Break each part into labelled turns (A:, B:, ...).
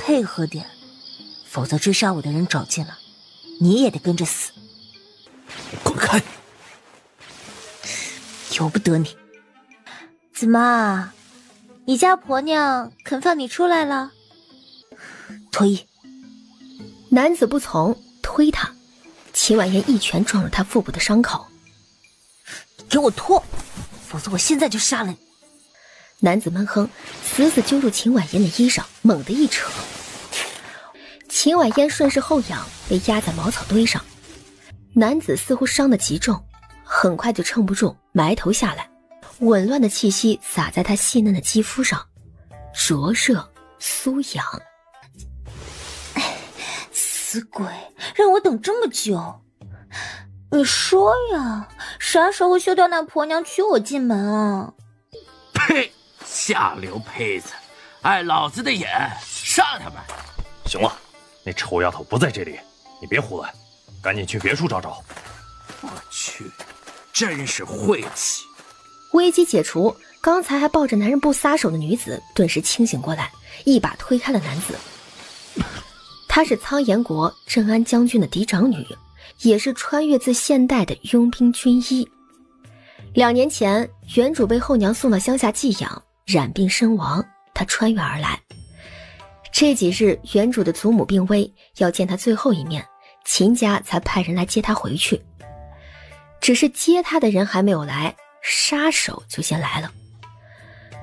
A: 配合点，否则追杀我的人找进来，你也得跟着死。
B: 滚开！
A: 由不得你。怎么，你家婆娘肯放你出来了？脱衣。
C: 男子不从，推他。秦婉嫣一拳撞入他腹部的伤口。
A: 给我脱，否则我现在就杀了你。
C: 男子闷哼，死死揪住秦婉嫣的衣裳，猛地一扯。秦婉嫣顺势后仰，被压在茅草堆上。男子似乎伤得极重，很快就撑不住，埋头下来，紊乱的气息洒在他细嫩的肌肤上，灼热酥痒。
A: 死鬼，让我等这么久！你说呀，啥时候休掉那婆娘娶我进门啊？
D: 呸！下流胚子，碍老子的眼，杀他们！
B: 行了，那臭丫头不在这里，你别胡来，赶紧去别处找找。
D: 我去，真是晦气！
C: 危机解除，刚才还抱着男人不撒手的女子顿时清醒过来，一把推开了男子。她是苍岩国镇安将军的嫡长女，也是穿越自现代的佣兵军医。2年前，原主被后娘送到乡下寄养，染病身亡，她穿越而来。这几日，原主的祖母病危，要见她最后一面，秦家才派人来接她回去。只是接她的人还没有来，杀手就先来了。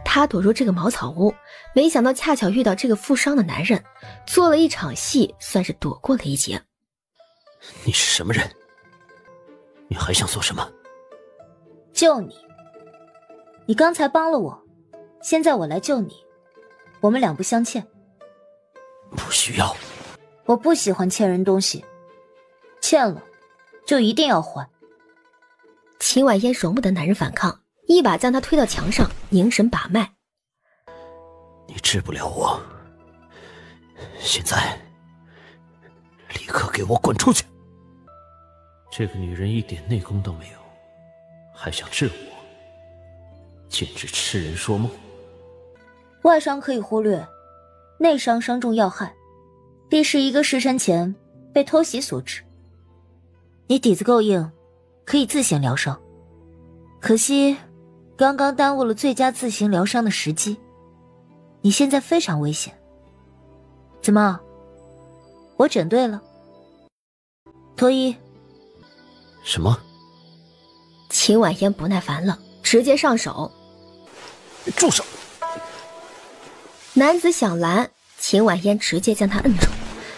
C: 她躲入这个茅草屋，没想到恰巧遇到这个负伤的男人，做了一场戏，算是躲过了一劫。
B: 你是什么人？你还想做什么？
A: 救你。你刚才帮了我，现在我来救你，我们两不相欠。
B: 不需要。
A: 我不喜欢欠人东西，欠了就一定要还。
C: 秦婉嫣容不得男人反抗，一把将他推到墙上，凝神把脉。
B: 你治不了我，现在立刻给我滚出去！
E: 这个女人一点内功都没有，还想治我，简直痴人说梦。
A: 外伤可以忽略，内伤伤重要害，必是1个时辰前被偷袭所致。你底子够硬，可以自行疗伤，可惜刚刚耽误了最佳自行疗伤的时机。你现在非常危险。怎么，我诊对了？脱衣。
B: 什么？
C: 秦婉嫣不耐烦了，直接上手。
B: 住手！
C: 男子想拦，秦婉嫣直接将他摁住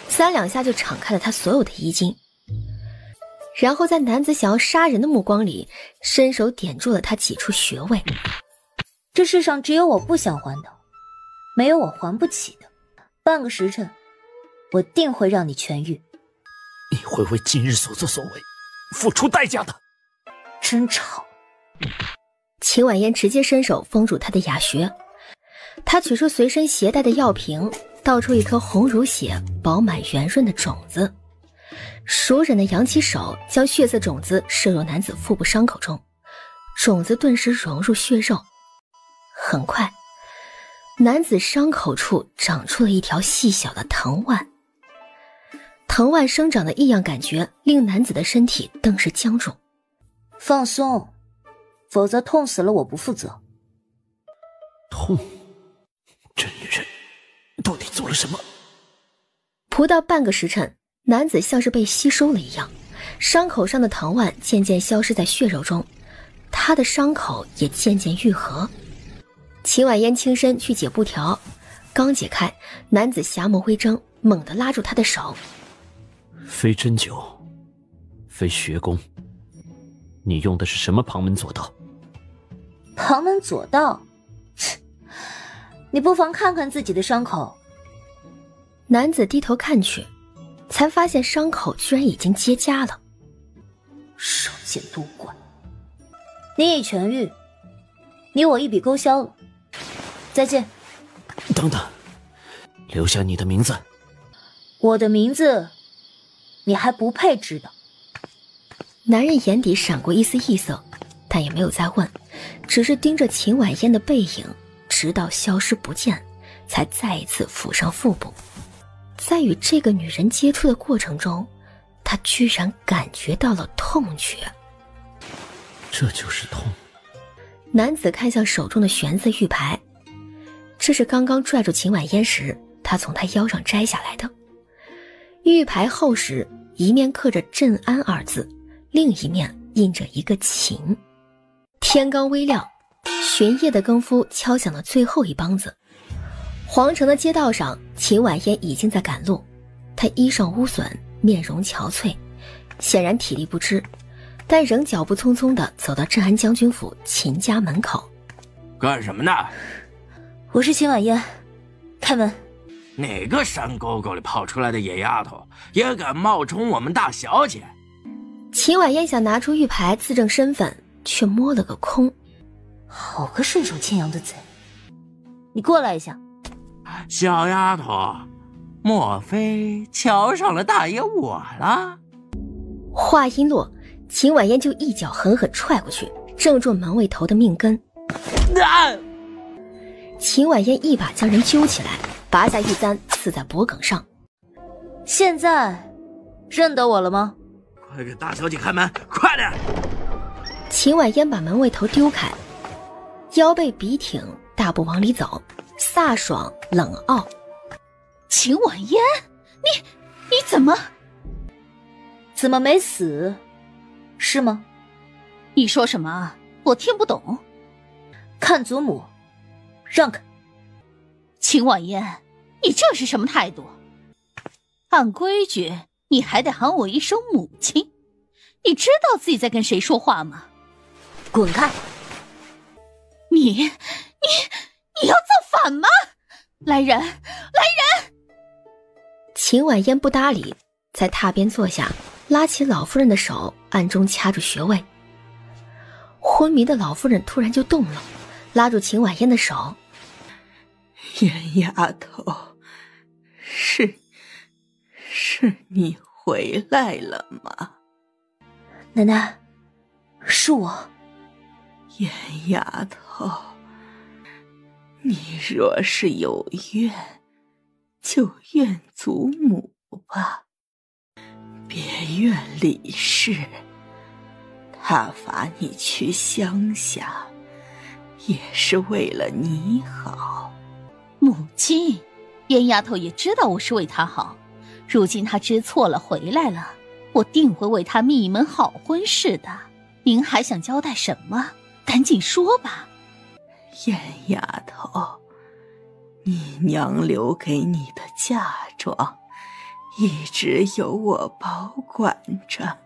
C: ，3两下就敞开了他所有的衣襟，然后在男子想要杀人的目光里，伸手点住了他几处穴位。
A: 这世上只有我不想还的，没有我还不起的。半个时辰，我定会让你痊愈。
B: 你会为今日所作所为付出代价的。
A: 真吵！
C: 秦婉嫣直接伸手封住他的哑穴，他取出随身携带的药瓶，倒出一颗红如血、饱满圆润的种子，熟忍的扬起手，将血色种子射入男子腹部伤口中，种子顿时融入血肉。很快，男子伤口处长出了一条细小的藤蔓，藤蔓生长的异样感觉令男子的身体顿时僵住。
A: 放松，否则痛死了我不负责。
B: 痛？这女人到底做了什么？
C: 不到半个时辰，男子像是被吸收了一样，伤口上的藤蔓渐渐消失在血肉中，他的伤口也渐渐愈合。秦婉嫣轻身去解布条，刚解开，男子侠眸微睁，猛地拉住他的手。
E: 非针灸，非学功，你用的是什么旁门左道？
A: 旁门左道？你不妨看看自己的伤口。
C: 男子低头看去，才发现伤口居然已经结痂了。
A: 少见多怪！你已痊愈，你我一笔勾销了。再见。
B: 等等，留下你的名字。
A: 我的名字，你还不配知道。
C: 男人眼底闪过一丝异色，但也没有再问，只是盯着秦婉嫣的背影，直到消失不见，才再一次抚上腹部。在与这个女人接触的过程中，他居然感觉到了痛觉。
E: 这就是痛。
C: 男子看向手中的玄色玉牌，这是刚刚拽住秦婉嫣时他从她腰上摘下来的。玉牌厚实，一面刻着镇安二字，另一面印着一个秦。天刚微亮，巡夜的更夫敲响了最后一梆子。皇城的街道上，秦婉嫣已经在赶路，她衣裳污损，面容憔悴，显然体力不支，但仍脚步匆匆地走到镇安将军府秦家门口。
D: 干什么呢？
A: 我是秦婉嫣，开门。
D: 哪个山沟沟里跑出来的野丫头，也敢冒充我们大小姐？
C: 秦婉嫣想拿出玉牌自证身份，却摸了个空。
A: 好个顺手牵羊的贼！你过来一下。
D: 小丫头，莫非瞧上了大爷我了？
C: 话音落，秦婉嫣就一脚狠狠踹过去，正中门卫头的命根。秦婉嫣一把将人揪起来，拔下玉簪刺在脖颈上。
A: 现在认得我了吗？
D: 快给大小姐开门，快点！
C: 秦婉嫣把门卫头丢开，腰背笔挺，大步往里走，飒爽冷傲。
F: 秦婉嫣，你怎么
A: 没死？是吗？
F: 你说什么？我听不懂。
A: 看祖母，让开！
F: 秦婉嫣，你这是什么态度？按规矩，你还得喊我一声母亲。你知道自己在跟谁说话吗？
A: 滚开！
F: 你要造反吗？来人！
C: 秦婉嫣不搭理，在榻边坐下，拉起老夫人的手，暗中掐住穴位。昏迷的老夫人突然就动了，拉住秦婉嫣的手。
G: 严丫头，是你回来了吗？
A: 奶奶，是我。
G: 严丫头，你若是有怨，就怨祖母吧，别怨李氏。他罚你去乡下，也是为了你好。
F: 母亲，严丫头也知道我是为她好，如今她知错了回来了，我定会为她觅一门好婚事的。您还想交代什么？赶紧说吧。
G: 严丫头，你娘留给你的嫁妆一直由我保管着，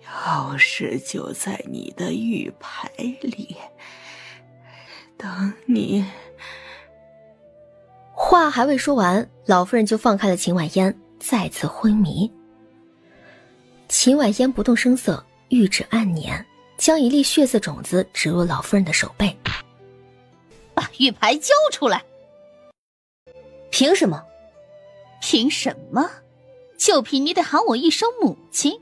G: 钥匙就在你的玉牌里，等你。
C: 话还未说完，老夫人就放开了秦婉嫣，再次昏迷。秦婉嫣不动声色，玉指按捻，将一粒血色种子植入老夫人的手背。
F: 把玉牌交出来！
A: 凭什么？
F: 凭什么？就凭你得喊我一声母亲。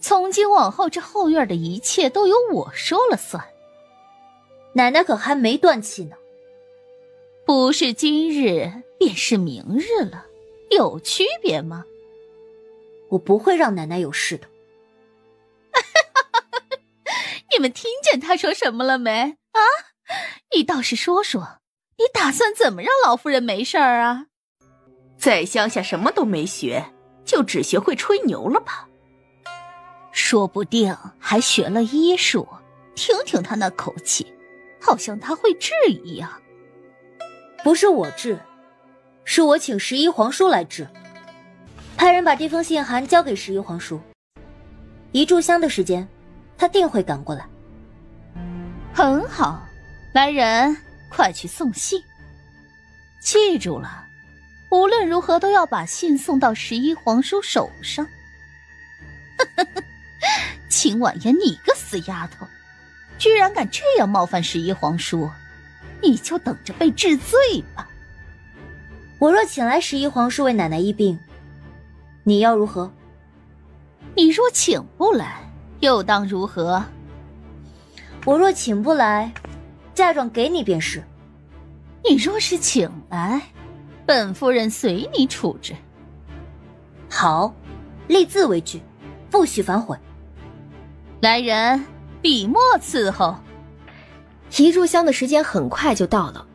F: 从今往后，这后院的一切都由我说了算。
A: 奶奶可还没断气呢。
F: 不是今日便是明日了，有区别吗？
A: 我不会让奶奶有事的。
F: 你们听见他说什么了没啊？你倒是说说，你打算怎么让老夫人没事儿啊？
G: 在乡下什么都没学，就只学会吹牛了吧？
F: 说不定还学了医术，听听他那口气，好像他会治一样。
A: 不是我治，是我请11皇叔来治。派人把这封信函交给11皇叔，一炷香的时间，他定会赶过来。
F: 很好，来人，快去送信。记住了，无论如何都要把信送到11皇叔手上。秦婉嫣，你个死丫头，居然敢这样冒犯11皇叔，你就等着被治罪吧。
A: 我若请来11皇叔为奶奶医病，你要如何？
F: 你若请不来，又当如何？
A: 我若请不来，嫁妆给你便是。
F: 你若是请来，本夫人随你处置。
A: 好，立字为据，不许反悔。
F: 来人，笔墨伺候。
C: 一炷香的时间很快就到了。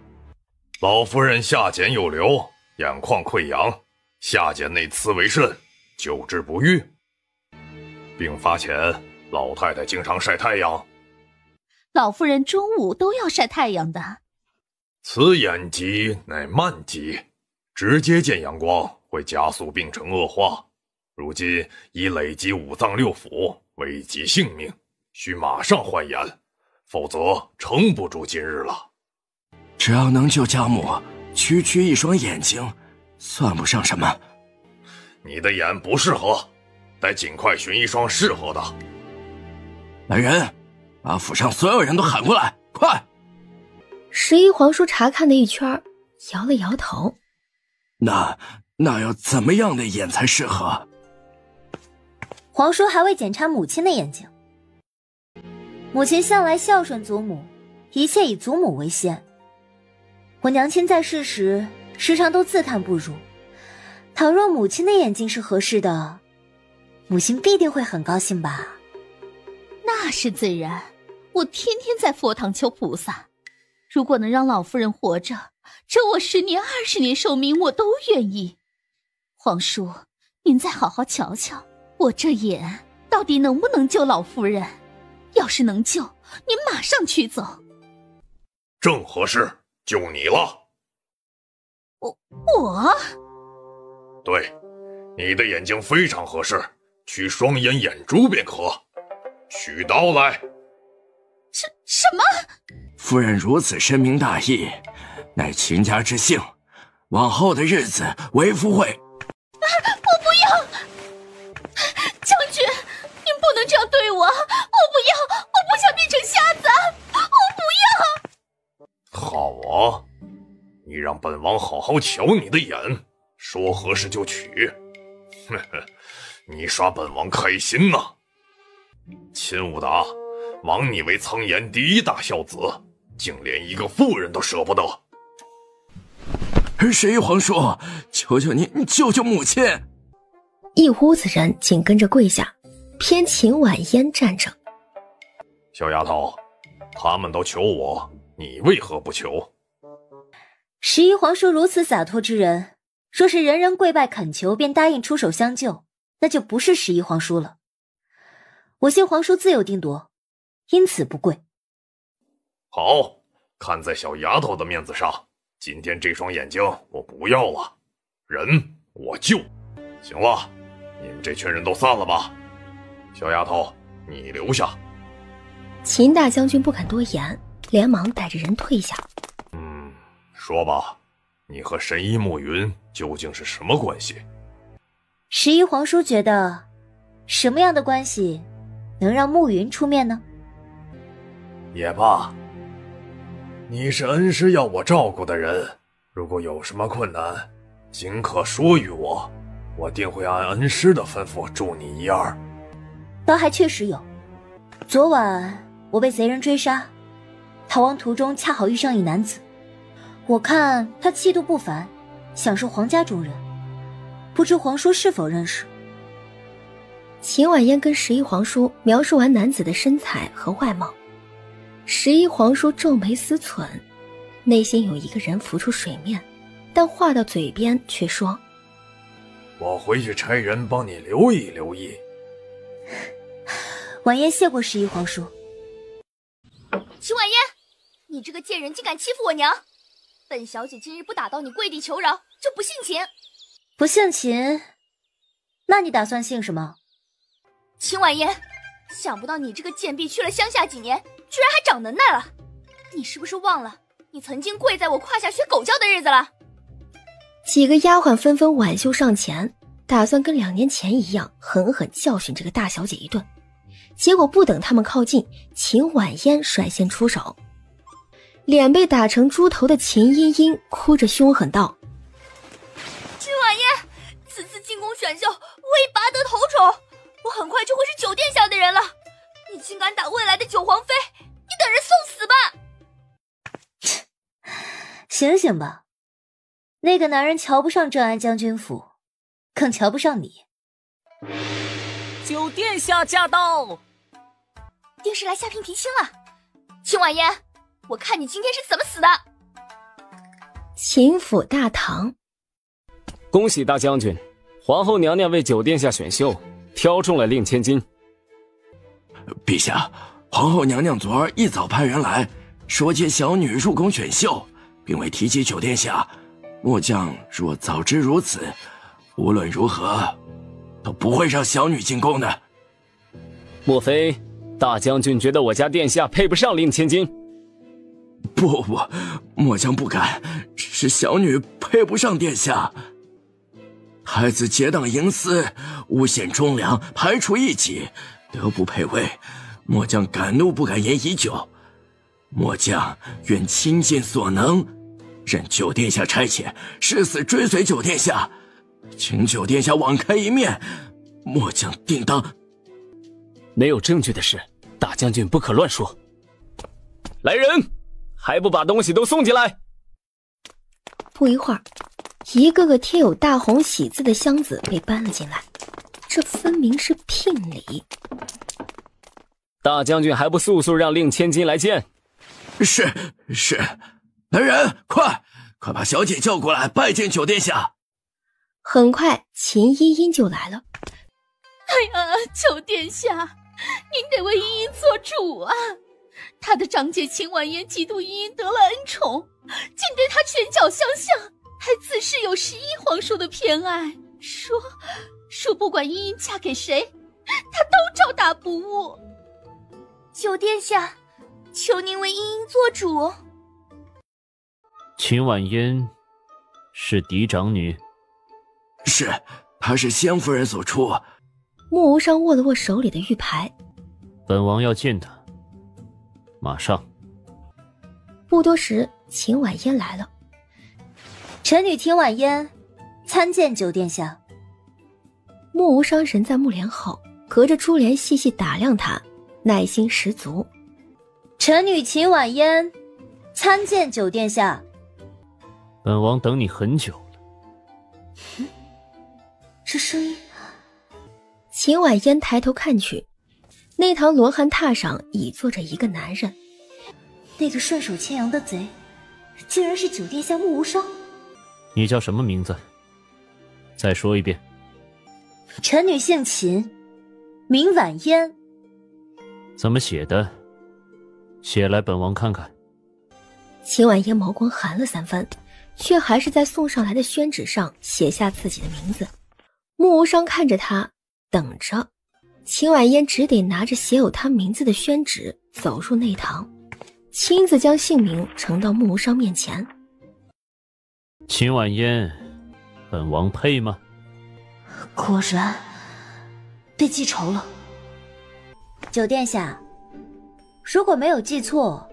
H: 老夫人下睑有瘤，眼眶溃疡，下睑内刺为甚，久治不愈。病发前，老太太经常晒太阳。
F: 老夫人中午都要晒太阳的。
H: 此眼疾乃慢疾，直接见阳光会加速病程恶化。如今已累及五脏六腑，危及性命，需马上换眼，否则撑不住今日了。
I: 只要能救家母，区区一双眼睛，算不上什么。
H: 你的眼不适合，得尽快寻一双适合的。
I: 来人，把府上所有人都喊过来，快！
C: 十一皇叔查看了一圈，摇了摇头。
I: 那要怎么样的眼才适合？
A: 皇叔还未检查母亲的眼睛。母亲向来孝顺祖母，一切以祖母为先。我娘亲在世时，时常都自叹不如。倘若母亲的眼睛是合适的，母亲必定会很高兴吧？
F: 那是自然，我天天在佛堂求菩萨。如果能让老夫人活着，这我10年20年寿命我都愿意。皇叔，您再好好瞧瞧，我这眼到底能不能救老夫人？要是能救，您马上取走。
H: 正合适，就你了。
F: 我？
H: 对，你的眼睛非常合适，取双眼眼珠便可。取刀来。
F: 什么？
I: 夫人如此深明大义，乃秦家之幸，往后的日子为夫会。
F: 我不要！将军，您不能这样对我！我不要！我不想变成瞎子！我不要！
H: 好啊，你让本王好好瞧你的眼，说合适就取。呵呵，你耍本王开心呐！秦武达，枉你为苍岩第一大孝子，竟连一个妇人都舍不得。
I: 十一皇叔，求求你救救母亲！
C: 一屋子人紧跟着跪下，偏秦婉嫣站着。
H: 小丫头，他们都求我，你为何不求？
A: 十一皇叔如此洒脱之人，若是人人跪拜恳求便答应出手相救，那就不是十一皇叔了。我信皇叔自有定夺，因此不跪。
H: 好，看在小丫头的面子上，今天这双眼睛我不要了，人我救。行了，你们这群人都散了吧。小丫头，你留下。
C: 秦大将军不肯多言，连忙带着人退下。
H: 说吧，你和神医慕云究竟是什么关系？
A: 十一皇叔觉得，什么样的关系能让慕云出面呢？
H: 也罢，你是恩师要我照顾的人，如果有什么困难，尽可说与我，我定会按恩师的吩咐助你一二。
A: 倒还确实有。昨晚我被贼人追杀，逃亡途中恰好遇上一男子，我看他气度不凡，想是皇家中人，不知皇叔是否认识？
C: 秦婉嫣跟十一皇叔描述完男子的身材和外貌，十一皇叔皱眉思忖，内心有一个人浮出水面，但话到嘴边却说：
H: 我回去差人帮你留意留意。
A: 婉嫣谢过十一皇叔。
J: 秦婉嫣，你这个贱人竟敢欺负我娘！本小姐今日不打到你跪地求饶，就不姓秦。
A: 不姓秦，那你打算姓什么？
J: 秦婉嫣，想不到你这个贱婢去了乡下几年，居然还长能耐了。你是不是忘了你曾经跪在我胯下学狗叫的日子了？
C: 几个丫鬟纷纷挽袖上前，打算跟2年前一样狠狠教训这个大小姐一顿。结果不等他们靠近，秦婉嫣率先出手。脸被打成猪头的秦茵茵哭着凶狠道：
J: 秦婉嫣，此次进宫选秀，我已拔得头筹，我很快就会是酒殿下的人了。你竟敢打未来的九皇妃，你等着送死吧！
A: 醒醒吧，那个男人瞧不上镇安将军府，更瞧不上你。
K: 九殿下驾到！
J: 殿试来下聘提亲了。秦婉嫣，我看你今天是怎么死的？
C: 秦府大堂，
K: 恭喜大将军，皇后娘娘为九殿下选秀，挑中了令千金。
I: 陛下，皇后娘娘昨儿一早派人来，说接小女入宫选秀，并未提及九殿下。末将若早知如此，无论如何都不会让小女进宫的。
K: 莫非大将军觉得我家殿下配不上令千金？
I: 不，末将不敢，是小女配不上殿下。太子结党营私，诬陷忠良，排除异己，得不配位，末将敢怒不敢言已久。末将愿倾尽所能，任九殿下差遣，誓死追随九殿下，请九殿下网开一面，末将定当。
K: 没有证据的事，大将军不可乱说。来人，还不把东西都送进来！
C: 不一会儿，一个个贴有大红喜字的箱子被搬了进来，这分明是聘礼。
K: 大将军还不速速让令千金来见？
I: 是。来人，快把小姐叫过来拜见九殿下。
C: 很快，秦依依就来了。
F: 哎呀，九殿下，您得为依依做主啊！她的长姐秦婉嫣嫉妒依依得了恩宠，竟对她拳脚相向，还自恃有11皇叔的偏爱，说不管依依嫁给谁，她都照打不误。
J: 九殿下，求您为依依做主。
E: 秦婉嫣是嫡长女？
I: 是，她是先夫人所出。
C: 木无伤握了握手里的玉牌。
E: 本王要见她，马上。
C: 不多时，秦婉嫣来了。
A: 臣女秦婉嫣参见九殿下。
C: 木无伤人在幕帘后，隔着珠帘细细打量他，耐心十足。
A: 臣女秦婉嫣参见九殿下。
E: 本王等你很久了。
A: 这声音。
C: 秦婉嫣抬头看去，那堂罗汉榻上倚坐着一个男人。
A: 那个顺手牵羊的贼，竟然是九殿下木无伤。
E: 你叫什么名字？再说一遍。
A: 臣女姓秦，名婉嫣。
E: 怎么写的？写来本王看看。
C: 秦婉嫣眸光寒了3分，却还是在送上来的宣纸上写下自己的名字。木无伤看着他，等着。秦婉嫣只得拿着写有他名字的宣纸走入内堂，亲自将姓名呈到木无伤面前。
E: 秦婉嫣，本王配吗？
A: 果然被记仇了。九殿下，如果没有记错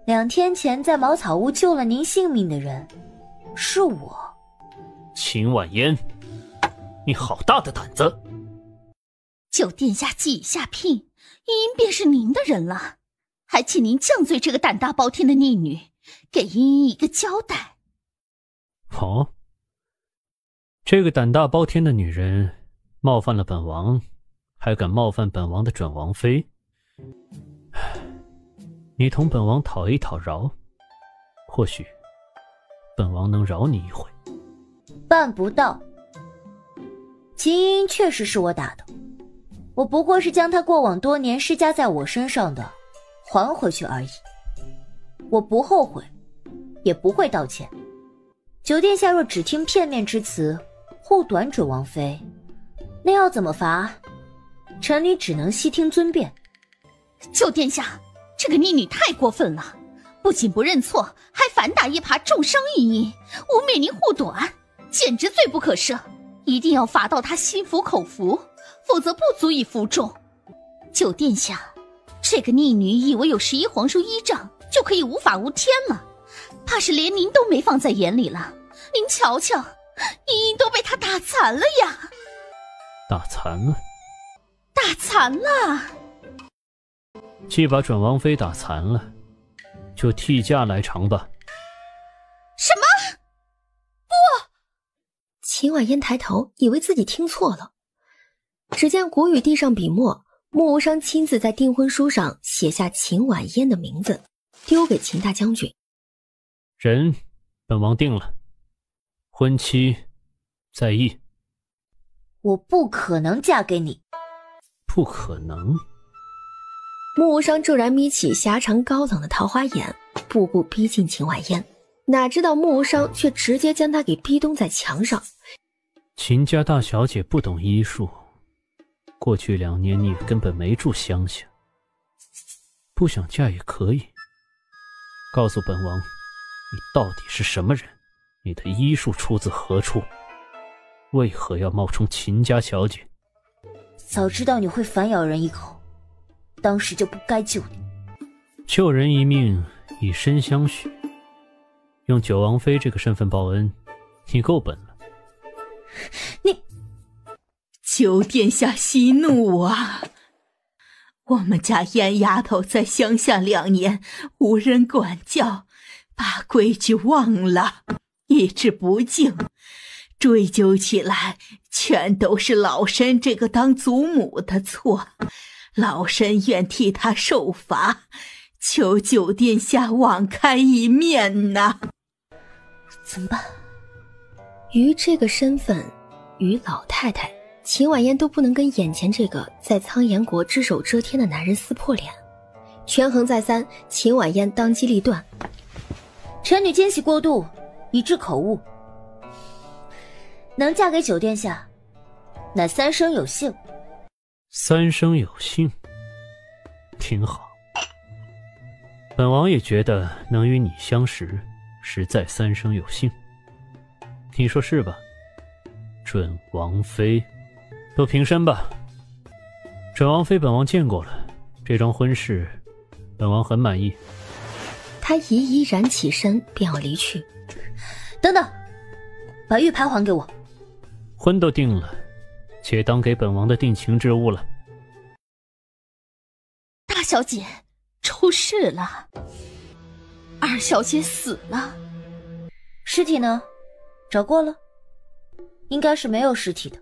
A: ，2天前在茅草屋救了您性命的人是我。
E: 秦婉嫣，你好大的胆子！
F: 九殿下既已下聘，依依便是您的人了，还请您降罪这个胆大包天的逆女，给依依一个交代。
E: 哦，这个胆大包天的女人冒犯了本王，还敢冒犯本王的准王妃？你同本王讨一讨饶，或许本王能饶你一回。
A: 办不到。秦依依确实是我打的，我不过是将她过往多年施加在我身上的还回去而已。我不后悔，也不会道歉。九殿下若只听片面之词，护短准王妃，那要怎么罚？臣女只能悉听尊便。
F: 九殿下，这个逆女太过分了，不仅不认错，还反打一耙重伤依依，污蔑您护短，简直罪不可赦，一定要罚到她心服口服，否则不足以服众。九殿下，这个逆女以为有11皇叔依仗就可以无法无天了，怕是连您都没放在眼里了。您瞧瞧，依依都被她打残了呀！
E: 打残了？
F: 打残了！
E: 既把准王妃打残了，就替嫁来偿吧。
F: 什么？
C: 秦婉嫣抬头，以为自己听错了。只见谷雨递上笔墨，穆无伤亲自在订婚书上写下秦婉嫣的名字，丢给秦大将军。
E: 人，本王定了，婚期在议。
A: 我不可能嫁给你。
E: 不可能。
C: 穆无伤骤然眯起狭长高冷的桃花眼，步步逼近秦婉嫣，哪知道穆无伤却直接将她给逼咚在墙上。
E: 秦家大小姐不懂医术，过去2年你根本没住乡下，不想嫁也可以。告诉本王，你到底是什么人？你的医术出自何处？为何要冒充秦家小姐？
A: 早知道你会反咬人一口，当时就不该救你。
E: 救人一命，以身相许。用九王妃这个身份报恩，你够本了。
A: 你，
G: 九殿下息怒啊！我们家燕丫头在乡下2年，无人管教，把规矩忘了，意志不敬。追究起来，全都是老身这个当祖母的错。老身愿替她受罚，求九殿下网开一面呐！
A: 怎么办？
C: 于这个身份，于老太太秦婉嫣都不能跟眼前这个在苍岩国只手遮天的男人撕破脸。权衡再三，秦婉嫣当机立断：
A: 臣女奸细过度，以致口误。能嫁给九殿下，乃三生有幸。
E: 三生有幸，挺好。本王也觉得能与你相识，实在三生有幸。你说是吧？准王妃，都平身吧。准王妃本王见过了，这桩婚事本王很满意。
C: 他怡怡然起身便要离去。
A: 等等，把玉牌还给我。
E: 婚都定了，且当给本王的定情之物了。
F: 大小姐，出事了，二小姐死了。
A: 尸体呢？找过了？应该是没有尸体的，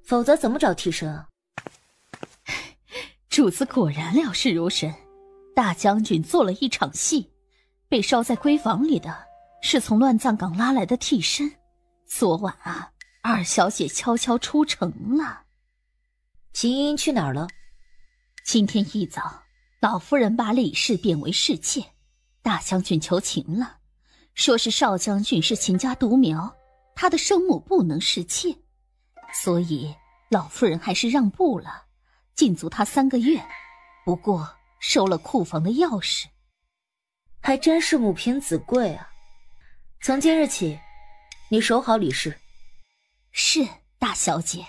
A: 否则怎么找替身啊？
F: 主子果然料事如神，大将军做了一场戏，被烧在闺房里的是从乱葬岗拉来的替身。昨晚啊，二小姐悄悄出城了。
A: 秦英去哪儿了？
F: 今天一早，老夫人把李氏贬为侍妾，大将军求情了，说是少将军是秦家独苗，他的生母不能侍妾，所以老夫人还是让步了，禁足他3个月，不过收了库房的钥匙。
A: 还真是母凭子贵啊！从今日起，你守好李氏。
F: 是，大小姐。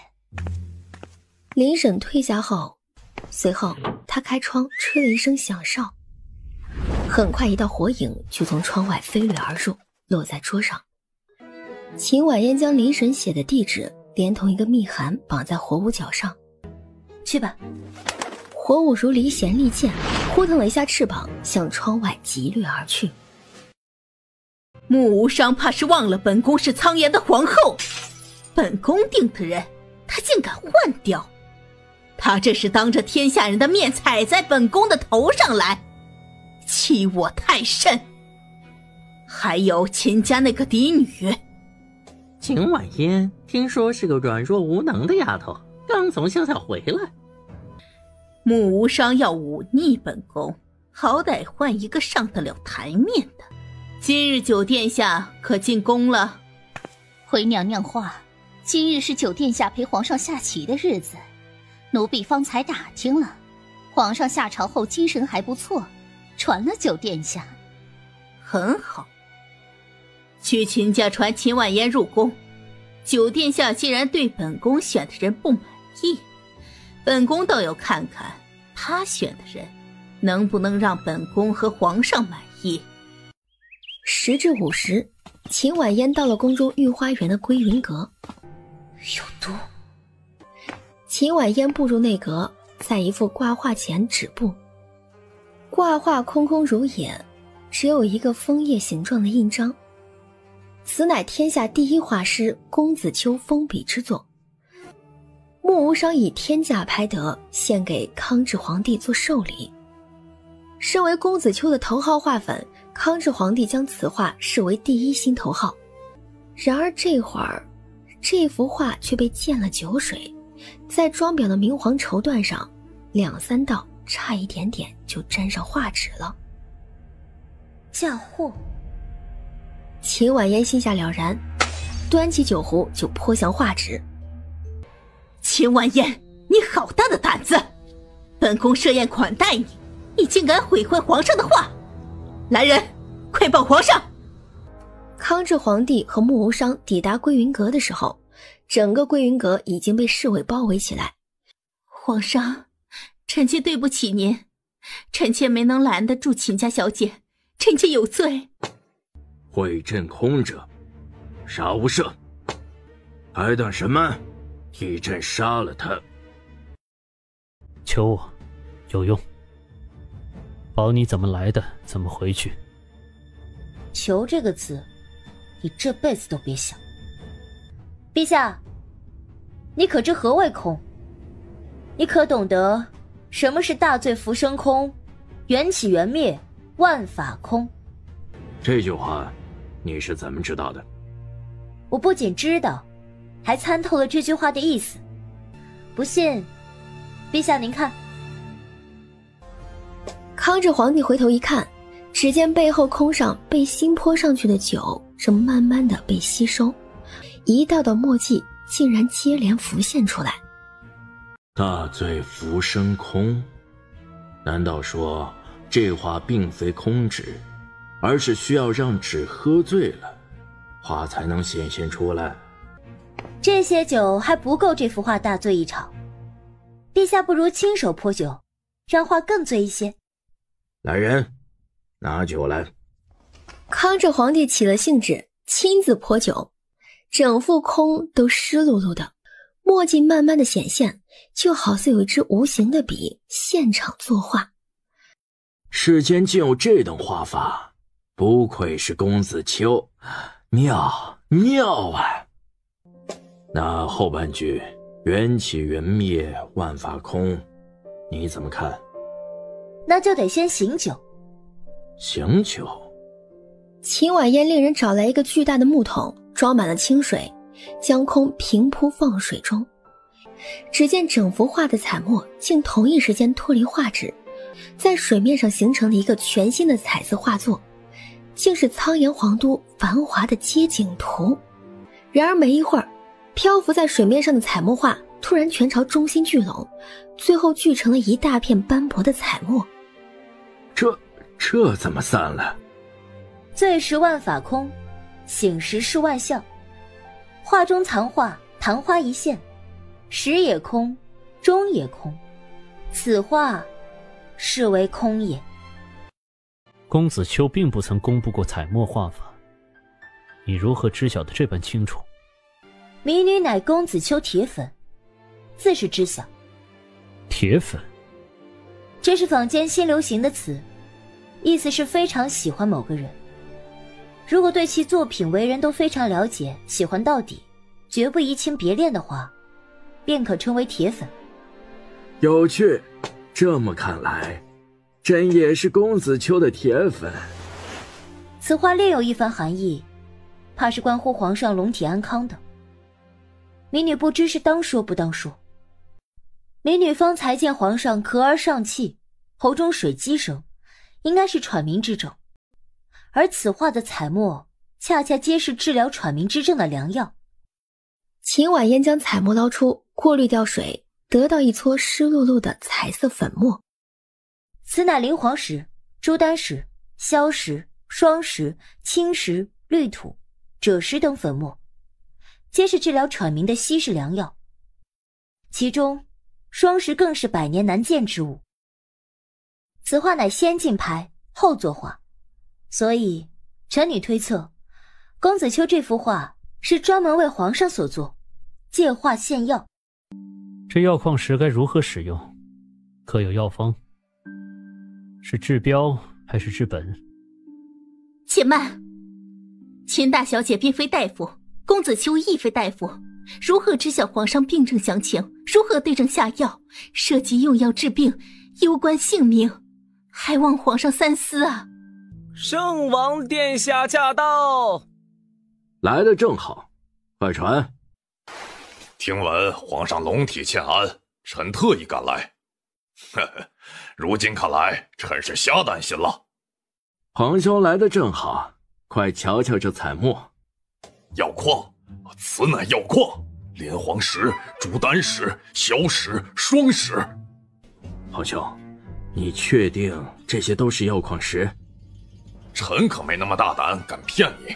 C: 林沈退下后，随后他开窗吹了一声响哨，很快一道火影就从窗外飞掠而入，落在桌上。秦婉嫣将林沈写的地址连同一个密函绑在火舞脚上。
A: 去吧。
C: 火舞如离弦利箭，扑腾了一下翅膀，向窗外急掠而去。
G: 穆无伤怕是忘了本宫是苍岩的皇后，本宫定的人，他竟敢换掉！他这是当着天下人的面踩在本宫的头上来，欺我太甚！还有秦家那个嫡女，
L: 秦婉嫣听说是个软弱无能的丫头，刚从乡下回来。
G: 穆无伤要忤逆本宫，好歹换一个上得了台面的。今日九殿下可进宫了？
F: 回娘娘话，今日是九殿下陪皇上下棋的日子，奴婢方才打听了，皇上下朝后精神还不错，传了九殿下。
G: 很好，去秦家传秦婉嫣入宫。九殿下既然对本宫选的人不满意，本宫倒要看看他选的人能不能让本宫和皇上满意。
C: 时至午时，秦婉嫣到了宫中御花园的归云阁。
A: 有毒！
C: 秦婉嫣步入内阁，在一幅挂画前止步。挂画空空如也，只有一个枫叶形状的印章。此乃天下第一画师公子丘封笔之作。木无伤以天价拍得，献给康治皇帝做寿礼。身为公子丘的头号画粉，康治皇帝将此画视为第一心头好。然而这会儿，这幅画却被溅了酒水，在装裱的明黄绸缎上2、3道，差一点点就沾上画纸了。
A: 嫁祸！
C: 秦婉嫣心下了然，端起酒壶就泼向画纸。
F: 秦婉嫣，你好大的胆子！本宫设宴款待你，你竟敢毁坏皇上的画！来人，快报皇上！
C: 康治皇帝和木无伤抵达归云阁的时候，整个归云阁已经被侍卫包围起来。
F: 皇上，臣妾对不起您，臣妾没能拦得住秦家小姐，臣妾有罪。
I: 会镇空者，杀无赦。还等什么？替朕杀了他！
E: 求我，有用。保你怎么来的，怎么回去。
A: 求这个字，你这辈子都别想。陛下，你可知何谓空？你可懂得什么是大罪浮生空，缘起缘灭，万法空？
I: 这句话你是怎么知道的？
A: 我不仅知道，还参透了这句话的意思。不信，陛下您看。
C: 康治皇帝回头一看，只见背后空上被新泼上去的酒正慢慢的被吸收，一道道墨迹竟然接连浮现出来。
I: 大醉浮生空，难道说这话并非空纸，而是需要让纸喝醉了，画才能显现出来？
A: 这些酒还不够这幅画大醉一场，陛下不如亲手泼酒，让画更醉一些。
I: 来人，拿酒来。
C: 康治皇帝起了兴致，亲自泼酒，整副空都湿漉漉的，墨迹慢慢的显现，就好似有一支无形的笔现场作画。
I: 世间竟有这等画法，不愧是公子丘，妙妙啊！那后半句缘起缘灭，万法空，你怎么看？
A: 那就得先醒酒。
I: 醒酒？
C: 秦婉嫣令人找来一个巨大的木桶，装满了清水，将空平铺放水中。只见整幅画的彩墨竟同一时间脱离画纸，在水面上形成了一个全新的彩色画作，竟是苍岩皇都繁华的街景图。然而没一会儿，漂浮在水面上的彩墨画突然全朝中心聚拢，最后聚成了一大片斑驳的彩墨。
I: 这怎么散了？
A: 醉时万法空，醒时是万象。画中藏画，昙花一现，始也空，终也空，此画是为空也。
E: 公子丘并不曾公布过彩墨画法，你如何知晓的这般清楚？
A: 民女乃公子丘铁粉，自是知晓。
E: 铁粉？
A: 这是坊间新流行的词，意思是非常喜欢某个人。如果对其作品为人都非常了解，喜欢到底，绝不移情别恋的话，便可称为铁粉。
I: 有趣，这么看来，朕也是公子丘的铁粉。
A: 此话另有一番含义，怕是关乎皇上龙体安康的。民女不知是当说不当说。民女方才见皇上咳而上气，喉中水积声，应该是喘鸣之症。而此画的彩墨恰恰皆是治疗喘鸣之症的良药。
C: 秦婉嫣将彩墨捞出，过滤掉水，得到一撮湿漉漉的彩色粉末。
A: 此乃灵黄石、朱丹石、硝石、霜石、青石、绿土、赭石等粉末，皆是治疗喘鸣的稀世良药。其中霜石更是百年难见之物。此画乃先进派后作画，所以臣女推测，公子丘这幅画是专门为皇上所作，借画献药。
E: 这药矿石该如何使用？可有药方？是治标还是治本？
F: 且慢！秦大小姐并非大夫，公子丘亦非大夫，如何知晓皇上病症详情？如何对症下药？涉及用药治病，攸关性命，还望皇上三思啊！
K: 圣王殿下驾到！
I: 来得正好，快传。
H: 听闻皇上龙体欠安，臣特意赶来。呵呵，如今看来，臣是瞎担心了。
I: 皇兄来得正好，快瞧瞧这彩墨。
H: 药矿，此乃药矿，连黄石、朱丹石、硝石、双石。
I: 皇兄，你确定这些都是药矿石？
H: 臣可没那么大胆，敢骗你。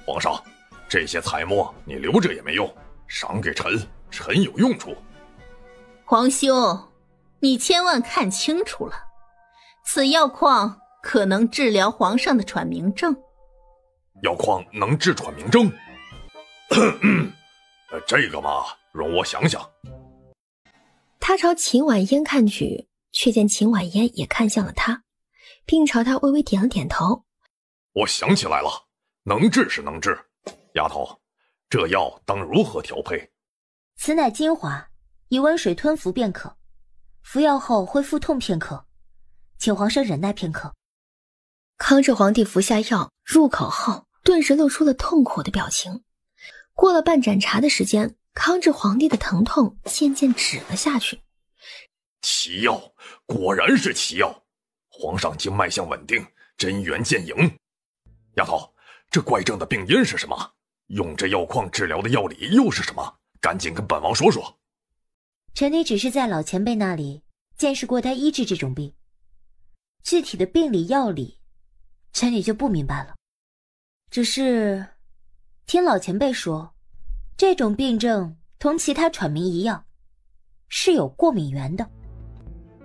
H: 皇上，这些彩墨你留着也没用，赏给臣，臣有用处。
F: 皇兄，你千万看清楚了，此药矿可能治疗皇上的喘鸣症。
H: 药矿能治喘鸣症？这个嘛，容我想想。
C: 他朝秦婉嫣看去，却见秦婉嫣也看向了他，并朝他微微点了点头。
H: 我想起来了，能治是能治。丫头，这药当如何调配？
A: 此乃精华，以温水吞服便可。服药后会腹痛片刻，请皇上忍耐片刻。
C: 康治皇帝服下药，入口后顿时露出了痛苦的表情。过了半盏茶的时间，康治皇帝的疼痛渐渐止了下去。
H: 奇药，果然是奇药。皇上经脉象稳定，真元见影。丫头，这怪症的病因是什么？用这药矿治疗的药理又是什么？赶紧跟本王说说。
A: 臣女只是在老前辈那里见识过他医治这种病，具体的病理药理，臣女就不明白了。只是听老前辈说，这种病症同其他喘鸣一样，是有过敏源的。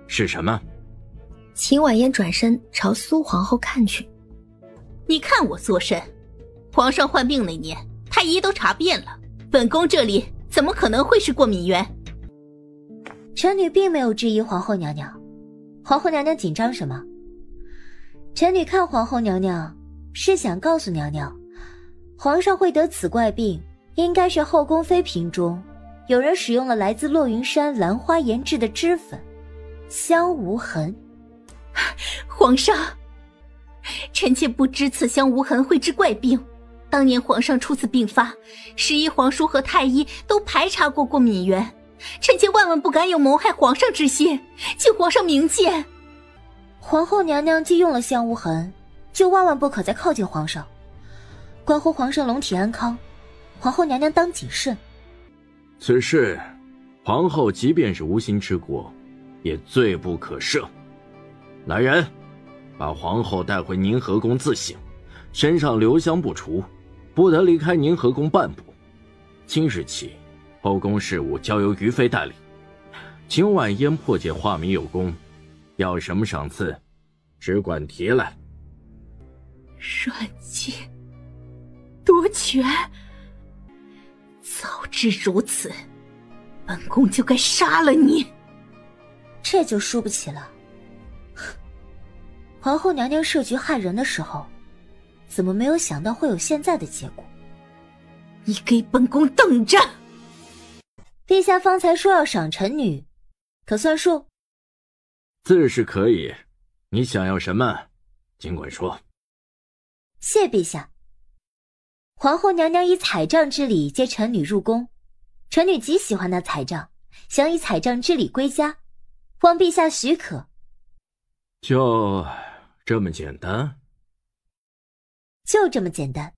I: 是什么？
C: 秦婉嫣转身朝苏皇后看去。
F: 你看我作甚？皇上患病那年，太医都查遍了，本宫这里怎么可能会是过敏源？
A: 臣女并没有质疑皇后娘娘，皇后娘娘紧张什么？臣女看皇后娘娘是想告诉娘娘，皇上会得此怪病，应该是后宫妃嫔中有人使用了来自落云山兰花研制的脂粉香无痕。
F: 皇上，臣妾不知此香无痕会治怪病。当年皇上初次病发，11皇叔和太医都排查过过敏源，臣妾万万不敢有谋害皇上之心，请皇上明鉴。
A: 皇后娘娘既用了香无痕，就万万不可再靠近皇上，关乎皇上龙体安康，皇后娘娘当谨慎。
I: 此事，皇后即便是无心之过，也罪不可赦。来人，把皇后带回宁和宫自省，身上留香不除，不得离开宁和宫半步。今日起，后宫事务交由于妃代理。秦婉嫣破解画谜有功，要什么赏赐，只管提来。
F: 软禁夺权，早知如此，本宫就该杀了你。
A: 这就输不起了。皇后娘娘设局害人的时候，怎么没有想到会有现在的结果？
F: 你给本宫等着！
A: 陛下方才说要赏臣女，可算数？
I: 自是可以，你想要什么，尽管说。
A: 谢陛下。皇后娘娘以采杖之礼接臣女入宫，臣女极喜欢那采杖，想以采杖之礼归家，望陛下许可。
I: 就这么简单？
A: 就这么简单。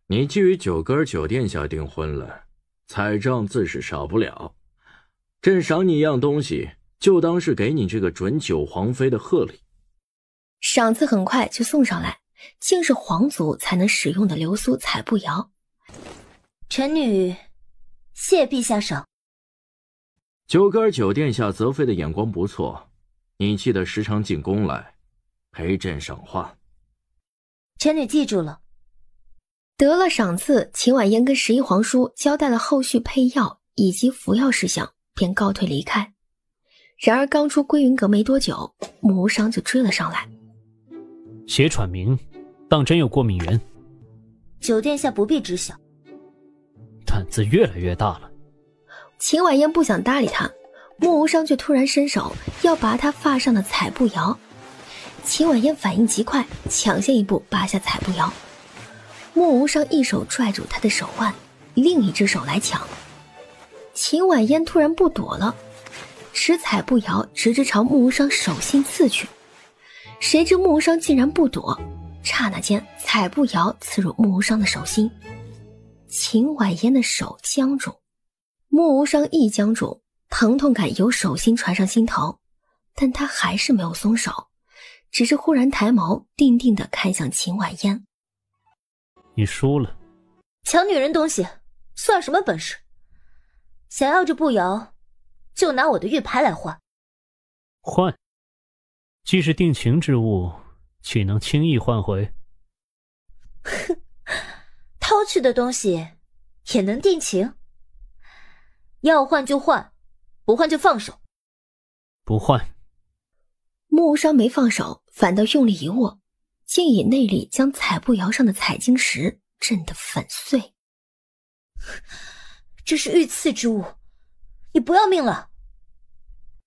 I: 你既与九哥酒殿下订婚了，采杖自是少不了。朕赏你一样东西，就当是给你这个准九皇妃的贺礼。
C: 赏赐很快就送上来，竟是皇族才能使用的流苏彩步摇。
A: 臣女谢陛下赏。
I: 九哥酒殿下择妃的眼光不错，你记得时常进宫来，陪朕赏画。
A: 臣女记住了。
C: 得了赏赐，秦婉嫣跟11皇叔交代了后续配药以及服药事项，便告退离开。然而刚出归云阁没多久，穆无伤就追了上来。
E: 写喘鸣，当真有过敏源。
A: 九殿下不必知晓。
E: 胆子越来越大了。
C: 秦婉嫣不想搭理他，穆无伤却突然伸手要拔他发上的彩步摇。秦婉嫣反应极快，抢先一步拔下彩步摇。穆无伤一手拽住他的手腕，另一只手来抢。秦婉嫣突然不躲了，持彩步摇直直朝穆无伤手心刺去。谁知穆无伤竟然不躲，刹那间彩步摇刺入穆无伤的手心。秦婉嫣的手僵住，穆无伤一僵住，疼痛感由手心传上心头，但他还是没有松手，只是忽然抬眸定定地看向秦婉嫣。
E: 你输了。
A: 抢女人东西算什么本事？想要这步摇，就拿我的玉牌来换。
E: 换？既是定情之物，岂能轻易换回？
A: 哼，偷去的东西也能定情？要换就换，不换就放手。
E: 不换。
C: 穆无伤没放手，反倒用力一握，竟以内力将彩步摇上的彩晶石震得粉碎。
A: 这是御赐之物，你不要命了？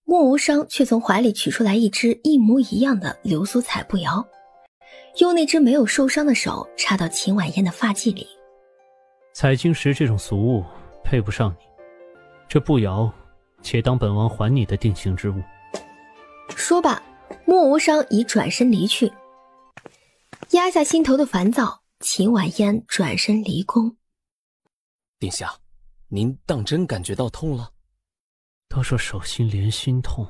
C: 穆无伤却从怀里取出来一只一模一样的流苏彩步摇，用那只没有受伤的手插到秦婉嫣的发髻里。
E: 彩晶石这种俗物配不上你，这步摇且当本王还你的定情之物。
C: 说罢，穆无伤已转身离去。压下心头的烦躁，秦婉嫣转身离宫。
K: 殿下，您当真感觉到痛了？
E: 都说手心连心痛，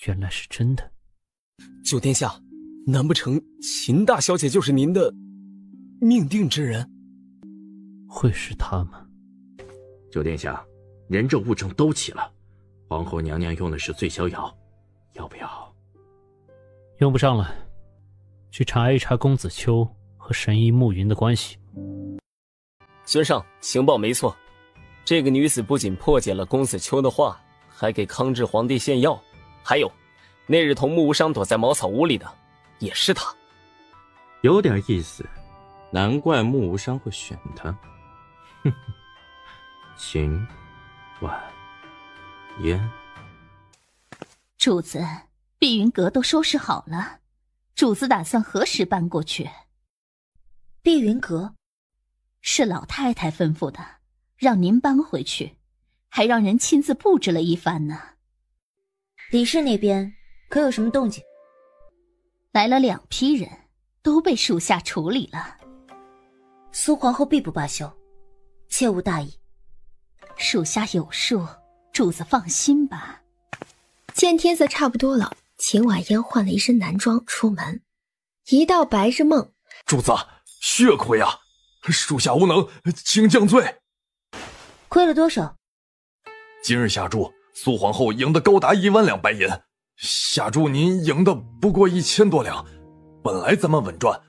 E: 原来是真的。
K: 九殿下，难不成秦大小姐就是您的命定之人？
E: 会是她吗？
D: 九殿下，人证物证都齐了，皇后娘娘用的是醉逍遥，要不要？
E: 用不上了，去查一查公子秋和神医慕云的关系。
K: 宣上，情报没错，这个女子不仅破解了公子秋的话，还给康治皇帝献药，还有那日同穆无伤躲在茅草屋里的也是她。
D: 有点意思，难怪穆无伤会选她。哼哼，秦婉嫣。
F: 主子，碧云阁都收拾好了，主子打算何时搬过去？
A: 碧云阁
F: 是老太太吩咐的，让您搬回去，还让人亲自布置了一番呢。
A: 李氏那边可有什么动静？
F: 来了2批人，都被属下处理了。
A: 苏皇后必不罢休，切勿大意。
F: 属下有数，主子放心吧。
C: 见天色差不多了，秦婉嫣换了一身男装出门，一道白日梦。
H: 主子，血亏啊！属下无能，请降罪。
A: 亏了多少？
H: 今日下注，苏皇后赢得高达1万两白银，下注您赢的不过1000多两。本来咱们稳赚，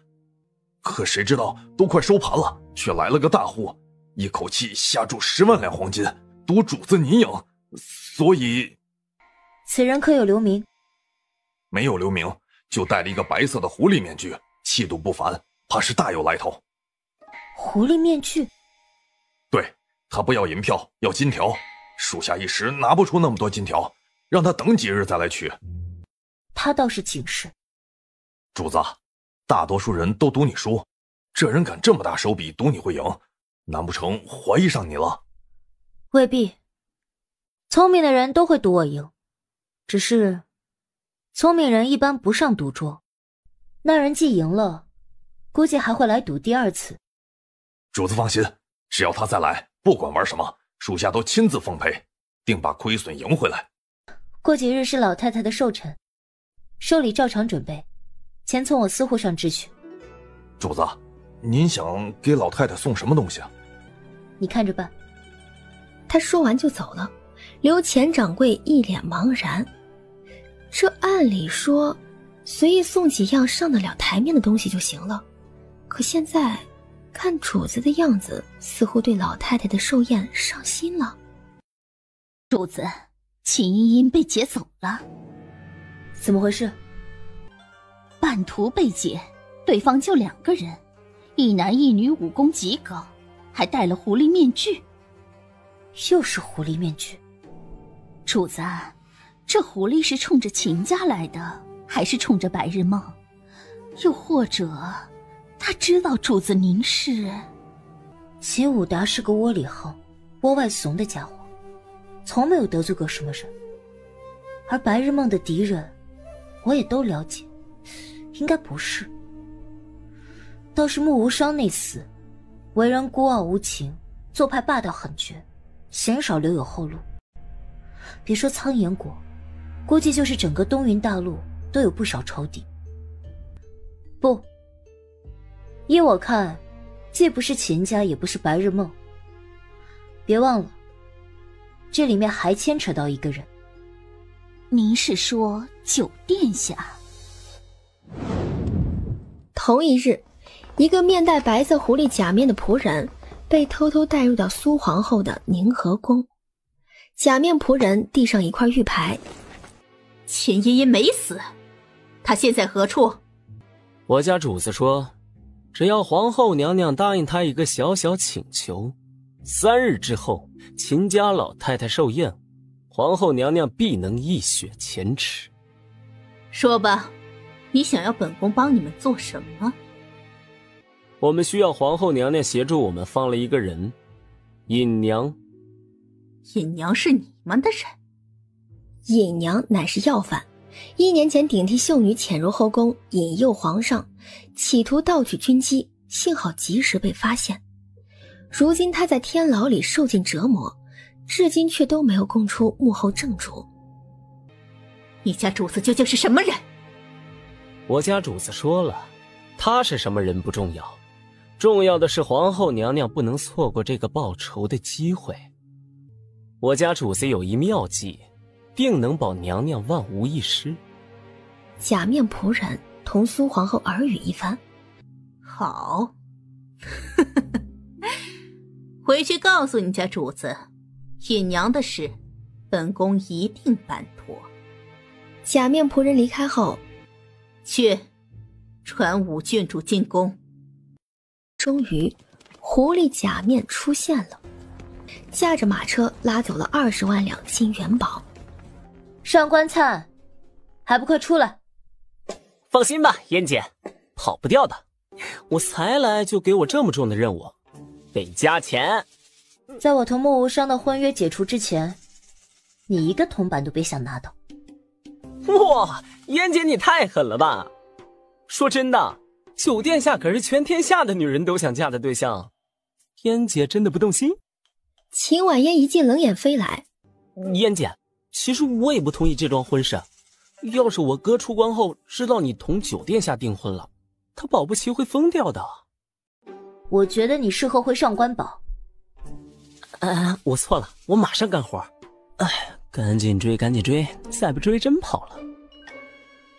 H: 可谁知道都快收盘了，却来了个大户，一口气下注10万两黄金，赌主子您赢。所以，
A: 此人可有留名？
H: 没有留名，就戴了一个白色的狐狸面具，气度不凡，怕是大有来头。
A: 狐狸面具？
H: 对，他不要银票，要金条，属下一时拿不出那么多金条，让他等几日再来取。
A: 他倒是警示。
H: 主子，大多数人都赌你输，这人敢这么大手笔赌你会赢，难不成怀疑上你了？
A: 未必，聪明的人都会赌我赢，只是聪明人一般不上赌桌，那人既赢了，估计还会来赌第2次。
H: 主子放心，只要他再来，不管玩什么，属下都亲自奉陪，定把亏损赢回来。
A: 过几日是老太太的寿辰，寿礼照常准备，钱从我私户上支取。
H: 主子，您想给老太太送什么东西啊？
A: 你看着办。
C: 他说完就走了，留钱掌柜一脸茫然。这按理说，随意送几样上得了台面的东西就行了，可现在看主子的样子，似乎对老太太的寿宴上心了。
F: 主子，秦茵茵被劫走了。
A: 怎么回事？
F: 半途被劫，对方就2个人，一男一女武功极高，还戴了狐狸面具。
A: 又是狐狸面具。
F: 主子，这狐狸是冲着秦家来的，还是冲着白日梦？又或者他知道主子您是……
A: 秦武达是个窝里横、窝外怂的家伙，从没有得罪过什么人。而白日梦的敌人，我也都了解，应该不是。倒是穆无伤那厮，为人孤傲无情，做派霸道狠绝，鲜少留有后路。别说苍岩国，估计就是整个东云大陆都有不少仇敌。不，依我看，既不是秦家，也不是白日梦。别忘了，这里面还牵扯到一个人。
F: 您是说九殿下？
C: 同一日，一个面戴白色狐狸假面的仆人被偷偷带入到苏皇后的宁和宫。假面仆人递上一块玉牌，
F: 秦茵茵没死，她现在何处？
K: 我家主子说，只要皇后娘娘答应他一个小小请求，3日之后，秦家老太太寿宴，皇后娘娘必能一雪前耻。
F: 说吧，你想要本宫帮你们做什么？
K: 我们需要皇后娘娘协助我们放了一个人，尹娘。
F: 尹娘是你们的人？
C: 尹娘乃是要犯，1年前顶替秀女潜入后宫，引诱皇上，企图盗取军机，幸好及时被发现。如今她在天牢里受尽折磨，至今却都没有供出幕后正主。
F: 你家主子究竟是什么人？
K: 我家主子说了，他是什么人不重要，重要的是皇后娘娘不能错过这个报仇的机会。我家主子有一妙计，定能保娘娘万无一失。
C: 假面仆人同苏皇后耳语一番。
F: 好，回去告诉你家主子，尹娘的事，本宫一定办妥。
C: 假面仆人离开后，
F: 去传武郡主进宫。
C: 终于，狐狸假面出现了，驾着马车拉走了20万两金元宝。
A: 上官灿，还不快出来！
K: 放心吧，燕姐，跑不掉的。我才来就给我这么重的任务，得加钱。
A: 在我同穆无伤的婚约解除之前，你一个铜板都别想拿到。
K: 哇，燕姐你太狠了吧！说真的，九殿下可是全天下的女人都想嫁的对象，燕姐真的不动心？
C: 秦婉嫣一记冷眼飞来。
K: 燕姐，其实我也不同意这桩婚事。要是我哥出关后知道你同九殿下订婚了，他保不齐会疯掉的。
A: 我觉得你适合回上官堡。
K: 我错了，我马上干活。赶紧追，赶紧追，再不追真跑了。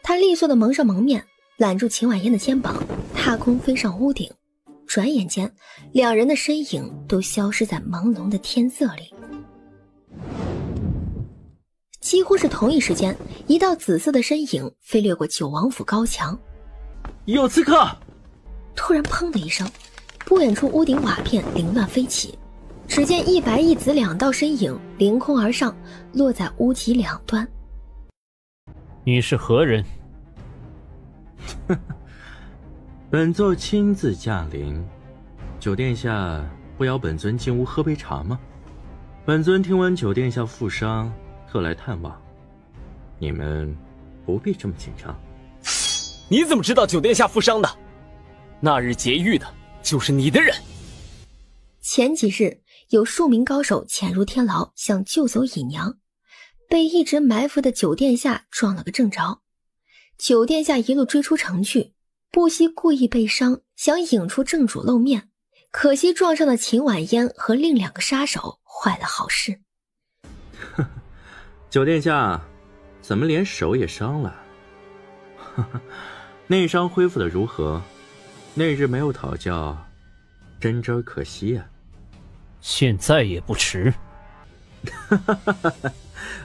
C: 他利索的蒙上蒙面，揽住秦婉嫣的肩膀，踏空飞上屋顶。转眼间，两人的身影都消失在朦胧的天色里。几乎是同一时间，一道紫色的身影飞掠过九王府高墙。
E: 有刺客！
C: 突然砰的一声，不远处屋顶瓦片凌乱飞起，只见一白一紫2道身影凌空而上，落在屋脊两端。
E: 你是何人？
D: 本座亲自驾临，九殿下不邀本尊进屋喝杯茶吗？本尊听闻九殿下负伤，特来探望。你们不必这么紧张。
K: 你怎么知道九殿下负伤的？那日劫狱的就是你的人。
C: 前几日有数名高手潜入天牢，想救走尹娘，被一直埋伏的九殿下撞了个正着。九殿下一路追出城去，不惜故意被伤，想引出正主露面，可惜撞上了秦婉嫣和另2个杀手，坏了好事。
D: 九殿下怎么连手也伤了？内伤恢复的如何？那日没有讨教，真真可惜啊。
E: 现在也不迟。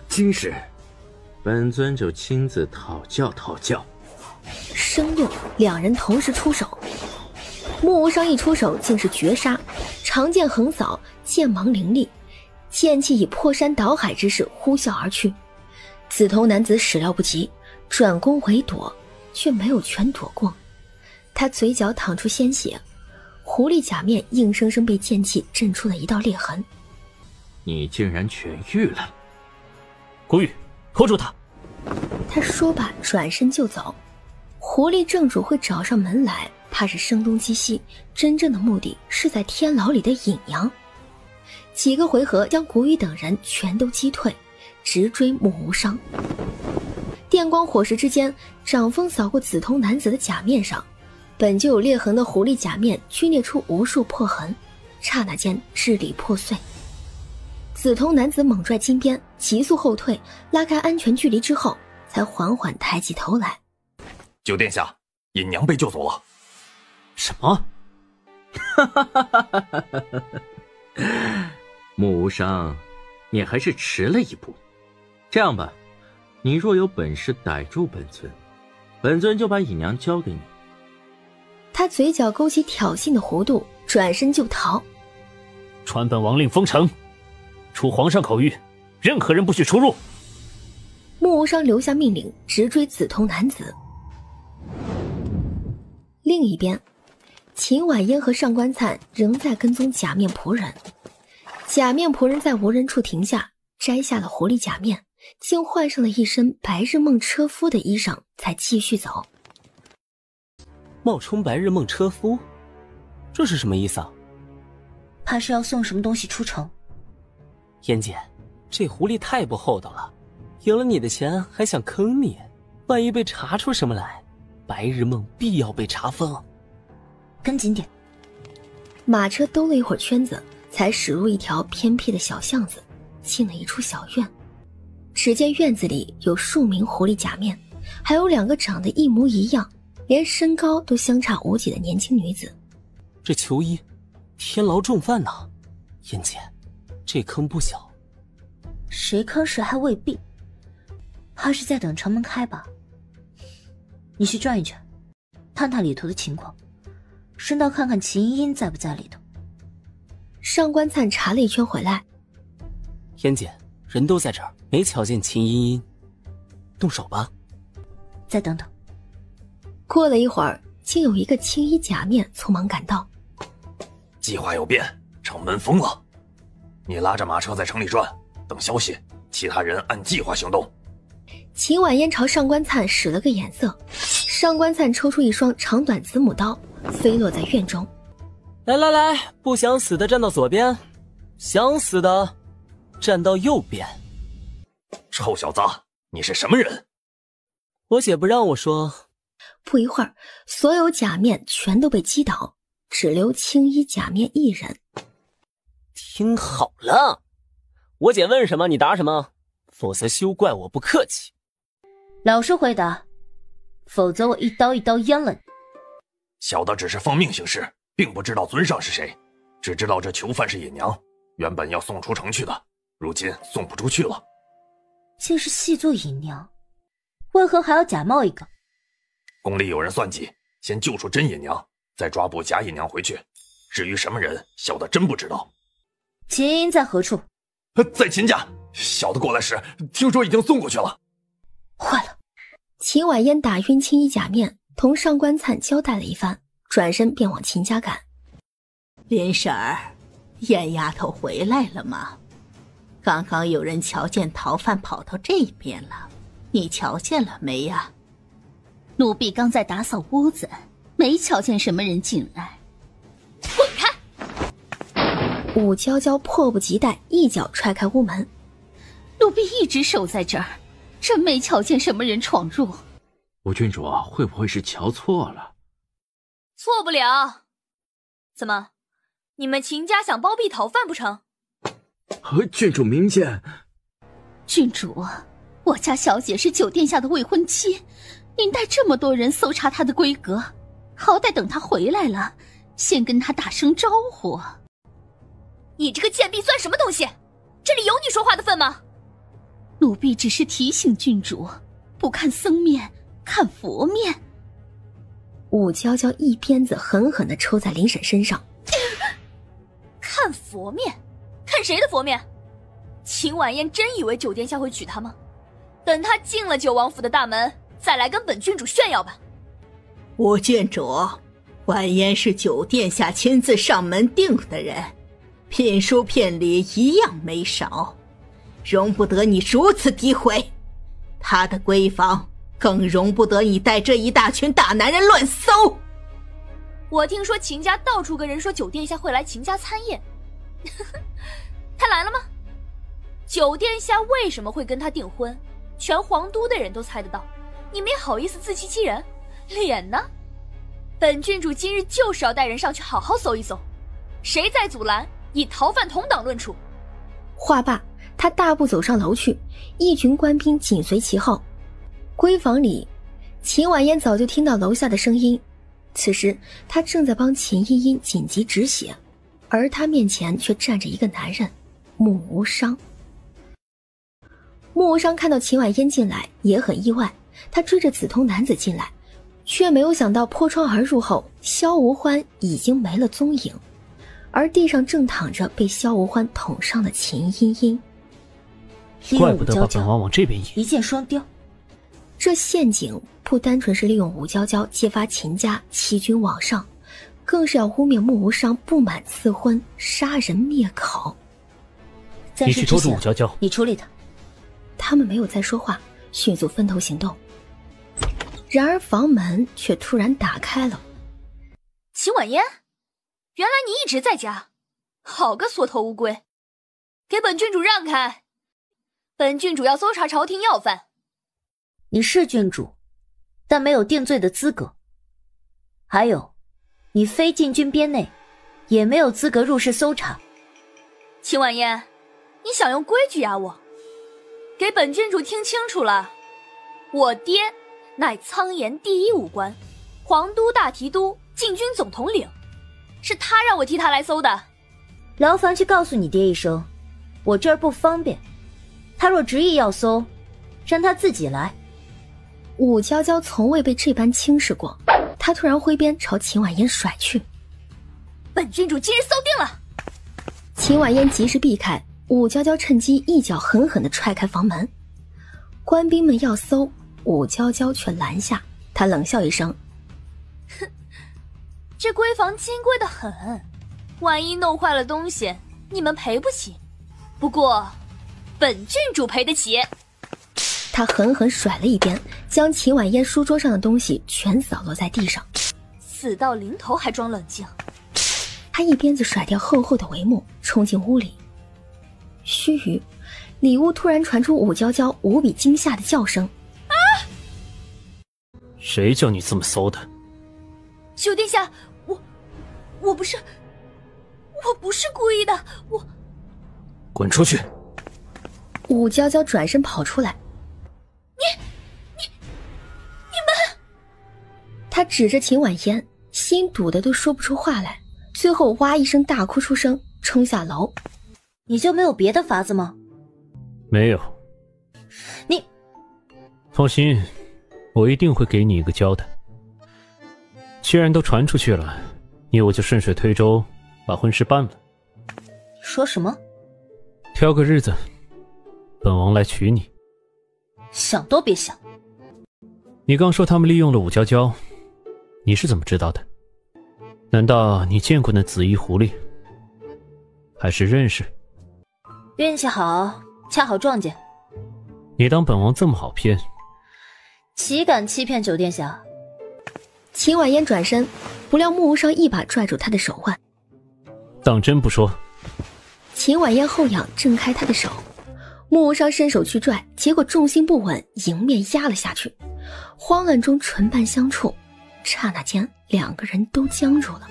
D: 今日本尊就亲自讨教讨教。
C: 声落，2人同时出手。穆无伤一出手竟是绝杀，长剑横扫，剑芒凌厉，剑气以破山倒海之势呼啸而去。紫头男子始料不及，转攻围躲，却没有全躲过。他嘴角淌出鲜血，狐狸假面硬生生被剑气震出了一道裂痕。
D: 你竟然痊愈了！
E: 古雨，拖住他！
C: 他说罢转身就走。狐狸正主会找上门来，怕是声东击西，真正的目的是在天牢里的隐娘。几个回合将古雨等人全都击退，直追穆无伤。电光火石之间，掌风扫过紫头男子的假面上，本就有裂痕的狐狸假面皲裂出无数破痕，刹那间支离破碎。紫头男子猛拽金鞭，急速后退，拉开安全距离之后，才缓缓抬起头来。
H: 九殿下，尹娘被救走了。
E: 什么？
D: 穆无伤，你还是迟了一步。这样吧，你若有本事逮住本尊，本尊就把尹娘交给你。
C: 他嘴角勾起挑衅的弧度，转身就逃。
E: 传本王令封城，除皇上口谕，任何人不许出入。
C: 穆无伤留下命令，直追紫头男子。另一边，秦婉嫣和上官灿仍在跟踪假面仆人。假面仆人在无人处停下，摘下了狐狸假面，竟换上了一身白日梦车夫的衣裳，才继续走。
K: 冒充白日梦车夫，这是什么意思啊？
A: 怕是要送什么东西出城。
K: 嫣姐，这狐狸太不厚道了，赢了你的钱还想坑你，万一被查出什么来，白日梦必要被查封。
A: 跟紧点。
C: 马车兜了一会儿圈子，才驶入一条偏僻的小巷子，进了一处小院。只见院子里有数名狐狸假面，还有2个长得一模一样，连身高都相差无几的年轻女子。
K: 这囚衣，天牢重犯呐！嫣姐，这坑不小。
A: 谁坑谁还未必，怕是在等城门开吧。你去转一圈，探探里头的情况，顺道看看秦依依在不在里头。
C: 上官灿查了一圈回来，
K: 嫣姐，人都在这儿，没瞧见秦依依，动手吧。
A: 再等等。
C: 过了一会儿，竟有一个青衣假面匆忙赶到。
H: 计划有变，城门封了，你拉着马车在城里转，等消息，其他人按计划行动。
C: 秦婉嫣朝上官灿使了个眼色，上官灿抽出一双长短子母刀，飞落在院中。
K: 来来来，不想死的站到左边，想死的站到右边。
H: 臭小子，你是什么人？
K: 我姐不让我说。
C: 不一会儿，所有假面全都被击倒，只留青衣假面一人。
K: 听好了，我姐问什么你答什么，否则休怪我不客气。
A: 老实回答，否则我一刀一刀阉了你。
H: 小的只是奉命行事，并不知道尊上是谁，只知道这囚犯是尹娘，原本要送出城去的，如今送不出去了。
A: 竟是细作尹娘，为何还要假冒一个？
H: 宫里有人算计，先救出真尹娘，再抓捕假尹娘回去。至于什么人，小的真不知道。
A: 秦依依在何处？
H: 在秦家。小的过来时，听说已经送过去了。
A: 坏了！
C: 秦婉嫣打晕青衣假面，同上官灿交代了一番，转身便往秦家赶。
G: 林婶儿，燕丫头回来了吗？刚刚有人瞧见逃犯跑到这边了，你瞧见了没呀？
F: 奴婢刚在打扫屋子，没瞧见什么人进来。滚开！
C: 武娇娇迫不及待一脚踹开屋门。
F: 奴婢一直守在这儿，真没瞧见什么人闯入。
D: 吴郡主会不会是瞧错了？
J: 错不了。怎么，你们秦家想包庇逃犯不成？
D: 郡主明鉴。
F: 郡主，我家小姐是九殿下的未婚妻，您带这么多人搜查她的闺阁，好歹等她回来了，先跟她打声招呼。
J: 你这个贱婢算什么东西？这里有你说话的份吗？
F: 奴婢只是提醒郡主，不看僧面，看佛面。
C: 武娇娇一鞭子狠狠地抽在林婶身上。
J: 看佛面？看谁的佛面？秦婉嫣真以为九殿下会娶她吗？等她进了九王府的大门，再来跟本郡主炫耀吧。
G: 吴郡主，婉嫣是九殿下亲自上门定的人，聘书聘礼一样没少，容不得你如此诋毁。她的闺房更容不得你带这一大群大男人乱搜。
J: 我听说秦家到处跟人说九殿下会来秦家参宴，他来了吗？九殿下为什么会跟他订婚？全皇都的人都猜得到，你没好意思自欺欺人，脸呢？本郡主今日就是要带人上去好好搜一搜，谁再阻拦，以逃犯同党论处。
C: 话罢，他大步走上楼去，一群官兵紧随其后。闺房里，秦婉嫣早就听到楼下的声音，此时她正在帮秦依依紧急止血，而她面前却站着一个男人，穆无伤。穆无伤看到秦婉嫣进来也很意外，他追着紫瞳男子进来，却没有想到破窗而入后，萧无欢已经没了踪影，而地上正躺着被萧无欢捅伤的秦依依。
E: 怪不得把本王往这边引，
A: 一箭双雕。
C: 这陷阱不单纯是利用武娇娇揭发秦家欺君罔上，更是要污蔑穆无伤不满赐婚，杀人灭口。
E: 你去拖住武娇娇，
A: 你处理他。
C: 他们没有再说话，迅速分头行动。然而房门却突然打开了。
J: 秦婉嫣，原来你一直在家，好个缩头乌龟！给本郡主让开，本郡主要搜查朝廷要犯。
A: 你是郡主，但没有定罪的资格。还有，你非禁军边内，也没有资格入室搜查。
J: 秦婉嫣，你想用规矩压我？给本郡主听清楚了，我爹乃苍岩第一武官，皇都大提督，禁军总统领，是他让我替他来搜的。
A: 劳烦去告诉你爹一声，我这儿不方便。他若执意要搜，让他自己来。
C: 武娇娇从未被这般轻视过，她突然挥鞭朝秦婉嫣甩去。
J: 本郡主今日搜定了。
C: 秦婉嫣及时避开，武娇娇趁机一脚狠狠地踹开房门。官兵们要搜，武娇娇却拦下，她冷笑一声：
J: 哼，这闺房金贵得很，万一弄坏了东西，你们赔不起。不过本郡主赔得起。
C: 他狠狠甩了一鞭，将秦婉嫣书桌上的东西全扫落在地上。
J: 死到临头还装冷静。
C: 他一鞭子甩掉厚厚的帷幕，冲进屋里。须臾，里屋突然传出武娇娇无比惊吓的叫声：
J: 啊！
E: 谁叫你这么搜的？
J: 九殿下，我不是故意的，我……
B: 滚出去！
C: 武娇娇转身跑出来。
J: 你们！
C: 他指着秦婉嫣，心堵得都说不出话来，最后哇一声大哭出声，冲下楼。
A: 你就没有别的法子吗？
E: 没有。
A: 你
E: 放心，我一定会给你一个交代。既然都传出去了，你我就顺水推舟把婚事办了。
A: 说什么？
E: 挑个日子，本王来娶你。
A: 想都别想。
E: 你刚说他们利用了武娇娇，你是怎么知道的？难道你见过那紫衣狐狸？还是认识？
A: 运气好，恰好撞见。
E: 你当本王这么好骗？
A: 岂敢欺骗九殿下？
C: 秦婉嫣转身，不料穆无伤一把拽住她的手腕。
E: 当真不说？
C: 秦婉嫣后仰挣开他的手，穆无伤伸手去拽，结果重心不稳，迎面压了下去。慌乱中唇瓣相触，刹那间两个人都僵住了。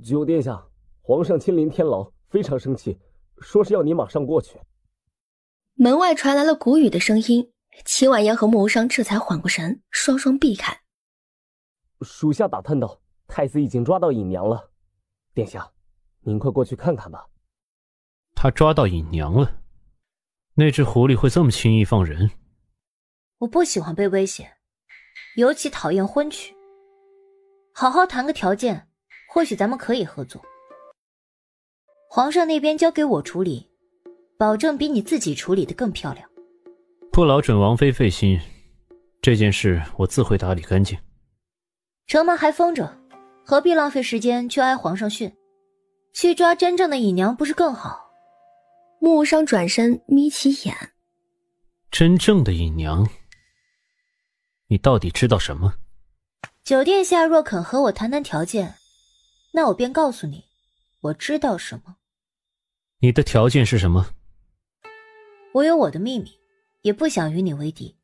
K: 九殿下，皇上亲临天牢，非常生气，说是要你马上过去。
C: 门外传来了谷雨的声音，秦婉嫣和穆无伤这才缓过神，双双避开。
K: 属下打探到，太子已经抓到尹娘了。殿下，您快过去看看吧。
E: 他抓到尹娘了？那只狐狸会这么轻易放人？
A: 我不喜欢被威胁，尤其讨厌婚娶。好好谈个条件，或许咱们可以合作。皇上那边交给我处理，保证比你自己处理的更漂亮。
E: 不劳准王妃费心，这件事我自会打理干净。
A: 城门还封着，何必浪费时间去挨皇上训？去抓真正的姨娘不是更好？
C: 木无伤转身眯起眼。
E: 真正的姨娘？你到底知道什么？
A: 九殿下若肯和我谈谈条件，那我便告诉你我知道什么。
E: 你的条件是什么？
A: 我有我的秘密，也不想与你为敌，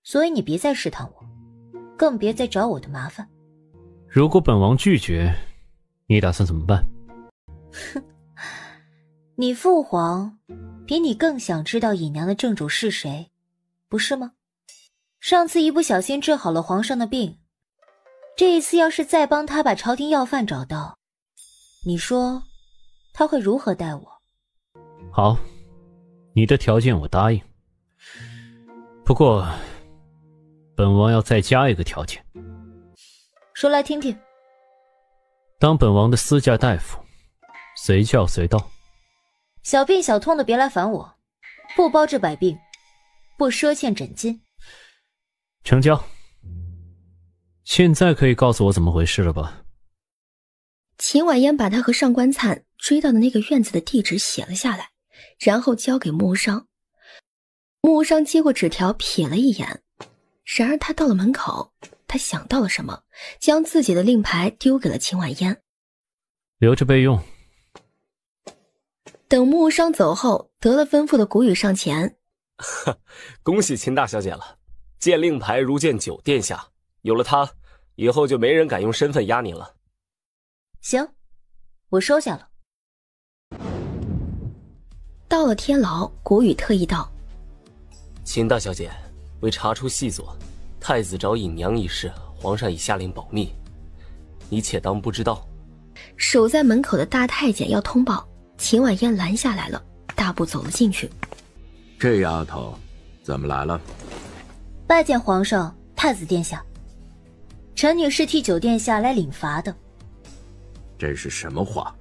A: 所以你别再试探我，更别再找我的麻烦。
E: 如果本王拒绝，你打算怎么办？
A: 你父皇比你更想知道姨娘的正主是谁，不是吗？上次一不小心治好了皇上的病，这一次要是再帮他把朝廷要犯找到，你说他会如何待我？
E: 好，你的条件我答应。不过本王要再加一个条件。
A: 说来听听。
E: 当本王的私家大夫，随叫随到。
A: 小病小痛的别来烦我，不包治百病，不赊欠诊金。
E: 成交。现在可以告诉我怎么回事了吧？
C: 秦婉嫣把他和上官灿追到的那个院子的地址写了下来，然后交给穆无伤。穆无伤接过纸条瞥了一眼，然而他到了门口，他想到了什么，将自己的令牌丢给了秦婉嫣，
E: 留着备用。
C: 等穆无伤走后，得了吩咐的谷雨上前，
K: 恭喜秦大小姐了，见令牌如见九殿下，有了它，以后就没人敢用身份压你了。
A: 行，我收下了。
C: 到了天牢，谷雨特意道：
K: 秦大小姐，为查出细作，太子找尹娘一事，皇上已下令保密，你且当不知道。
C: 守在门口的大太监要通报，秦婉嫣拦下来了，大步走了进去。
I: 这丫头怎么来了？
A: 拜见皇上、太子殿下。臣女是替九殿下来领罚的。
I: 这是什么话？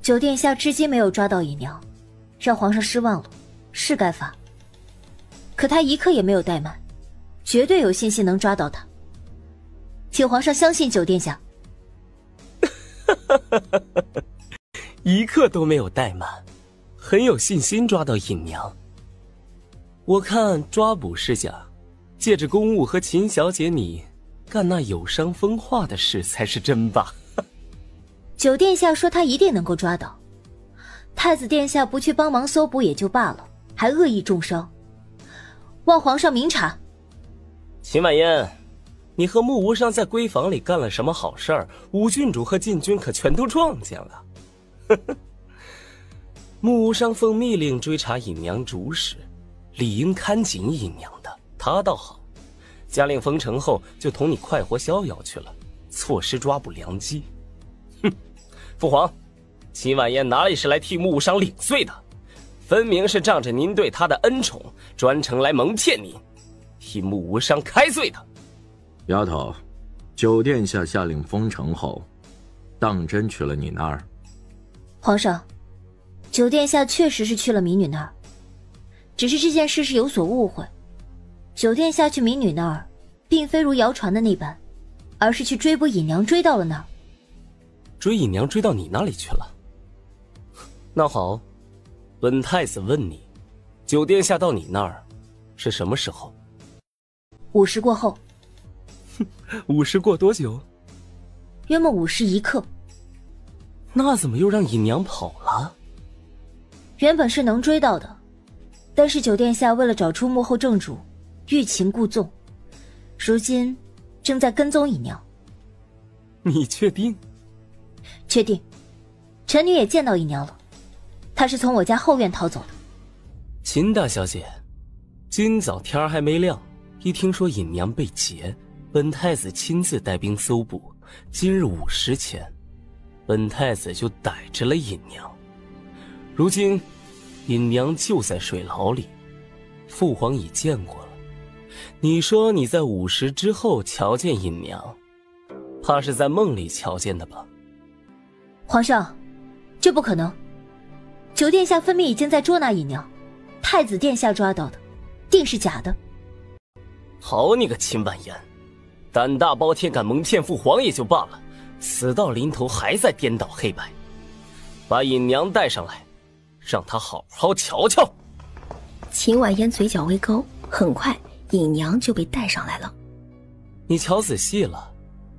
A: 九殿下至今没有抓到姨娘，让皇上失望了，是该罚。可他一刻也没有怠慢，绝对有信心能抓到她。请皇上相信九殿下。
K: 一刻都没有怠慢，很有信心抓到尹娘。我看抓捕是假，借着公务和秦小姐你干那有伤风化的事才是真吧。
A: 九殿下说他一定能够抓到，太子殿下不去帮忙搜捕也就罢了，还恶意重伤，望皇上明察。
K: 秦婉嫣，你和穆无伤在闺房里干了什么好事儿？武郡主和禁军可全都撞见了。穆无伤奉密令追查尹娘主使，理应看紧尹娘的，他倒好，加令封城后就同你快活逍遥去了，错失抓捕良机。哼，父皇，秦婉嫣哪里是来替穆无伤领罪的，分明是仗着您对他的恩宠，专程来蒙骗您，替穆无伤开罪的。
B: 丫头，九殿下下令封城后，当真去了你那儿？
A: 皇上，九殿下确实是去了民女那儿，只是这件事是有所误会。九殿下去民女那儿，并非如谣传的那般，而是去追捕尹娘，追到了那儿。
K: 追尹娘追到你那里去了？那好，本太子问你，九殿下到你那儿是什么时候
A: ？5时过后。
K: 5时过多久？
A: 约莫5时1刻。
K: 那怎么又让尹娘跑了？
A: 原本是能追到的，但是九殿下为了找出幕后正主，欲擒故纵，如今正在跟踪尹娘。
K: 你确定？
A: 确定。臣女也见到尹娘了，她是从我家后院逃走的。
K: 秦大小姐，今早天还没亮，一听说尹娘被劫，本太子亲自带兵搜捕，今日5时前，本太子就逮着了尹娘。如今尹娘就在水牢里，父皇已见过了。你说你在5时之后瞧见尹娘，怕是在梦里瞧见的吧？
A: 皇上，这不可能。九殿下分明已经在捉拿尹娘，太子殿下抓到的，定是假的。
K: 好你个秦婉言，胆大包天，敢蒙骗父皇也就罢了，死到临头还在颠倒黑白。把尹娘带上来，让她好好瞧瞧。
C: 秦婉嫣嘴角微勾，很快尹娘就被带上来了。
K: 你瞧仔细了，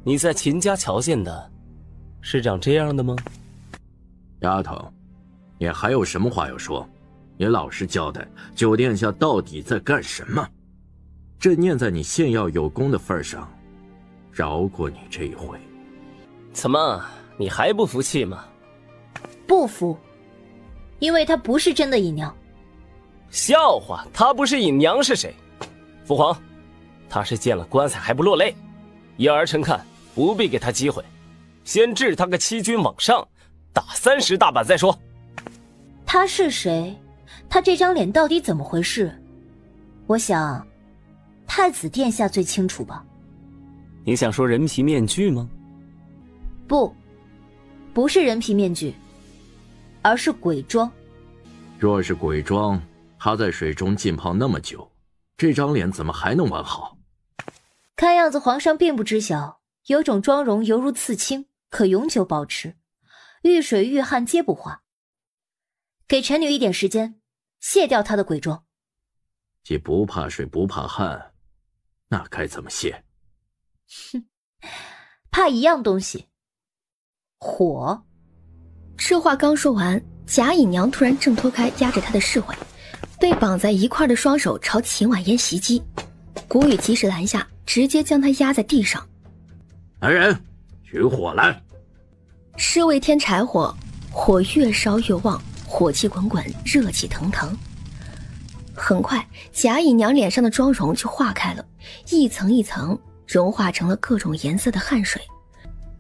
K: 你在秦家瞧见的是长这样的吗？
D: 丫头，你还有什么话要说？你老实交代，九殿下到底在干什么？这念在你献药有功的份上，饶过你这一回。
K: 怎么，你还不服气吗？
A: 不服，因为她不是真的尹娘。
K: 笑话，她不是尹娘是谁？父皇，她是见了棺材还不落泪。依儿臣看，不必给她机会，先治她个欺君罔上，打30大板再说。
A: 她是谁？她这张脸到底怎么回事？我想，太子殿下最清楚吧。
K: 你想说人皮面具吗？
A: 不是人皮面具，而是鬼妆。
D: 若是鬼妆，她在水中浸泡那么久，这张脸怎么还能完好？
A: 看样子皇上并不知晓，有种妆容犹如刺青，可永久保持，遇水遇汗皆不化。给臣女一点时间，卸掉她的鬼妆。
D: 既不怕水不怕汗，那该怎么卸？
A: 哼，怕一样东西，火。
C: 这话刚说完，贾尹娘突然挣脱开压着她的侍卫，被绑在一块的双手朝秦婉嫣袭击。谷雨及时拦下，直接将她压在地上。
D: 来人，取火来！
C: 侍卫添柴火，火越烧越旺，火气滚滚，热气腾腾。很快，贾尹娘脸上的妆容就化开了，一层一层融化成了各种颜色的汗水。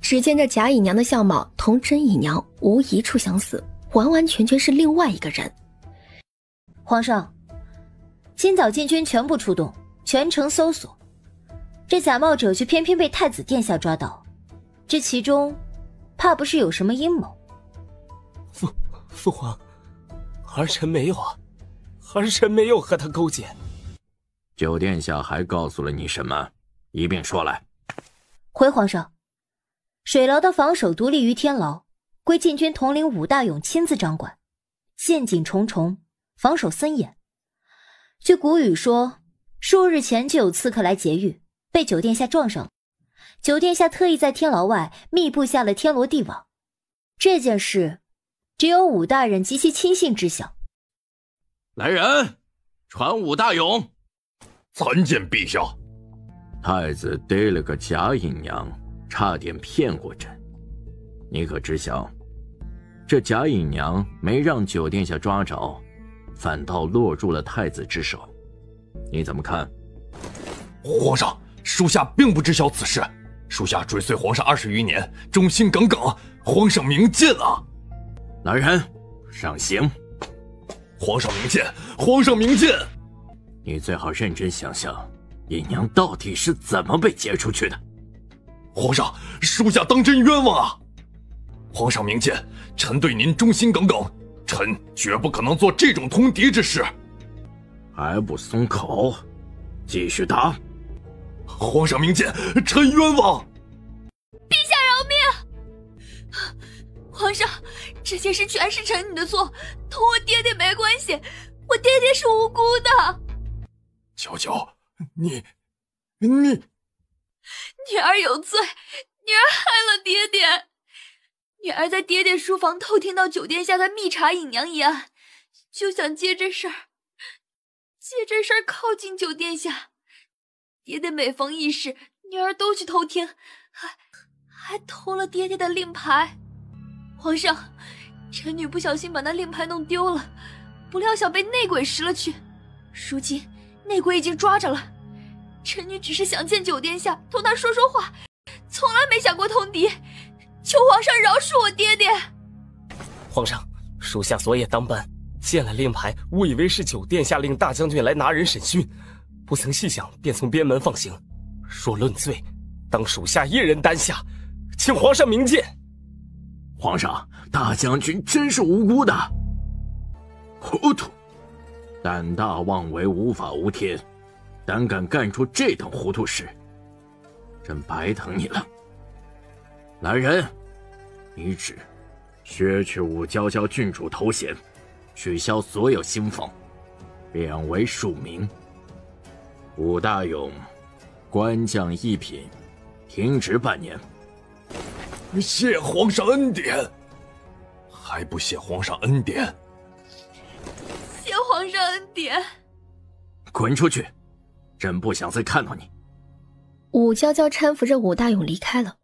C: 只见这贾尹娘的相貌同真尹娘无一处相似，完完全全是另外一个人。
A: 皇上，今早禁军全部出动，全城搜索，这假冒者却偏偏被太子殿下抓到，这其中怕不是有什么阴谋。
K: 父皇，儿臣没有啊，儿臣没有和他勾结。
D: 九殿下还告诉了你什么？一并说来。
A: 回皇上，水牢的防守独立于天牢，归禁军统领武大勇亲自掌管，陷阱重重，防守森严。据谷雨说，数日前就有刺客来劫狱，被九殿下撞上了。九殿下特意在天牢外密布下了天罗地网，这件事只有武大人及其亲信知晓。
I: 来人，传武大勇。
H: 参见陛下。
D: 太子逮了个假尹娘，差点骗过朕。你可知晓，这假尹娘没让九殿下抓着，反倒落入了太子之手。你怎么看？
H: 皇上，属下并不知晓此事，属下追随皇上20余年，忠心耿耿，皇上明鉴啊！
D: 来人，上刑！
H: 皇上明鉴，皇上明鉴！
D: 你最好认真想想，尹娘到底是怎么被劫出去的？
H: 皇上，属下当真冤枉啊！皇上明鉴，臣对您忠心耿耿，臣绝不可能做这种通敌之事。
D: 还不松口？继续打！
H: 皇上明鉴，臣冤枉！
J: 陛下饶命！皇上，这件事全是臣女的错，同我爹爹没关系，我爹爹是无辜的。
H: 娇娇，你
J: 女儿有罪，女儿害了爹爹。女儿在爹爹书房偷听到九殿下在密查尹娘一案，就想借这事儿靠近九殿下。爹爹每逢议事，女儿都去偷听，还偷了爹爹的令牌。皇上，臣女不小心把那令牌弄丢了，不料想被内鬼拾了去。如今内鬼已经抓着了，臣女只是想见九殿下，同他说说话，从来没想过通敌。求皇上饶恕我爹爹。
K: 皇上，属下昨夜当班，见了令牌，误以为是九殿下令大将军来拿人审讯，不曾细想，便从边门放行。若论罪，当属下一人担下，请皇上明鉴。
I: 皇上，大将军真是无辜的。糊涂，胆大妄为，无法无天，胆敢干出这等糊涂事，真白疼你了。来人，拟旨削去武娇娇郡主头衔，取消所有薪俸，贬为庶民。武大勇官降一品，停职半年。
H: 谢皇上恩典，还不谢皇上恩典？
J: 谢皇上恩典。
I: 滚出去，朕不想再看到你。
C: 武娇娇搀扶着武大勇离开了，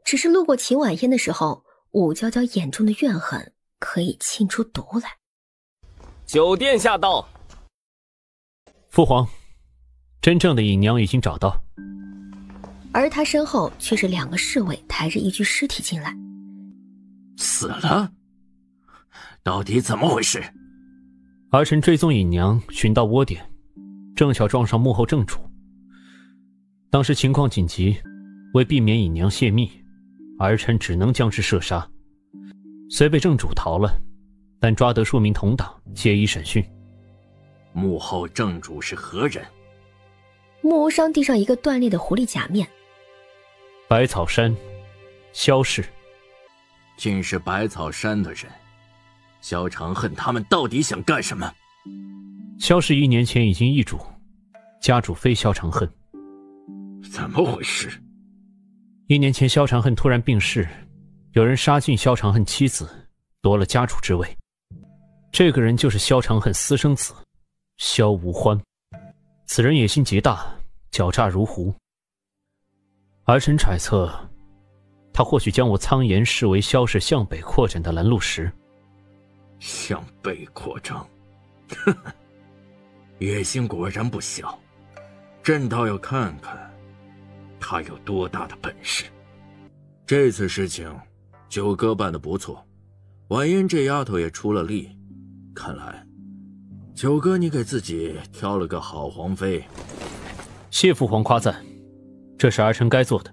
C: 只是路过秦婉嫣的时候，武娇娇眼中的怨恨可以沁出毒来。
K: 九殿下到。
E: 父皇，真正的尹娘已经找到。
C: 而他身后却是2个侍卫抬着一具尸体进来。
I: 死了？到底怎么回事？
E: 儿臣追踪尹娘，寻到窝点，正巧撞上幕后正主。当时情况紧急，为避免尹娘泄密，儿臣只能将之射杀。虽被正主逃了，但抓得数名同党，皆已审讯。
I: 幕后正主是何人？
C: 穆无伤递上一个断裂的狐狸假面。
E: 百草山，萧氏。
I: 竟是百草山的人。萧长恨他们到底想干什么？
E: 萧氏1年前已经易主，家主非萧长恨。
I: 怎么回事
E: ？1年前萧长恨突然病逝，有人杀尽萧长恨妻子，夺了家主之位。这个人就是萧长恨私生子萧无欢。此人野心极大，狡诈如狐。儿臣揣测，他或许将我苍岩视为萧氏向北扩展的拦路石。
I: 向北扩张，呵呵，野心果然不小。朕倒要看看他有多大的本事。这次事情，九哥办得不错，婉嫣这丫头也出了力。看来，九哥你给自己挑了个好皇妃。
E: 谢父皇夸赞，这是儿臣该做的。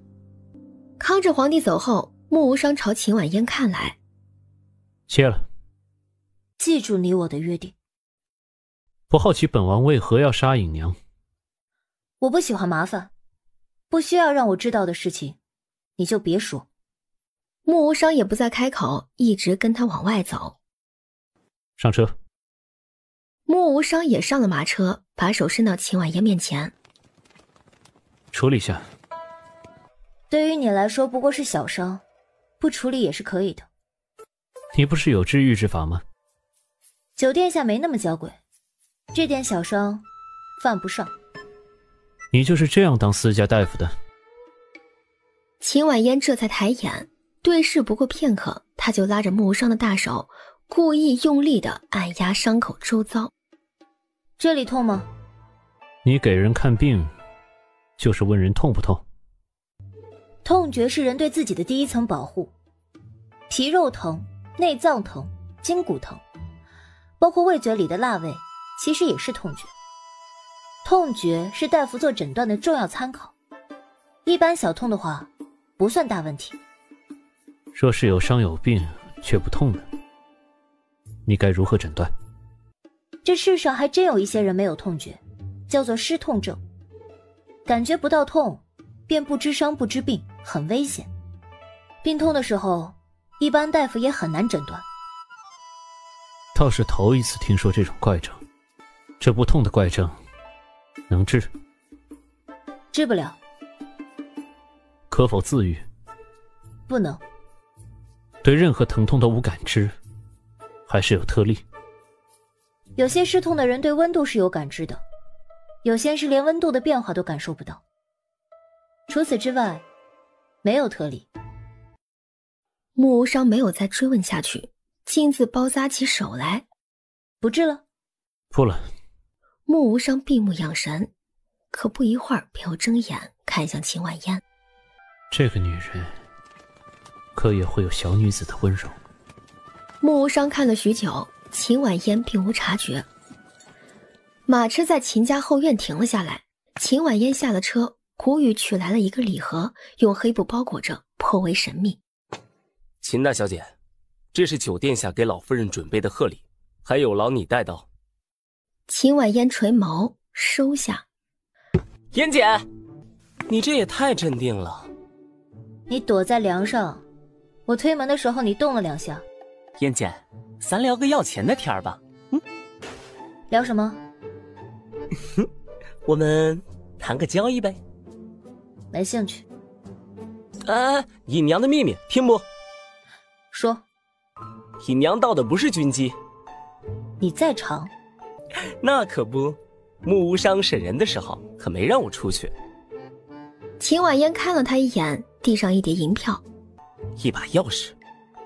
C: 康治皇帝走后，穆无伤朝秦婉嫣看来。
E: 谢了。
A: 记住你我的约定。
E: 不好奇本王为何要杀尹娘？
A: 我不喜欢麻烦，不需要让我知道的事情，你就别说。
C: 穆无伤也不再开口，一直跟他往外走。
E: 上车。
C: 穆无伤也上了马车，把手伸到秦婉嫣面前。
E: 处理一下。
A: 对于你来说不过是小伤，不处理也是可以的。
E: 你不是有治愈之法吗？
A: 九殿下没那么娇贵，这点小伤犯不上。
E: 你就是这样当私家大夫的？
C: 秦婉嫣这才抬眼，对视不过片刻，他就拉着穆无伤的大手，故意用力地按压伤口周遭。
A: 这里痛吗？
E: 你给人看病，就是问人痛不痛？
A: 痛觉是人对自己的第一层保护。皮肉疼、内脏疼、筋骨疼，包括味觉里的辣味，其实也是痛觉。痛觉是大夫做诊断的重要参考，一般小痛的话，不算大问题。
E: 若是有伤有病却不痛呢？你该如何诊断？
A: 这世上还真有一些人没有痛觉，叫做失痛症。感觉不到痛，便不知伤不知病，很危险。病痛的时候，一般大夫也很难诊断。
E: 倒是头一次听说这种怪症。这不痛的怪症能治？
A: 治不了。
E: 可否自愈？
A: 不能。
E: 对任何疼痛都无感知，还是有特例？
A: 有些失痛的人对温度是有感知的，有些是连温度的变化都感受不到。除此之外，没有特例。
C: 穆无伤没有再追问下去，径自包扎起手来。
A: 不治了？
E: 不了。
C: 穆无伤闭目养神，可不一会儿便又睁眼看向秦婉嫣。
E: 这个女人，可也会有小女子的温柔。
C: 穆无伤看了许久，秦婉嫣并无察觉。马车在秦家后院停了下来，秦婉嫣下了车，古雨取来了一个礼盒，用黑布包裹着，颇为神秘。
K: 秦大小姐，这是九殿下给老夫人准备的贺礼，还有劳你带到。
C: 秦婉嫣垂眸收下。
K: 嫣姐，你这也太镇定了。
A: 你躲在梁上，我推门的时候你动了2下。
M: 嫣姐，咱聊个要钱的天儿吧。
A: 聊什么？
M: 我们谈个交易呗。
A: 没兴趣。
K: 尹娘的秘密听不？
A: 说。
K: 尹娘盗的不是军机。
A: 你在场？
M: 那可不，木无伤审人的时候可没让我出去。
C: 秦婉嫣看了他一眼，递上一叠银票，
M: 一把钥匙，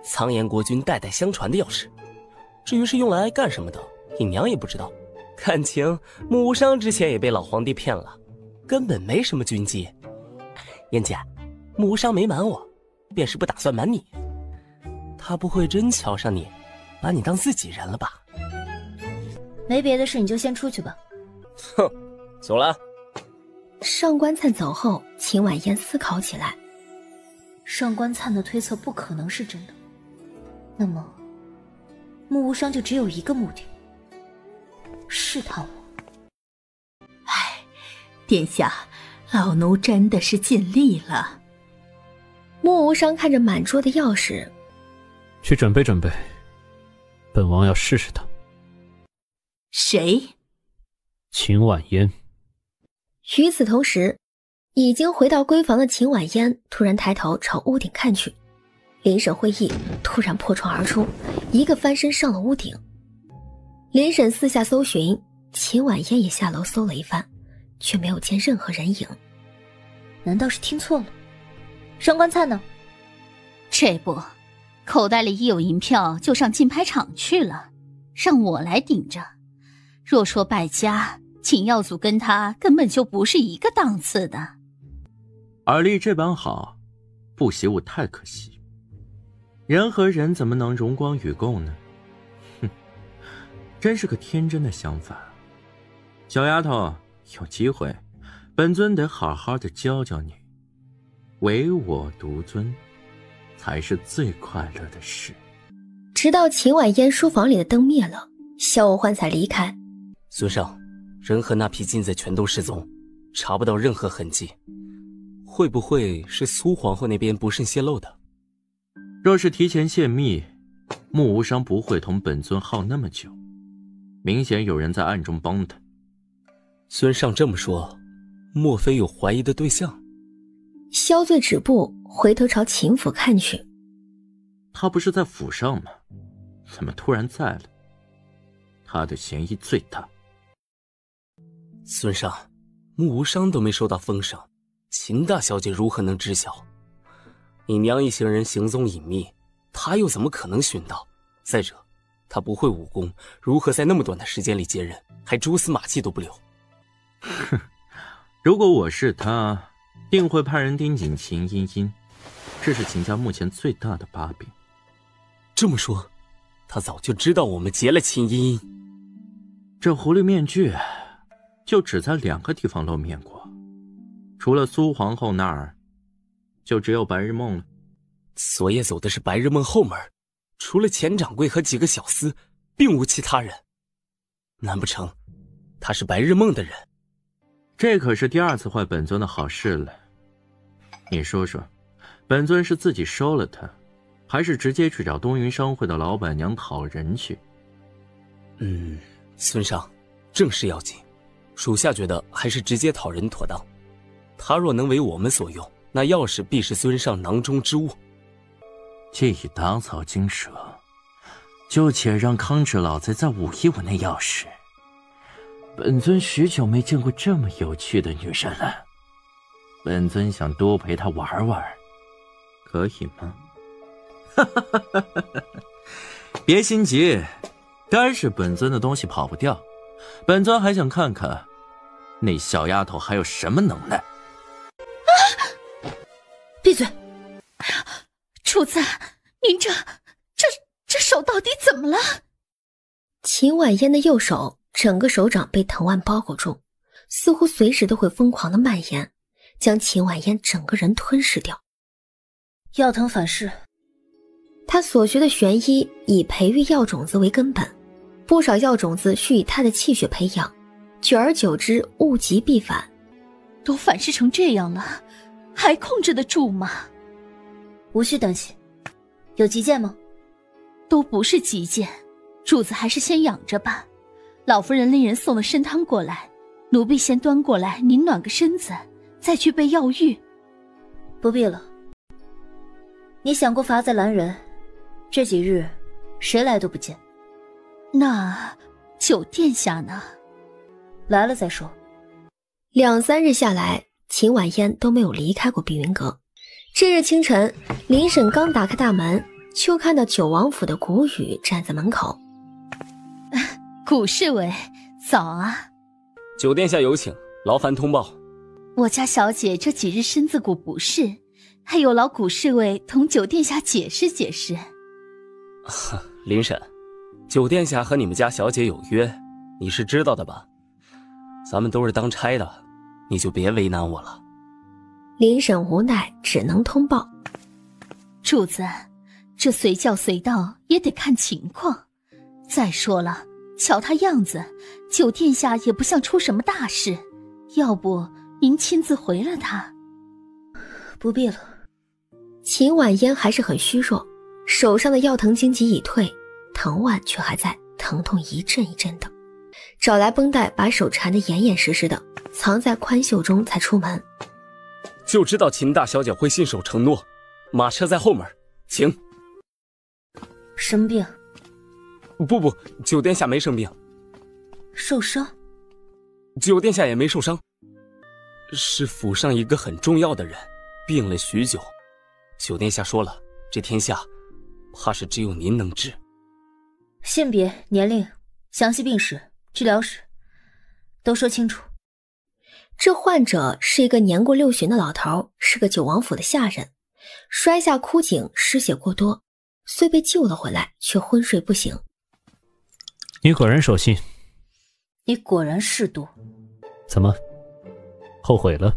M: 苍岩国君代代相传的钥匙。至于是用来干什么的，尹娘也不知道。感情木无伤之前也被老皇帝骗了，根本没什么军机。嫣姐，木无伤没瞒我，便是不打算瞒你。他不会真瞧上你，把你当自己人了吧？
A: 没别的事，你就先出去吧。
K: 哼，走了。
C: 上官灿走后，秦婉嫣思考起来。
A: 上官灿的推测不可能是真的，那么木无伤就只有一个目的，试探我。
G: 殿下，老奴真的是尽力了。
C: 木无伤看着满桌的钥匙，
E: 去准备准备，本王要试试他。
G: 谁？
E: 秦婉嫣。
C: 与此同时，已经回到闺房的秦婉嫣突然抬头朝屋顶看去，林审会议突然破窗而出，一个翻身上了屋顶。林审四下搜寻，秦婉嫣也下楼搜了一番，却没有见任何人影。
A: 难道是听错了？上官灿呢？
F: 这不，口袋里一有银票就上竞拍场去了，让我来顶着。若说败家，秦耀祖跟他根本就不是一个档次的。
D: 耳力这般好，不习武太可惜。人和人怎么能荣光与共呢？哼，真是个天真的想法。小丫头，有机会，本尊得好好的教教你，唯我独尊，才是最快乐的事。
C: 直到秦婉嫣书房里的灯灭了，萧无欢才离开。
M: 孙尚，人和那批金子全都失踪，查不到任何痕迹，会不会是苏皇后那边不慎泄露的？
D: 若是提前泄密，木无伤不会同本尊耗那么久，明显有人在暗中帮他。
M: 孙尚这么说，莫非有怀疑的对象？
C: 萧醉止步，回头朝秦府看去。
D: 他不是在府上吗？怎么突然在了？他的嫌疑最大。
M: 孙尚，木无伤都没收到风声，秦大小姐如何能知晓？你娘一行人行踪隐秘，她又怎么可能寻到？再者，她不会武功，如何在那么短的时间里接人，还蛛丝马迹都不留？
D: 哼，如果我是他，定会派人盯紧秦茵茵，这是秦家目前最大的把柄。
M: 这么说，他早就知道我们劫了秦茵茵。
D: 这狐狸面具就只在2个地方露面过，除了苏皇后那儿，就只有白日梦了。
M: 昨夜走的是白日梦后门，除了钱掌柜和几个小厮，并无其他人。难不成他是白日梦的人？
D: 这可是第2次坏本尊的好事了。你说说，本尊是自己收了他，还是直接去找东云商会的老板娘讨人去？
M: 孙尚，正事要紧，属下觉得还是直接讨人妥当。他若能为我们所用，那钥匙必是孙尚囊中之物。
D: 既已打草惊蛇，就且让康芷老贼再舞一舞那钥匙。本尊许久没见过这么有趣的女人了，本尊想多陪她玩玩，可以吗？别心急，该是本尊的东西跑不掉，本尊还想看看那小丫头还有什么能耐。
A: 闭嘴！
F: 主子，您这手到底怎么了？
C: 秦婉嫣的右手整个手掌被藤蔓包裹住，似乎随时都会疯狂的蔓延，将秦婉嫣整个人吞噬掉。
A: 药藤反噬，
C: 他所学的玄医以培育药种子为根本，不少药种子需以他的气血培养，久而久之物极必反。
F: 都反噬成这样了，还控制得住吗？
A: 无需担心。有急件吗？
F: 都不是急件，主子还是先养着吧。老夫人令人送了参汤过来，奴婢先端过来您暖个身子，再去备药浴。
A: 不必了。你想过法子拦人，这几日谁来都不见。
F: 那九殿下呢？
A: 来了再说。
C: 2、3日下来，秦婉嫣都没有离开过碧云阁。这日清晨，林沈刚打开大门，就看到九王府的谷雨站在门口。
F: 谷侍卫，早啊！
K: 九殿下有请，劳烦通报。
F: 我家小姐这几日身子骨不适，还有劳谷侍卫同九殿下解释解释。
K: 林沈，九殿下和你们家小姐有约，你是知道的吧？咱们都是当差的，你就别为难我了。
C: 林沈无奈，只能通报。
F: 主子，这随叫随到也得看情况。再说了，瞧他样子，九殿下也不像出什么大事，要不您亲自回了他。
A: 不必了。
C: 秦婉嫣还是很虚弱，手上的药藤荆棘已退，藤蔓却还在，疼痛一阵一阵的。找来绷带，把手缠得严严实实的，藏在宽袖中才出门。
K: 就知道秦大小姐会信守承诺，马车在后面，请。
A: 生病？
K: 不，九殿下没生病。
A: 受伤？
K: 九殿下也没受伤，是府上一个很重要的人病了许久，九殿下说了，这天下怕是只有您能治。
A: 性别、年龄、详细病史、治疗史都说清楚。
C: 这患者是一个年过60的老头，是个九王府的下人，摔下枯井，失血过多，虽被救了回来，却昏睡不醒。
E: 你果然守信。
A: 你果然事多。
E: 怎么后悔了？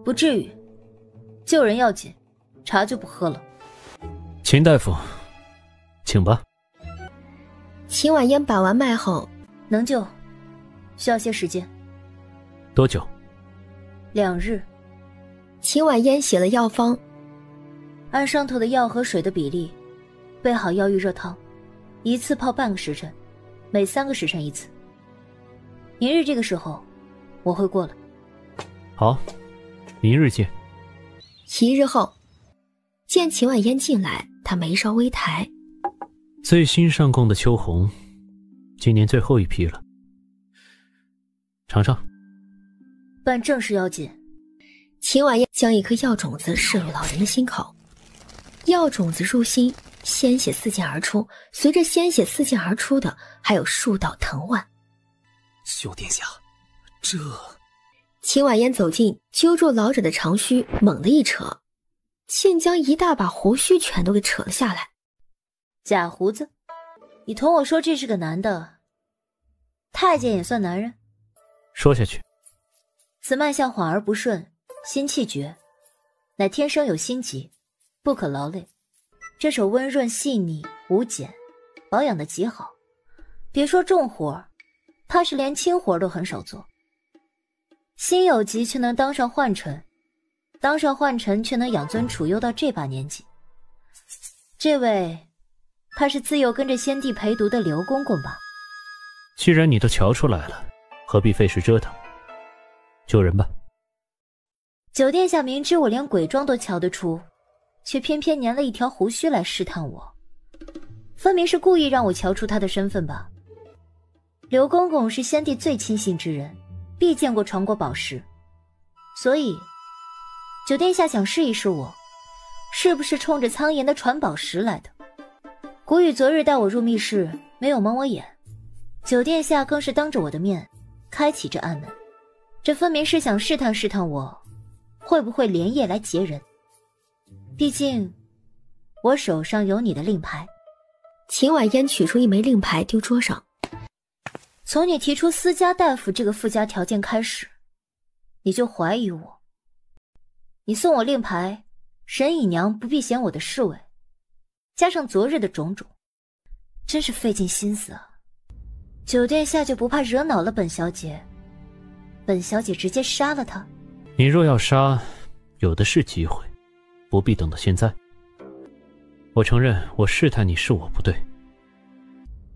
A: 不至于，救人要紧，茶就不喝了。
E: 秦大夫，请吧。
C: 秦婉嫣把完脉后，
A: 能救，需要些时间。
E: 多久
A: ？2日。
C: 秦婉嫣写了药方，
A: 按上头的药和水的比例，备好药浴热汤，一次泡半个时辰，每3个时辰一次。明日这个时候，我会过来。
E: 好，明日见。
C: 1日后，见秦婉嫣进来，她眉梢微抬。
E: 最新上贡的秋红，今年最后一批了，尝尝。
A: 办正事要紧。
C: 秦婉嫣将一颗药种子射入老人的心口，药种子入心，鲜血四溅而出，随着鲜血四溅而出的还有数道藤蔓。
K: 九殿下，这……
C: 秦婉嫣走近，揪住老者的长须，猛地一扯，竟将一大把胡须全都给扯了下来。
A: 假胡子？你同我说这是个男的？太监也算男人？
E: 说下去。
A: 此脉象缓而不顺，心气绝，乃天生有心疾，不可劳累。这手温润细腻无碱，保养得极好。别说重活，他是连轻活都很少做。心有疾却能当上宦臣，当上宦臣却能养尊处优到这把年纪。这位，他是自幼跟着先帝陪读的刘公公吧？
E: 既然你都瞧出来了，何必费事折腾？救人吧。
A: 九殿下明知我连鬼妆都瞧得出，却偏偏粘了一条胡须来试探我，分明是故意让我瞧出他的身份吧。刘公公是先帝最亲信之人，必见过传国宝石，所以九殿下想试一试我，是不是冲着苍岩的传宝石来的？谷雨昨日带我入密室，没有蒙我眼，九殿下更是当着我的面开启这暗门，这分明是想试探试探我会不会连夜来劫人。毕竟我手上有你的令牌。
C: 秦婉嫣取出一枚令牌丢桌上。
A: 从你提出私家大夫这个附加条件开始，你就怀疑我，你送我令牌，沈姨娘不必嫌我的侍卫，加上昨日的种种，真是费尽心思啊。九殿下就不怕惹恼了本小姐？本小姐直接杀了他？
E: 你若要杀，有的是机会，不必等到现在。我承认我试探你是我不对。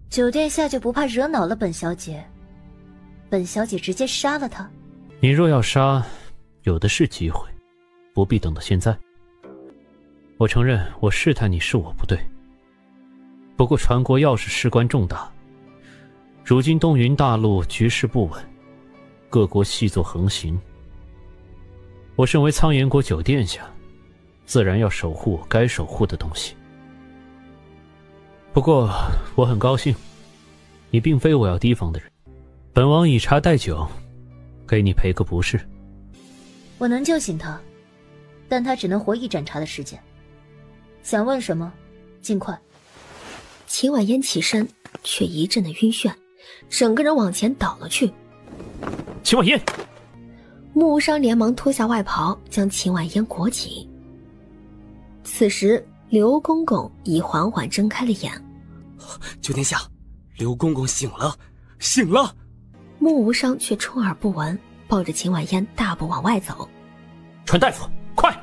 A: 九殿下就不怕惹恼了本小姐？本小姐直接杀了他？
E: 你若要杀，有的是机会，不必等到现在。我承认我试探你是我不对。不过传国要事事关重大，如今东云大陆局势不稳，各国细作横行。我身为苍岩国九殿下，自然要守护我该守护的东西。不过我很高兴，你并非我要提防的人。本王以茶代酒，给你赔个不是。
A: 我能救醒他，但他只能活一盏茶的时间。想问什么，尽快。
C: 秦婉嫣起身，却一阵的晕眩，整个人往前倒了去。
E: 秦婉嫣！
C: 穆无伤连忙脱下外袍，将秦婉嫣裹紧。此时刘公公已缓缓睁开了眼。
M: 九殿下，刘公公醒了，醒了！
C: 穆无伤却充耳不闻，抱着秦婉嫣大步往外走。
E: 传大夫，快！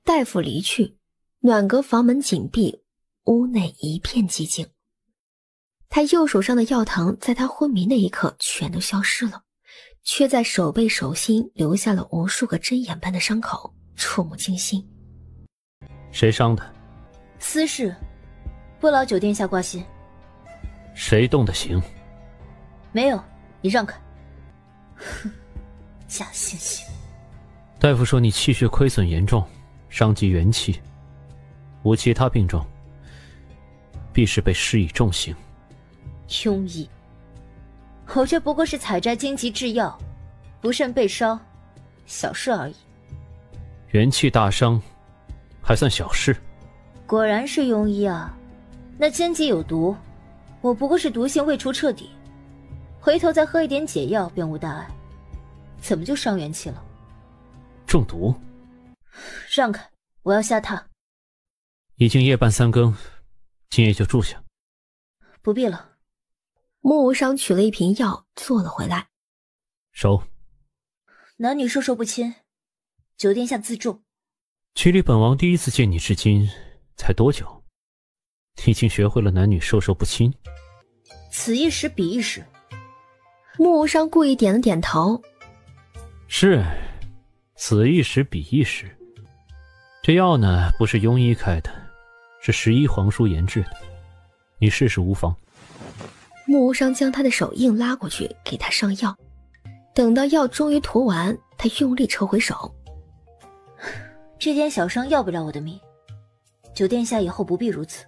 C: 大夫离去，暖阁房门紧闭，屋内一片寂静。他右手上的药藤在他昏迷那一刻全都消失了，却在手背手心留下了无数个针眼般的伤口，触目惊心。
E: 谁伤的？
A: 私事，不劳九殿下挂心。
E: 谁动的刑？
A: 没有，你让开。哼，假惺惺。
E: 大夫说你气血亏损严重，伤及元气，无其他病状，必是被施以重刑。
A: 庸医，我这不过是采摘荆棘制药，不慎被烧，小事而已。
E: 元气大伤，还算小事。
A: 果然是庸医啊！那荆棘有毒，我不过是毒性未除彻底，回头再喝一点解药便无大碍。怎么就伤元气了？
E: 中毒？
A: 让开，我要下榻。
E: 已经夜半3更，今夜就住下。
A: 不必了。
C: 穆无伤取了一瓶药，坐了回来。
E: 收。
A: 男女授受不亲，九殿下自重。
E: 距离本王第一次见你至今才多久？你已经学会了男女授受不亲？
A: 此一时彼一时。
C: 穆无伤故意点了点头。
E: 是，此一时彼一时。这药呢，不是庸医开的，是11皇叔研制的，你试试无妨。
C: 穆无伤将他的手硬拉过去，给他上药。等到药终于涂完，他用力抽回手。
A: 这点小伤要不了我的命，九殿下以后不必如此。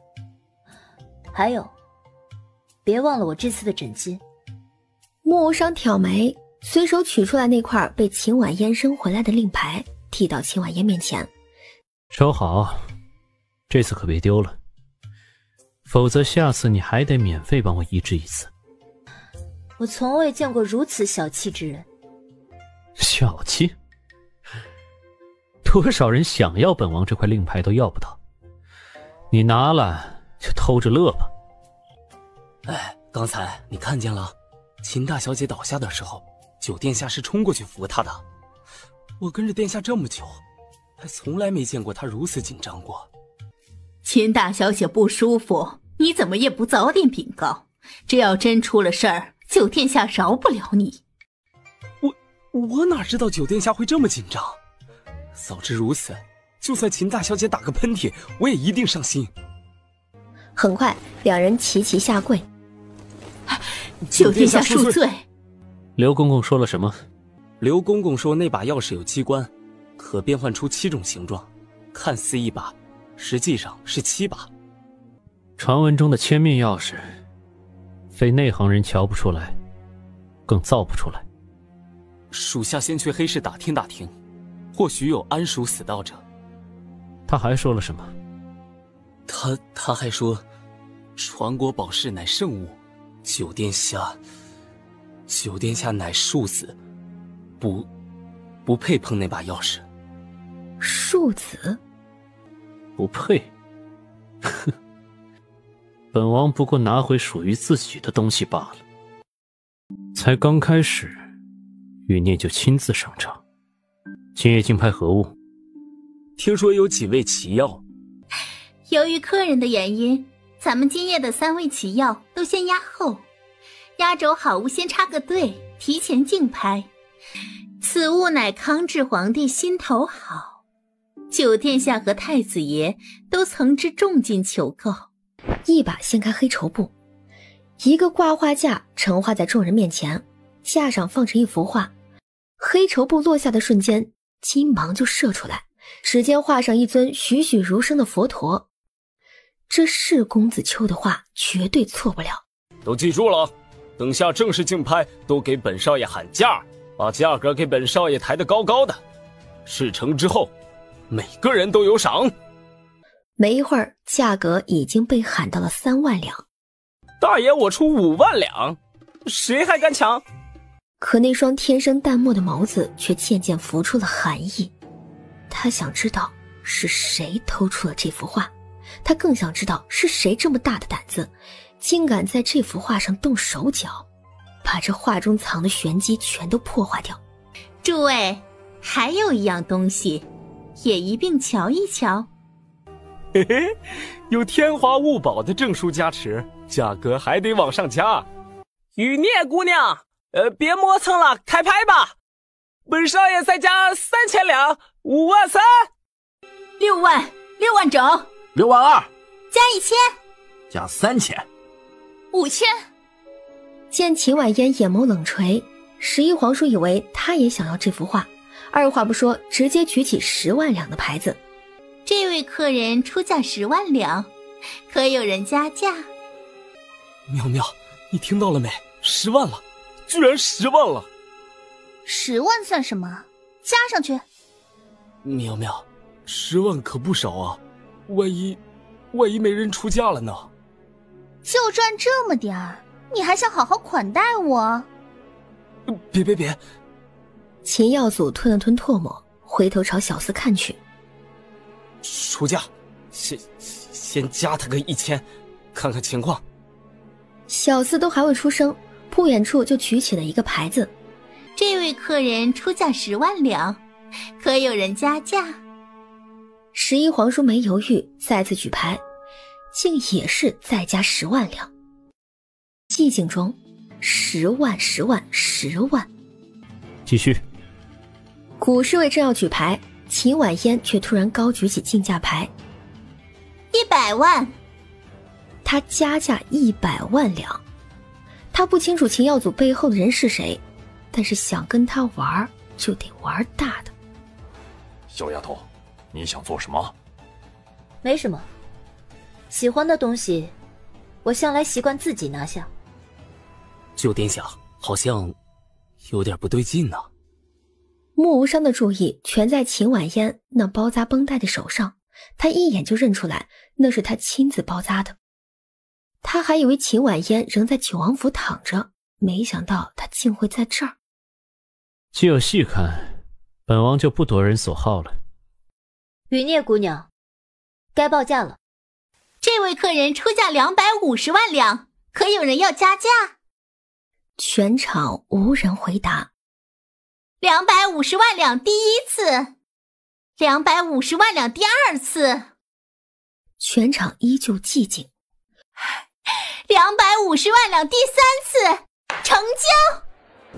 A: 还有，别忘了我这次的枕巾。
C: 穆无伤挑眉，随手取出来那块被秦婉嫣扔回来的令牌，递到秦婉嫣面前。
E: 收好，这次可别丢了，否则下次你还得免费帮我医治一次。
A: 我从未见过如此小气之人。
E: 小气？多少人想要本王这块令牌都要不到，你拿了就偷着乐吧。
M: 哎，刚才你看见了，秦大小姐倒下的时候，九殿下是冲过去扶她的。我跟着殿下这么久，还从来没见过她如此紧张过。
F: 秦大小姐不舒服，你怎么也不早点禀告？这要真出了事儿，九殿下饶不了你。
M: 我哪知道九殿下会这么紧张？早知如此，就算秦大小姐打个喷嚏，我也一定上心。
C: 很快，两人齐齐下跪。
F: 九殿下恕罪。
E: 刘公公说了什么？
M: 刘公公说那把钥匙有机关，可变换出7种形状，看似1把，实际上是7把。
E: 传闻中的千面钥匙，非内行人瞧不出来，更造不出来。
M: 属下先去黑市打听打听，或许有安属死道者。
E: 他还说了什么？
M: 他还说，传国宝饰乃圣物，九殿下乃庶子，不配碰那把钥匙。
C: 庶子？
E: 不配。哼，本王不过拿回属于自己的东西罢了。才刚开始，余孽就亲自上场。今夜竞拍何物？
K: 听说有几味奇药。
F: 由于客人的原因，咱们今夜的3味奇药都先压后。压轴好物先插个队，提前竞拍。此物乃康治皇帝心头好，九殿下和太子爷都曾之重金求购。
C: 一把掀开黑绸布，一个挂画架呈画在众人面前，架上放着一幅画。黑绸布落下的瞬间，金芒就射出来，只见画上一尊栩栩如生的佛陀。这是公子秋的画，绝对错不了。
K: 都记住了，等下正式竞拍都给本少爷喊价，把价格给本少爷抬得高高的。事成之后，每个人都有赏。
C: 没一会儿，价格已经被喊到了3万两。
K: 大爷，我出5万两，谁还敢抢？
C: 可那双天生淡漠的眸子却渐渐浮出了寒意。他想知道是谁偷出了这幅画，他更想知道是谁这么大的胆子，竟敢在这幅画上动手脚，把这画中藏的玄机全都破坏掉。
F: 诸位，还有一样东西，也一并瞧一瞧。
K: 嘿嘿，有天华物宝的证书加持，价格还得往上加。余孽姑娘，别磨蹭了，开拍吧！本少爷再加3000两，5万3。
F: 6万整
I: ，6万2，
F: 加1000，
I: 加3000。
J: 5000。
C: 见秦婉嫣眼眸冷垂，11皇叔以为他也想要这幅画，二话不说，直接举起10万两的牌子。
F: 这位客人出价10万两，可有人加价？
K: 妙妙，你听到了没？10万了，居然10万了
J: ！10万算什么？加上去。
K: 妙妙，10万可不少啊，万一没人出价了呢？
J: 就赚这么点儿，你还想好好款待我？
K: 别！
C: 秦耀祖吞了吞唾沫，回头朝小厮看去。
K: 出价，先加他个1000，看看情况。
C: 小厮都还未出声，不远处就举起了一个牌子。
F: 这位客人出价10万两，可有人加价
C: ？11皇叔没犹豫，再次举牌，竟也是再加10万两。寂静中，10万10万10万。
E: 继续。
C: 古侍卫正要举牌，秦婉嫣却突然高举起竞价牌
F: ，100万。
C: 他加价100万两。他不清楚秦耀祖背后的人是谁，但是想跟他玩就得玩大的。
H: 小丫头，你想做什么？
A: 没什么，喜欢的东西我向来习惯自己拿下。
M: 九殿下好像有点不对劲呢。
C: 穆无伤的注意全在秦婉嫣那包扎绷带的手上，他一眼就认出来那是他亲自包扎的。他还以为秦婉嫣仍在九王府躺着，没想到他竟会在这儿。
E: 既有戏看，本王就不夺人所好了。
A: 雨孽姑娘，该报价了。
F: 这位客人出价250万两，可有人要加价？
C: 全场无人回答。
F: 250万两第一次，250万两第二次。
C: 全场依旧寂静。
F: 250万两第三次，成交！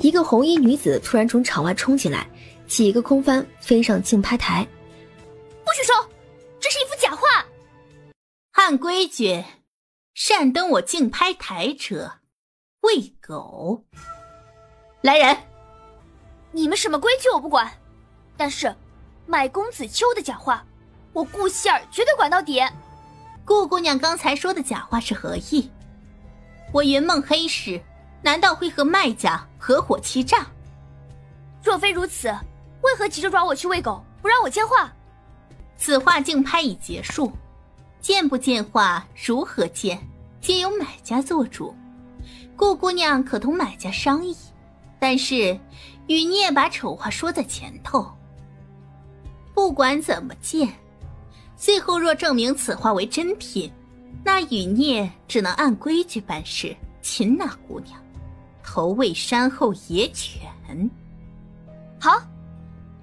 C: 一个红衣女子突然从场外冲进来，几个空翻飞上竞拍台。
J: 不许收，这是一幅假画。
F: 按规矩，擅登我竞拍台者，喂狗。来人！
J: 你们什么规矩我不管，但是买公子秋的假画，我顾希儿绝对管到底。
F: 顾姑娘刚才说的假话是何意？我云梦黑使难道会和卖家合伙欺诈？
J: 若非如此，为何急着抓我去喂狗，不让我见画？
F: 此画竞拍已结束，见不见画，如何见，皆由买家做主。顾姑娘可同买家商议，但是与你也把丑话说在前头。
N: 不管怎么鉴，最后若证明此画为真品，那雨孽只能按规矩办事，擒拿姑娘，投喂山后野犬。
J: 好，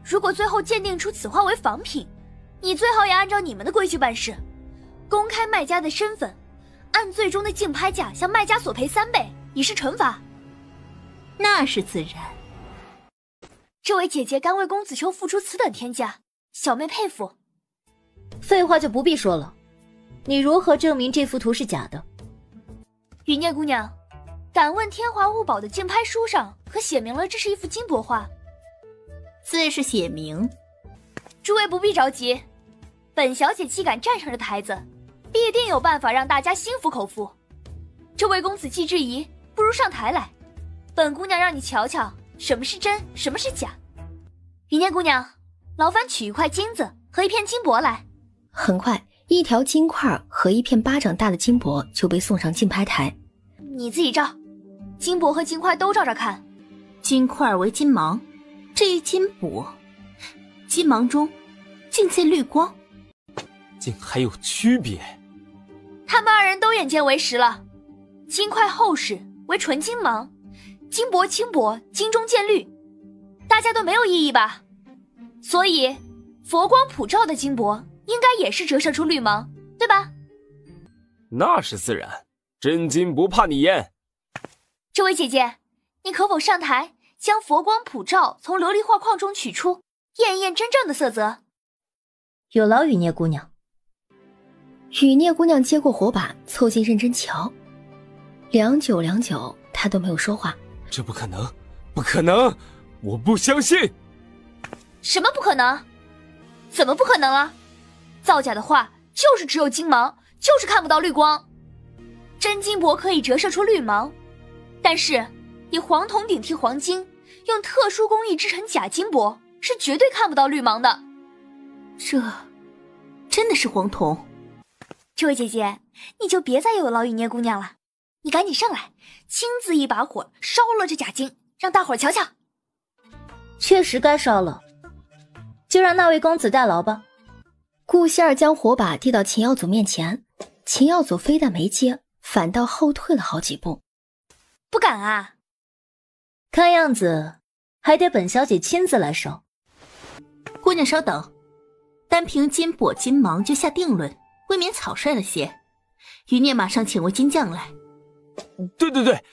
J: 如果最后鉴定出此画为仿品，你最好也按照你们的规矩办事，公开卖家的身份，按最终的竞拍价向卖家索赔3倍，以示惩罚。
N: 那是自然。
J: 这位姐姐敢为公子秋付出此等天价，小妹佩服。
A: 废话就不必说了，你如何证明这幅图是假的？
J: 雨孽姑娘，敢问天华物宝的竞拍书上可写明了这是一幅金箔画？
N: 自是写明。
J: 诸位不必着急，本小姐既敢站上这台子，必定有办法让大家心服口服。这位公子既质疑，不如上台来，本姑娘让你瞧瞧什么是真，什么是假。雨孽姑娘，劳烦取一块金子和一片金箔来。
C: 很快，一条金块和一片巴掌大的金箔就被送上竞拍台。
J: 你自己照，金箔和金块都照着看。
N: 金块为金芒，至于金箔，金芒中竟见绿光，
K: 竟还有区别。
J: 他们2人都眼见为实了，金块厚实为纯金芒，金箔轻薄，金中见绿，大家都没有异议吧？所以佛光普照的金箔应该也是折射出绿芒，对吧？
K: 那是自然，真金不怕你淹。
J: 这位姐姐，你可否上台将佛光普照从琉璃画框中取出，验一验真正的色泽？
A: 有劳雨孽姑娘。
C: 雨孽姑娘接过火把，凑近认真瞧，良久，她都没有说话。
K: 这不可能，不可能，我不相信。
J: 什么不可能？怎么不可能了？造假的画就是只有金芒，就是看不到绿光。真金箔可以折射出绿芒，但是以黄铜顶替黄金，用特殊工艺制成假金箔，是绝对看不到绿芒的。
N: 这真的是黄铜？
J: 这位姐姐，你就别再有劳雨孽姑娘了，你赶紧上来，亲自一把火烧了这假金，让大伙儿瞧瞧。
A: 确实该烧了，就让那位公子代劳吧。
C: 顾希儿将火把递到秦耀祖面前，秦耀祖非但没接，反倒后退了好几步。
J: 不敢啊？
A: 看样子还得本小姐亲自来烧。
N: 姑娘稍等，单凭金箔金芒就下定论，未免草率了些。余孽马上请位金匠来。
K: 对，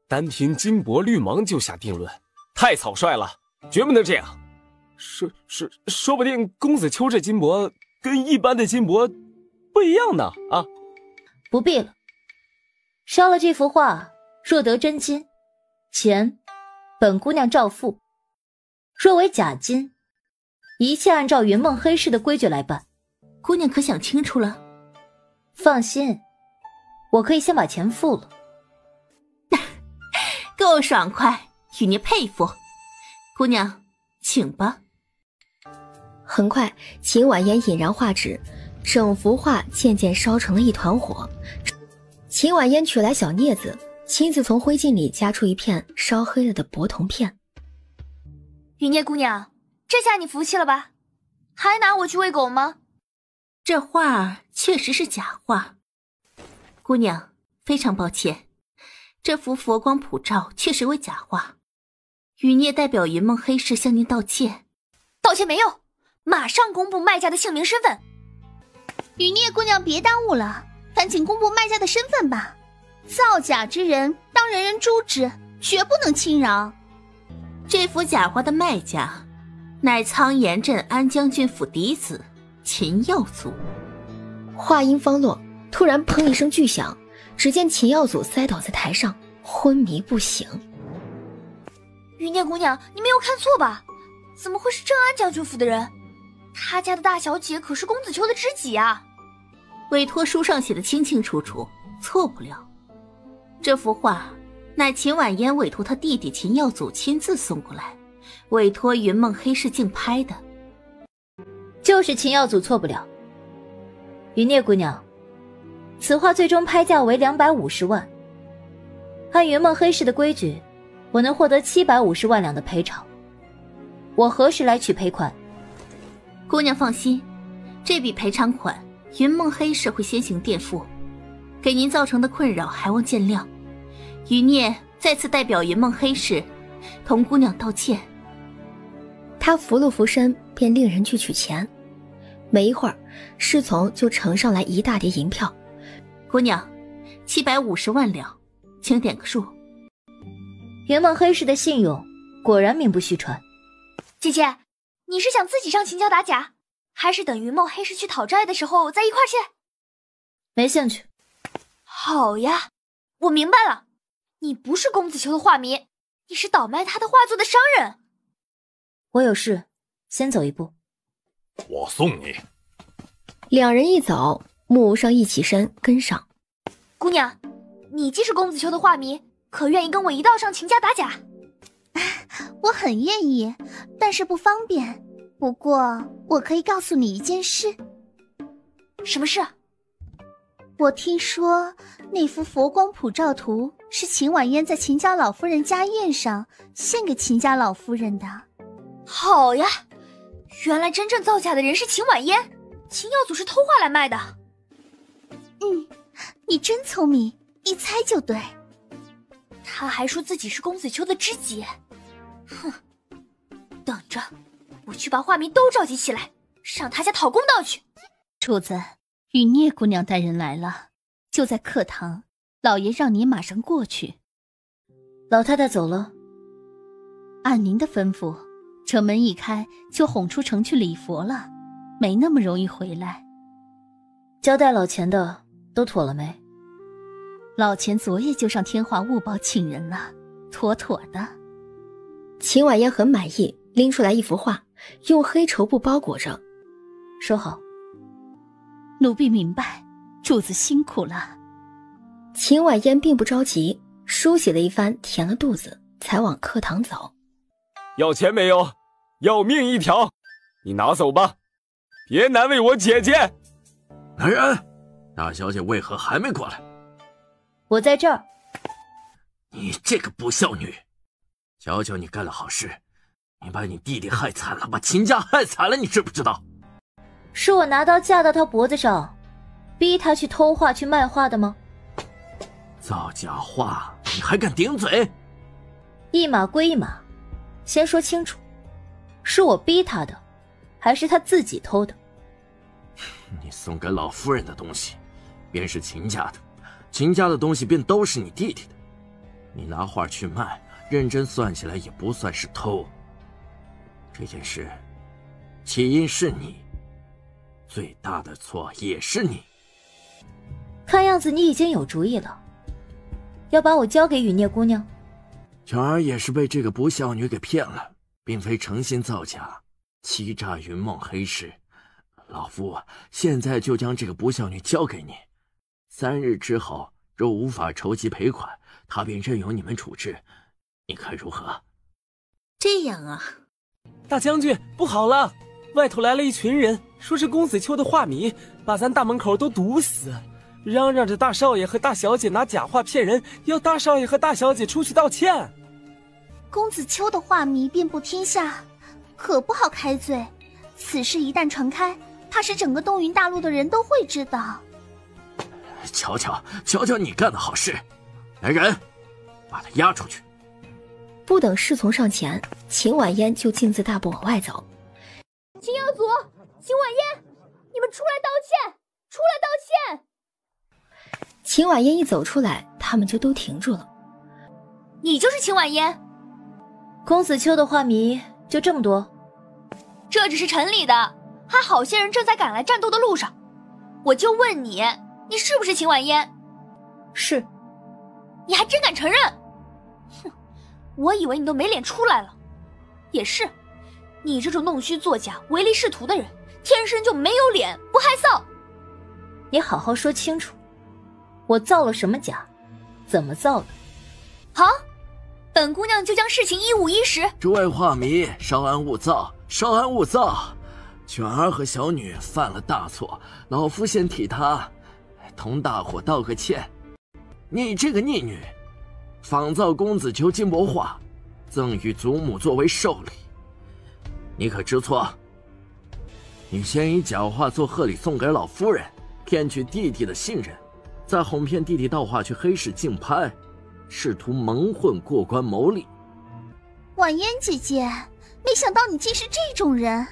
K: 单凭金箔绿芒就下定论，太草率了，绝不能这样。说不定公子秋这金箔跟一般的金箔不一样呢啊！
A: 不必了，烧了这幅画，若得真金，钱本姑娘照付；若为假金，一切按照云梦黑市的规矩来办。
N: 姑娘可想清楚了？
A: 放心，我可以先把钱付了。
N: 够爽快，余孽佩服。姑娘，请吧。
C: 很快，秦婉嫣引燃画纸，整幅画渐渐烧成了一团火。秦婉嫣取来小镊子，亲自从灰烬里夹出一片烧黑了的薄铜片。
J: 余孽姑娘，这下你服气了吧？还拿我去喂狗吗？
N: 这画确实是假画。姑娘，非常抱歉，这幅佛光普照确实为假画。余孽代表云梦黑市向您道歉。
J: 道歉没用，马上公布卖家的姓名身份。
F: 余孽姑娘别耽误了，赶紧公布卖家的身份吧。造假之人当人人诛之，绝不能轻饶。
N: 这幅假画的卖家乃苍岩镇安将军府嫡子秦耀祖。
C: 话音方落，突然砰一声巨响，只见秦耀祖栽倒在台上，昏迷不醒。
J: 余孽姑娘，你没有看错吧？怎么会是镇安将军府的人？他家的大小姐可是公子秋的知己啊！
N: 委托书上写的清清楚楚，错不了。这幅画乃秦婉嫣委托他弟弟秦耀祖亲自送过来，委托云梦黑市竞拍的。
A: 就是秦耀祖错不了。余孽姑娘，此画最终拍价为250万，按云梦黑市的规矩，我能获得750万两的赔偿。我何时来取赔款？
N: 姑娘放心，这笔赔偿款云梦黑市会先行垫付，给您造成的困扰还望见谅。余孽再次代表云梦黑市同姑娘道歉。
C: 他扶了扶身，便令人去取钱。没一会儿，侍从就呈上来一大叠银票。
N: 姑娘，750万两，请点个数。
A: 云梦黑市的信用果然名不虚传。
J: 姐姐，你是想自己上秦家打假，还是等云梦黑市去讨债的时候再一块去？
A: 没兴趣。
J: 好呀，我明白了，你不是公子秋的画迷，你是倒卖他的画作的商人。
A: 我有事，先走一步。
H: 我送你。
C: 两人一走，木无伤一起身跟上。
J: 姑娘，你既是公子秋的画迷，可愿意跟我一道上秦家打假？
O: 我很愿意，但是不方便。不过我可以告诉你一件事。
J: 什么事？
O: 我听说那幅佛光普照图是秦婉嫣在秦家老夫人家宴上献给秦家老夫人的。
J: 好呀，原来真正造假的人是秦婉嫣，秦耀祖是偷画来卖的。
O: 你真聪明，一猜就对。
J: 他还说自己是公子秋的知己。哼，等着，我去把画迷都召集起来，上他家讨公道去。
F: 主子，雨孽姑娘带人来了，就在课堂，老爷让你马上过去。
A: 老太太走了。
F: 按您的吩咐，城门一开就哄出城去礼佛了，没那么容易回来。
A: 交代老钱的都妥了没？
F: 老钱昨夜就上天华物报请人了，妥妥的。
C: 秦婉嫣很满意，拎出来一幅画，用黑绸布包裹着，
A: 收好。
F: 奴婢明白，主子辛苦了。
C: 秦婉嫣并不着急，梳洗了一番，填了肚子，才往课堂走。
K: 要钱没有？要命一条，你拿走吧，别难为我姐姐。
I: 来人，大小姐为何还没过来？
A: 我在这儿。
I: 你这个不孝女，瞧瞧你干了好事，你把你弟弟害惨了，把秦家害惨了，你知不知道？
A: 是我拿刀架到他脖子上，逼他去偷画去卖画的吗？
I: 造假画，你还敢顶嘴？
A: 一码归一码，先说清楚，是我逼他的，还是他自己偷的？
I: 你送给老夫人的东西，便是秦家的，秦家的东西便都是你弟弟的。你拿画去卖，认真算起来也不算是偷。这件事，起因是你，最大的错也是你。
A: 看样子你已经有主意了，要把我交给雨孽姑娘。
I: 全儿也是被这个不孝女给骗了，并非诚心造假，欺诈云梦黑市。老夫现在就将这个不孝女交给你，3日之后若无法筹集赔款，他便任由你们处置，你看如何？
N: 这样啊。
M: 大将军，不好了，外头来了一群人，说是公子秋的画迷，把咱大门口都堵死，嚷嚷着大少爷和大小姐拿假画骗人，要大少爷和大小姐出去道歉。
O: 公子秋的画迷遍布天下，可不好开罪，此事一旦传开，怕是整个东云大陆的人都会知道。
I: 瞧瞧你干的好事！来人，把他押出去。
C: 不等侍从上前，秦婉嫣就径自大步往外走。
J: 秦耀祖，秦婉嫣，你们出来道歉，出来道歉！
C: 秦婉嫣一走出来，他们就都停住了。
J: 你就是秦婉嫣？
A: 公子秋的画迷就这么多？
J: 这只是城里的，还好些人正在赶来战斗的路上。我就问你，你是不是秦婉嫣？
A: 是。
J: 你还真敢承认？哼，我以为你都没脸出来了。也是，你这种弄虚作假、唯利是图的人，天生就没有脸，不害臊。
A: 你好好说清楚，我造了什么假，怎么造的？
J: 好，本姑娘就将事情一五一十。
I: 诸位画迷，稍安勿躁，稍安勿躁。卷儿和小女犯了大错，老夫先替她同大伙道个歉。你这个逆女，仿造公子秋金帛画，赠与祖母作为寿礼，你可知错？你先以假话做贺礼送给老夫人，骗取弟弟的信任，再哄骗弟弟到化去黑市竞拍，试图蒙混过关牟利。
O: 婉嫣姐姐，没想到你竟是这种人。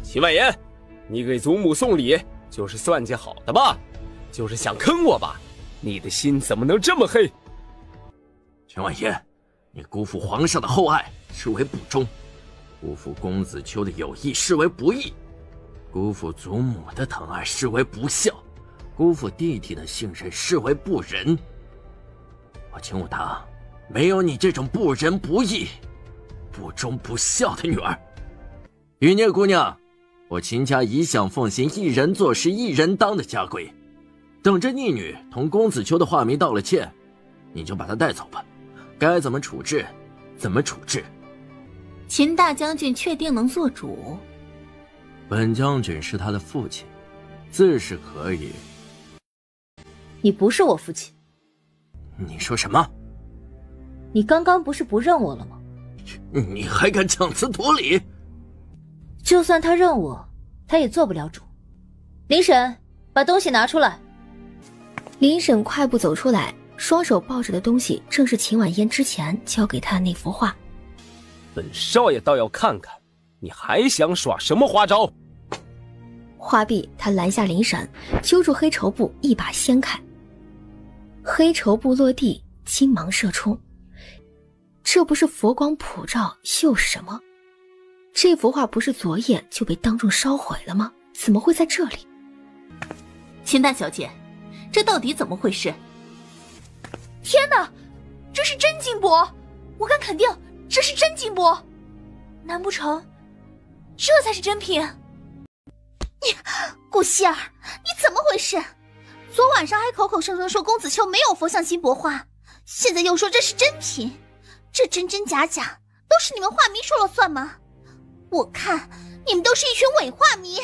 M: 秦婉嫣，你给祖母送礼就是算计好的吧？就是想坑我吧？你的心怎么能这么黑？
I: 秦婉嫣，你辜负皇上的厚爱视为不忠，辜负公子秋的友谊视为不义，辜负祖母的疼爱视为不孝，辜负弟弟的信任视为不仁。我秦武达没有你这种不仁不义、不忠不孝的女儿。雨孽姑娘，我秦家一向奉行一人做事一人当的家规，等着逆女同公子秋的画迷道了歉，你就把她带走吧，该怎么处置怎么处置。
N: 秦大将军确定能做主？
I: 本将军是他的父亲，自是可以。
A: 你不是我父亲。
I: 你说什么？
A: 你刚刚不是不认我了吗？
I: 你还敢强词夺理？
A: 就算他认我，他也做不了主。林婶，把东西拿出来。
C: 林婶快步走出来，双手抱着的东西正是秦婉嫣之前交给他的那幅画。
M: 本少爷倒要看看，你还想耍什么花招？
C: 话毕，他拦下林婶，揪住黑绸布，一把掀开。黑绸布落地，金芒射出。这不是佛光普照又是什么？这幅画不是昨夜就被当众烧毁了吗？怎么会在这里？
N: 秦大小姐，这到底怎么回事？
J: 天哪，这是真金箔！我敢肯定，这是真金箔！难不成，这才是真品？
O: 你，顾希儿，你怎么回事？昨晚上还口口声声说公子秋没有佛像金箔画，现在又说这是真品，这真真假假都是你们画迷说了算吗？我看你们都是一群伪画迷。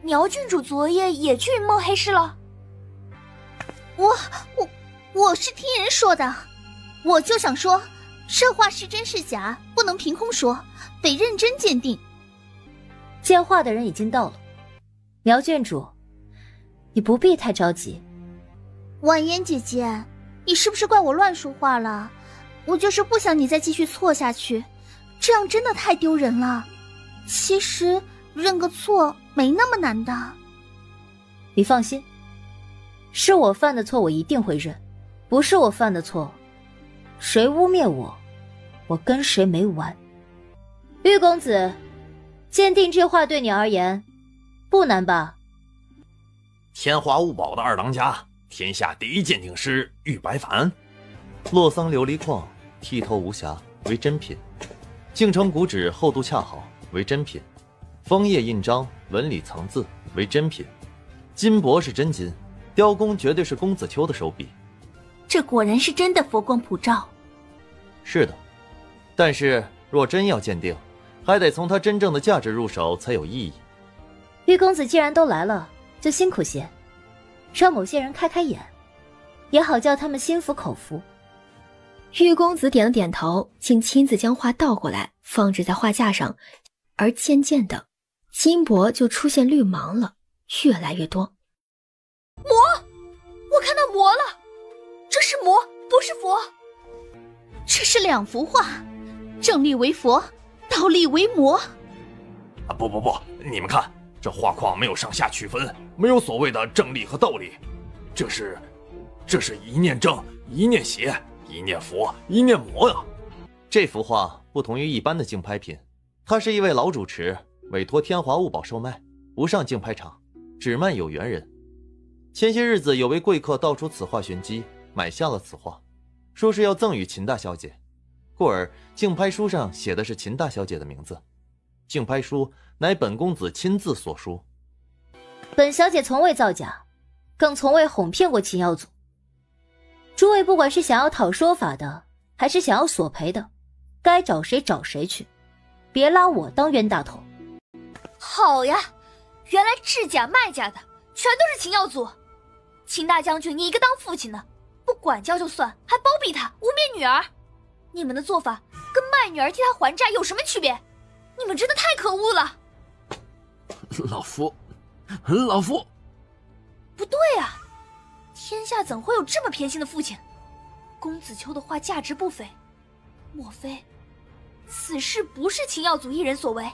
J: 苗郡主昨夜也去云梦黑市了？
O: 我是听人说的，我就想说，这画是真是假，不能凭空说，得认真鉴定。
A: 见画的人已经到了，苗郡主，你不必太着急。
O: 婉嫣姐姐，你是不是怪我乱说话了？我就是不想你再继续错下去，这样真的太丢人了。其实认个错没那么难的。
A: 你放心，是我犯的错我一定会认，不是我犯的错，谁污蔑我，我跟谁没完。玉公子，鉴定这画对你而言不难吧？
H: 天华物宝的二当家，天下第一鉴定师玉白凡。洛桑琉璃矿剔透无瑕为真品，京城古纸厚度恰好为真品，枫叶印章纹理层次为真品，金箔是真金，雕工绝对是公子秋的手笔。
N: 这果然是真的佛光普照。
H: 是的，但是若真要鉴定，还得从它真正的价值入手才有意义。
A: 玉公子既然都来了，就辛苦些，让某些人开开眼，也好叫他们心服口服。
C: 玉公子点了点头，竟亲自将画倒过来放置在画架上，而渐渐的金箔就出现绿芒了，越来越多。
J: 魔！我看到魔了，这是魔，不是佛。
O: 这是两幅画，正立为佛，倒立为魔。
H: 不，你们看，这画框没有上下区分，没有所谓的正立和倒立，这是一念正，一念邪，一念佛，一念魔呀。这幅画不同于一般的竞拍品，它是一位老主持委托天华物宝售卖，不上竞拍场，只卖有缘人。前些日子有位贵客道出此画玄机，买下了此画，说是要赠与秦大小姐，故而竞拍书上写的是秦大小姐的名字。竞拍书乃本公子亲自所书。
A: 本小姐从未造假，更从未哄骗过秦耀祖。诸位不管是想要讨说法的，还是想要索赔的，该找谁找谁去，别拉我当冤大头。
J: 好呀，原来制假卖假的全都是秦耀祖。秦大将军，你一个当父亲的，不管教就算，还包庇他，污蔑女儿，你们的做法跟卖女儿替他还债有什么区别？你们真的太可恶了！
I: 老夫，
J: 不对啊，天下怎会有这么偏心的父亲？公子秋的话价值不菲，莫非此事不是秦耀祖一人所为？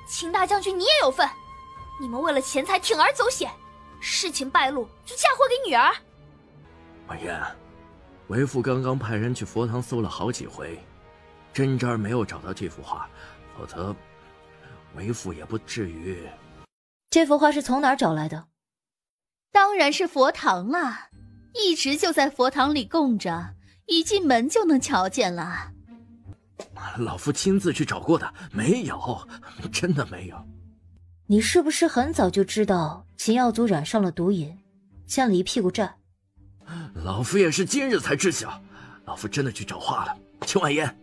J: 秦大将军你也有份，你们为了钱财铤而走险，事情败露就嫁祸给女儿。
I: 婉言，为父刚刚派人去佛堂搜了好几回，真真没有找到这幅画，否则为父也不至于。
A: 这幅画是从哪儿找来的？
F: 当然是佛堂啦，一直就在佛堂里供着，一进门就能瞧见了。
I: 老夫亲自去找过的，没有，真的没有。
A: 你是不是很早就知道秦耀祖染上了毒瘾，欠了一屁股债？
I: 老夫也是今日才知晓，老夫真的去找画了。秦婉言，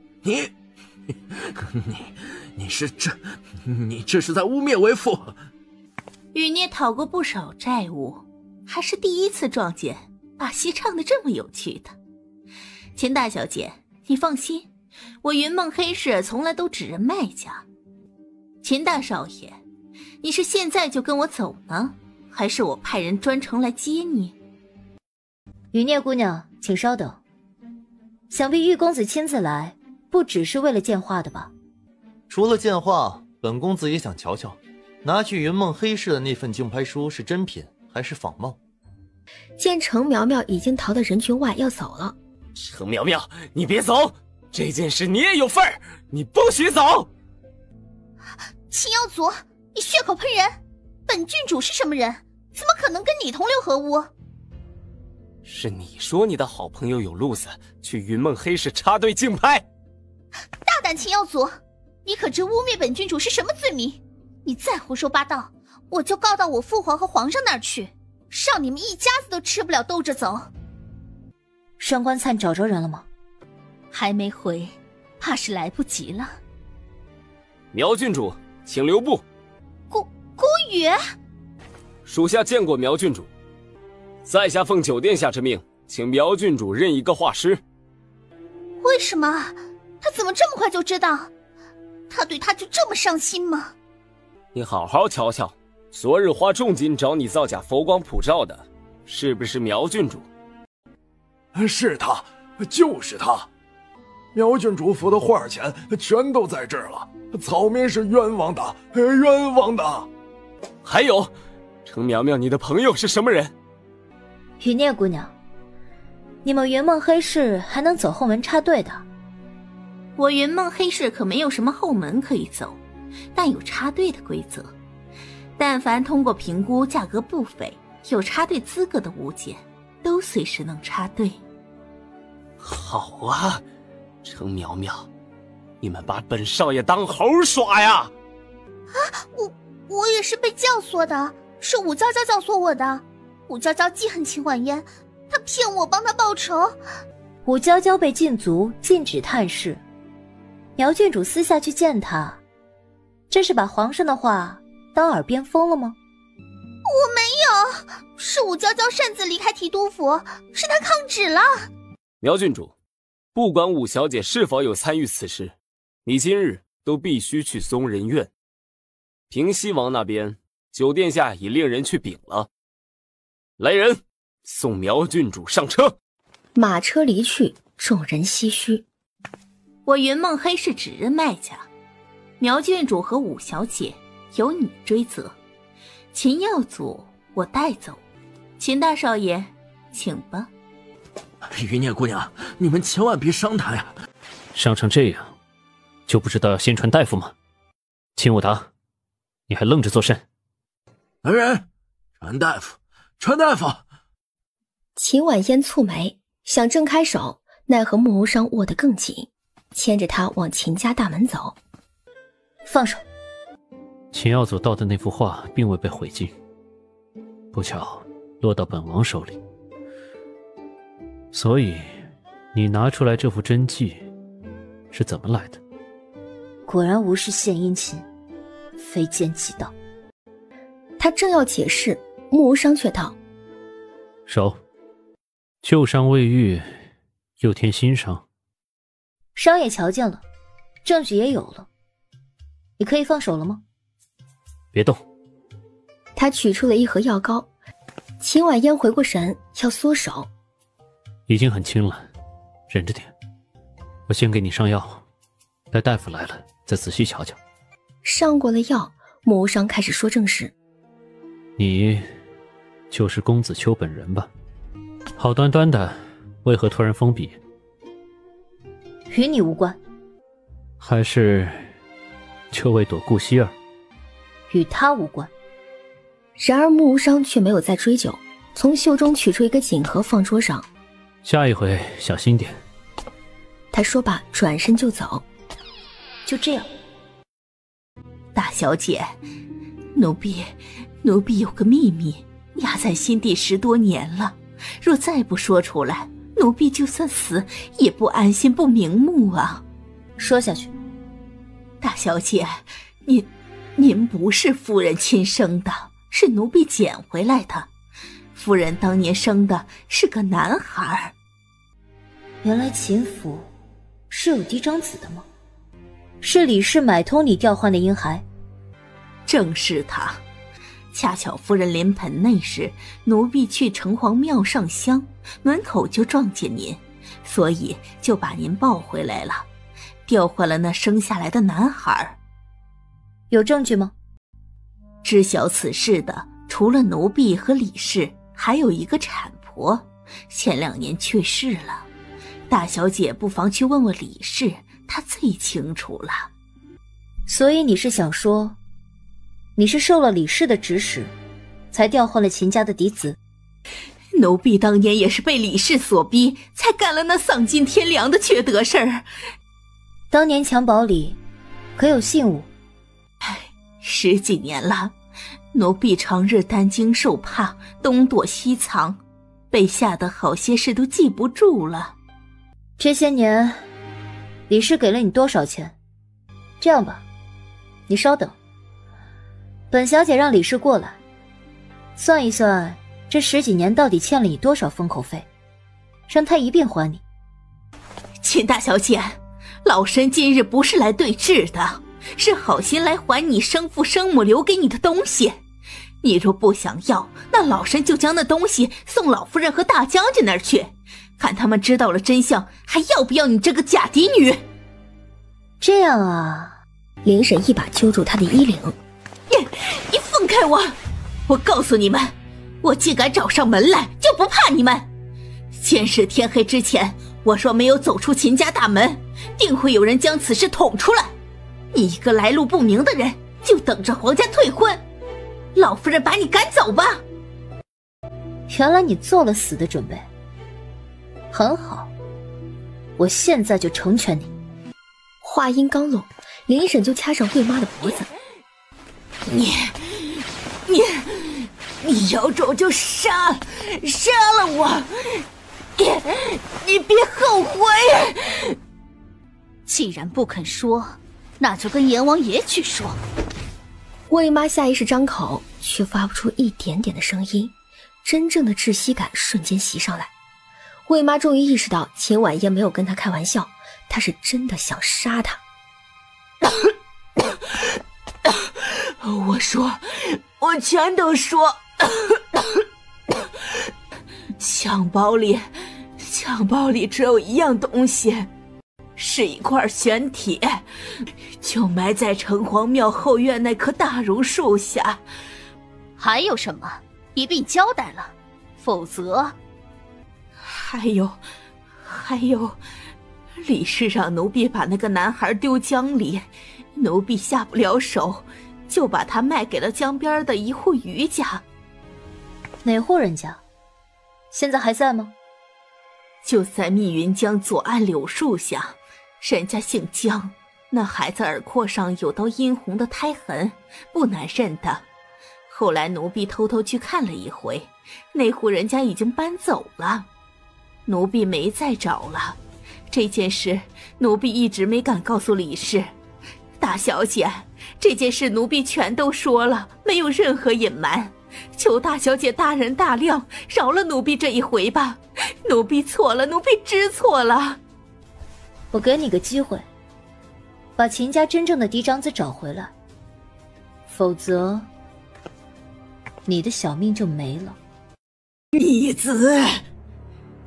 I: 你这是在污蔑为父。
N: 雨孽讨过不少债务，还是第一次撞见把戏唱得这么有趣的。秦大小姐，你放心，我云梦黑市从来都只认卖家。秦大少爷，你是现在就跟我走呢，还是我派人专程来接你？
A: 雨孽姑娘，请稍等。想必玉公子亲自来，不只是为了见画的吧？
P: 除了见画，本公子也想瞧瞧，拿去云梦黑市的那份竞拍书是真品还是仿冒。
C: 见程苗苗已经逃到人群外要走了，
M: 程苗苗，你别走，这件事你也有份儿，你不许走。
O: 秦耀祖，你血口喷人，本郡主是什么人？怎么可能跟你同流合污？
M: 是你说你的好朋友有路子去云梦黑市插队竞拍。
O: 大胆秦耀祖，你可知污蔑本郡主是什么罪名？你再胡说八道，我就告到我父皇和皇上那儿去，让你们一家子都吃不了兜着走。
A: 上官灿找着人了吗？
F: 还没回，怕是来不及了。
M: 苗郡主，请留步。
O: 孤羽，
M: 属下见过苗郡主，在下奉九殿下之命，请苗郡主认一个画师。
O: 为什么？他怎么这么快就知道？他对他就这么上心吗？
M: 你好好瞧瞧，昨日花重金找你造假佛光普照的，是不是苗郡主？
H: 是他，就是他。苗郡主府的画钱全都在这儿了，草民是冤枉的，冤枉的。
M: 还有，程苗苗，你的朋友是什么人？
A: 雨孽姑娘，你们云梦黑市还能走后门插队的？
N: 我云梦黑市可没有什么后门可以走，但有插队的规则。但凡通过评估价格不菲、有插队资格的物件，都随时能插队。
M: 好啊，程苗苗，你们把本少爷当猴耍呀！
O: 啊，我也是被教唆的，是武娇娇教唆我的。武娇娇记恨秦婉嫣，她骗我帮她报仇。
A: 武娇娇被禁足，禁止探视。苗郡主私下去见她，这是把皇上的话当耳边风了吗？
O: 我没有，是武娇娇擅自离开提督府，是她抗旨了。
M: 苗郡主，不管武小姐是否有参与此事，你今日都必须去松仁院。平西王那边，九殿下已令人去禀了。来人，送苗郡主上车。
C: 马车离去，众人唏嘘。
N: 我云梦黑市只认卖家，苗郡主和武小姐由你追责，秦耀祖我带走。秦大少爷，请吧。
I: 余孽姑娘，你们千万别伤他呀！
E: 伤成这样，就不知道要先传大夫吗？秦武达，你还愣着做甚？
I: 来人，传大夫，传大夫！
C: 秦婉嫣蹙眉，想挣开手，奈何穆无伤握得更紧，牵着他往秦家大门走。
A: 放手！
E: 秦耀祖盗的那幅画并未被毁尽，不巧落到本王手里。所以，你拿出来这幅真迹是怎么来的？
A: 果然无事献殷勤，非奸即盗。
C: 他正要解释，穆无伤却道：“
E: 手，旧伤未愈，又添新伤。
A: 伤也瞧见了，证据也有了，你可以放手了吗？”
E: 别动，
C: 他取出了一盒药膏。秦婉嫣回过神，要缩手。
E: 已经很轻了，忍着点。我先给你上药，待大夫来了再仔细瞧瞧。
C: 上过了药，木无伤开始说正事。
E: 你就是公子秋本人吧？好端端的，为何突然封笔？
A: 与你无关。
E: 还是就为躲顾希儿？
A: 与他无关。
C: 然而木无伤却没有再追究，从袖中取出一个锦盒放桌上。
E: 下一回小心点。
C: 他说罢转身就走。
A: 就这样。
N: 大小姐，奴婢有个秘密压在心底10多年了，若再不说出来，奴婢就算死也不安心不瞑目啊。
A: 说下去。
N: 大小姐，您不是夫人亲生的，是奴婢捡回来的。夫人当年生的是个男孩。
A: 原来秦府是有嫡长子的吗？是李氏买通你调换的婴孩？
N: 正是他。恰巧夫人临盆那时，奴婢去城隍庙上香，门口就撞见您，所以就把您抱回来了，调换了那生下来的男孩。
A: 有证据吗？
N: 知晓此事的除了奴婢和李氏，还有一个产婆，前2年去世了。大小姐不妨去问问李氏，她最清楚了。
A: 所以你是想说，你是受了李氏的指使，才调换了秦家的嫡子？
N: 奴婢当年也是被李氏所逼，才干了那丧尽天良的缺德事儿。
A: 当年襁褓里可有信物
N: ？10几年了，奴婢常日担惊受怕，东躲西藏，被吓得好些事都记不住了。
A: 这些年李氏给了你多少钱？这样吧，你稍等，本小姐让李氏过来算一算这10几年到底欠了你多少封口费，让他一并还你。
N: 秦大小姐，老身今日不是来对质的，是好心来还你生父生母留给你的东西。你若不想要，那老身就将那东西送老夫人和大将军那儿去，看他们知道了真相，还要不要你这个假嫡女？
A: 这样啊。
C: 林婶一把揪住他的衣领。
N: 你放开我！我告诉你们，我既敢找上门来，就不怕你们。先是天黑之前，我说没有走出秦家大门，定会有人将此事捅出来。你一个来路不明的人，就等着皇家退婚，老夫人把你赶走吧。
A: 原来你做了死的准备，很好，我现在就成全你。
C: 话音刚落，林婶就掐上魏妈的脖子。
N: 你有种就杀了我！你别后悔！
F: 既然不肯说，那就跟阎王爷去说。
C: 魏妈下意识张口，却发不出一点点的声音，真正的窒息感瞬间袭上来。魏妈终于意识到秦婉嫣没有跟她开玩笑，她是真的想杀她。
N: 我全都说。襁褓里只有一样东西，是一块玄铁，就埋在城隍庙后院那棵大榕树下。
F: 还有什么？一并交代了，否则……
N: 还有，李氏让奴婢把那个男孩丢江里，奴婢下不了手，就把他卖给了江边的一户余家。
A: 哪户人家？现在还在吗？
N: 就在密云江左岸柳树下，人家姓江，那孩子耳廓上有道殷红的胎痕，不难认的。后来奴婢偷偷去看了一回，那户人家已经搬走了，奴婢没再找了。这件事奴婢一直没敢告诉李氏。大小姐，这件事奴婢全都说了，没有任何隐瞒，求大小姐大人大量，饶了奴婢这一回吧。奴婢错了，奴婢知错了。
A: 我给你个机会，把秦家真正的嫡长子找回来，否则你的小命就没了。
G: 逆子，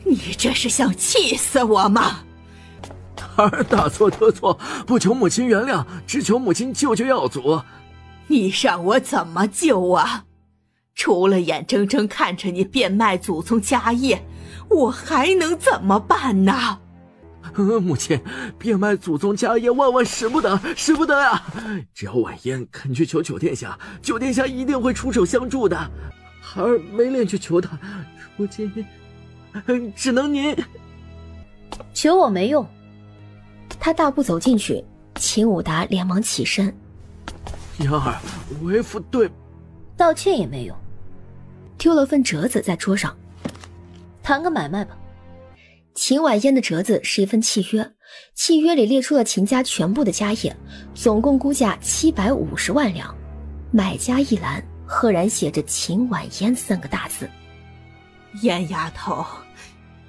G: 你这是想气死我吗？
I: 孩儿大错特错，不求母亲原谅，只求母亲救救耀祖。
G: 你让我怎么救啊？除了眼睁睁看着你变卖祖宗家业，我还能怎么办呢？
I: 母亲，变卖祖宗家业万万使不得，使不得呀！只要婉嫣肯去求九殿下，九殿下一定会出手相助的。孩儿没脸去求他，如今只能您。
A: 求我没用。
C: 他大步走进去，秦武达连忙起身。
I: 嫣儿，为父对。
A: 道歉也没用。
C: 丢了份折子在桌上。
A: 谈个买卖吧。
C: 秦婉嫣的折子是一份契约，契约里列出了秦家全部的家业，总共估价750万两。买家一栏赫然写着秦婉嫣3个大字。
G: 燕丫头，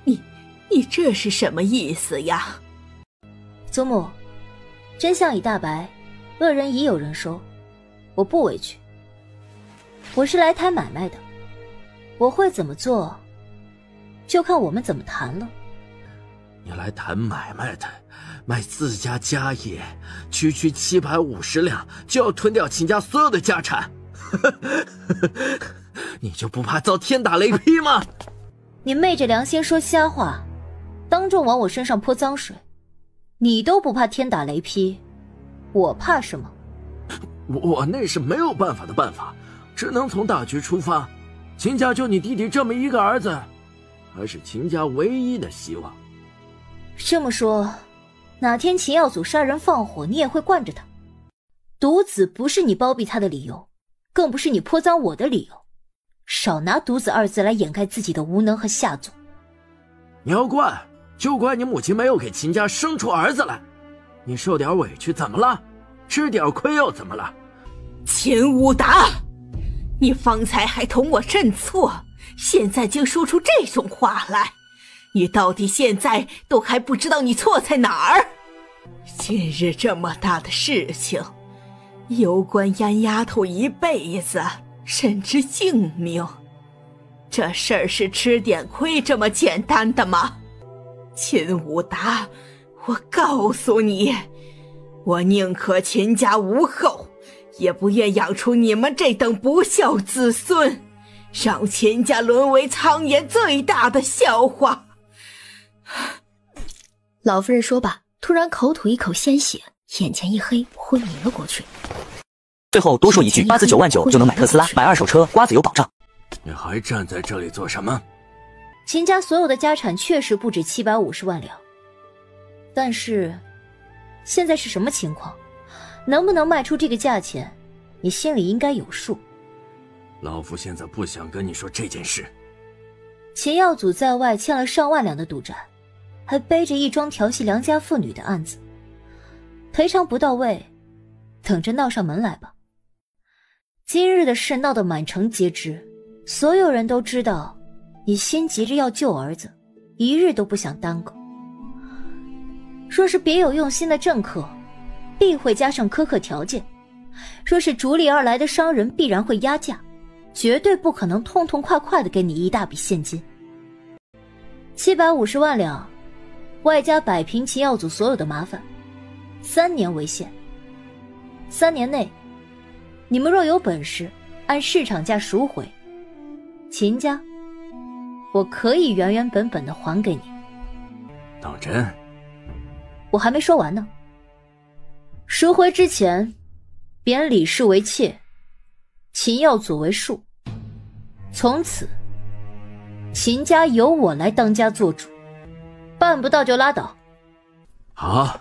G: 你这是什么意思呀？
A: 祖母，真相已大白，恶人已有人收，我不委屈。我是来谈买卖的，我会怎么做，就看我们怎么谈了。
I: 你来谈买卖的，卖自家家业，区750两，就要吞掉秦家所有的家产。你就不怕遭天打雷劈吗？
A: 你昧着良心说瞎话，当众往我身上泼脏水，你都不怕天打雷劈，我怕什么？
I: 我那是没有办法的办法，只能从大局出发。秦家就你弟弟这么一个儿子，还是秦家唯一的希望。
A: 这么说，哪天秦耀祖杀人放火，你也会惯着他？独子不是你包庇他的理由，更不是你泼脏我的理由。少拿独子2字来掩盖自己的无能和下作。
I: 你要怪，就怪你母亲没有给秦家生出儿子来。你受点委屈怎么了？吃点亏又怎么了？
G: 秦武达，你方才还同我认错，现在竟说出这种话来，你到底现在都还不知道你错在哪儿？今日这么大的事情，攸关燕丫头一辈子甚至性命，这事儿是吃点亏这么简单的吗？秦武达，我告诉你，我宁可秦家无后，也不愿养出你们这等不孝子孙，让秦家沦为苍岩最大的笑话。
C: 老夫人说罢，突然口吐一口鲜血，眼前一黑，昏迷了过去。
Q: 最后多说一句，瓜子9万9就能买特斯拉，买2手车，瓜子有保障。
I: 你还站在这里做什么？
A: 秦家所有的家产确实不止750万两，但是现在是什么情况？能不能卖出这个价钱，你心里应该有数。
I: 老夫现在不想跟你说这件事。
A: 秦耀祖在外欠了上万两的赌债，还背着一桩调戏良家妇女的案子，赔偿不到位，等着闹上门来吧。今日的事闹得满城皆知，所有人都知道你心急着要救儿子，一日都不想耽搁。若是别有用心的政客，必会加上苛刻条件；若是逐利而来的商人，必然会压价，绝对不可能痛痛快快地给你一大笔现金。750万两，外加摆平秦耀祖所有的麻烦，3年为限。3年内，你们若有本事，按市场价赎回秦家，我可以原原本本的还给你。
I: 当真？
A: 我还没说完呢。赎回之前，贬李氏为妾，秦耀祖为庶，从此秦家由我来当家做主，办不到就拉倒。
I: 好，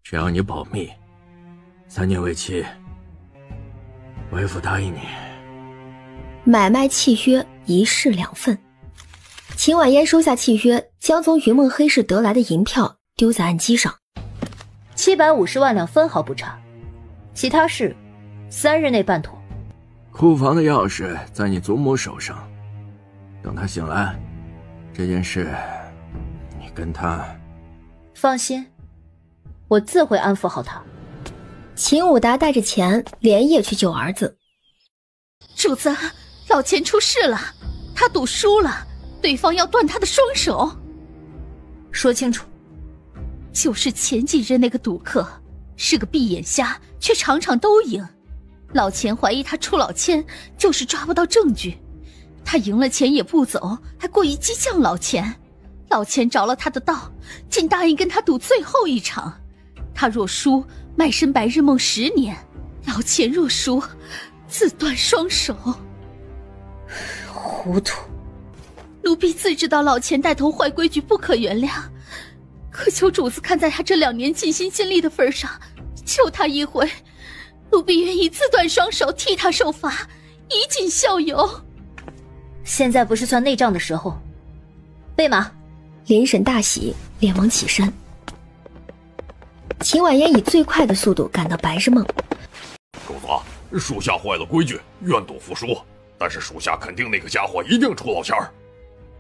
I: 只要你保密，3年为期，为父答应你。
C: 买卖契约1式2份。秦婉嫣收下契约，将从云梦黑市得来的银票丢在案几上。
A: 750万两分毫不差，其他事3日内办妥。
I: 库房的钥匙在你祖母手上，等她醒来，这件事你跟她
A: 放心，我自会安抚好她。
C: 秦武达带着钱连夜去救儿子。
O: 主子，
F: 老钱出事了，他赌输了，对方要断他的双手。
A: 说清楚。
F: 就是前几日那个赌客，是个闭眼瞎，却场场都赢。老钱怀疑他出老千，就是抓不到证据。他赢了钱也不走，还过于激将老钱。老钱着了他的道，竟答应跟他赌最后一场。他若输，卖身白日梦10年；老钱若输，自断双手。
A: 糊涂。
F: 奴婢自知道老钱带头坏规矩，不可原谅。可求主子看在他这2年尽心尽力的份上，救他一回，奴婢愿意自断双手，替他受罚，以儆效尤。
A: 现在不是算内账的时候。备马。
C: 林婶大喜，连忙起身。秦婉嫣以最快的速度赶到白日梦。
H: 主子，属下坏了规矩，愿赌服输，但是属下肯定那个家伙一定出老千儿。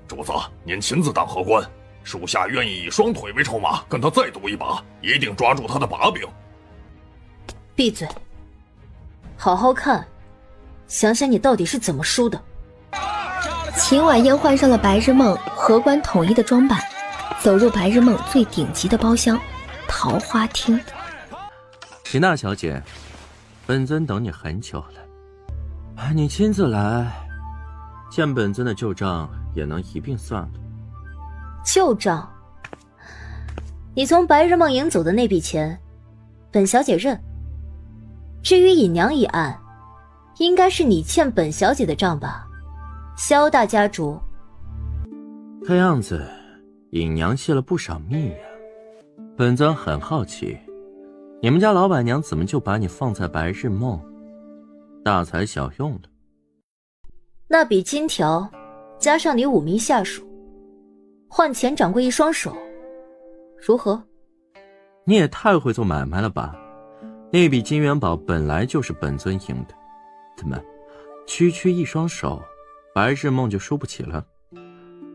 H: 主子，您亲自当荷官，属下愿意以双腿为筹码，跟他再赌一把，一定抓住他的把柄。
A: 闭嘴！好好看，想想你到底是怎么输的。
C: 秦婉嫣换上了白日梦荷官统一的装扮，走入白日梦最顶级的包厢——桃花厅。
D: 秦大小姐，本尊等你很久了，你亲自来，见本尊的旧账也能一并算了。
A: 旧账？你从白日梦赢走的那笔钱，本小姐认。至于尹娘一案，应该是你欠本小姐的账吧？萧大家主。
D: 看样子尹娘泄了不少密呀。本尊很好奇，你们家老板娘怎么就把你放在白日梦大材小用了？
A: 那笔金条加上你5名下属，换钱掌柜一双手，如何？
D: 你也太会做买卖了吧。那笔金元宝本来就是本尊赢的，怎么区区一双手，白日梦就输不起了？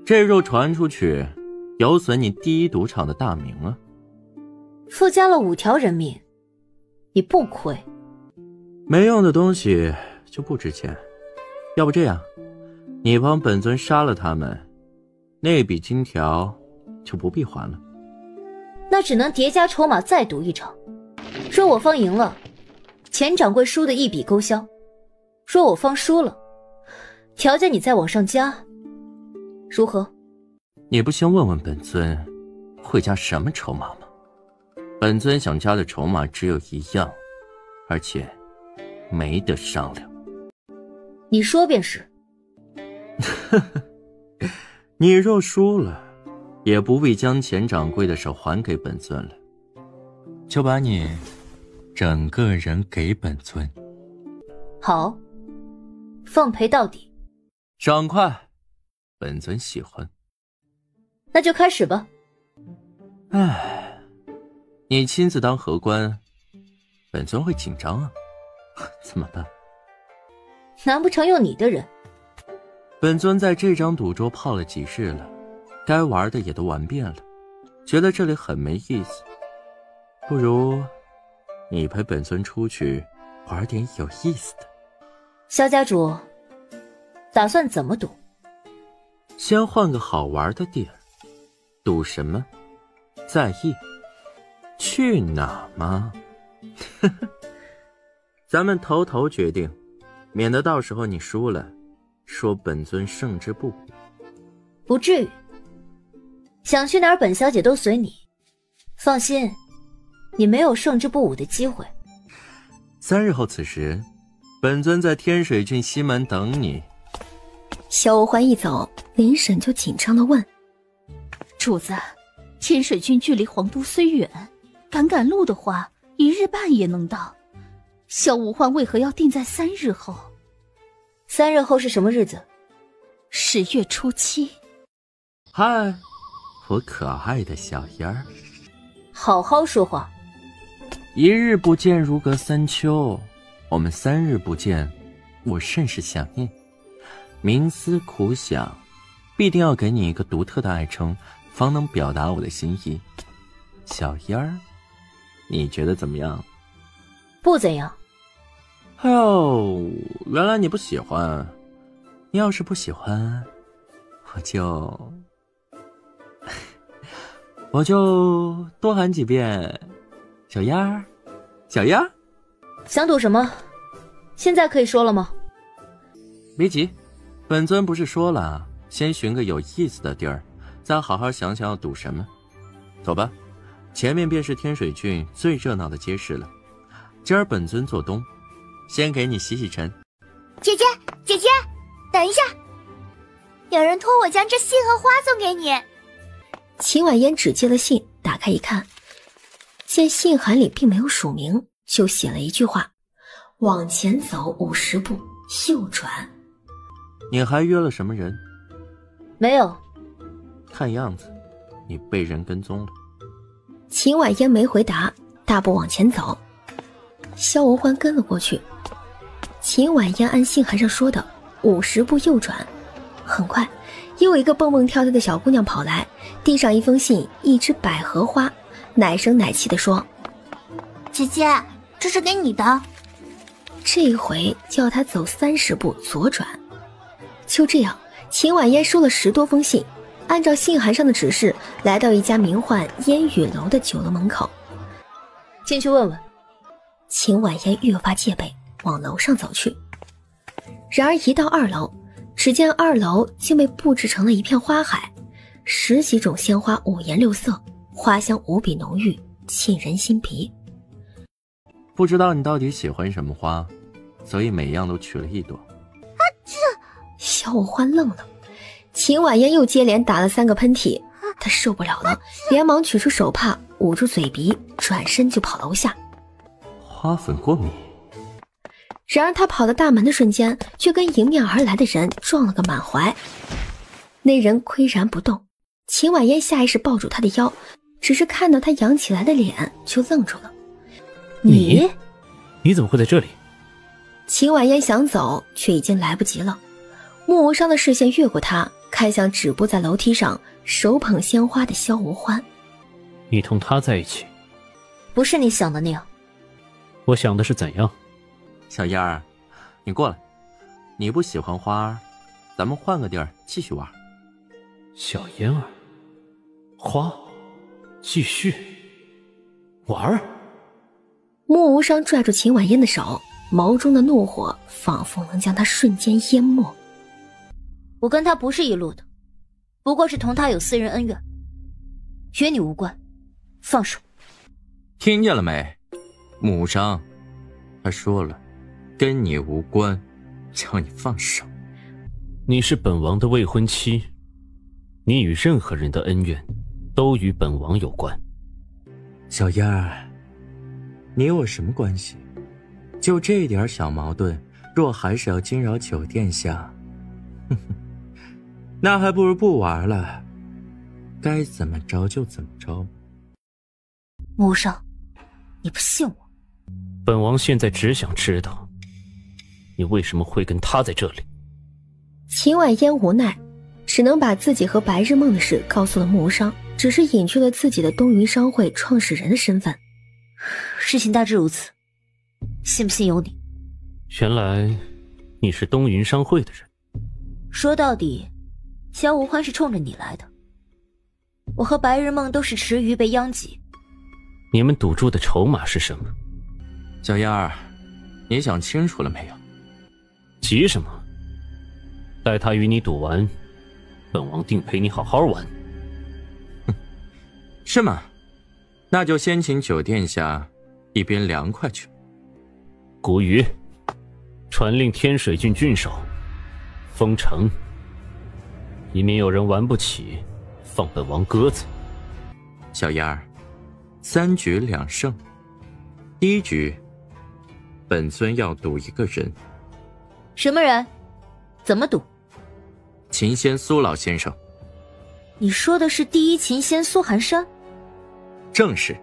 D: 这若传出去，有损你第一赌场的大名啊！
A: 附加了5条人命，你不亏。
D: 没用的东西就不值钱，要不这样，你帮本尊杀了他们，那笔金条就不必还了。
A: 那只能叠加筹码再赌一场。若我方赢了，钱掌柜输的一笔勾销；若我方输了，条件你再往上加，如何？
D: 你不先问问本尊会加什么筹码吗？本尊想加的筹码只有一样，而且没得商量。
A: 你说便是。
D: 你若输了，也不必将钱掌柜的手还给本尊了，就把你整个人给本尊。
A: 好，奉陪到底。
D: 爽快，本尊喜欢。
A: 那就开始吧。
D: 唉，你亲自当荷官，本尊会紧张啊。怎么办？
A: 难不成用你的人？
D: 本尊在这张赌桌泡了几日了，该玩的也都玩遍了，觉得这里很没意思。不如你陪本尊出去玩点有意思的。
A: 萧家主打算怎么赌？
D: 先换个好玩的地儿。赌什么？在意？去哪吗？咱们头头决定，免得到时候你输了说本尊胜之不武。
A: 不至于，想去哪儿本小姐都随你。放心，你没有胜之不武的机会。
D: 3日后此时，本尊在天水郡西门等你。
C: 萧无欢一走，林婶就紧张地问：
F: 主子，天水郡距离皇都虽远，赶路的话1日半也能到，萧无欢为何要定在3日后
A: ？3日后是什么日子
F: ？10月初7。
D: 嗨，我可爱的小燕儿，
A: 好好说话。
D: 1日不见如隔3秋，我们3日不见，我甚是想念。冥思苦想，必定要给你一个独特的爱称，方能表达我的心意。小燕儿，你觉得怎么样？
A: 不怎样。
D: 哦，原来你不喜欢，你要是不喜欢，我就多喊几遍小燕儿，小燕儿。
A: 想赌什么？现在可以说了吗？
D: 别急，本尊不是说了，先寻个有意思的地儿，再好好想想要赌什么。走吧，前面便是天水郡最热闹的街市了。今儿本尊做东，先给你洗洗尘。
O: 姐姐，姐姐，等一下，有人托我将这信和花送给你。
C: 秦婉嫣只接了信，打开一看，见信函里并没有署名，就写了一句话：往前走50步，右转。
D: 你还约了什么人？
A: 没有。
D: 看样子你被人跟踪了。
C: 秦婉嫣没回答，大步往前走。萧无欢跟了过去。秦婉嫣按信函上说的50步右转。很快又一个蹦蹦跳跳的小姑娘跑来，递上一封信，一只百合花，奶声奶气地说：
O: 姐姐，这是给你的。
C: 这一回叫她走30步左转。就这样，秦婉嫣收了10多封信，按照信函上的指示，来到一家名唤烟雨楼的酒楼门口。
A: 进去问问。
C: 秦婉嫣越发戒备，往楼上走去。然而一到2楼，只见2楼竟被布置成了一片花海，10几种鲜花五颜六色，花香无比浓郁，沁人心脾。
D: 不知道你到底喜欢什么花，所以每样都取了1朵。
C: 萧无欢愣了，秦婉嫣又接连打了3个喷嚏，他受不了了，连忙取出手帕捂住嘴鼻，转身就跑楼下。
D: 花粉过敏。
C: 然而他跑到大门的瞬间，却跟迎面而来的人撞了个满怀。那人岿然不动，秦婉嫣下意识抱住他的腰，只是看到他扬起来的脸就愣住了。
E: 你怎么会在这里？
C: 秦婉嫣想走，却已经来不及了。穆无伤的视线越过他，看向止步在楼梯上手捧鲜花的萧无欢。
E: 你同他在一起？
A: 不是你想的那样。
E: 我想的是怎样？
D: 小燕儿，你过来。你不喜欢花，咱们换个地儿继续玩。
E: 小燕儿，花，继续玩。
C: 穆无伤拽住秦婉嫣的手，眸中的怒火仿佛能将她瞬间淹没。
A: 我跟他不是一路的，不过是同他有私人恩怨，与你无关，放手。
D: 听见了没？穆无伤，他说了，跟你无关，叫你放手。
E: 你是本王的未婚妻，你与任何人的恩怨都与本王有关。
D: 小燕儿，你我什么关系？就这点小矛盾，若还是要惊扰九殿下，那还不如不玩了，该怎么着就怎么着。
A: 穆无伤，你不信我？
E: 本王现在只想知道，你为什么会跟他在这里？
C: 秦婉嫣无奈，只能把自己和白日梦的事告诉了穆无伤，只是隐去了自己的东云商会创始人的身份。
A: 事情大致如此，信不信由你。
E: 原来你是东云商会的人。
A: 说到底，萧无欢是冲着你来的。我和白日梦都是池鱼被殃及。
E: 你们赌注的筹码是什么？
D: 小燕儿，你想清楚了没有？
E: 急什么？待他与你赌完，本王定陪你好好玩。
D: 是吗？那就先请九殿下一边凉快去。
E: 古语，传令天水郡郡守封城，以免有人玩不起，放本王鸽子。
D: 小燕儿，3局2胜。第一局，本尊要赌一个人。
A: 什么人？怎么赌？
D: 秦仙苏老先生。
A: 你说的是第一秦仙苏寒山？
D: 正是。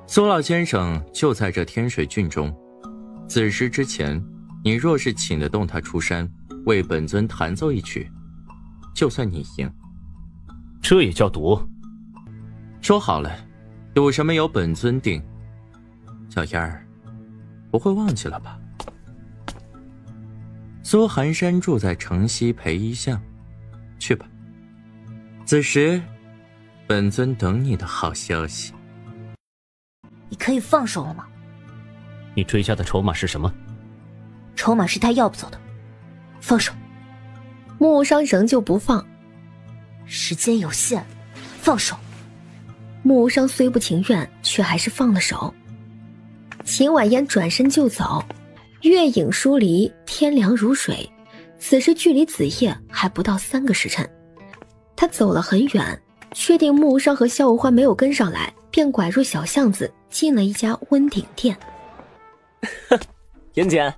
D: 苏老先生就在这天水郡中，子时之前，你若是请得动他出山，为本尊弹奏一曲，就算你赢。
E: 这也叫赌？
D: 说好了，赌什么由本尊定。小燕儿，不会忘记了吧？苏寒山住在城西裴一巷，去吧。此时，本尊等你的好消息。
A: 你可以放手了吗？
E: 你追加的筹码是什么？
A: 筹码是他要不走的，放手。
C: 木无伤仍旧不放。
A: 时间有限，放手。
C: 木无伤虽不情愿，却还是放了手。秦婉嫣转身就走，月影疏离，天凉如水。此时距离子夜还不到3个时辰。他走了很远，确定木无伤和萧无欢没有跟上来，便拐入小巷子，进了一家温鼎店。
M: 妍姐，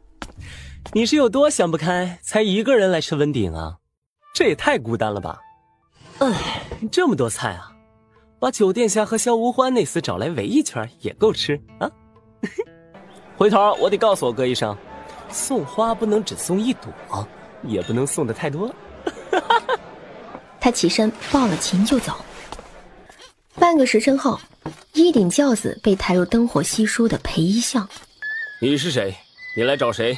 M: 你是有多想不开，才一个人来吃温鼎啊？这也太孤单了吧！哎，这么多菜啊，把九殿下和萧无欢那厮找来围一圈也够吃啊！回头我得告诉我哥一声，送花不能只送1朵，也不能送的太多。
C: 他起身抱了琴就走。半个时辰后，一顶轿子被抬入灯火稀疏的裴一巷。
K: 你是谁？你来找谁？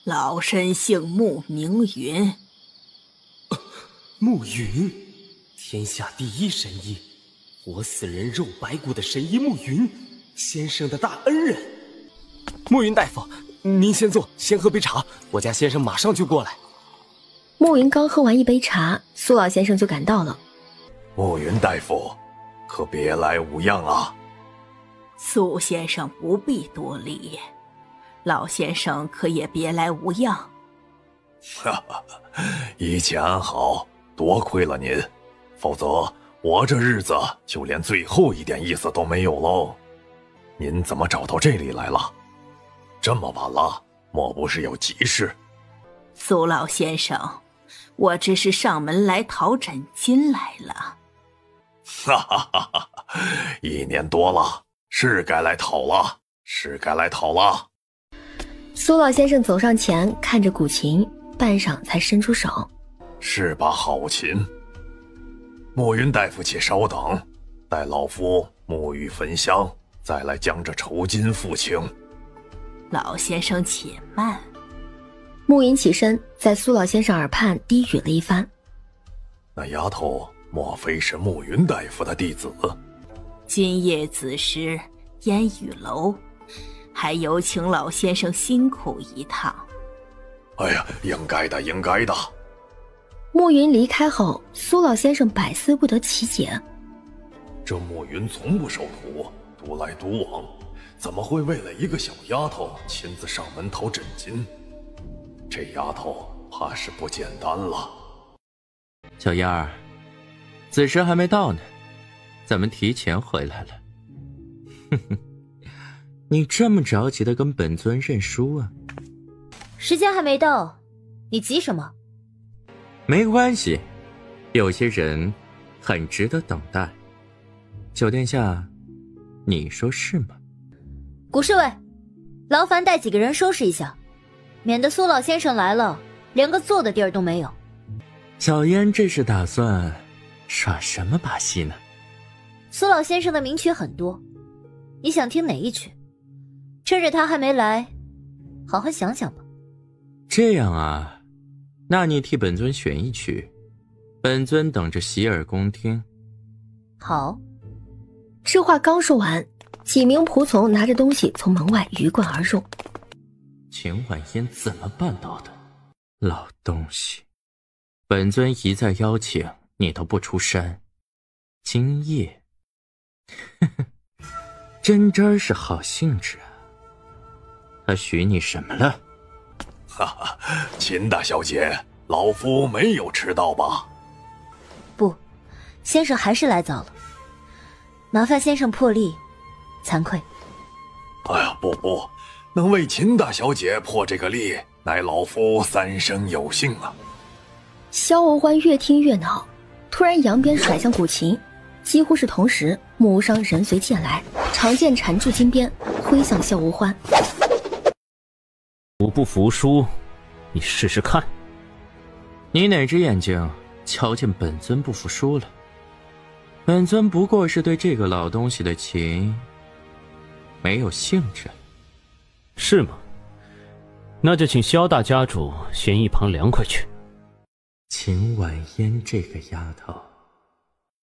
G: 老身姓穆，名云。
M: 穆云，天下第一神医，活死人肉白骨的神医穆云，先生的大恩人。穆云大夫，您先坐，先喝杯茶，我家先生马上就过来。
C: 穆云刚喝完一杯茶，苏老先生就赶到了。
H: 穆云大夫，可别来无恙啊！
G: 苏先生不必多礼，老先生可也别来无恙。
H: 哈哈，一切安好，多亏了您，否则我这日子就连最后一点意思都没有喽。您怎么找到这里来了？这么晚了，莫不是有急事？
G: 苏老先生，我只是上门来讨诊金来了。
H: 哈哈哈哈，1年多了，是该来讨了，是该来讨了。
C: 苏老先生走上前，看着古琴，半晌才伸出手。
H: 是把好琴。暮云大夫且稍等，待老夫沐浴焚香，再来将这酬金付清。
G: 老先生且慢。
C: 暮云起身，在苏老先生耳畔低语了一番。
H: 那丫头莫非是暮云大夫的弟子？
G: 今夜子时烟雨楼，还有请老先生辛苦一趟。
H: 哎呀，应该的，应该的。
C: 暮云离开后，苏老先生百思不得其解。
H: 这暮云从不收徒，独来独往，怎么会为了一个小丫头亲自上门讨诊金？这丫头怕是不简单了。
D: 小燕儿，子时还没到呢，咱们提前回来了。哼哼，你这么着急的跟本尊认输啊？
A: 时间还没到，你急什么？
D: 没关系，有些人很值得等待。九殿下，你说是吗？
A: 古侍卫，劳烦带几个人收拾一下，免得苏老先生来了，连个坐的地儿都没有。
D: 小燕这是打算耍什么把戏呢？
A: 苏老先生的名曲很多，你想听哪一曲？趁着他还没来，好好想想吧。
D: 这样啊，那你替本尊选一曲，本尊等着洗耳恭听。
A: 好。
C: 这话刚说完，几名仆从拿着东西从门外鱼贯而入。
D: 秦婉嫣怎么办到的？老东西，本尊一再邀请你都不出山，今夜真真是好兴致啊。他许你什么了？
H: 哈哈，秦大小姐，老夫没有迟到吧？
A: 不，先生还是来早了，麻烦先生破例，惭愧。
H: 哎呀，不，能为秦大小姐破这个例，乃老夫三生有幸啊。
C: 萧无欢越听越恼，突然扬鞭甩向古琴，几乎是同时，穆无伤人随剑来，长剑缠住金边，挥向萧无欢。
E: 我不服输，你试试看。
D: 你哪只眼睛瞧见本尊不服输了？本尊不过是对这个老东西的琴没有兴致。
E: 是吗？那就请萧大家主先一旁凉快去。
D: 秦婉嫣这个丫头，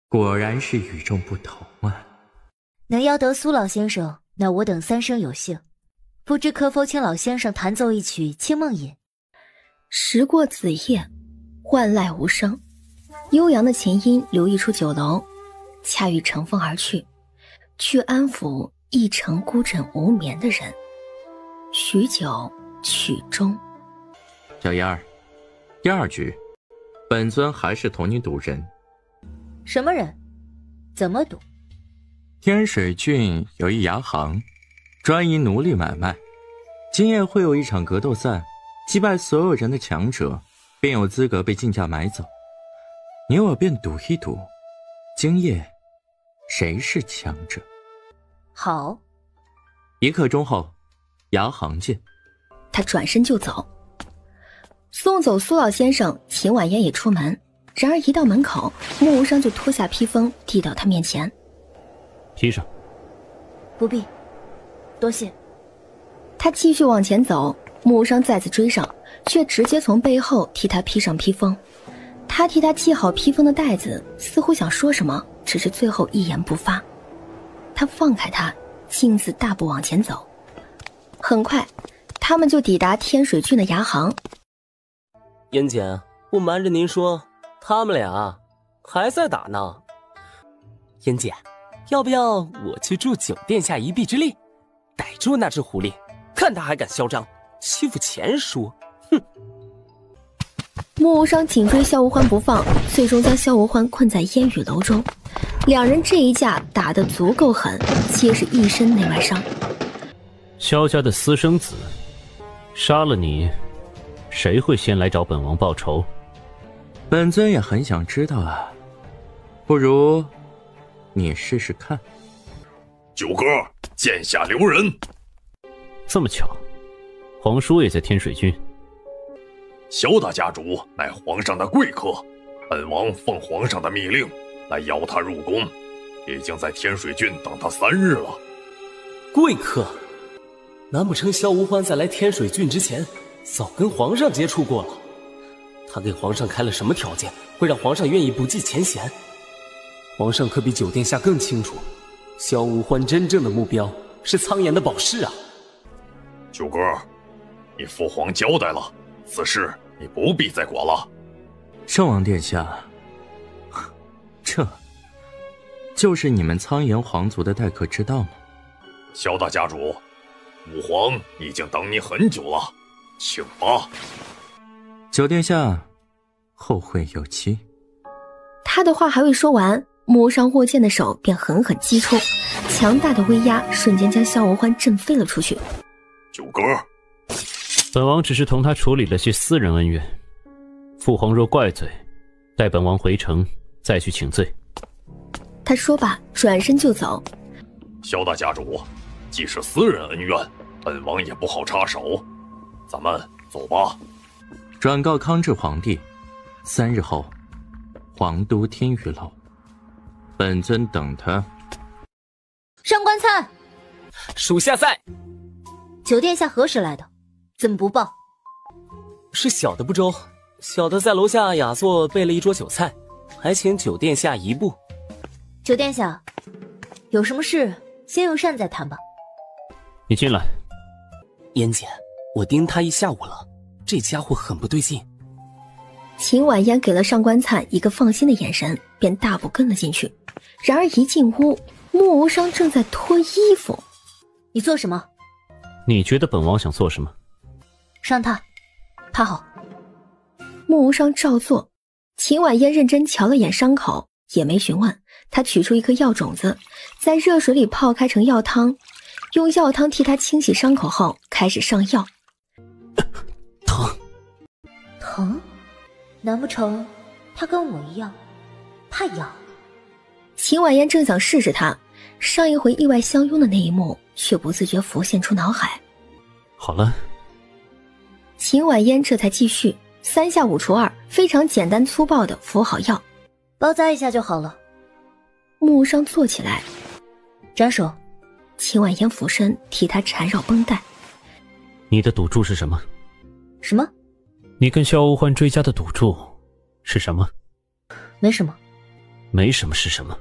D: 果然是与众不同啊！
A: 能邀得苏老先生，那我等三生有幸。不知可否请老先生弹奏一曲《清梦引》？
C: 时过子夜，万籁无声，悠扬的琴音流溢出酒楼，恰遇乘风而去，去安抚一城孤枕无眠的人。许久，曲终。
D: 小燕儿，第二局，本尊还是同你赌人。
A: 什么人？怎么赌？
D: 天水郡有一牙行，专营奴隶买卖，今夜会有一场格斗赛，击败所有人的强者，便有资格被竞价买走。你我便赌一赌，今夜谁是强者？
A: 好。
D: 1刻钟后，牙行见。
C: 他转身就走。送走苏老先生，秦婉嫣也出门。然而一到门口，穆无伤就脱下披风递到他面前。
E: 披上。
A: 不必，多谢。
C: 他继续往前走，穆无伤再次追上，却直接从背后替他披上披风。他替他系好披风的带子，似乎想说什么，只是最后一言不发。他放开他，径自大步往前走。很快，他们就抵达天水郡的牙行。
M: 燕姐，不瞒着您说，他们俩还在打呢。燕姐，要不要我去助九殿下一臂之力，逮住那只狐狸，看他还敢嚣张，欺负钱叔！哼！
C: 穆无伤紧追萧无欢不放，最终将萧无欢困在烟雨楼中。两人这一架打得足够狠，皆是一身内外伤。
E: 萧家的私生子，杀了你，谁会先来找本王报仇？
D: 本尊也很想知道啊，不如你试试看。
H: 九哥，剑下留人。
E: 这么巧，皇叔也在天水郡。
H: 萧大家主乃皇上的贵客，本王奉皇上的密令来邀他入宫，已经在天水郡等他3日了。
M: 贵客？难不成萧无欢在来天水郡之前，早跟皇上接触过了？他给皇上开了什么条件，会让皇上愿意不计前嫌？皇上可比九殿下更清楚，萧无欢真正的目标是苍岩的宝饰啊！
H: 九哥，你父皇交代了，此事你不必再管了。
D: 圣王殿下，这就是你们苍岩皇族的待客之道吗？
H: 萧大家主，武皇已经等你很久了，请吧。
D: 九殿下，后会有期。
C: 他的话还未说完，穆无伤握剑的手便狠狠击出，强大的威压瞬间将萧无欢震飞了出去。
H: 九哥，
E: 本王只是同他处理了些私人恩怨，父皇若怪罪，待本王回城再去请罪。
C: 他说罢转身就走。
H: 萧大家主，既是私人恩怨，本王也不好插手，咱们走吧。
D: 转告康治皇帝，3日后，皇都天宇楼，本尊等他。
A: 上官灿，
M: 属下在。
A: 九殿下何时来的？怎么不报？
M: 是小的不周，小的在楼下雅座备了一桌酒菜，还请九殿下移步。
A: 九殿下，有什么事先用膳再谈吧。
E: 你进来。
M: 燕姐，我盯他一下午了，这家伙很不对劲。
C: 秦婉嫣给了上官灿一个放心的眼神，便大步跟了进去。然而一进屋，穆无伤正在脱衣服。
A: 你做什么？
E: 你觉得本王想做什么？
A: 伤他，他好。
C: 穆无伤照做。秦婉嫣认真瞧了眼伤口，也没询问。他取出一颗药种子，在热水里泡开成药汤，用药汤替他清洗伤口后，开始上药。
A: 疼？难不成他跟我一样怕痒？
C: 秦婉嫣正想试试他，上一回意外相拥的那一幕却不自觉浮现出脑海。
E: 好了。
C: 秦婉嫣这才继续3下5除2，非常简单粗暴地服好药，
A: 包扎一下就好了。
C: 穆无伤坐起来，
A: 斩首。
C: 秦婉嫣俯身替他缠绕绷带。
E: 你的赌注是什么？
A: 什么？
E: 你跟萧无欢追加的赌注是什么？
A: 没什么。
E: 没什么是什么？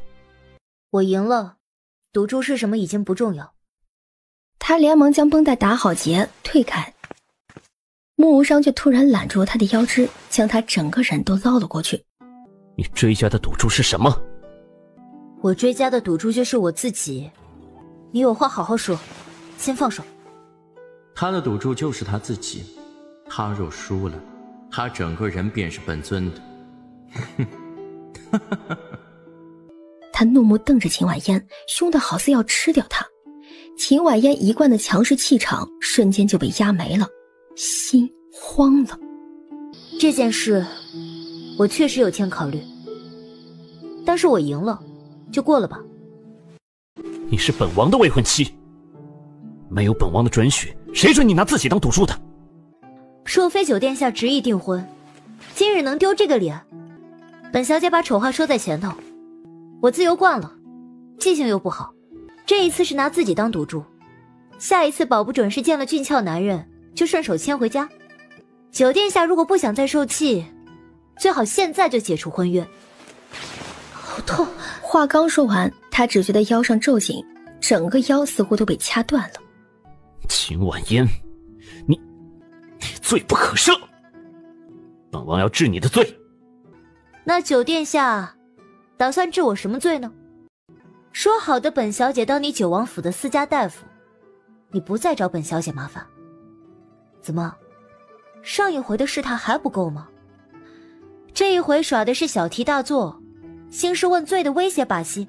A: 我赢了，赌注是什么已经不重要。
C: 他连忙将绷带打好结，退开。穆无伤却突然揽住他的腰肢，将他整个人都捞了过去。
E: 你追加的赌注是什么？
A: 我追加的赌注就是我自己。你有话好好说，先放手。
D: 他的赌注就是他自己，他若输了，他整个人便是本尊的。
C: 他怒目瞪着秦婉嫣，凶得好似要吃掉他。秦婉嫣一贯的强势气场瞬间就被压没了，心慌了。
A: 这件事我确实有欠考虑，但是我赢了，就过了吧。
E: 你是本王的未婚妻，没有本王的准许，谁准你拿自己当赌注的？
A: 若非九殿下执意订婚，今日能丢这个脸？本小姐把丑话说在前头，我自由惯了，记性又不好，这一次是拿自己当赌注，下一次保不准是见了俊俏男人就顺手牵回家。九殿下如果不想再受气，最好现在就解除婚约。好痛！
C: 话刚说完，他只觉得腰上骤紧，整个腰似乎都被掐断了。
E: 秦婉嫣，你罪不可赦，本王要治你的罪。
A: 那九殿下打算治我什么罪呢？说好的本小姐当你九王府的私家大夫，你不再找本小姐麻烦。怎么，上一回的试探还不够吗？这一回耍的是小题大做，兴师问罪的威胁把戏。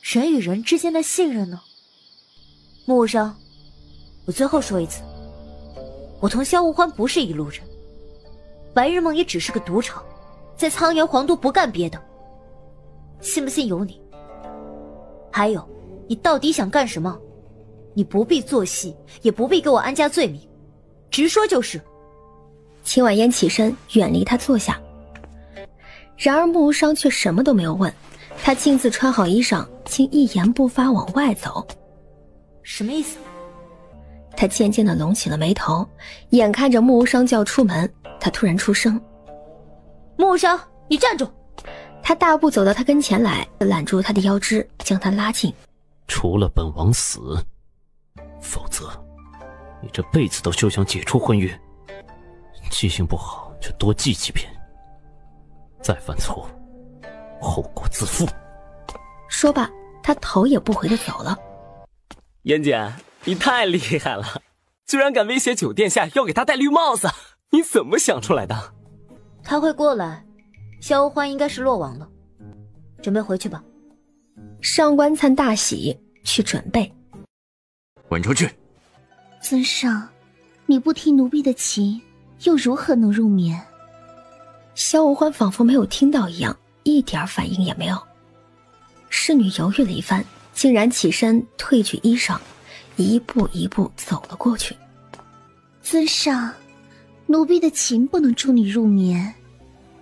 A: 人与人之间的信任呢？穆无伤，我最后说一次，我同萧无欢不是一路人，白日梦也只是个赌场，在苍岩皇都不干别的，信不信由你。还有，你到底想干什么？你不必做戏，也不必给我安家罪名，直说就是。
C: 秦婉嫣起身远离他坐下，然而穆无伤却什么都没有问，他径自穿好衣裳，竟一言不发往外走。
A: 什么意思？
C: 他渐渐地拢起了眉头，眼看着穆无伤就要出门，他突然出声：
A: 穆无伤，你站住！
C: 他大步走到他跟前来，揽住他的腰肢，将他拉近。
E: 除了本王死，否则你这辈子都休想解除婚约。记性不好就多记几遍，再犯错，后果自负。
C: 说罢，他头也不回地走了。
M: 嫣姐，你太厉害了，居然敢威胁九殿下要给他戴绿帽子，你怎么想出来的？
A: 他会过来，萧无欢应该是落网了，准备回去吧。
C: 上官灿大喜，去准备。
D: 滚出去！
O: 尊上，你不听奴婢的情，又如何能入眠？
C: 萧无欢仿佛没有听到一样，一点反应也没有。侍女犹豫了一番，竟然起身褪去衣裳，一步一步走了过去。
O: 尊上，奴婢的情不能助你入眠，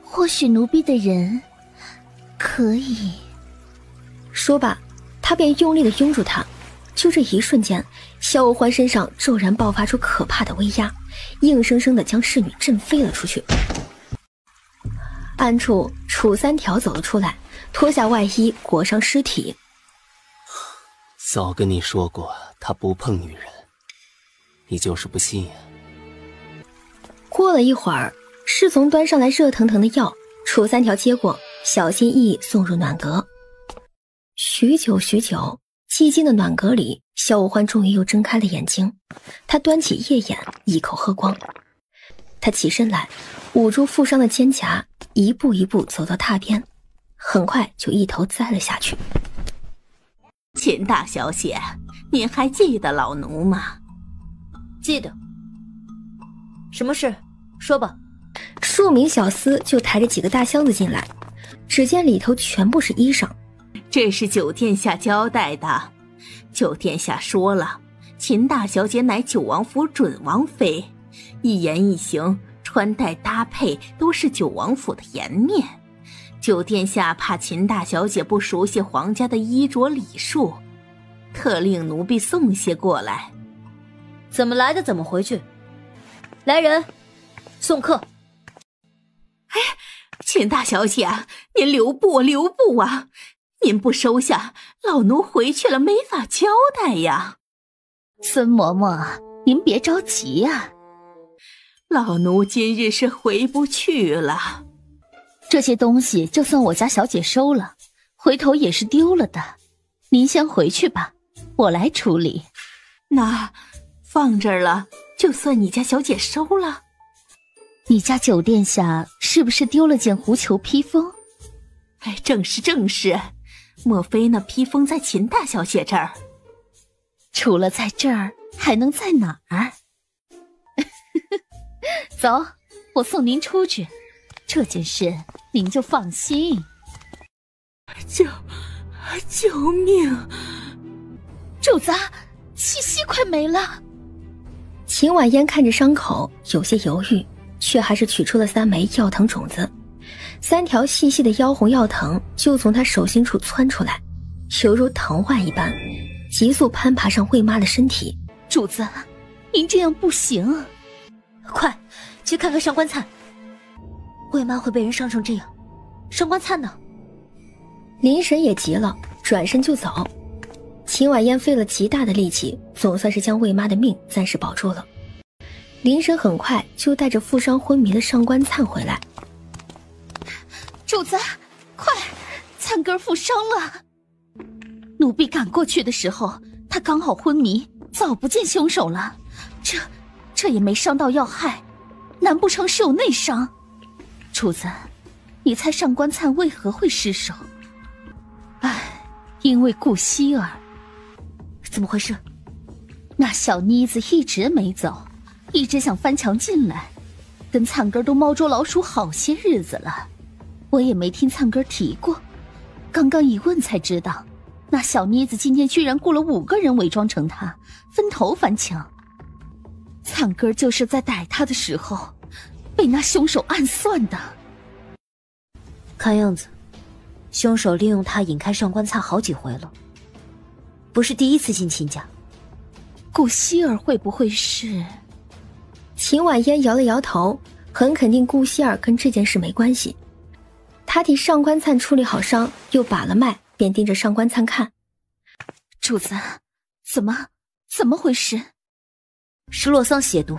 O: 或许奴婢的人可以。
C: 说罢，他便用力地拥住他。就这一瞬间，萧无欢身上骤然爆发出可怕的威压，硬生生地将侍女震飞了出去。暗处，楚三条走了出来，脱下外衣裹上尸体。
M: 早跟你说过，他不碰女人，你就是不信呀。
C: 过了一会儿，侍从端上来热腾腾的药，楚三条接过，小心翼翼送入暖阁。许久许久，寂静的暖阁里，萧无欢终于又睁开了眼睛。他端起夜眼，一口喝光。他起身来，捂住负伤的肩胛，一步一步走到榻边，很快就一头栽了下去。
N: 秦大小姐，您还记得老奴吗？
A: 记得。什么事？说吧。
C: 数名小厮就抬着几个大箱子进来，只见里头全部是衣裳。
N: 这是九殿下交代的，九殿下说了，秦大小姐乃九王府准王妃，一言一行穿戴搭配都是九王府的颜面。九殿下怕秦大小姐不熟悉皇家的衣着礼数，特令奴婢送些过来。
A: 怎么来的怎么回去，来人，送客。
N: 哎，秦大小姐，您留步啊！您不收下，老奴回去了没法交代呀。
F: 孙嬷嬷，您别着急呀。
N: 老奴今日是回不去了。
F: 这些东西就算我家小姐收了，回头也是丢了的。您先回去吧，我来处理。
N: 那放这儿了，就算你家小姐收了。
F: 你家九殿下是不是丢了件狐裘披风？
N: 哎，正是。莫非那披风在秦大小姐这儿？
F: 除了在这儿，还能在哪儿？走，我送您出去。这件事您就放心。
N: 救命！
J: 主子，气息快没了。
C: 秦婉嫣看着伤口，有些犹豫，却还是取出了3枚药藤种子。3条细细的妖红药藤就从她手心处窜出来，犹如藤蔓一般，急速攀爬上魏妈的身体。
F: 主子，您这样不行。
A: 快去看看上官灿，魏妈会被人伤成这样，上官灿呢？
C: 林神也急了，转身就走。秦婉嫣费了极大的力气，总算是将魏妈的命暂时保住了。林神很快就带着负伤昏迷的上官灿回来。
J: 主子，快，灿哥负伤了。
F: 奴婢赶过去的时候，他刚好昏迷，早不见凶手了。这也没伤到要害，难不成是有内伤？主子，你猜上官灿为何会失手？唉，因为顾希儿。
A: 怎么回事？
F: 那小妮子一直没走，一直想翻墙进来，跟灿哥都猫捉老鼠好些日子了。我也没听灿哥提过，刚刚一问才知道，那小妮子今天居然雇了5个人伪装成她，分头翻墙。灿哥就是在逮他的时候，被那凶手暗算的。
A: 看样子，凶手利用他引开上官灿好几回了，不是第一次进秦家。
F: 顾希儿会不会是？
C: 秦婉嫣摇了摇头，很肯定顾希儿跟这件事没关系。他替上官灿处理好伤，又把了脉，便盯着上官灿看。
F: 主子，怎么回事？
A: 是洛桑血毒，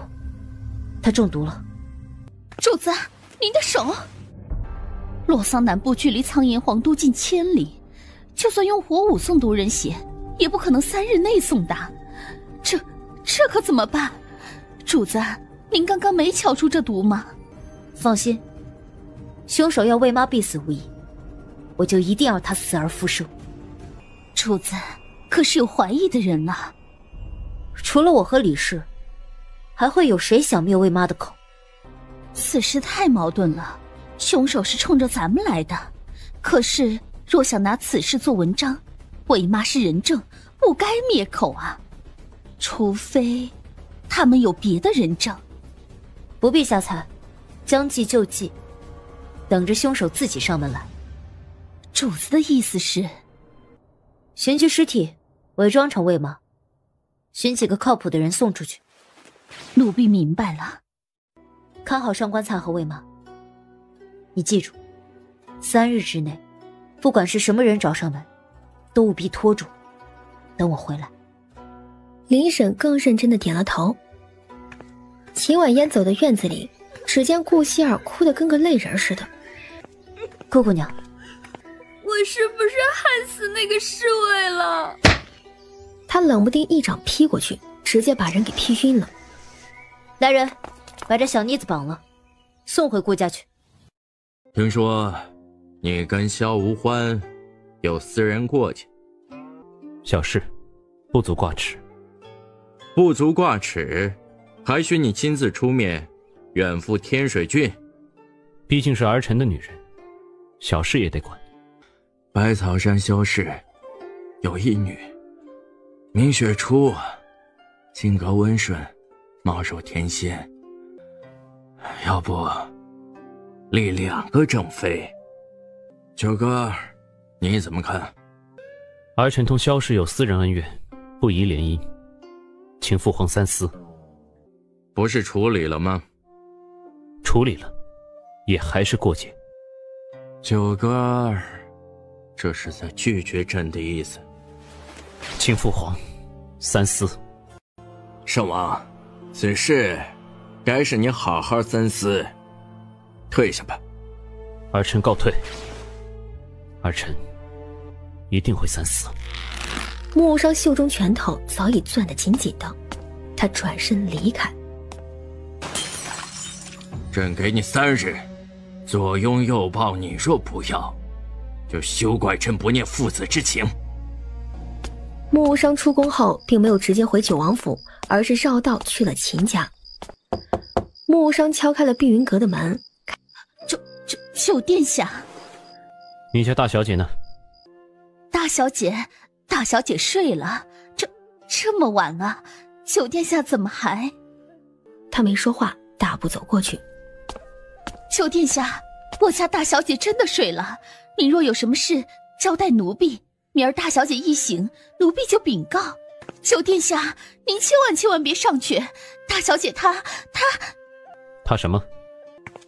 A: 他中毒了。
J: 主子，您的手。
F: 洛桑南部距离苍岩皇都近1000里，就算用火舞送毒人血，也不可能3日内送达。这可怎么办？主子，您刚刚没瞧出这毒吗？
A: 放心，凶手要魏妈必死无疑，我就一定要他死而复生。
F: 主子，可是有怀疑的人啊。
A: 除了我和李氏，还会有谁想灭魏妈的口？
F: 此事太矛盾了，凶手是冲着咱们来的，可是若想拿此事做文章，魏妈是人证，不该灭口啊。除非他们有别的人证。
A: 不必瞎猜，将计就计，等着凶手自己上门来。
F: 主子的意思是
A: 寻去尸体，伪装成魏妈，寻几个靠谱的人送出去。
F: 奴婢明白了。
A: 看好上官灿和魏妈，你记住，3日之内，不管是什么人找上门，都务必拖住，等我回来。
C: 林婶更认真的点了头。秦婉嫣走到院子里，只见顾希儿哭得跟个泪人似的。
A: 顾姑娘，
J: 我是不是害死那个侍卫了？
C: 他冷不丁一掌劈过去，直接把人给劈晕了。
A: 来人，把这小妮子绑了，送回顾家去。
D: 听说你跟萧无欢有私人过节。
E: 小事，不足挂齿。
D: 不足挂齿，还需你亲自出面远赴天水郡。
E: 毕竟是儿臣的女人，小事也得管。
D: 百草山萧氏有一女，名雪初，性格温顺，貌若天仙。要不立2个正妃？九哥，你怎么看？
E: 儿臣同萧氏有私人恩怨，不宜联姻，请父皇三思。
D: 不是处理了吗？
E: 处理了，也还是过节。
D: 九哥儿，这是在拒绝朕的意思。
E: 请父皇三思。
I: 圣王，此事该是你好好三思。退下吧。
E: 儿臣告退。儿臣一定会三思。
C: 木无伤袖中拳头早已攥得紧紧的，他转身离开。
I: 朕给你3日，左拥右抱，你若不要，就休怪朕不念父子之情。
C: 木无伤出宫后，并没有直接回九王府，而是绕道去了秦家。木无伤敲开了碧云阁的门，
F: 九殿下，
E: 你家大小姐呢？
F: 大小姐睡了，这么晚啊，九殿下怎么还？
C: 他没说话，大步走过去。
F: 九殿下，我家大小姐真的睡了，您若有什么事交代奴婢，明儿大小姐一醒，奴婢就禀告。九殿下，您千万别上去，大小姐她
E: 什么？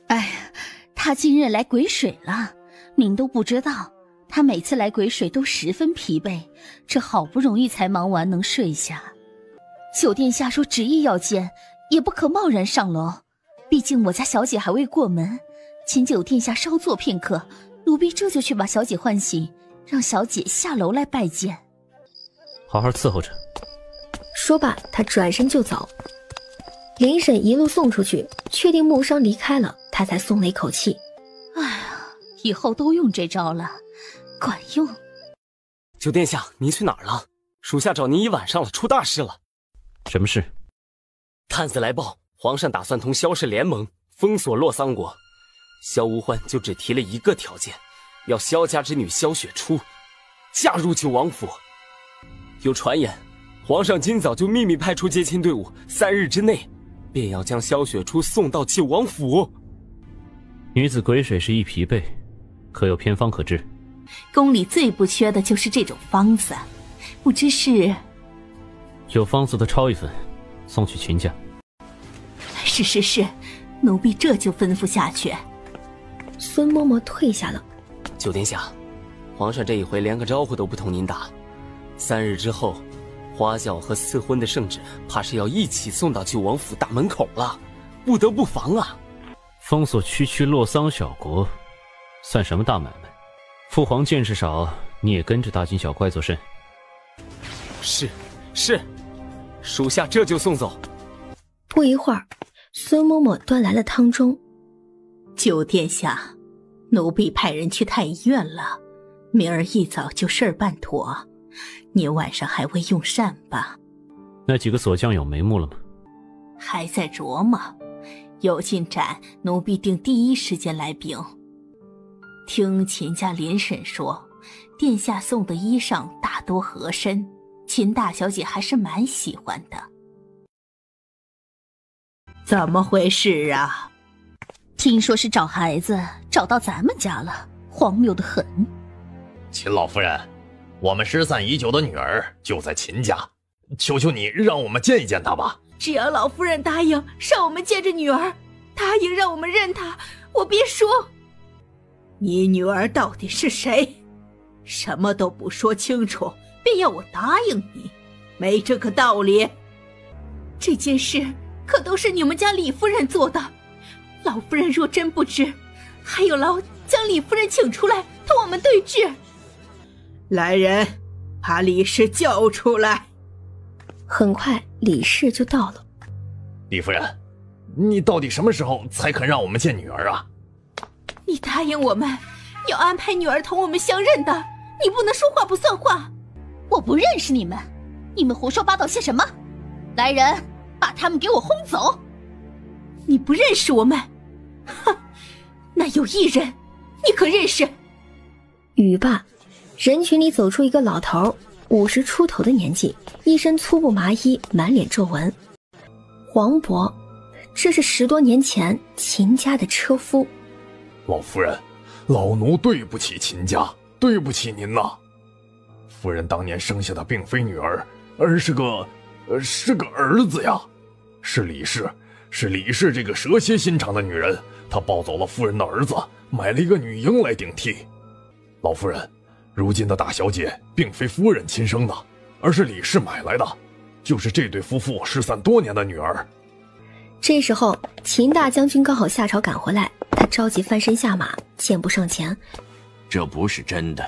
F: 哎呀，她今日来鬼水了，您都不知道，她每次来鬼水都十分疲惫，这好不容易才忙完能睡下。九殿下说执意要见，也不可贸然上楼，毕竟我家小姐还未过门，请九殿下稍坐片刻，奴婢这就去把小姐唤醒，让小姐下楼来拜见。
E: 好好伺候着。
C: 说罢，他转身就走。林婶一路送出去，确定木伤离开了，他才松了一口气。
F: 哎呀，以后都用这招了，管用。
K: 九殿下，您去哪儿了？属下找您一晚上了，出大事了。
E: 什么事？
K: 探子来报，皇上打算同萧氏联盟，封锁洛桑国。萧无欢就只提了一个条件，要萧家之女萧雪初嫁入九王府。有传言，皇上今早就秘密派出接亲队伍，3日之内便要将萧雪初送到九王府。
E: 女子鬼水是一疲惫，可有偏方可治？
N: 宫里最不缺的就是这种方子，不知是……
E: 有方子的抄一份，送去秦家。
N: 是，奴婢这就吩咐下去。
C: 孙嬷嬷退下了。
K: 九殿下，皇上这一回连个招呼都不同您打，3日之后，花轿和赐婚的圣旨怕是要一起送到九王府大门口了，不得不防啊！
E: 封锁区洛桑小国，算什么大买卖？父皇见识少，你也跟着大惊小怪作甚？
K: 是，属下这就送走。
C: 不一会儿，孙嬷嬷端来了汤盅。
N: 九殿下，奴婢派人去太医院了，明儿一早就事儿办妥。你晚上还未用膳吧？
E: 那几个锁匠有眉目了吗？
N: 还在琢磨，有进展，奴婢定第一时间来禀。听秦家林婶说，殿下送的衣裳大多合身，秦大小姐还是蛮喜欢的。怎么回事啊？
F: 听说是找孩子找到咱们家了，荒谬得很。
H: 秦老夫人，我们失散已久的女儿就在秦家，求求你让我们见一见她吧。
J: 只要老夫人答应让我们见着女儿，答应让我们认她，我别说。
N: 你女儿到底是谁？什么都不说清楚，便要我答应你，没这个道理。
J: 这件事可都是你们家李夫人做的，老夫人若真不知，还有劳将李夫人请出来同我们对质。
N: 来人，把李氏叫出来。
C: 很快李氏就到了。
H: 李夫人，你到底什么时候才肯让我们见女儿啊？
J: 你答应我们要安排女儿同我们相认的，你不能说话不算话。
F: 我不认识你们，你们胡说八道些什么？来人，把他们给我轰走。
J: 你不认识我们？哼，那有一人你可认识？
C: 语罢，人群里走出一个老头，50出头的年纪，一身粗布麻衣，满脸皱纹。黄渤，这是10多年前秦家的车夫。
H: 老夫人，老奴对不起秦家，对不起您呐。夫人当年生下的并非女儿，而是个儿子呀。是李氏是李氏这个蛇蝎心肠的女人，她抱走了夫人的儿子，买了一个女婴来顶替。老夫人，如今的大小姐并非夫人亲生的，而是李氏买来的，就是这对夫妇失散多年的女儿。
C: 这时候秦大将军刚好下朝赶回来，他着急翻身下马，箭步上前。
I: 这不是真的，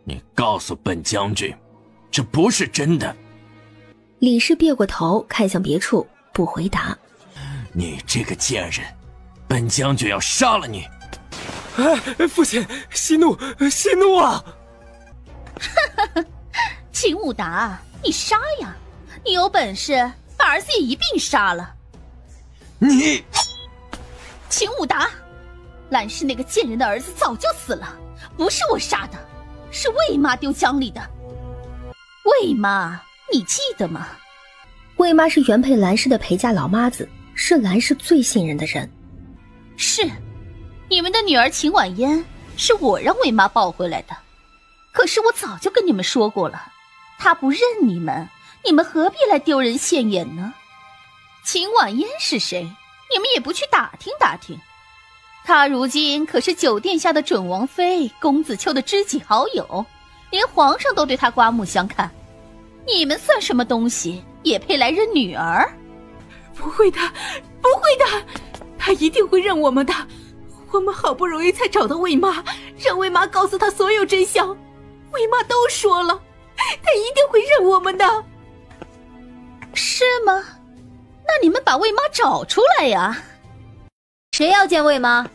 I: 你告诉本将军，这不是真的。
C: 李氏别过头看向别处，不回答。
I: 你这个贱人，本将军要杀了你！
M: 父亲，息怒，息怒啊！
F: 秦武达，你杀呀！你有本事把儿子也一并杀了！
I: 你，
F: 秦武达，兰氏那个贱人的儿子早就死了，不是我杀的，是魏妈丢江里的。魏妈，你记得吗？
C: 魏妈是原配兰氏的陪嫁老妈子，是兰氏最信任的人。
F: 是，你们的女儿秦婉嫣是我让魏妈抱回来的，可是我早就跟你们说过了，她不认你们，你们何必来丢人现眼呢？秦婉嫣是谁？你们也不去打听打听。她如今可是九殿下的准王妃公子秋的知己好友，连皇上都对她刮目相看。你们算什么东西，也配来认女儿？
N: 不会的，不会的，她一定会认我们的。我们好不容易才找到魏妈，让魏妈告诉她所有真相。魏妈都说了，她一定会认我们的。
F: 是吗？那你们把魏妈找出来呀！
A: 谁要见魏妈？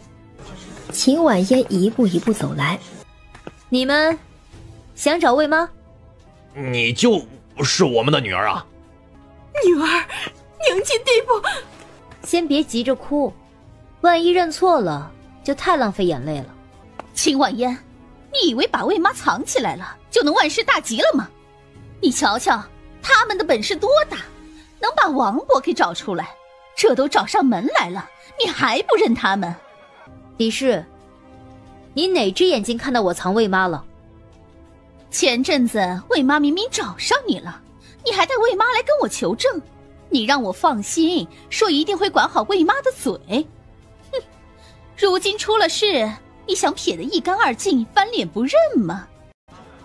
C: 秦婉嫣一步一步走来。
A: 你们想找魏妈？
H: 你就是我们的女儿啊！
N: 女儿，娘亲对不？
A: 先别急着哭，万一认错了，就太浪费眼泪了。
F: 秦婉嫣，你以为把魏妈藏起来了就能万事大吉了吗？你瞧瞧他们的本事多大，能把王伯给找出来，这都找上门来了，你还不认他们？
A: 李氏，你哪只眼睛看到我藏魏妈了？
F: 前阵子魏妈明明找上你了，你还带魏妈来跟我求证，你让我放心，说一定会管好魏妈的嘴。哼，如今出了事，你想撇得一干二净，翻脸不认吗？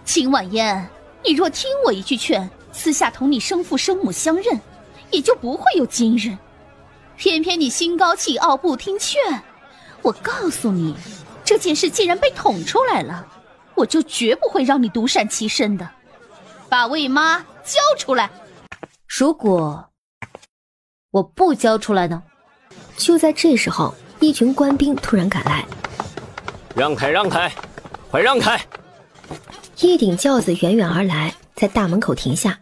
F: 秦婉嫣，你若听我一句劝，私下同你生父生母相认，也就不会有今日。偏偏你心高气傲，不听劝。我告诉你，这件事既然被捅出来了，我就绝不会让你独善其身的。把魏妈交出来！
A: 如果我不交出来呢？
C: 就在这时候，一群官兵突然赶来。
K: 让开，让开，快让开！
C: 一顶轿子远远而来，在大门口停下。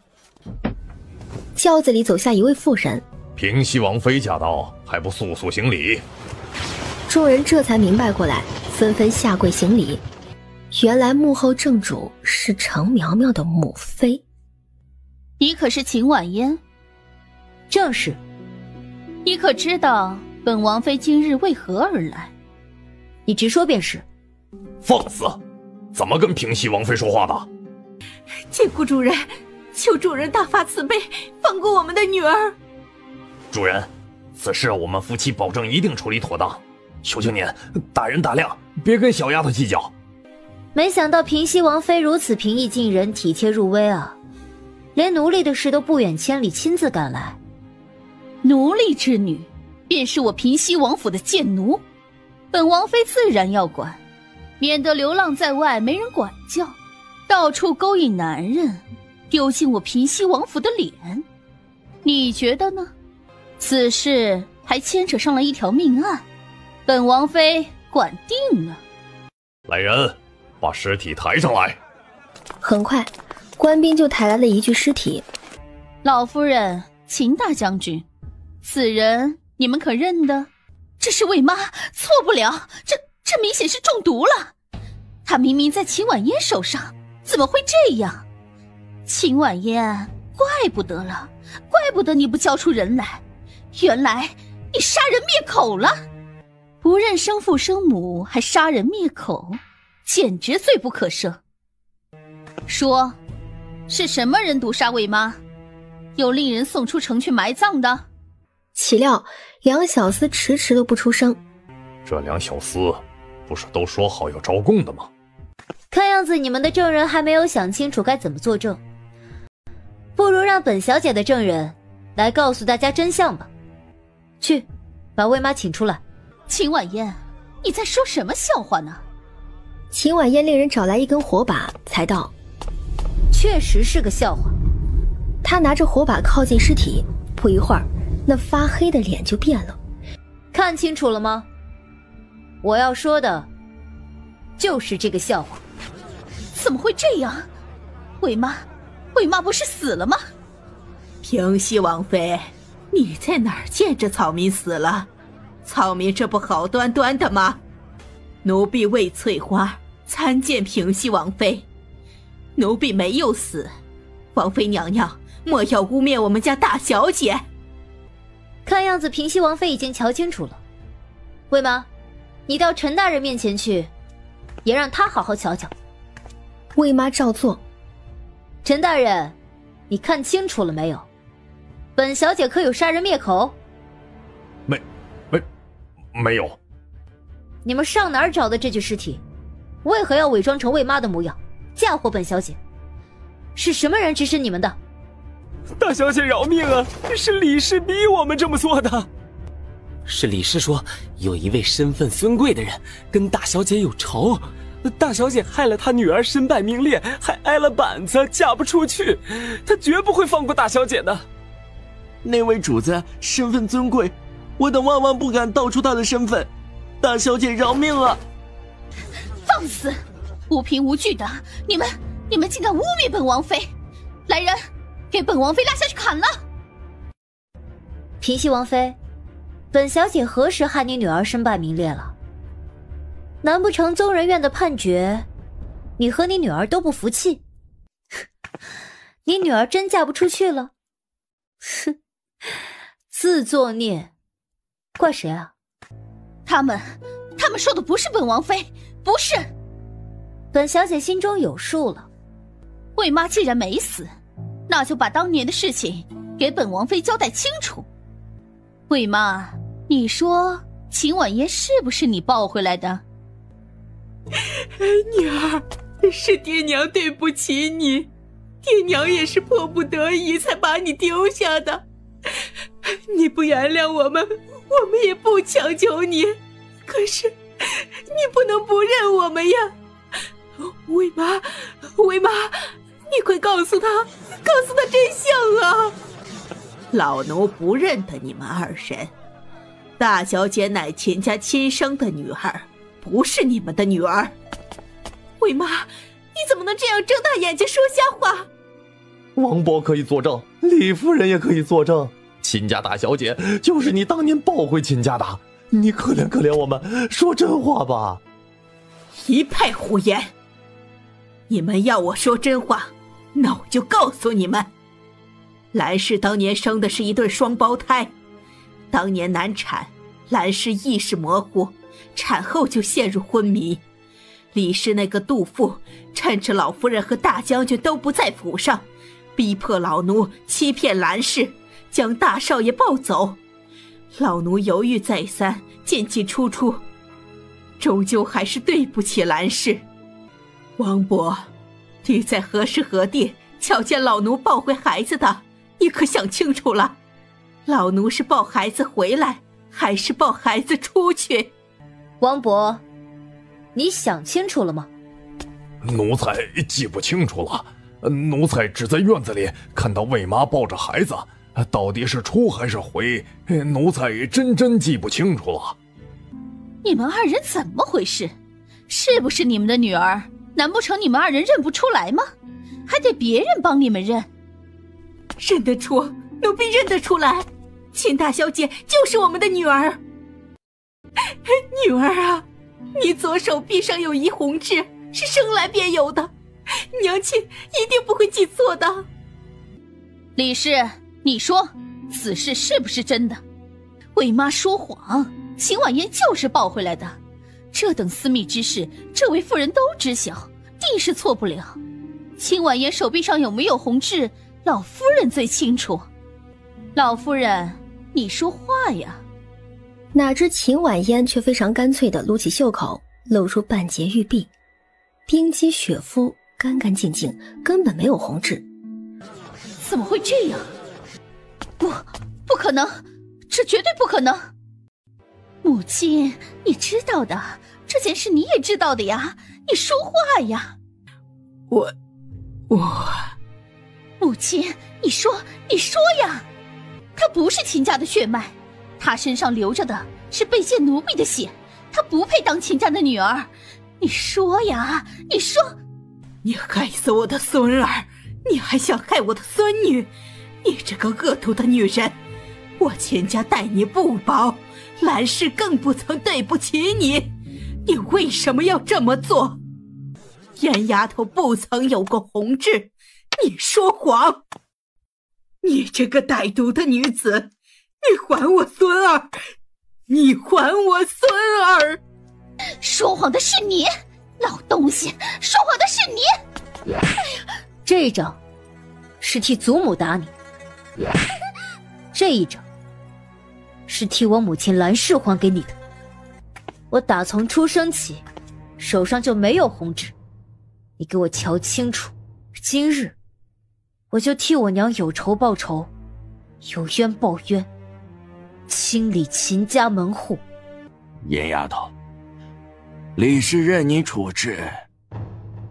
C: 轿子里走下一位妇人。
H: 平西王妃驾到，还不速速行礼？
C: 众人这才明白过来，纷纷下跪行礼。原来幕后正主是程苗苗的母妃。
F: 你可是秦婉嫣？
A: 正是。
F: 你可知道本王妃今日为何而来？
A: 你直说便是。
H: 放肆！怎么跟平西王妃说话的？
N: 见过主人，求主人大发慈悲，放过我们的女儿。
H: 主人，此事我们夫妻保证一定处理妥当，求求您大人大量，别跟小丫头计较。
A: 没想到平西王妃如此平易近人，体贴入微啊，连奴隶的事都不远千里亲自赶来。
F: 奴隶之女，便是我平西王府的贱奴，本王妃自然要管，免得流浪在外没人管教，到处勾引男人，丢尽我平西王府的脸。你觉得呢？此事还牵扯上了一条命案，本王妃管定了。
H: 来人，把尸体抬上来。
C: 很快，官兵就抬来了一具尸体。
F: 老夫人，秦大将军，此人你们可认得？这是魏妈，错不了，这明显是中毒了。她明明在秦婉嫣手上，怎么会这样？秦婉嫣，怪不得了，怪不得你不交出人来，原来你杀人灭口了。不认生父生母还杀人灭口，简直罪不可赦。说，是什么人毒杀魏妈？有令人送出城去埋葬的？
C: 岂料梁小厮迟迟都不出声。
H: 这两小厮不是都说好要招供的吗？
A: 看样子你们的证人还没有想清楚该怎么作证，不如让本小姐的证人来告诉大家真相吧。去，把魏妈请出来。
F: 秦婉嫣，你在说什么笑话呢？
C: 秦婉嫣令人找来一根火把，才道：
A: 确实是个笑话。
C: 他拿着火把靠近尸体，不一会儿，那发黑的脸就变了。
A: 看清楚了吗？我要说的就是这个笑话。
F: 怎么会这样？魏妈不是死了吗？
G: 平西王妃，你在哪儿见着草民死了？草民这不好端端的吗？奴婢魏翠花参见平西王妃，奴婢没有死，王妃娘娘莫要污蔑我们家大小姐。
A: 看样子平西王妃已经瞧清楚了。魏妈，你到陈大人面前去，也让他好好瞧瞧。
C: 魏妈照做。
A: 陈大人，你看清楚了没有？本小姐可有杀人灭口？
H: 没有。
A: 你们上哪儿找的这具尸体？为何要伪装成魏妈的模样，嫁祸本小姐？是什么人指使你们的？
M: 大小姐饶命啊！是李氏逼我们这么做的。是李氏说有一位身份尊贵的人跟大小姐有仇，大小姐害了她女儿身败名裂，还挨了板子，嫁不出去，她绝不会放过大小姐的。
I: 那位主子身份尊贵，我等万万不敢道出他的身份，大小姐饶命啊！
F: 放肆！无凭无据的，你们竟敢污蔑本王妃！来人，给本王妃拉下去砍了！
A: 平西王妃，本小姐何时害你女儿身败名裂了？难不成宗人院的判决，你和你女儿都不服气？你女儿真嫁不出去了？哼，自作孽，怪谁啊？
F: 他们说的不是本王妃，不是。
A: 本小姐心中有数了。
F: 魏妈既然没死，那就把当年的事情给本王妃交代清楚。魏妈，你说秦婉嫣是不是你抱回来的？
G: 女儿，是爹娘对不起你，爹娘也是迫不得已才把你丢下的。你不原谅我们，我们也不强求你，可是你不能不认我们呀。魏妈，你快告诉他真相啊！老奴不认得你们二人，大小姐乃秦家亲生的女儿，不是你们的女儿。魏妈，你怎么能这样睁大眼睛说瞎话？
P: 王伯可以作证，李夫人也可以作证，秦家大小姐就是你当年抱回秦家的，你可怜可怜我们，说真话吧。
G: 一派胡言！你们要我说真话，那我就告诉你们，兰氏当年生的是一对双胞胎，当年难产，兰氏意识模糊，产后就陷入昏迷。李氏那个杜父趁着老夫人和大将军都不在府上，逼迫老奴欺骗兰氏，将大少爷抱走。老奴犹豫再三，进进出出，终究还是对不起兰氏。王伯，你在何时何地瞧见老奴抱回孩子的？你可想清楚了？老奴是抱孩子回来，还是抱孩子出去？
A: 王伯，你想清楚了吗？
H: 奴才记不清楚了，奴才只在院子里看到魏妈抱着孩子，到底是出还是回，奴才真记不清楚了。
F: 你们二人怎么回事？是不是你们的女儿？难不成你们二人认不出来吗？还得别人帮你们认？
G: 认得出，奴婢认得出来，秦大小姐就是我们的女儿。女儿啊，你左手臂上有一红痣，是生来便有的，娘亲一定不会记错的。
F: 李氏，你说此事是不是真的？魏妈说谎，秦婉嫣就是抱回来的，这等私密之事，这位夫人都知晓，定是错不了。秦婉嫣手臂上有没有红痣，老夫人最清楚。老夫人，你说话呀！
C: 哪知秦婉嫣却非常干脆地撸起袖口，露出半截玉臂，冰肌雪肤，干干净净，根本没有红痣。
F: 怎么会这样？不可能，这绝对不可能！母亲，你知道的，这件事你也知道的呀，你说话呀！
G: 我，
F: 母亲，你说呀！他不是秦家的血脉，他身上流着的是卑贱奴婢的血，他不配当秦家的女儿。你说呀，你说！
G: 你害死我的孙儿，你还想害我的孙女？你这个恶毒的女人！我秦家待你不薄，来世更不曾对不起你。你为什么要这么做？严丫头不曾有过红痣，你说谎！你这个歹毒的女子，你还我孙儿！你还我孙儿！
F: 说谎的是你，老东西！说谎的是你！
A: 这一掌是替祖母打你，这一掌是替我母亲蓝氏还给你的。我打从出生起手上就没有红痣，你给我瞧清楚，今日我就替我娘有仇报仇，有冤报冤，清理秦家门户。
I: 严丫头，李氏任你处置，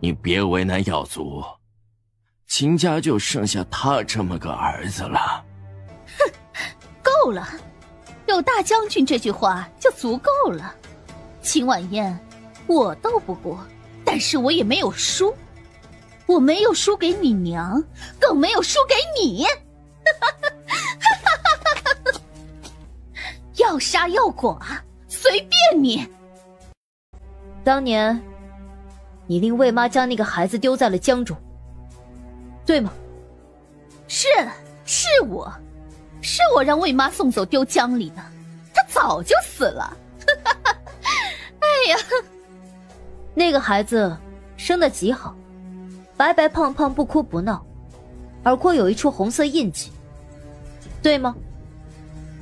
I: 你别为难耀族，秦家就剩下他这么个儿子了。
F: 哼，够了，有大将军这句话就足够了。秦婉嫣，我斗不过，但是我也没有输，我没有输给你娘，更没有输给你。要杀要剐，随便你。
A: 当年你令魏妈将那个孩子丢在了江中，对吗？
F: 是我让魏妈送走丢江里的，她早就死了。哎呀，
A: 那个孩子生得极好，白白胖胖，不哭不闹，耳廓有一处红色印记，对吗？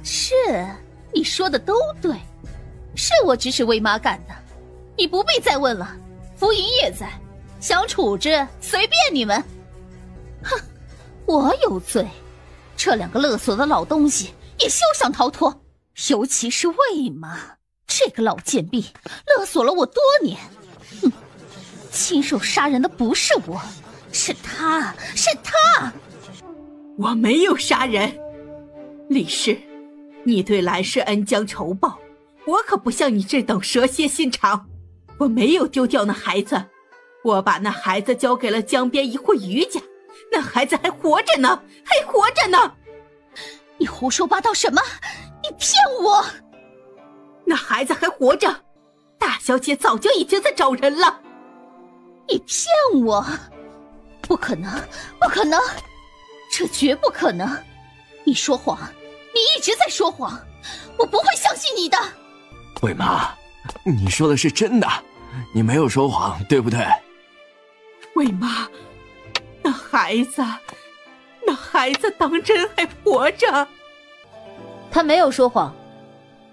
F: 是，你说的都对，是我指使魏妈干的，你不必再问了。浮云也在，想处置随便你们。哼，我有罪，这两个勒索的老东西也休想逃脱，尤其是魏妈这个老贱婢，勒索了我多年。哼，亲手杀人的不是我，是他。
G: 我没有杀人。李氏，你对来世恩将仇报，我可不像你这等蛇蝎心肠。我没有丢掉那孩子，我把那孩子交给了江边一户余家，那孩子还活着呢。
F: 你胡说八道什么？你骗我！
G: 那孩子还活着，大小姐早就已经在找人了。
F: 你骗我！不可能，这绝不可能！你说谎，你一直在说谎，我不会相信你的。
I: 魏妈，你说的是真的，你没有说谎，对不对？
G: 魏妈，那孩子当真还活着？
A: 他没有说谎，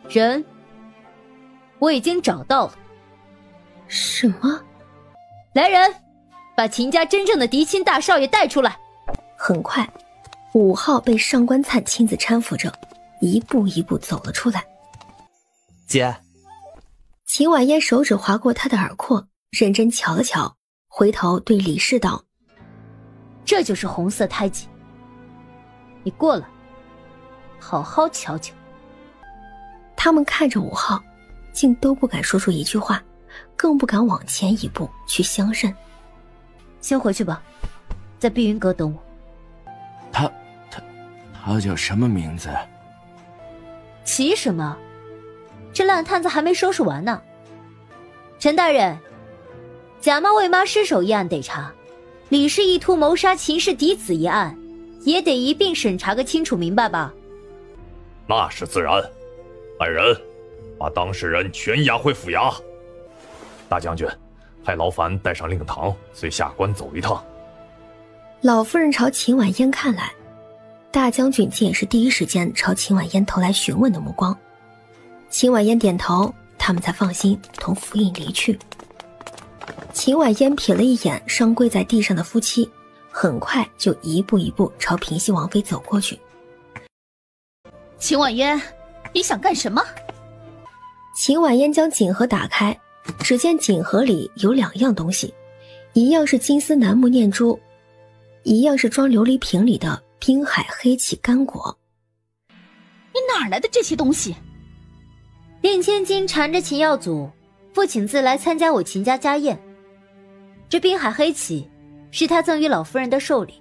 A: 人我已经找到了。
C: 什么？
A: 来人，把秦家真正的嫡亲大少爷带出来。
C: 很快5号被上官灿亲自搀扶着，一步一步走了出来。
M: 姐。
C: 秦婉嫣手指划过他的耳廓，认真瞧了瞧，回头对李氏道：
A: 这就是红色胎记，你过来好好瞧瞧。
C: 他们看着5号，竟都不敢说出一句话，更不敢往前一步去相认。
A: 先回去吧，在碧云阁等我。
I: 他叫什么名字？
A: 急什么？这烂摊子还没收拾完呢。陈大人，假冒魏妈失手一案得查，李氏意图谋杀秦氏嫡子一案也得一并审查个清楚明白吧？
H: 那是自然。本人把当事人全押回府衙。大将军，派劳烦带上令堂，随下官走一趟。
C: 老夫人朝秦婉嫣看来，大将军竟也是第一时间朝秦婉嫣投来询问的目光。秦婉嫣点头，他们才放心同府尹离去。秦婉嫣瞥了一眼伤跪在地上的夫妻，很快就一步一步朝平西王妃走过去。
F: 秦婉嫣，你想干什么？
C: 秦婉嫣将锦盒打开，只见锦盒里有2样东西，一样是金丝楠木念珠，一样是装琉璃瓶里的滨海黑旗干果。
F: 你哪来的这些东西？
A: 令千金缠着秦耀祖，不请自来参加我秦家家宴。这滨海黑旗是他赠予老夫人的寿礼，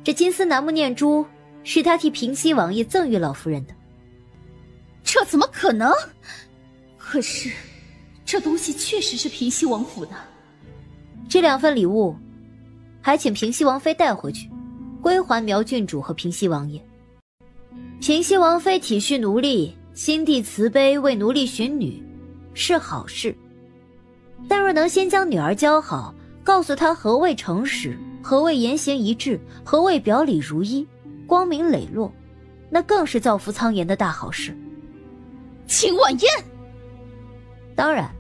A: 这金丝楠木念珠是他替平西王爷赠予老夫人的。
F: 这怎么可能？可是这东西确实是平西王府的。
A: 这2份礼物还请平西王妃带回去，归还苗郡主和平西王爷。平西王妃体恤奴隶，心地慈悲，为奴隶寻女是好事，但若能先将女儿教好，告诉她何谓诚实，何谓言行一致，何谓表里如一，光明磊落，那更是造福苍颜的大好事。
F: 秦婉嫣，
A: 当然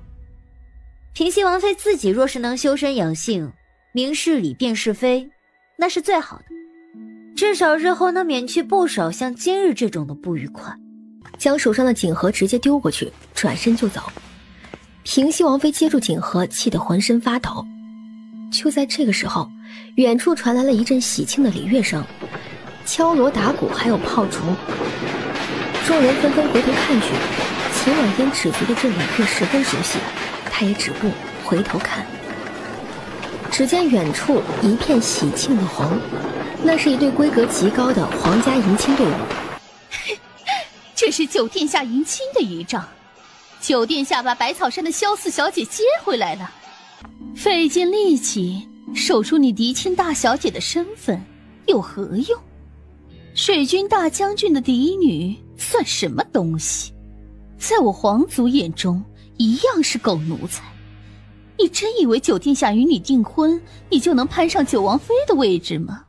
A: 平西王妃自己若是能修身养性，明事理辨是非，那是最好的，至少日后能免去不少像今日这种的不愉快。
C: 将手上的锦盒直接丢过去，转身就走。平西王妃接住锦盒，气得浑身发抖。就在这个时候，远处传来了一阵喜庆的礼乐声，敲锣打鼓还有炮竹。众人纷纷回头看去，秦婉嫣只觉得这礼乐十分熟悉，她也止步回头看。只见远处一片喜庆的红，那是一队规格极高的皇家迎亲队伍。
F: 这是九殿下迎亲的仪仗，九殿下把百草山的萧四小姐接回来了，费尽力气守住你嫡亲大小姐的身份有何用？水军大将军的嫡女算什么东西？在我皇族眼中一样是狗奴才。你真以为九殿下与你订婚，你就能攀上九王妃的位置吗？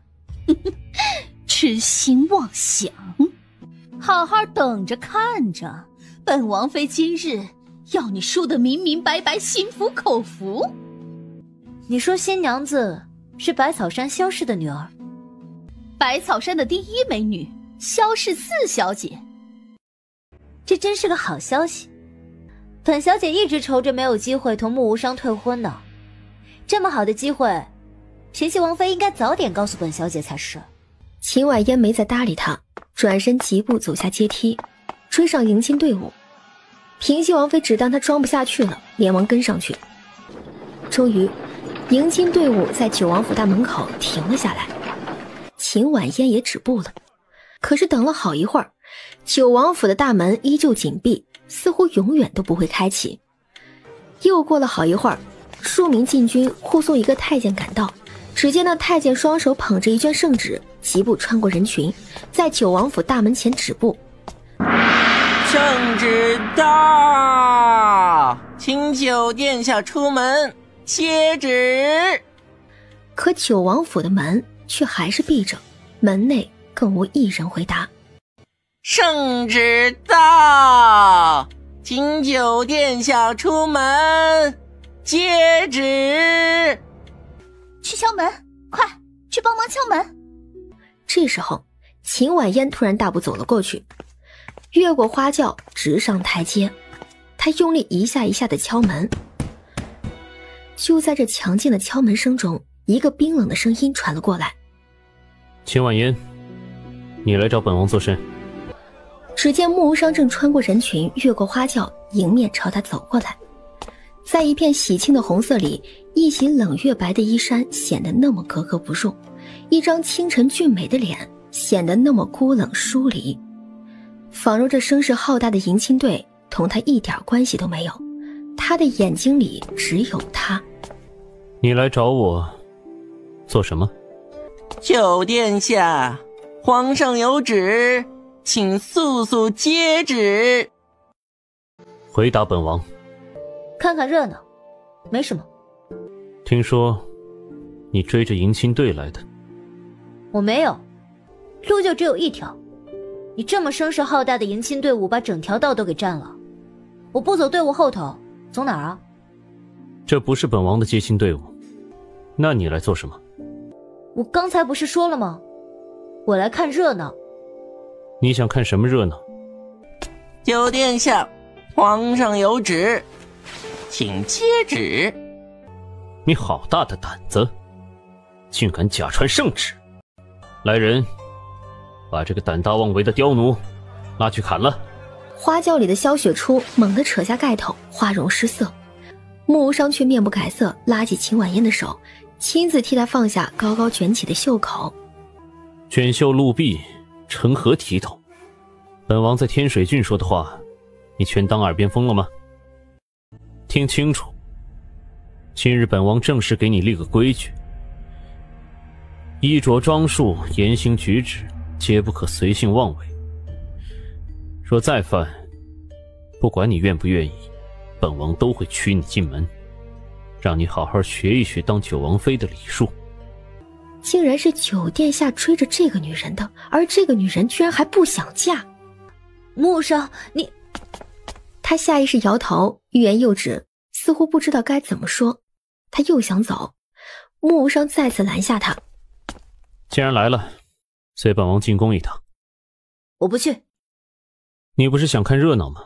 F: 痴心妄想！好好等着看着，本王妃今日要你输得明明白白，心服口服。
A: 你说新娘子是百草山萧氏的女儿？
F: 百草山的第一美女萧氏四小姐。
A: 这真是个好消息，本小姐一直愁着没有机会同穆无伤退婚呢。这么好的机会，平西王妃应该早点告诉本小姐才是。
C: 秦婉嫣没再搭理他，转身疾步走下阶梯，追上迎亲队伍。平西王妃只当他装不下去了，连忙跟上去。终于迎亲队伍在九王府大门口停了下来，秦婉嫣也止步了。可是等了好一会儿，九王府的大门依旧紧闭，似乎永远都不会开启。又过了好一会儿，数名禁军护送一个太监赶到，只见那太监双手捧着一卷圣旨，疾步穿过人群，在九王府大门前止步。
R: 圣旨到，请九殿下出门接旨。
C: 可九王府的门却还是闭着，门内更无一人回答。
R: 圣旨到，请九殿下出门接旨。
O: 去敲门，快去帮忙敲门。
C: 这时候秦婉嫣突然大步走了过去，越过花轿直上台阶，她用力一下一下的敲门。就在这强劲的敲门声中，一个冰冷的声音传了过来。
E: 秦婉嫣，你来找本王做甚？
C: 只见穆无伤正穿过人群，越过花轿，迎面朝他走过来。在一片喜庆的红色里，一袭冷月白的衣衫显得那么格格不入，一张清晨俊美的脸显得那么孤冷疏离，仿若这声势浩大的迎亲队同他一点关系都没有，他的眼睛里只有他。
E: 你来找我做什么？
R: 九殿下，皇上有旨，请速速接旨。
E: 回答本王。
A: 看看热闹，没什么。
E: 听说你追着迎亲队来的？
A: 我没有，路就只有一条。你这么声势浩大的迎亲队伍把整条道都给占了，我不走队伍后头，走哪儿啊？
E: 这不是本王的接亲队伍，那你来做什么？
A: 我刚才不是说了吗？我来看热闹。
E: 你想看什么热闹？
R: 九殿下，皇上有旨，请接旨。
E: 你好大的胆子，竟敢假传圣旨！来人，把这个胆大妄为的刁奴拉去砍了。
C: 花轿里的萧雪初猛地扯下盖头，花容失色。穆无伤却面不改色，拉起秦婉嫣的手，亲自替她放下高高卷起的袖口。
E: 卷袖露臂，成何体统？本王在天水郡说的话，你全当耳边风了吗？听清楚，今日本王正式给你立个规矩：衣着装束、言行举止，皆不可随性妄为。若再犯，不管你愿不愿意，本王都会驱你进门，让你好好学一学当九王妃的礼数。
C: 竟然是九殿下追着这个女人的，而这个女人居然还不想嫁。
A: 穆少，你……
C: 他下意识摇头，欲言又止，似乎不知道该怎么说。他又想走，穆无伤再次拦下他。
E: 既然来了，随本王进宫一趟。
A: 我不去。
E: 你不是想看热闹吗？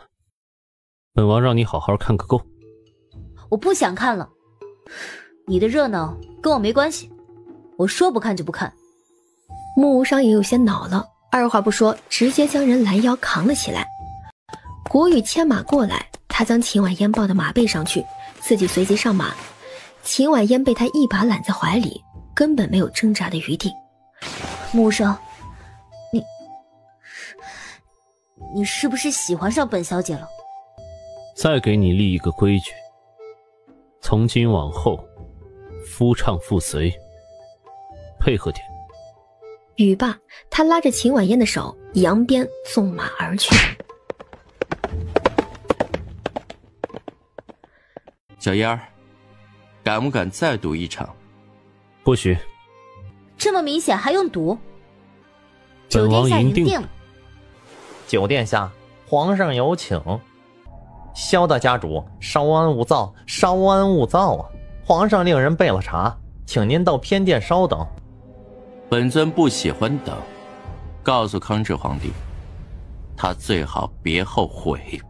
E: 本王让你好好看个够。
A: 我不想看了，你的热闹跟我没关系，我说不看就不看。
C: 穆无伤也有些恼了，二话不说，直接将人拦腰扛了起来。国语牵马过来，他将秦婉嫣抱到马背上去，自己随即上马。秦婉嫣被他一把揽在怀里，根本没有挣扎的余地。
A: 穆伤，你是不是喜欢上本小姐了？
E: 再给你立一个规矩，从今往后，夫唱妇随，配合点。
C: 语罢，他拉着秦婉嫣的手，扬鞭纵马而去。
R: 小燕儿，敢不敢再赌一场？
E: 不许。
A: 这么明显还用赌？
E: 本王赢定了。
P: 九殿下，皇上有请。萧大家主，稍安勿躁，稍安勿躁啊！皇上令人备了茶，请您到偏殿稍等。
R: 本尊不喜欢等，告诉康治皇帝，他最好别后悔。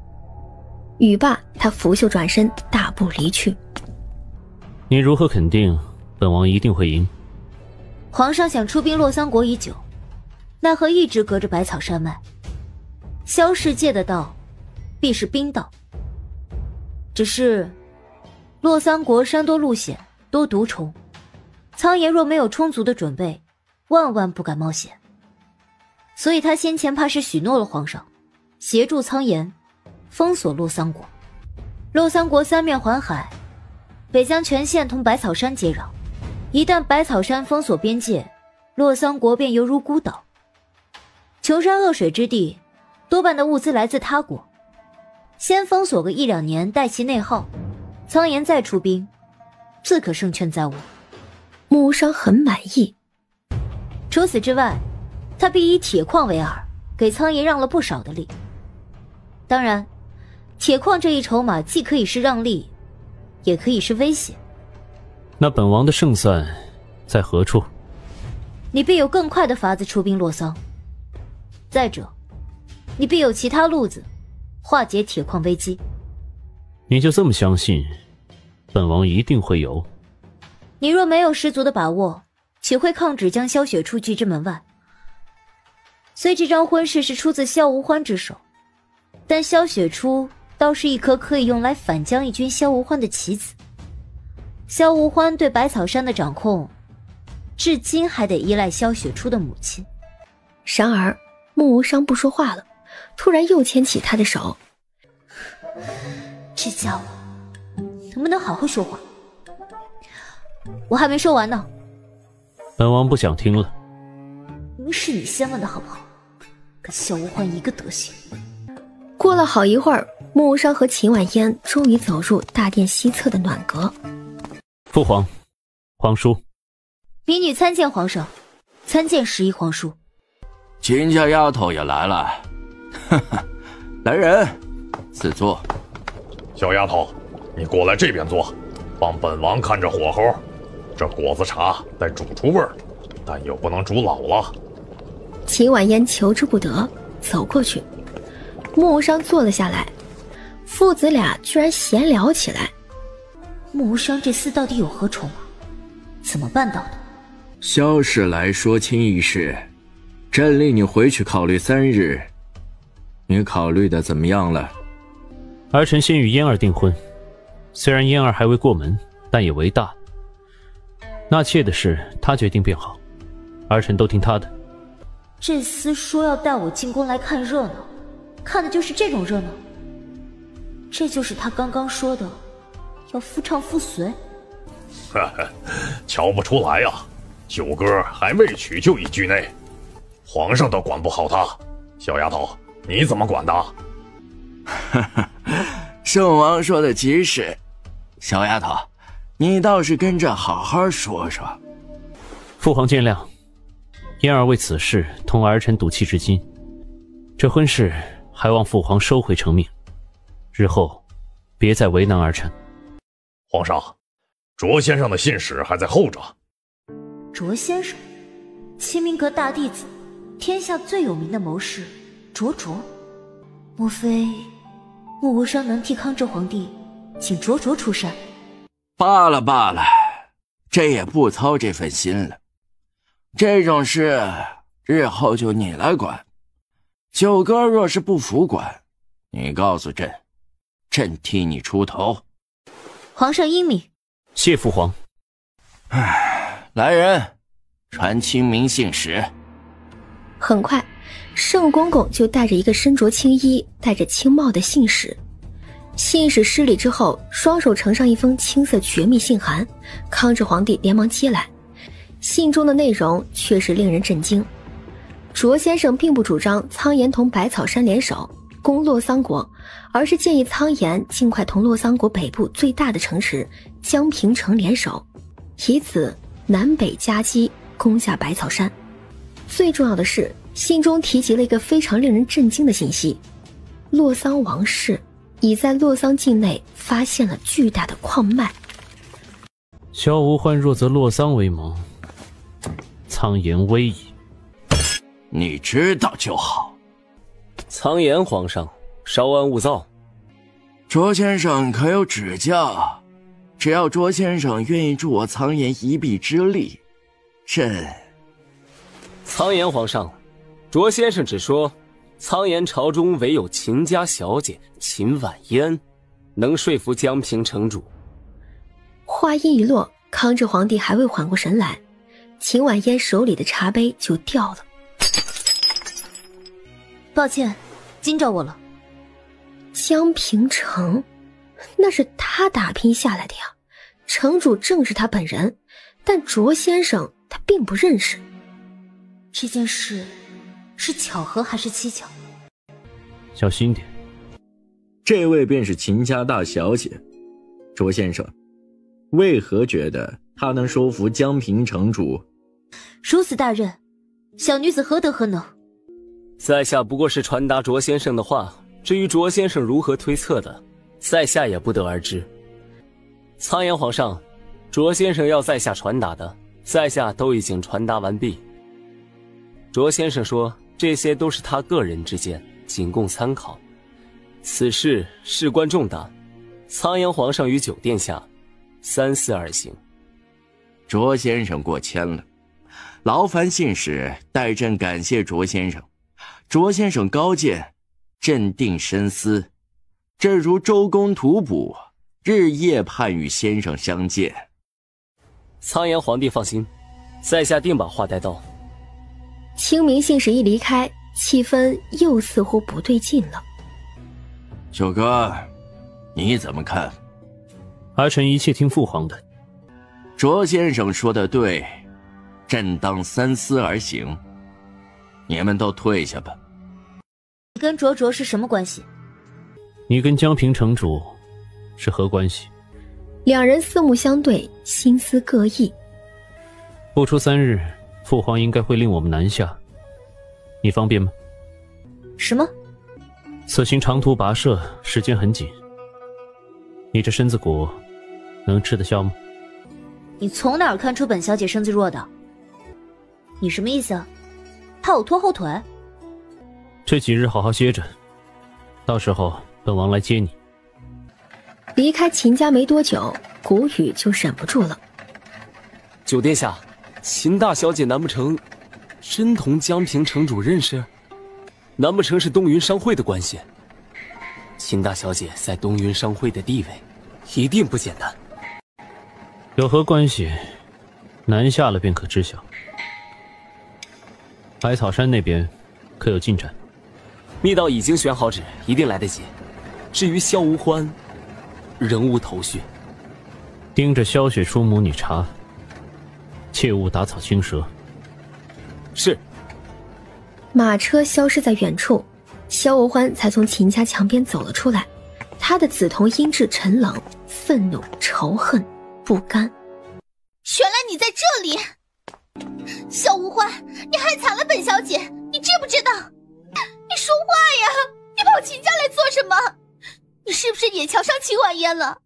C: 语罢，他拂袖转身，大步离去。
E: 你如何肯定本王一定会赢？
A: 皇上想出兵洛桑国已久，奈何一直隔着百草山脉。萧世界的道，必是冰道。只是洛桑国山多路险，多毒虫，苍岩若没有充足的准备，万万不敢冒险。所以他先前怕是许诺了皇上，协助苍岩封锁洛桑国。洛桑国三面环海，北疆全线同百草山接壤，一旦百草山封锁边界，洛桑国便犹如孤岛。穷山恶水之地，多半的物资来自他国。先封锁个1-2年，待其内耗，苍岩再出兵，自可胜券在握。
C: 穆无伤很满意。
A: 除此之外，他必以铁矿为饵，给苍岩让了不少的利。当然，铁矿这一筹码既可以是让利，也可以是威胁。
E: 那本王的胜算在何处？
A: 你必有更快的法子出兵洛桑。再者，你必有其他路子化解铁矿危机。
E: 你就这么相信本王一定会有？
A: 你若没有十足的把握，岂会抗旨将萧雪初拒之门外？虽这桩婚事是出自萧无欢之手，但萧雪初倒是一颗可以用来反将一军萧无欢的棋子。萧无欢对百草山的掌控，至今还得依赖萧雪初的母亲。
C: 然而穆无伤不说话了，突然又牵起他的手。
A: 这家伙能不能好好说话？我还没说完呢。
E: 本王不想听了。
A: 是你先问的好不好？跟萧无欢一个德行。
C: 过了好一会儿，穆无伤和秦婉嫣终于走入大殿西侧的暖阁。
E: 父皇，皇叔。
A: 民女参见皇上，参见11皇叔。
I: 秦家丫头也来了，哈哈，来人，赐座。
H: 小丫头，你过来这边坐，帮本王看着火候。这果子茶得煮出味儿，但又不能煮老了。
C: 秦婉嫣求之不得，走过去，木无伤坐了下来，父子俩居然闲聊起来。
A: 木无伤这厮到底有何筹码？怎么办到的？
I: 萧氏来说清一事，朕令你回去考虑3日。你考虑的怎么样了？
E: 儿臣先与嫣儿订婚，虽然嫣儿还未过门，但也为大。纳妾的事他决定便好，儿臣都听他的。
A: 这厮说要带我进宫来看热闹，看的就是这种热闹。这就是他刚刚说的要夫唱妇随。
H: 呵呵，瞧不出来呀，九哥还未娶就已惧内，皇上都管不好他。小丫头，你怎么管的？
I: 哈哈，圣王说的极是。小丫头，你倒是跟着好好说说。
E: 父皇见谅，嫣儿为此事同儿臣赌气至今，这婚事还望父皇收回成命，日后别再为难儿臣。
H: 皇上，卓先生的信使还在候着。
A: 卓先生，清明阁大弟子，天下最有名的谋士卓，莫非木无伤能替康治皇帝请卓出山？
I: 罢了，这也不操这份心了。这种事日后就你来管，九哥若是不服管，你告诉朕，朕替你出头。
A: 皇上英明。
E: 谢父皇。
I: 来人，传清明信使。
C: 很快，盛公公就带着一个身着青衣、戴着青帽的信使。信使施礼之后，双手呈上一封青色绝密信函，康治皇帝连忙接来。信中的内容确实令人震惊。卓先生并不主张苍岩同百草山联手攻洛桑国，而是建议苍岩尽快同洛桑国北部最大的城池江平城联手，以此南北夹击，攻下百草山。最重要的是，信中提及了一个非常令人震惊的信息：洛桑王室已在洛桑境内发现了巨大的矿脉。
E: 萧无患若择洛桑为盟，苍岩危矣。
I: 你知道就好。
K: 苍岩皇上，稍安勿躁。
I: 卓先生可有指教？只要卓先生愿意助我苍岩一臂之力，朕……
K: 苍岩皇上，卓先生只说苍岩朝中唯有秦家小姐秦婉嫣能说服江平城主。
C: 话音一落，康治皇帝还未缓过神来，秦婉嫣手里的茶杯就掉了。
A: 抱歉，惊着我了。
C: 江平城，那是他打拼下来的呀，城主正是他本人，但卓先生他并不认识。
A: 这件事是巧合还是蹊跷？
E: 小心点。
S: 这位便是秦家大小姐，卓先生，为何觉得她能说服江平城主？
A: 如此大任，小女子何德何能？
K: 在下不过是传达卓先生的话，至于卓先生如何推测的，在下也不得而知。苍岩皇上，卓先生要在下传达的，在下都已经传达完毕。卓先生说，这些都是他个人之见，仅供参考。此事事关重大，苍岩皇上与九殿下三思而行。
I: 卓先生过谦了，劳烦信使代朕感谢卓先生。卓先生高见，朕定深思。朕如周公吐哺，日夜盼与先生相见。
K: 苍岩皇帝放心，在下定把话带到。
C: 清明信使一离开，气氛又似乎不对劲了。
I: 九哥，你怎么看？
E: 儿臣一切听父皇的。
I: 卓先生说的对，朕当三思而行。你们都退下吧。
A: 你跟卓是什么关系？
E: 你跟江平城主是何关系？
C: 两人四目相对，心思各异。
E: 不出3日，父皇应该会令我们南下。你方便吗？
A: 什么？
E: 此行长途跋涉，时间很紧。你这身子骨能吃得消吗？
A: 你从哪儿看出本小姐身子弱的？你什么意思啊？怕我拖后腿？
E: 这几日好好歇着，到时候本王来接你。
C: 离开秦家没多久，谷雨就忍不住了。
K: 九殿下，秦大小姐难不成真同江平城主认识？难不成是东云商会的关系？秦大小姐在东云商会的地位一定不简单。
E: 有何关系？南下了便可知晓。百草山那边可有进展？
K: 密道已经选好旨，一定来得及。至于萧无欢，仍无头绪。
E: 盯着萧雪初母女查，切勿打草惊蛇。
K: 是。
C: 马车消失在远处，萧无欢才从秦家墙边走了出来。他的紫瞳阴质沉冷，愤怒、仇恨、不甘。
O: 原来你在这里，萧无欢，你害惨了本小姐，你知不知道？你说话呀！你跑秦家来做什么？你是不是也瞧上秦婉嫣了？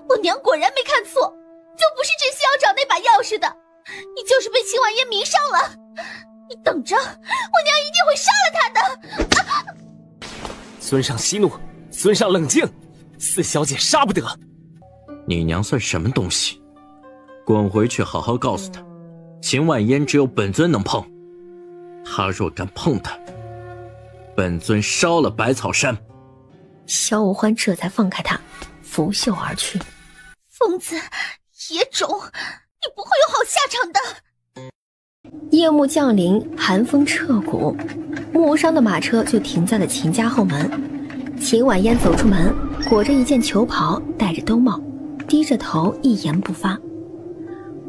O: 我娘果然没看错，就不是真心要找那把钥匙的，你就是被秦婉嫣迷上了。你等着，我娘一定会杀了她的！
K: 尊上息怒，尊上冷静，四小姐杀不得。
S: 你娘算什么东西？滚回去好好告诉她，秦婉嫣只有本尊能碰，她若敢碰她，本尊烧了百草山。
C: 萧无欢这才放开他，拂袖而去。
O: 疯子，野种，你不会有好下场的。
C: 夜幕降临，寒风彻骨，木无伤的马车就停在了秦家后门。秦婉嫣走出门，裹着一件裘袍，戴着兜帽，低着头，一言不发。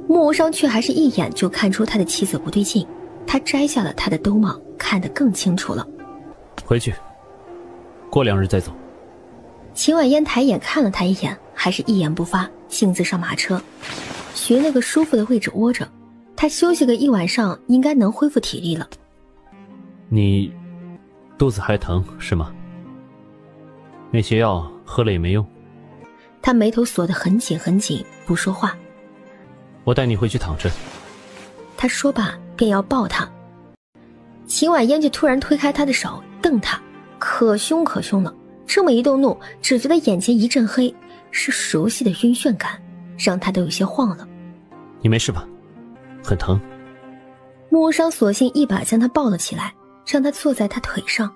C: 木无伤却还是一眼就看出他的妻子不对劲，他摘下了他的兜帽，看得更清楚了。
E: 回去，过2日再走。
C: 秦婉嫣抬眼看了他一眼，还是一言不发，径自上马车，寻了个舒服的位置窝着。他休息个1晚上，应该能恢复体力了。
E: 你肚子还疼是吗？那些药喝了也没用。
C: 他眉头锁得很紧很紧，不说话。
E: 我带你回去躺着。
C: 他说罢便要抱他，秦婉嫣就突然推开他的手，瞪他，可凶可凶了。这么一动怒，只觉得眼前一阵黑，是熟悉的晕眩感，让他都有些晃了。
E: 你没事吧？很疼。
C: 木无伤索性一把将他抱了起来，让他坐在他腿上。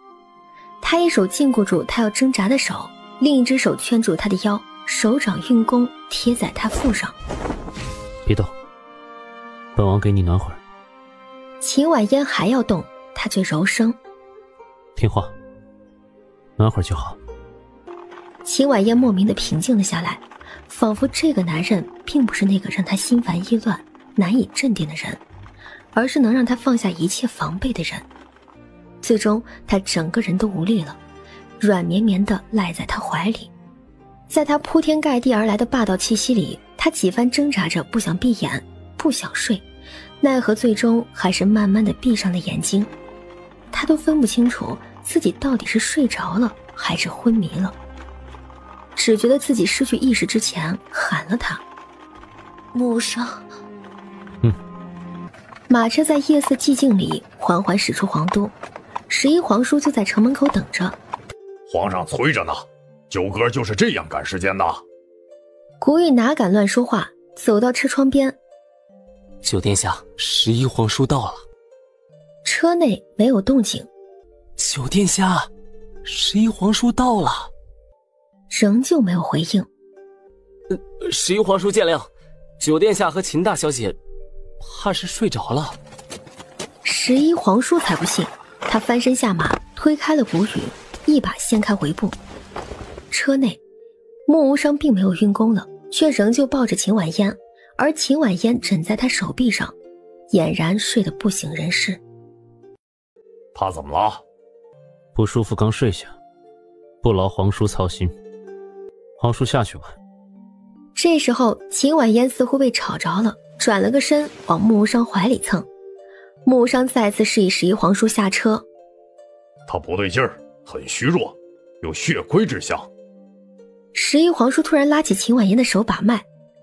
C: 他一手禁锢住他要挣扎的手，另一只手圈住他的腰，手掌运弓贴在他腹上。
E: 别动，本王给你暖会儿。
C: 秦婉嫣还要动，他却柔声：
E: 听话，暖会儿就好。
C: 秦婉嫣莫名的平静了下来，仿佛这个男人并不是那个让他心烦意乱、难以镇定的人，而是能让他放下一切防备的人。最终他整个人都无力了，软绵绵地赖在他怀里。在他铺天盖地而来的霸道气息里，他几番挣扎着，不想闭眼，不想睡，奈何最终还是慢慢地闭上了眼睛。他都分不清楚自己到底是睡着了还是昏迷了，只觉得自己失去意识之前喊了他。
A: 木无伤。
C: 马车在夜色寂静里缓缓驶出皇都，11皇叔就在城门口等着。
H: 皇上催着呢，九哥就是这样赶时间的。
C: 古玉哪敢乱说话，走到车窗边。
K: 九殿下，11皇叔到了。
C: 车内没有动静。
K: 九殿下，11皇叔到了。
C: 仍旧没有回应。
K: 11皇叔见谅，九殿下和秦大小姐怕是睡着了。
C: 11皇叔才不信，他翻身下马，推开了古雨，一把掀开围布。车内，木无伤并没有运功了，却仍旧抱着秦婉嫣，而秦婉嫣枕在他手臂上，俨然睡得不省人事。
H: 他怎么了？
E: 不舒服，刚睡下，不劳皇叔操心。皇叔下去吧。
C: 这时候秦婉嫣似乎被吵着了，转了个身往木无伤怀里蹭。木无伤再次示意十一皇叔下车。
H: 他不对劲儿，很虚弱，有血亏之象。
C: 十一皇叔突然拉起秦婉嫣的手把脉，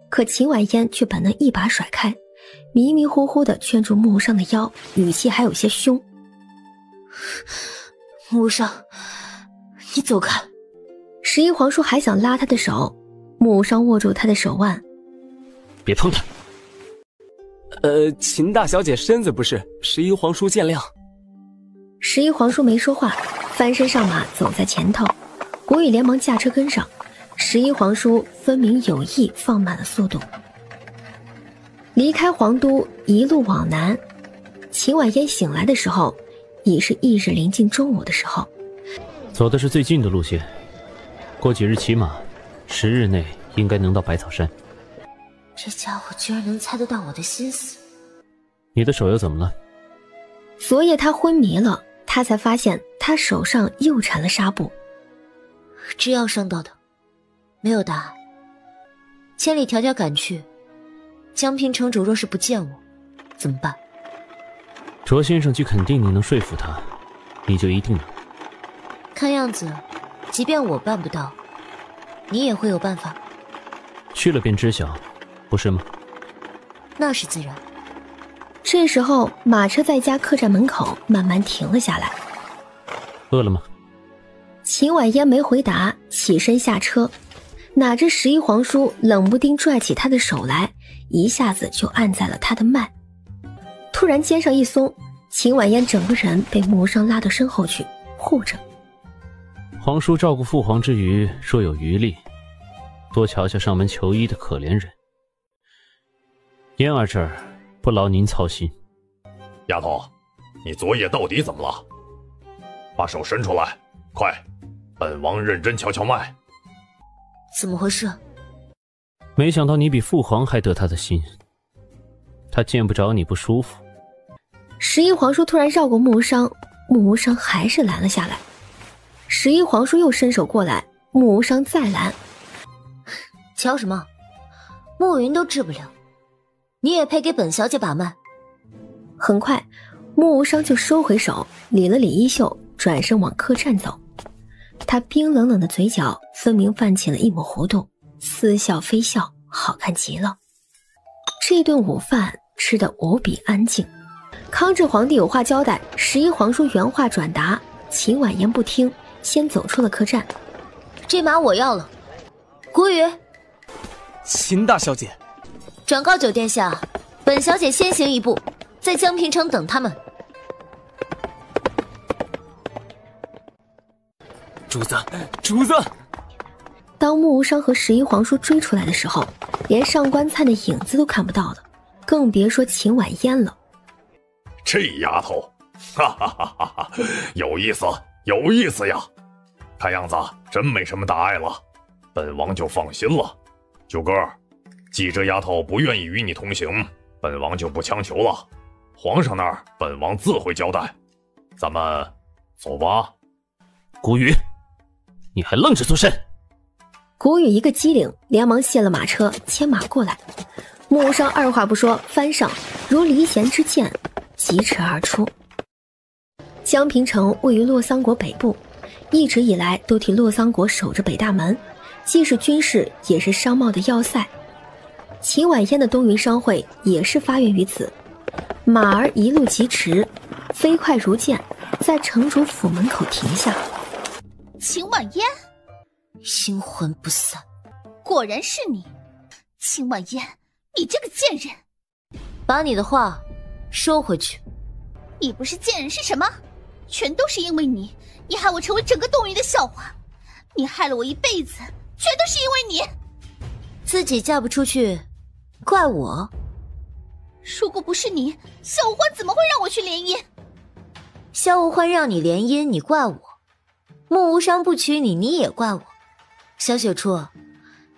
C: 可秦婉嫣却本能一把甩开，迷迷糊糊地圈住木无伤的腰，语气还有些凶。
A: 木无伤，你走开。
C: 十一皇叔还想拉他的手，木无伤握住他的手腕。
E: 别碰他。
M: 秦大小姐身子不适，十一皇叔见谅。
C: 十一皇叔没说话，翻身上马走在前头，古雨连忙驾车跟上。十一皇叔分明有意放慢了速度。离开皇都，一路往南。秦婉嫣醒来的时候，已是翌日临近中午的时候。
E: 走的是最近的路线，过几日骑马，10日内应该能到百草山。
A: 这家伙居然能猜得到我的心思。
E: 你的手又怎么了？
C: 昨夜他昏迷了，他才发现他手上又缠了纱布。
A: 制药伤到的，没有大碍。千里迢迢赶去，江平城主若是不见我，怎么办？
E: 卓先生既肯定你能说服他，你就一定能。
A: 看样子，即便我办不到，你也会有办法。
E: 去了便知晓，不是吗？
A: 那是自然。
C: 这时候，马车在家客栈门口慢慢停了下来。
E: 饿了吗？
C: 秦婉嫣没回答，起身下车。哪知十一皇叔冷不丁拽起他的手来，一下子就按在了他的脉。突然肩上一松，秦婉嫣整个人被木无伤拉到身后去，护着。
E: 皇叔照顾父皇之余，若有余力，多瞧瞧上门求医的可怜人。嫣儿这儿不劳您操心。
H: 丫头，你昨夜到底怎么了？把手伸出来，快！本王认真瞧瞧脉。
A: 怎么回事？
E: 没想到你比父皇还得他的心，他见不着你不舒服。
C: 十一皇叔突然绕过木无伤，木无伤还是拦了下来。十一皇叔又伸手过来，木无伤再拦。
A: 瞧什么？暮云都治不了，你也配给本小姐把脉？
C: 很快，木无伤就收回手，理了理衣袖，转身往客栈走。他冰冷冷的嘴角分明泛起了一抹弧度，似笑非笑，好看极了。这顿午饭吃得无比安静。康治皇帝有话交代，十一皇叔原话转达，秦婉嫣不听，先走出了客栈。
A: 这马我要了。古雨，
M: 秦大小姐，
A: 转告九殿下，本小姐先行一步，在江平城等他们。
M: 主子，主子！
C: 当木无伤和十一皇叔追出来的时候，连上官灿的影子都看不到了，更别说秦婉嫣了。
H: 这丫头，哈哈哈哈哈，有意思，有意思呀！看样子真没什么大碍了，本王就放心了。九哥，既这丫头不愿意与你同行，本王就不强求了。皇上那儿，本王自会交代。咱们走吧。
E: 古雨，你还愣着作甚？
C: 古雨一个机灵，连忙卸了马车，牵马过来。木无伤二话不说，翻上，如离弦之箭，疾驰而出。江平城位于洛桑国北部，一直以来都替洛桑国守着北大门，既是军事也是商贸的要塞。秦婉嫣的东云商会也是发源于此。马儿一路疾驰，飞快如箭，在城主府门口停下。
O: 秦婉嫣，
A: 阴魂不散，
O: 果然是你，秦婉嫣，你这个贱人！
A: 把你的话收回去。
O: 你不是贱人是什么？全都是因为你，你害我成为整个东云的笑话，你害了我一辈子，全都是因为你。
A: 自己嫁不出去，怪我？
O: 如果不是你，萧无欢怎么会让我去联姻？
A: 萧无欢让你联姻，你怪我；木无伤不娶你，你也怪我。小雪初，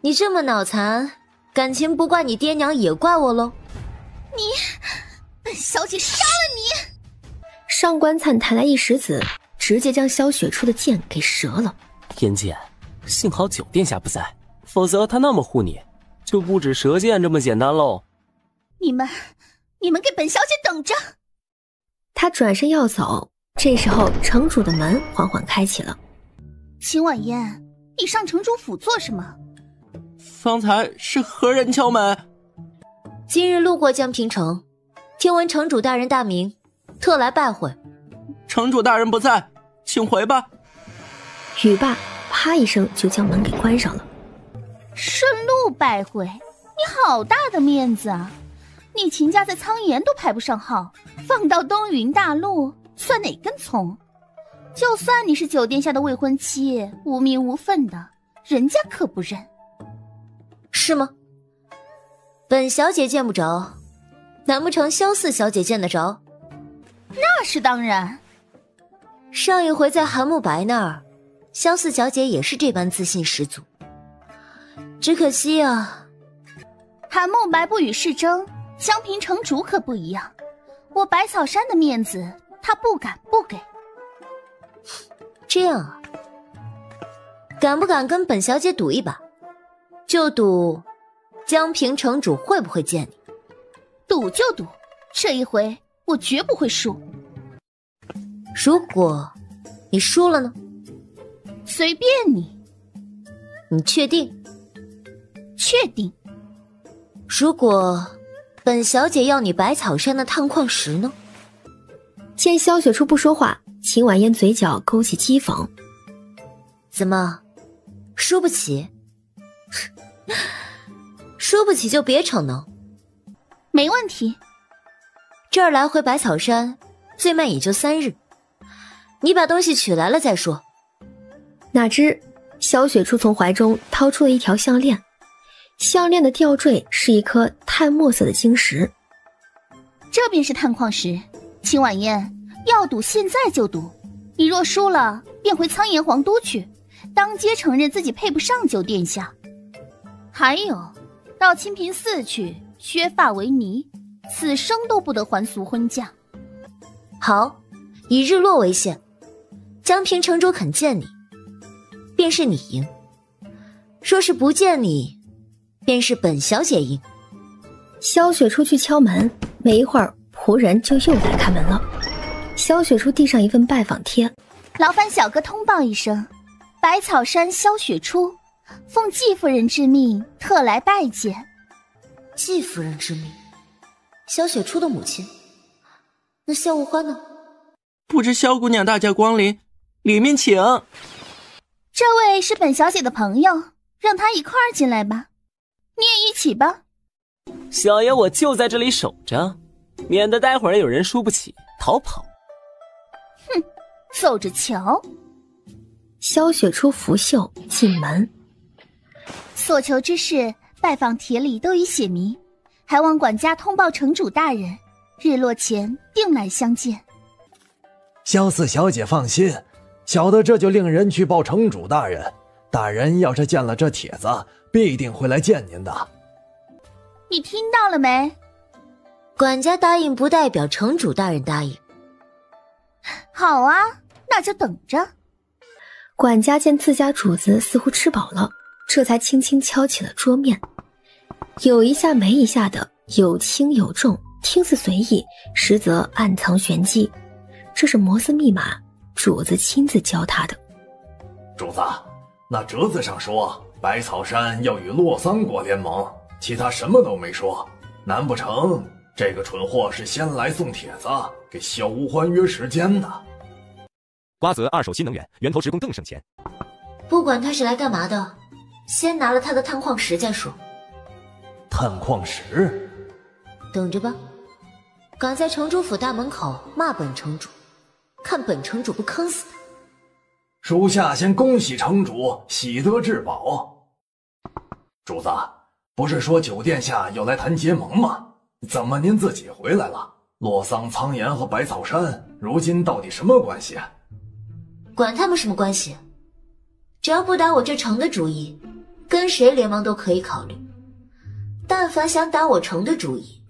A: 你这么脑残，感情不怪你爹娘，也怪我喽。
O: 你，本小姐杀了你！
C: 上官灿弹来一石子，直接将萧雪初的剑给折了。
M: 燕姐，幸好九殿下不在，否则他那么护你，就不止折剑这么简单喽。
O: 你们给本小姐等着！
C: 他转身要走，这时候城主的门缓缓开启了。
O: 秦婉嫣，你上城主府做什么？
M: 方才是何人敲门？
A: 今日路过江平城，听闻城主大人大名，特来拜会。
M: 城主大人不在，请回吧。
C: 语罢，啪一声就将门给关上了。
O: 顺路拜会，你好大的面子啊！你秦家在苍岩都排不上号，放到东云大陆算哪根葱？就算你是九殿下的未婚妻，无名无分的，人家可不认。
A: 是吗？本小姐见不着，难不成萧四小姐见得着？
O: 那是当然。
A: 上一回在韩慕白那儿，萧四小姐也是这般自信十足。只可惜啊，
O: 韩慕白不与世争，江平城主可不一样。我百草山的面子，他不敢不给。
A: 这样啊，敢不敢跟本小姐赌一把？就赌江平城主会不会见你？
O: 赌就赌，这一回我绝不会输。
A: 如果你输了呢？
O: 随便你。
A: 你确定？
O: 确定。
A: 如果本小姐要你百草山的探矿石呢？
C: 见萧雪初不说话，秦婉嫣嘴角勾起讥讽。
A: 怎么，输不起？输不起就别逞能。
O: 没问题。
A: 这儿来回百草山，最慢也就3日。你把东西取来了再说。
C: 哪知萧雪初从怀中掏出了一条项链，项链的吊坠是一颗淡墨色的晶石。
O: 这便是探矿石。秦婉嫣，要赌现在就赌，你若输了，便回苍岩皇都去，当街承认自己配不上九殿下。还有，到清平寺去削发为尼，此生都不得还俗婚嫁。
A: 好，以日落为限，江平城主肯见你，便是你赢；若是不见你，便是本小姐赢。
C: 萧雪初去敲门，没一会儿仆人就又来开门了。萧雪初递上一份拜访帖，
O: 劳烦小哥通报一声，百草山萧雪初奉季夫人之命特来拜见。
A: 季夫人之命？萧雪初的母亲？那萧无欢呢？
M: 不知萧姑娘大驾光临，里面请。
O: 这位是本小姐的朋友，让她一块儿进来吧。你也一起吧。
K: 小爷我就在这里守着，免得待会儿有人输不起逃跑。
O: 哼，走着瞧。
C: 萧雪初拂袖进门。
O: 所求之事，拜访帖里都已写明，还望管家通报城主大人，日落前定来相见。
T: 萧四小姐放心，小的这就令人去报城主大人，大人要是见了这帖子，必定会来见您的。
O: 你听到了没？
A: 管家答应不代表城主大人答应。
O: 好啊，那就等着。
C: 管家见自家主子似乎吃饱了，这才轻轻敲起了桌面，有一下没一下的，有轻有重，听似随意，实则暗藏玄机。这是摩斯密码，主子亲自教他的。
T: 主子，那折子上说百草山要与洛桑国联盟，其他什么都没说，难不成这个蠢货是先来送帖子给萧无欢约时间呢？
U: 瓜泽二手新能源，源头直供更省钱。
A: 不管他是来干嘛的，先拿了他的探矿石再说。
T: 探矿石？
A: 等着吧，敢在城主府大门口骂本城主，看本城主不坑死他。
T: 属下先恭喜城主喜得至宝。主子，不是说九殿下要来谈结盟吗？怎么您自己回来了？洛桑、苍岩和百草山如今到底什么关系啊？
A: 管他们什么关系，只要不打我这城的主意，跟谁联盟都可以考虑。但凡想打我城的主意，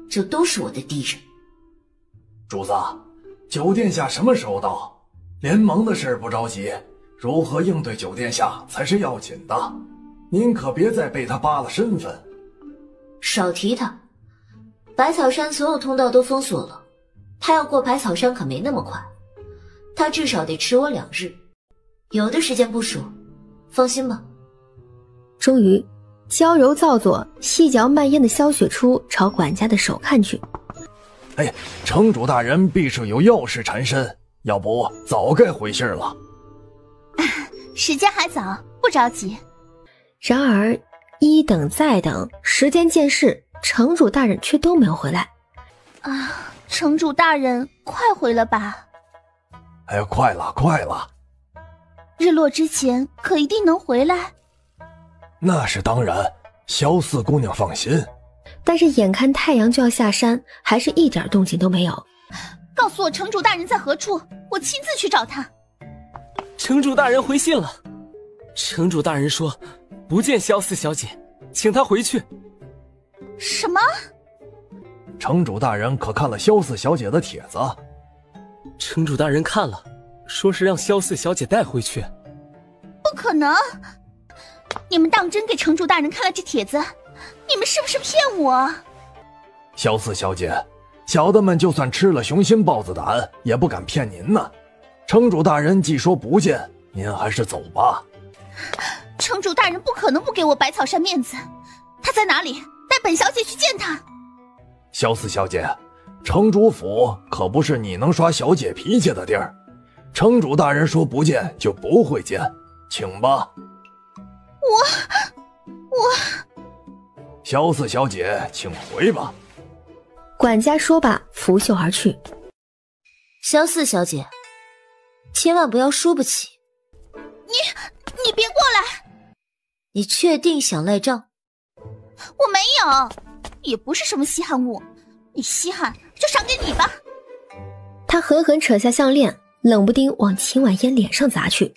A: 就都是我的敌人。
T: 主子，九殿下什么时候到？联盟的事不着急，如何应对九殿下才是要紧的。您可别再被他扒了身份。
A: 少提他，百草山所有通道都封锁了，他要过百草山可没那么快，他至少得迟我2日，有的时间部署，放心吧。
C: 终于，娇柔造作、细嚼慢咽的萧雪初朝管家的手看去。
T: 哎，城主大人必是有要事缠身，要不早该回信了。
O: 时间还早，不着急。
C: 然而一等再等，时间渐逝，城主大人却都没有回来。
O: 啊，城主大人，快回了吧？
T: 哎呀，快了，快了！
O: 日落之前可一定能回来？
T: 那是当然，萧四姑娘放心。
C: 但是眼看太阳就要下山，还是一点动静都没有。
O: 告诉我城主大人在何处，我亲自去找他。
K: 城主大人回信了，城主大人说不见萧四小姐，请她回去。
O: 什么？
T: 城主大人可看了萧四小姐的帖子？
K: 城主大人看了，说是让萧四小姐带回去。
O: 不可能！你们当真给城主大人看了这帖子？你们是不是骗我？
T: 萧四小姐，小的们就算吃了雄心豹子胆，也不敢骗您呢。城主大人既说不见，您还是走吧。
O: 城主大人不可能不给我百草山面子，他在哪里？带本小姐去见他。
T: 萧四小姐，城主府可不是你能耍小姐脾气的地儿。城主大人说不见就不会见，请吧。
O: 我
T: 萧四小姐，请回吧。
C: 管家说罢，拂袖而去。
A: 萧四小姐，千万不要输不起。
O: 你别过来！
A: 你确定想赖账？
O: 我没有，也不是什么稀罕物，你稀罕就赏给你吧。
C: 他狠狠扯下项链，冷不丁往秦婉嫣脸上砸去。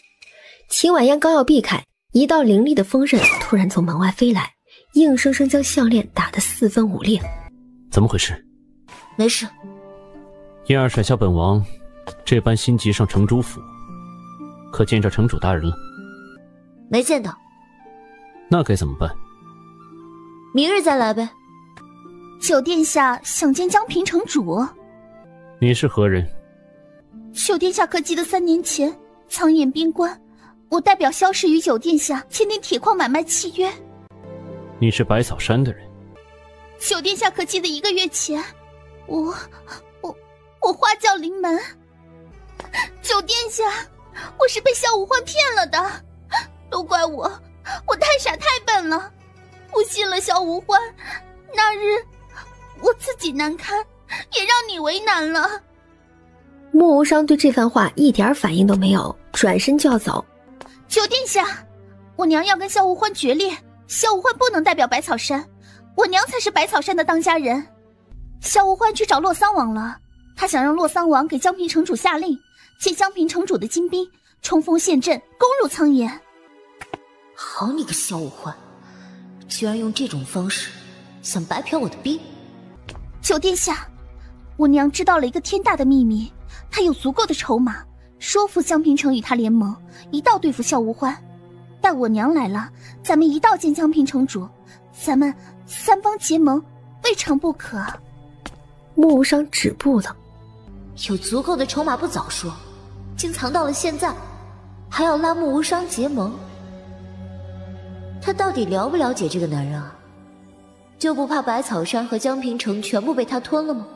C: 秦婉嫣刚要避开，一道凌厉的锋刃突然从门外飞来，硬生生将项链打得4分5裂。
E: 怎么回事？
A: 没事。
E: 燕儿甩下本王，这般心急上城主府，可见着城主大人了？
A: 没见到。
E: 那该怎么办？
A: 明日再来呗。
O: 九殿下想见江平城主。
E: 你是何人？
O: 九殿下可记得3年前苍眼边关，我代表萧氏与九殿下签订铁矿买卖契约。
E: 你是百草山的人。
O: 九殿下可记得1个月前，我花轿临门。九殿下，我是被萧无欢骗了的，都怪我太傻太笨了，我信了萧无欢，那日我自己难堪，也让你为难了。
C: 穆无伤对这番话一点反应都没有，转身就要走。
O: 九殿下，我娘要跟萧无欢决裂，萧无欢不能代表百草山，我娘才是百草山的当家人。萧无欢去找洛桑王了，他想让洛桑王给江平城主下令，借江平城主的精兵冲锋陷阵，攻入苍岩。
A: 好你个萧无欢，居然用这种方式想白嫖我的兵。
O: 九殿下，我娘知道了一个天大的秘密，她有足够的筹码说服江平城与他联盟，一道对付萧无欢。待我娘来了，咱们一道见江平城主，咱们3方结盟，未尝不可。
C: 穆无伤止步了。
A: 有足够的筹码不早说，竟藏到了现在，还要拉穆无伤结盟。他到底了不了解这个男人啊？就不怕百草山和江平城全部被他吞了吗？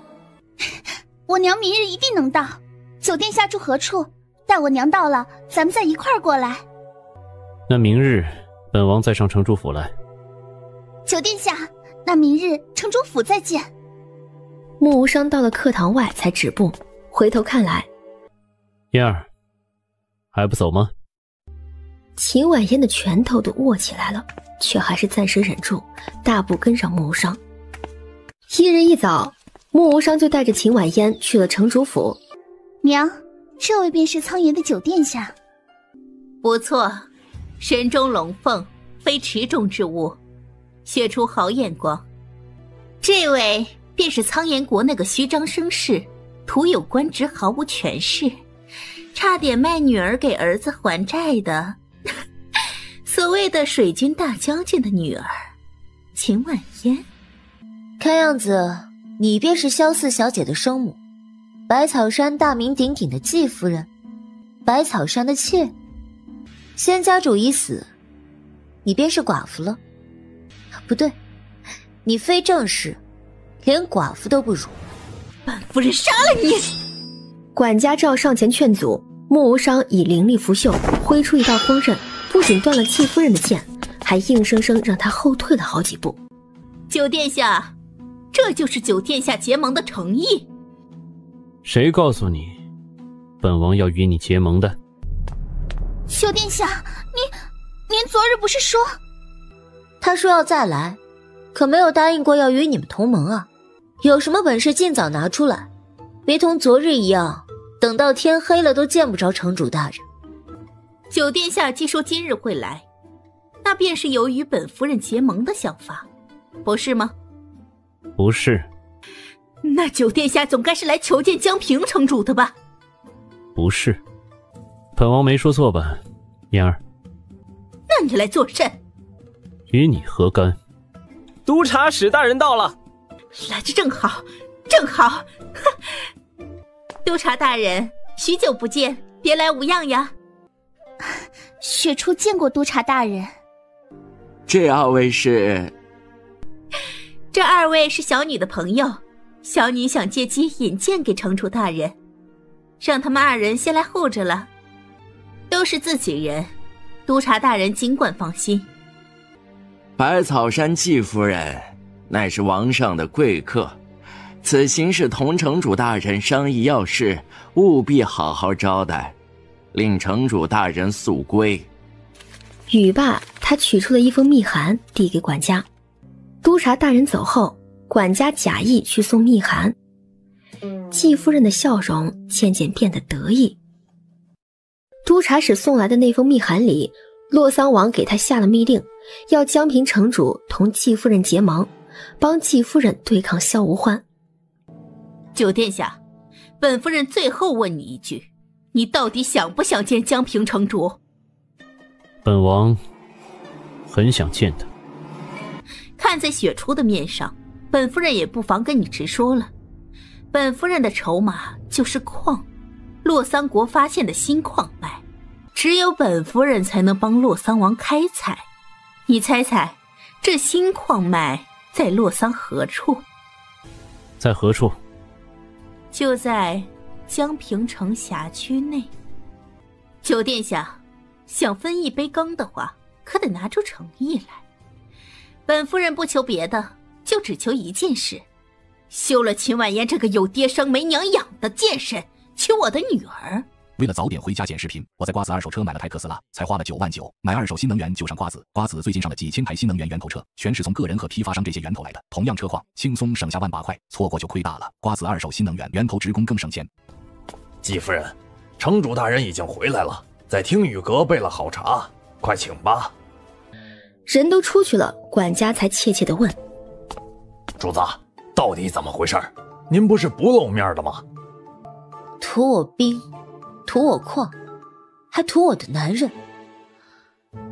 O: 我娘明日一定能到。九殿下住何处？待我娘到了，咱们再一块儿过来。
E: 那明日本王再上城主府来。
O: 九殿下，那明日城主府再见。
C: 穆无伤到了课堂外才止步，回头看来，
E: 燕儿还不走吗？
C: 秦婉嫣的拳头都握起来了，却还是暂时忍住，大步跟上穆无伤。1日一早，穆无伤就带着秦婉嫣去了城主府。
O: 娘，这位便是苍岩的九殿下。
N: 不错，神中龙凤，非池中之物，学出好眼光。这位便是苍岩国那个虚张声势，徒有官职毫无权势，差点卖女儿给儿子还债的所谓的水军大将军的女儿秦婉嫣。
A: 看样子你便是萧四小姐的生母，百草山大名鼎鼎的季夫人，百草山的妾。先家主已死，你便是寡妇了。不对，你非正室，连寡妇都不如。
N: 本夫人杀了你！
C: 管家照上前劝阻，穆无伤以灵力拂袖，挥出一道锋刃，不仅断了季夫人的剑，还硬生生让她后退了好几步。
N: 九殿下，这就是九殿下结盟的诚意。
E: 谁告诉你，本王要与你结盟的？
O: 九殿下，您昨日不是说？
A: 他说要再来，可没有答应过要与你们同盟啊！有什么本事尽早拿出来，别同昨日一样，等到天黑了都见不着城主大人。
N: 九殿下既说今日会来，那便是有与本夫人结盟的想法，不是吗？
E: 不是。
N: 那九殿下总该是来求见江平城主的吧？
E: 不是。本王没说错吧，嫣儿？
N: 那你来作甚？
E: 与你何干？
K: 督察使大人到了。
N: 来得正好，正好。督察大人，许久不见，别来无恙呀。
O: 雪初见过督察大人。
I: 这二位是？
N: 这二位是小女的朋友，小女想借机引荐给城主大人，让他们二人先来候着了。都是自己人，督察大人尽管放心。
I: 百草山季夫人乃是王上的贵客，此行是同城主大人商议要事，务必好好招待，令城主大人速归。
C: 语罢，他取出了一封密函递给管家。督察大人走后，管家假意去送密函。季夫人的笑容渐渐变得得意。督察使送来的那封密函里，洛桑王给他下了密令，要江平城主同季夫人结盟，帮季夫人对抗萧无欢。
N: 九殿下，本夫人最后问你一句，你到底想不想见江平城主？
E: 本王很想见他。
N: 看在雪初的面上，本夫人也不妨跟你直说了。本夫人的筹码就是矿，洛桑国发现的新矿脉，只有本夫人才能帮洛桑王开采。你猜猜，这新矿脉在洛桑何处？
E: 在何处？
N: 就在江平城辖区内。九殿下，想分一杯羹的话，可得拿出诚意来。本夫人不求别的，就只求一件事：休了秦婉嫣这个有爹生没娘养的贱身，娶我的女儿。
U: 为了早点回家剪视频，我在瓜子二手车买了台特斯拉，才花了9万9，买二手新能源就上瓜子。瓜子最近上了几千台新能源源头车，全是从个人和批发商这些源头来的，同样车况，轻松省下1万8块，错过就亏大了。瓜子二手新能源源头职工更省钱。
T: 季夫人，城主大人已经回来了，在听雨阁备了好茶，快请吧。
C: 人都出去了，管家才怯怯地问：
T: 主子，到底怎么回事？您不是不露面的吗？
A: 图我兵，图我矿，还图我的男人。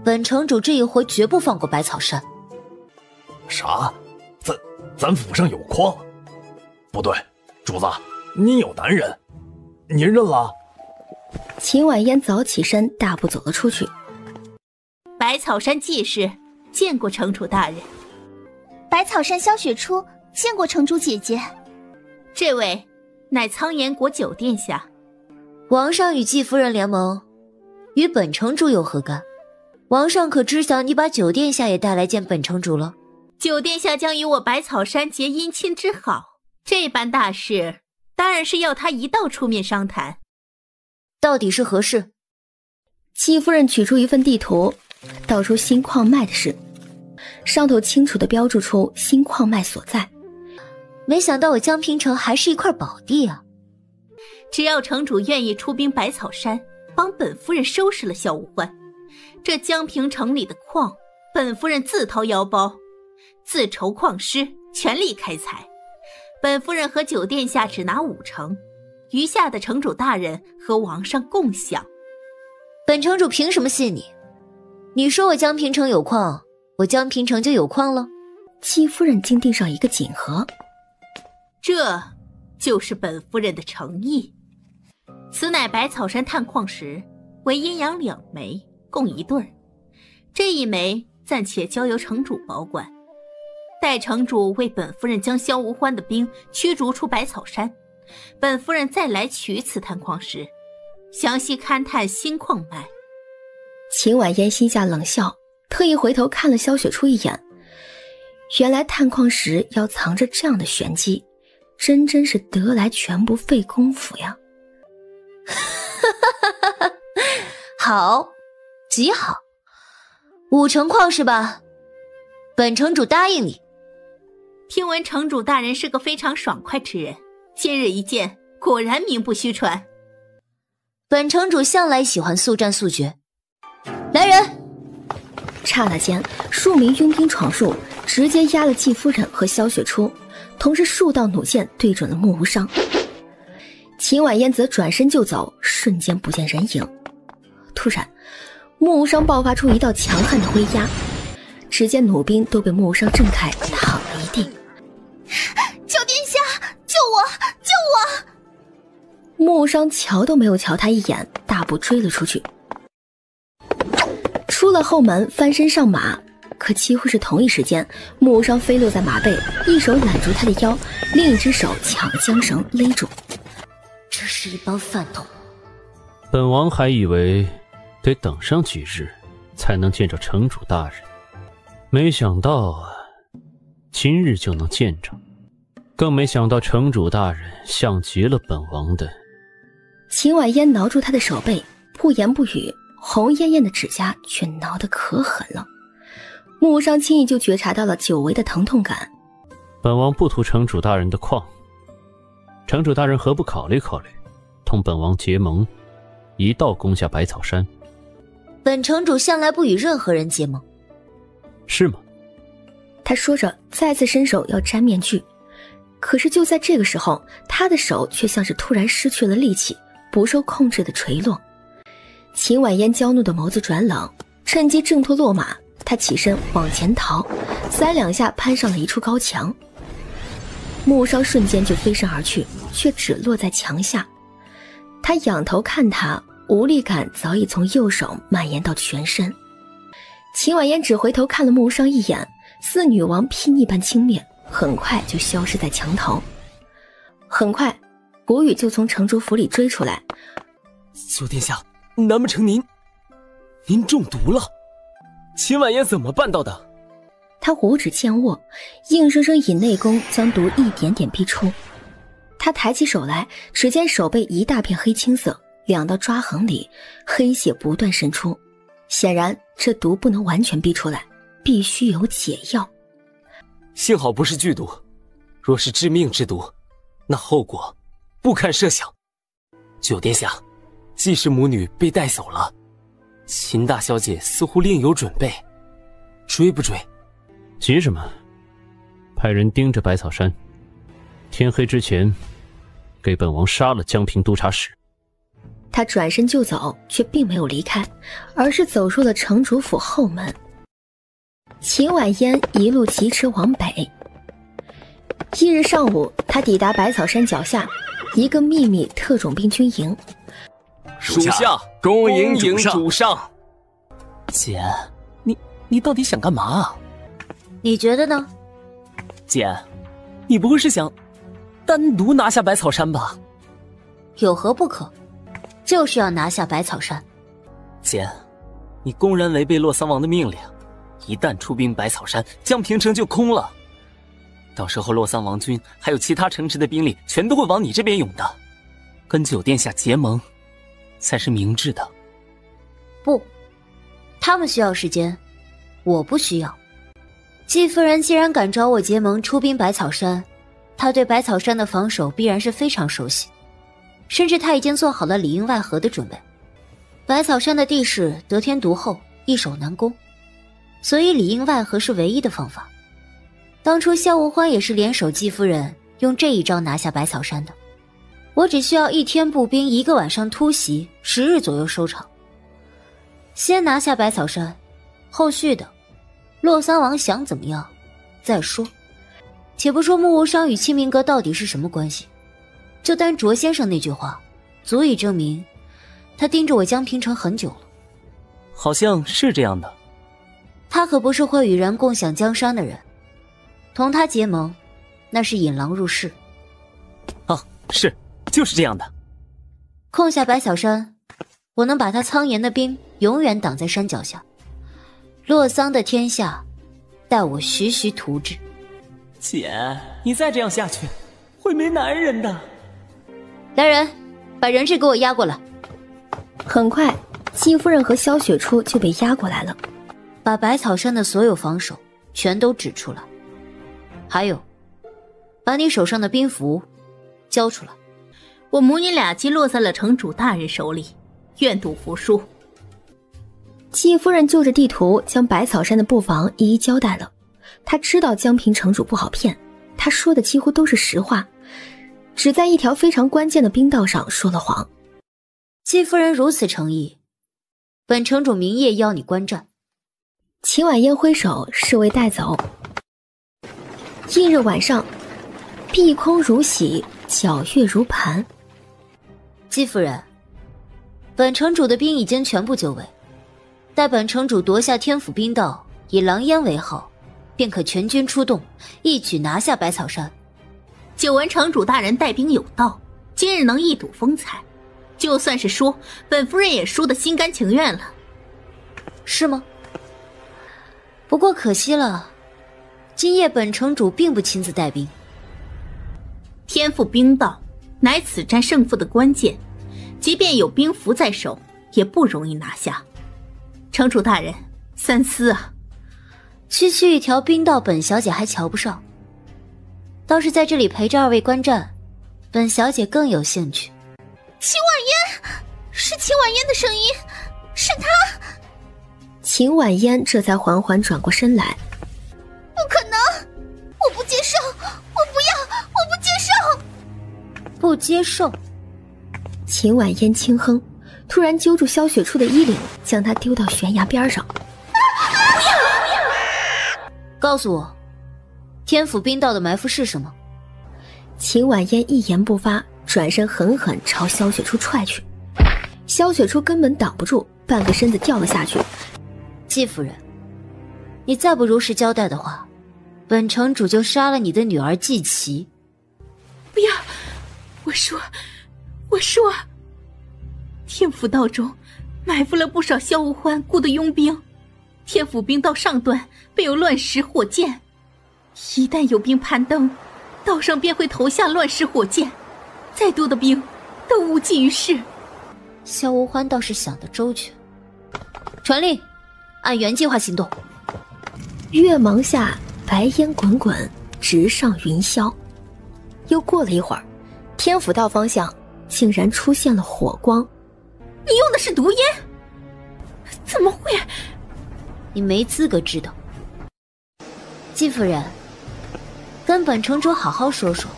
A: 本城主这一回绝不放过百草山。
T: 啥？咱府上有矿？不对，主子，您有男人，您认了？
C: 秦婉嫣早起身，大步走了出去。
N: 百草山季氏见过城主大人。
O: 百草山萧雪初见过城主姐姐。
N: 这位乃苍岩国九殿下。
A: 王上与季夫人联盟，与本城主有何干？王上可知晓你把九殿下也带来见本城主了？
N: 九殿下将与我百草山结姻亲之好，这般大事当然是要他一道出面商谈。
A: 到底是何事？
C: 季夫人取出一份地图，道出新矿脉的事，上头清楚地标注出新矿脉所在。
A: 没想到我江平城还是一块宝地啊！
N: 只要城主愿意出兵百草山，帮本夫人收拾了萧无欢，这江平城里的矿，本夫人自掏腰包，自筹矿师，全力开采。本夫人和九殿下只拿5成，余下的城主大人和王上共享。
A: 本城主凭什么信你？你说我江平城有矿，我江平城就有矿了？
C: 戚夫人竟递上一个锦盒，
N: 这就是本夫人的诚意。此乃百草山探矿石，为阴阳2枚，共1对儿。这1枚暂且交由城主保管，待城主为本夫人将萧无欢的兵驱逐出百草山，本夫人再来取此探矿石，详细勘探新矿脉。
C: 秦婉嫣心下冷笑，特意回头看了萧雪初一眼。原来探矿石要藏着这样的玄机，真是得来全不费功夫呀。
A: 好，极好，5成矿是吧？本城主答应你。
N: 听闻城主大人是个非常爽快之人，今日一见，果然名不虚传。
A: 本城主向来喜欢速战速决。来人！
C: 刹那间，数名佣兵闯入，直接压了季夫人和萧雪初，同时数道弩箭对准了穆无伤。秦婉嫣则转身就走，瞬间不见人影。突然，穆无伤爆发出一道强悍的威压，只见弩兵都被穆无伤震开，躺了一地。
O: 九殿下，救我！救我！
C: 穆无伤瞧都没有瞧他一眼，大步追了出去。出了后门，翻身上马，可几乎是同一时间，穆无伤飞落在马背，一手揽住他的腰，另一只手抢缰绳勒住。
A: 这是一帮饭桶。
E: 本王还以为得等上几日才能见着城主大人，没想到啊，今日就能见着，更没想到城主大人像极了本王的。
C: 秦婉嫣挠住他的手背，不言不语，红艳艳的指甲却挠得可狠了。穆无伤轻易就觉察到了久违的疼痛感。
E: 本王不图城主大人的矿，城主大人何不考虑考虑，同本王结盟，一道攻下百草山？
A: 本城主向来不与任何人结盟。
E: 是吗？
C: 他说着，再次伸手要摘面具，可是就在这个时候，他的手却像是突然失去了力气，不受控制的垂落。秦婉嫣娇怒的眸子转冷，趁机挣脱落马，他起身往前逃，3两下攀上了一处高墙。穆无伤瞬间就飞身而去，却只落在墙下。他仰头看他，无力感早已从右手蔓延到全身。秦婉嫣只回头看了穆无伤一眼，似女王睥睨般轻蔑，很快就消失在墙头。很快，谷雨就从城主府里追出来。
K: 九殿下，难不成您中毒了？秦婉嫣怎么办到的？
C: 他五指剑握，硬生生以内功将毒一点点逼出。他抬起手来，只见手背一大片黑青色，2道抓痕里黑血不断渗出，显然这毒不能完全逼出来，必须有解药。
K: 幸好不是剧毒，若是致命之毒，那后果不堪设想。九殿下，季氏母女被带走了，秦大小姐似乎另有准备，追不追？
E: 急什么？派人盯着百草山，天黑之前给本王杀了江平督察使。
C: 他转身就走，却并没有离开，而是走入了城主府后门。秦婉嫣一路疾驰往北。1日上午，他抵达百草山脚下一个秘密特种兵军营。
K: 属下恭迎主上。姐，你到底想干嘛？
A: 你觉得呢？
K: 姐，你不会是想单独拿下百草山吧？
A: 有何不可？就是要拿下百草山。
K: 姐，你公然违背洛桑王的命令，一旦出兵百草山，江平城就空了。到时候洛桑王军还有其他城池的兵力全都会往你这边涌的。跟九殿下结盟才是明智的。
A: 不，他们需要时间，我不需要。季夫人既然敢找我结盟出兵百草山，她对百草山的防守必然是非常熟悉，甚至她已经做好了里应外合的准备。百草山的地势得天独厚，易守难攻，所以里应外合是唯一的方法。当初萧无欢也是联手季夫人用这一招拿下百草山的，我只需要1天步兵1个晚上突袭，10日左右收场。先拿下百草山，后续的洛桑王想怎么样再说。且不说穆无伤与清明阁到底是什么关系，就单卓先生那句话，足以证明他盯着我江平城很久了。
K: 好像是这样的。
A: 他可不是会与人共享江山的人，同他结盟，那是引狼入室。
K: 是，就是这样的。
A: 控下百草山，我能把他苍岩的兵永远挡在山脚下，洛桑的天下待我徐徐图之。
K: 姐，你再这样下去会没男人的。
A: 来人，把人质给我押过来。
C: 很快季夫人和萧雪初就被押过来了，
A: 把百草山的所有防守全都指出来，还有把你手上的兵符交出来。
N: 我母女俩既落在了城主大人手里，愿赌服输。
C: 季夫人就着地图将百草山的布防一一交代了。她知道江平城主不好骗，她说的几乎都是实话，只在一条非常关键的兵道上说了谎。
A: 季夫人如此诚意，本城主明夜邀你观战。
C: 秦婉嫣挥手示为带走。翌日晚上，碧空如洗，皎月如盘。
A: 季夫人，本城主的兵已经全部就位，待本城主夺下天府兵道，以狼烟为号，便可全军出动，一举拿下百草山。
N: 久闻城主大人带兵有道，今日能一睹风采，就算是输，本夫人也输得心甘情愿了。
A: 是吗？不过可惜了，今夜本城主并不亲自带兵。
N: 天赋兵道乃此战胜负的关键，即便有兵符在手，也不容易拿下。城主大人，三思啊！
A: 区区一条兵道，本小姐还瞧不上，倒是在这里陪着二位观战，本小姐更有兴趣。
O: 秦婉嫣，是秦婉嫣的声音，是她。
C: 秦婉嫣这才缓缓转过身来。
O: 不可能，我不接受，我不要，我不接受。
A: 不接受。
C: 秦婉嫣轻哼，突然揪住萧雪初的衣领，将她丢到悬崖边上。
A: 告诉我，天府兵道的埋伏是什么？
C: 秦婉嫣一言不发，转身狠狠朝萧雪初踹去。萧雪初根本挡不住，半个身子掉了下去。
A: 季夫人，你再不如实交代的话，本城主就杀了你的女儿季琪。
N: 不要！我说，天府道中埋伏了不少萧无欢雇的佣兵，天府兵道上段备有乱石火箭，一旦有兵攀登，道上便会投下乱石火箭，再多的兵都无济于事。
A: 萧无欢倒是想得周全。传令，按原计划行动。
C: 月芒下，白烟滚滚，直上云霄。又过了一会儿，天府道方向竟然出现了火光。
N: 你用的是毒烟？怎么会？
A: 你没资格知道。季夫人，跟本城主好好说说，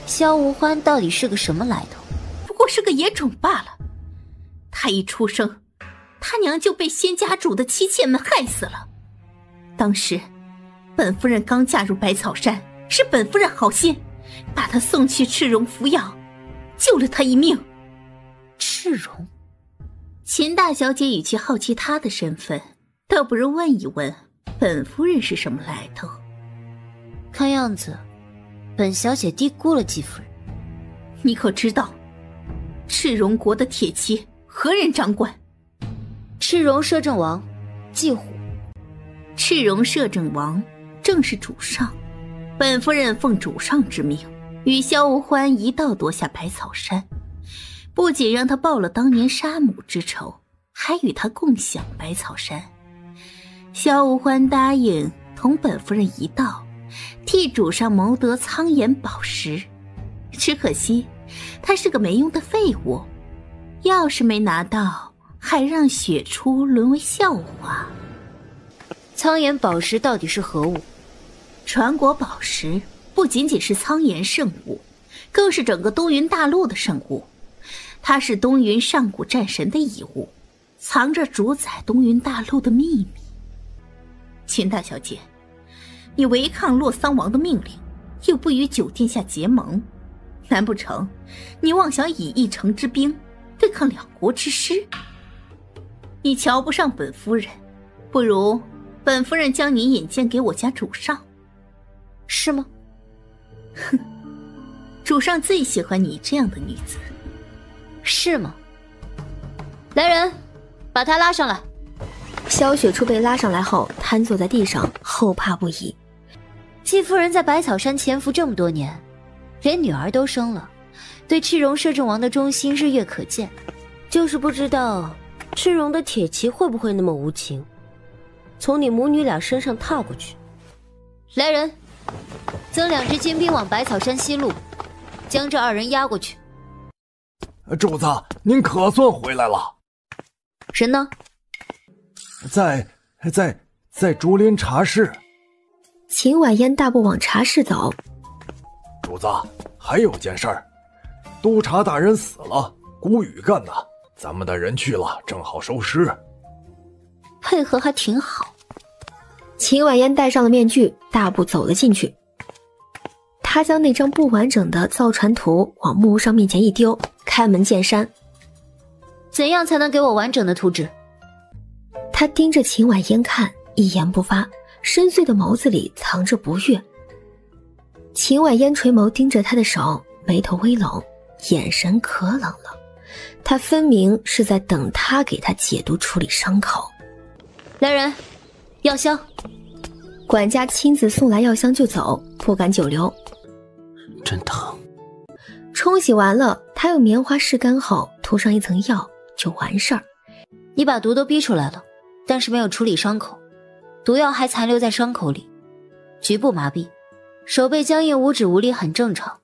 A: 萧无欢到底是个什么来头？
N: 不过是个野种罢了。他一出生，他娘就被仙家主的妻妾们害死了。当时本夫人刚嫁入百草山，是本夫人好心把她送去赤荣服药，救了她一命。
A: 赤荣？
N: 秦大小姐与其好奇她的身份，倒不如问一问本夫人是什么来头。
A: 看样子本小姐低估了季夫人。
N: 你可知道赤荣国的铁骑何人掌管？
A: 赤荣摄政王季虎。
N: 赤荣摄政王正是主上，本夫人奉主上之命，与萧无欢一道夺下百草山，不仅让他报了当年杀母之仇，还与他共享百草山。萧无欢答应同本夫人一道，替主上谋得苍岩宝石，只可惜他是个没用的废物，要是没拿到，还让雪初沦为笑话。
A: 苍岩宝石到底是何物？
N: 传国宝石不仅仅是苍岩圣物，更是整个东云大陆的圣物。它是东云上古战神的遗物，藏着主宰东云大陆的秘密。秦大小姐，你违抗洛桑王的命令，又不与九殿下结盟，难不成你妄想以一城之兵对抗两国之师？你瞧不上本夫人，不如本夫人将你引荐给我家主上，
A: 是吗？
N: 哼，主上最喜欢你这样的女子。
A: 是吗？来人，把她拉上来。
C: 萧雪初被拉上来后，瘫坐在地上，后怕不已。
A: 季夫人在百草山潜伏这么多年，连女儿都生了，对赤荣摄政王的忠心日月可见。
L: 就是不知道赤荣的铁骑会不会那么无情，从你母女俩身上踏过去。
A: 来人，增2支精兵往百草山西路，将这2人押过去。
T: 主子，您可算回来了。
A: 人呢？
T: 在竹林茶室。
C: 秦婉嫣大步往茶室走。
T: 主子，还有件事儿，督察大人死了，谷雨干的，咱们的人去了，正好收尸。
A: 配合还挺好。
C: 秦婉嫣戴上了面具，大步走了进去。他将那张不完整的造船图往木无伤面前一丢，开门见山。
A: 怎样才能给我完整的图纸？
C: 他盯着秦婉嫣看，一言不发，深邃的眸子里藏着不悦。秦婉嫣垂眸盯着他的手，眉头微拢，眼神可冷了。他分明是在等他给他解毒处理伤口。
A: 来人，药箱。
C: 管家亲自送来药箱就走，不敢久留。
S: 真疼。
C: 冲洗完了，他用棉花拭干后涂上一层药就完事儿。
A: 你把毒都逼出来了，但是没有处理伤口，毒药还残留在伤口里，局部麻痹，手背僵硬无指无力很正常。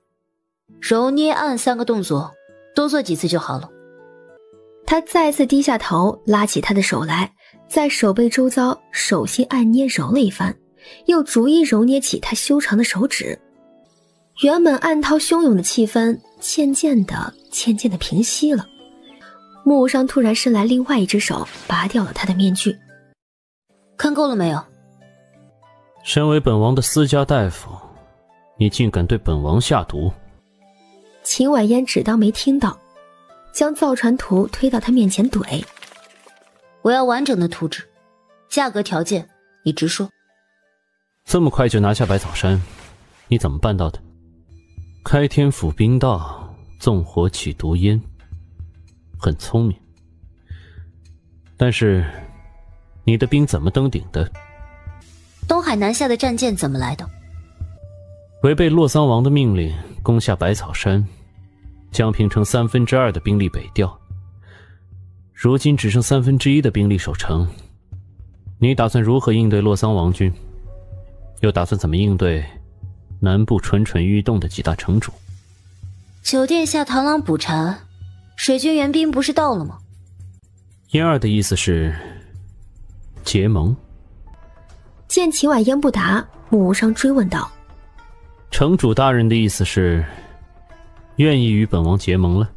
A: 揉捏按3个动作，多做几次就好了。
C: 他再次低下头，拉起他的手来，在手背周遭手心按捏揉了一番，又逐一揉捏起他修长的手指。原本暗涛汹涌的气氛渐渐的平息了。木无伤突然伸来另外一只手，拔掉了他的面具。
A: 看够了没有？
E: 身为本王的私家大夫，你竟敢对本王下毒！
C: 秦婉嫣只当没听到，将造船图推到他面前怼。
A: 我要完整的图纸，价格条件你直说。
E: 这么快就拿下百草山，你怎么办到的？开天府兵道，纵火起毒烟，很聪明。但是你的兵怎么登顶的？
A: 东海南下的战舰怎么来的？
E: 违背洛桑王的命令攻下百草山，江平城2/3的兵力北调，如今只剩1/3的兵力守城。你打算如何应对洛桑王军？又打算怎么应对南部蠢蠢欲动的几大城主？
A: 九殿下螳螂捕蝉，水军援兵不是到了吗？
E: 燕儿的意思是结盟。
C: 见秦婉嫣不答，木无伤追问道：
E: 城主大人的意思是愿意与本王结盟了？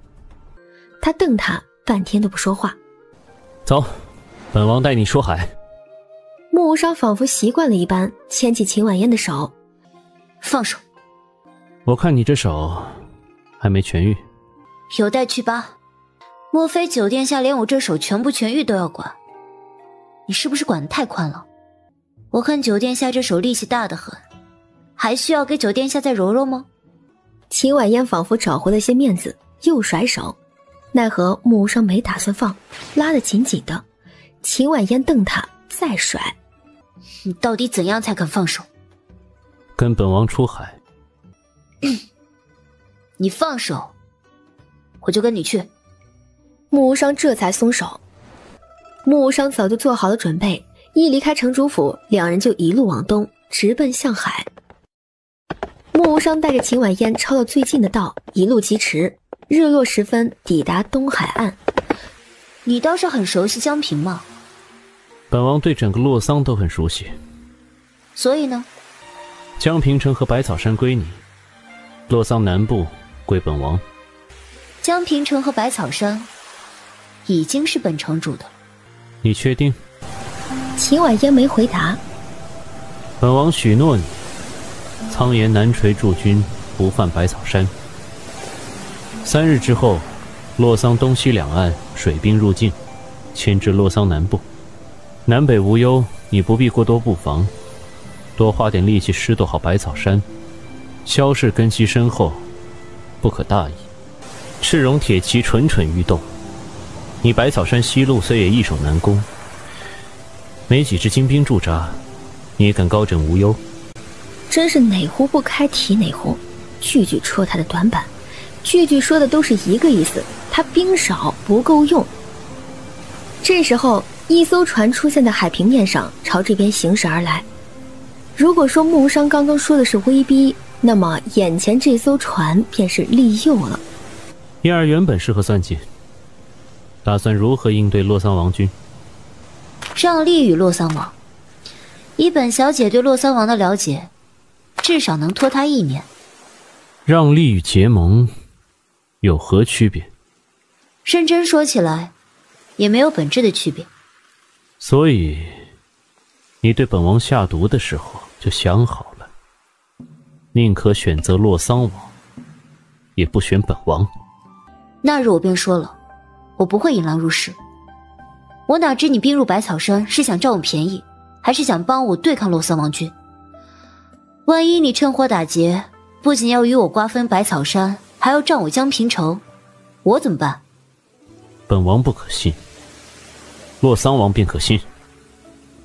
C: 他瞪他半天都不说话。
E: 走，本王带你出海。
C: 木无伤仿佛习惯了一般，牵起秦婉嫣的手。
A: 放手。
E: 我看你这手还没痊愈，
A: 有待去疤。莫非九殿下连我这手全部痊愈都要管？你是不是管得太宽了？我看九殿下这手力气大得很，还需要给九殿下再揉揉吗？
C: 秦婉嫣仿佛找回了些面子，又甩手，奈何木无伤没打算放，拉得紧紧的。秦婉嫣瞪他，再甩。
A: 你到底怎样才肯放手？
E: 跟本王出海。
A: 你放手，我就跟你去。
C: 木无伤这才松手。木无伤早就做好了准备，一离开城主府，两人就一路往东，直奔向海。木无伤带着秦婉嫣抄到最近的道，一路疾驰，日落时分抵达东海岸。
A: 你倒是很熟悉江平嘛。
E: 本王对整个洛桑都很熟悉。
A: 所以呢？
E: 江平城和百草山归你，洛桑南部归本王。
A: 江平城和百草山已经是本城主的。
E: 你确定？
C: 秦婉嫣没回答。
E: 本王许诺你，苍岩南陲驻军不犯百草山， 3日之后，洛桑东西两岸水兵入境，迁至洛桑南部。南北无忧，你不必过多布防，多花点力气拾掇好百草山。萧氏根基深厚，不可大意。赤绒铁骑蠢蠢欲动，你百草山西路虽也易守难攻，没几支精兵驻扎，你也敢高枕无忧？
C: 真是哪壶不开提哪壶，句句戳他的短板，句句说的都是一个意思，他兵少不够用。这时候，一艘船出现在海平面上，朝这边行驶而来。如果说木无伤刚刚说的是威逼，那么眼前这艘船便是利诱了。
E: 燕儿原本是何算计？打算如何应对洛桑王军？
A: 让利与洛桑王，以本小姐对洛桑王的了解，至少能拖他1年。
E: 让利与结盟有何区别？
A: 认真说起来，也没有本质的区别。
E: 所以，你对本王下毒的时候就想好了，宁可选择洛桑王，也不选本王。
A: 那日我便说了，我不会引狼入室。我哪知你兵入百草山是想占我便宜，还是想帮我对抗洛桑王军？万一你趁火打劫，不仅要与我瓜分百草山，还要占我江平城，我怎么办？
E: 本王不可信，洛桑王便可信。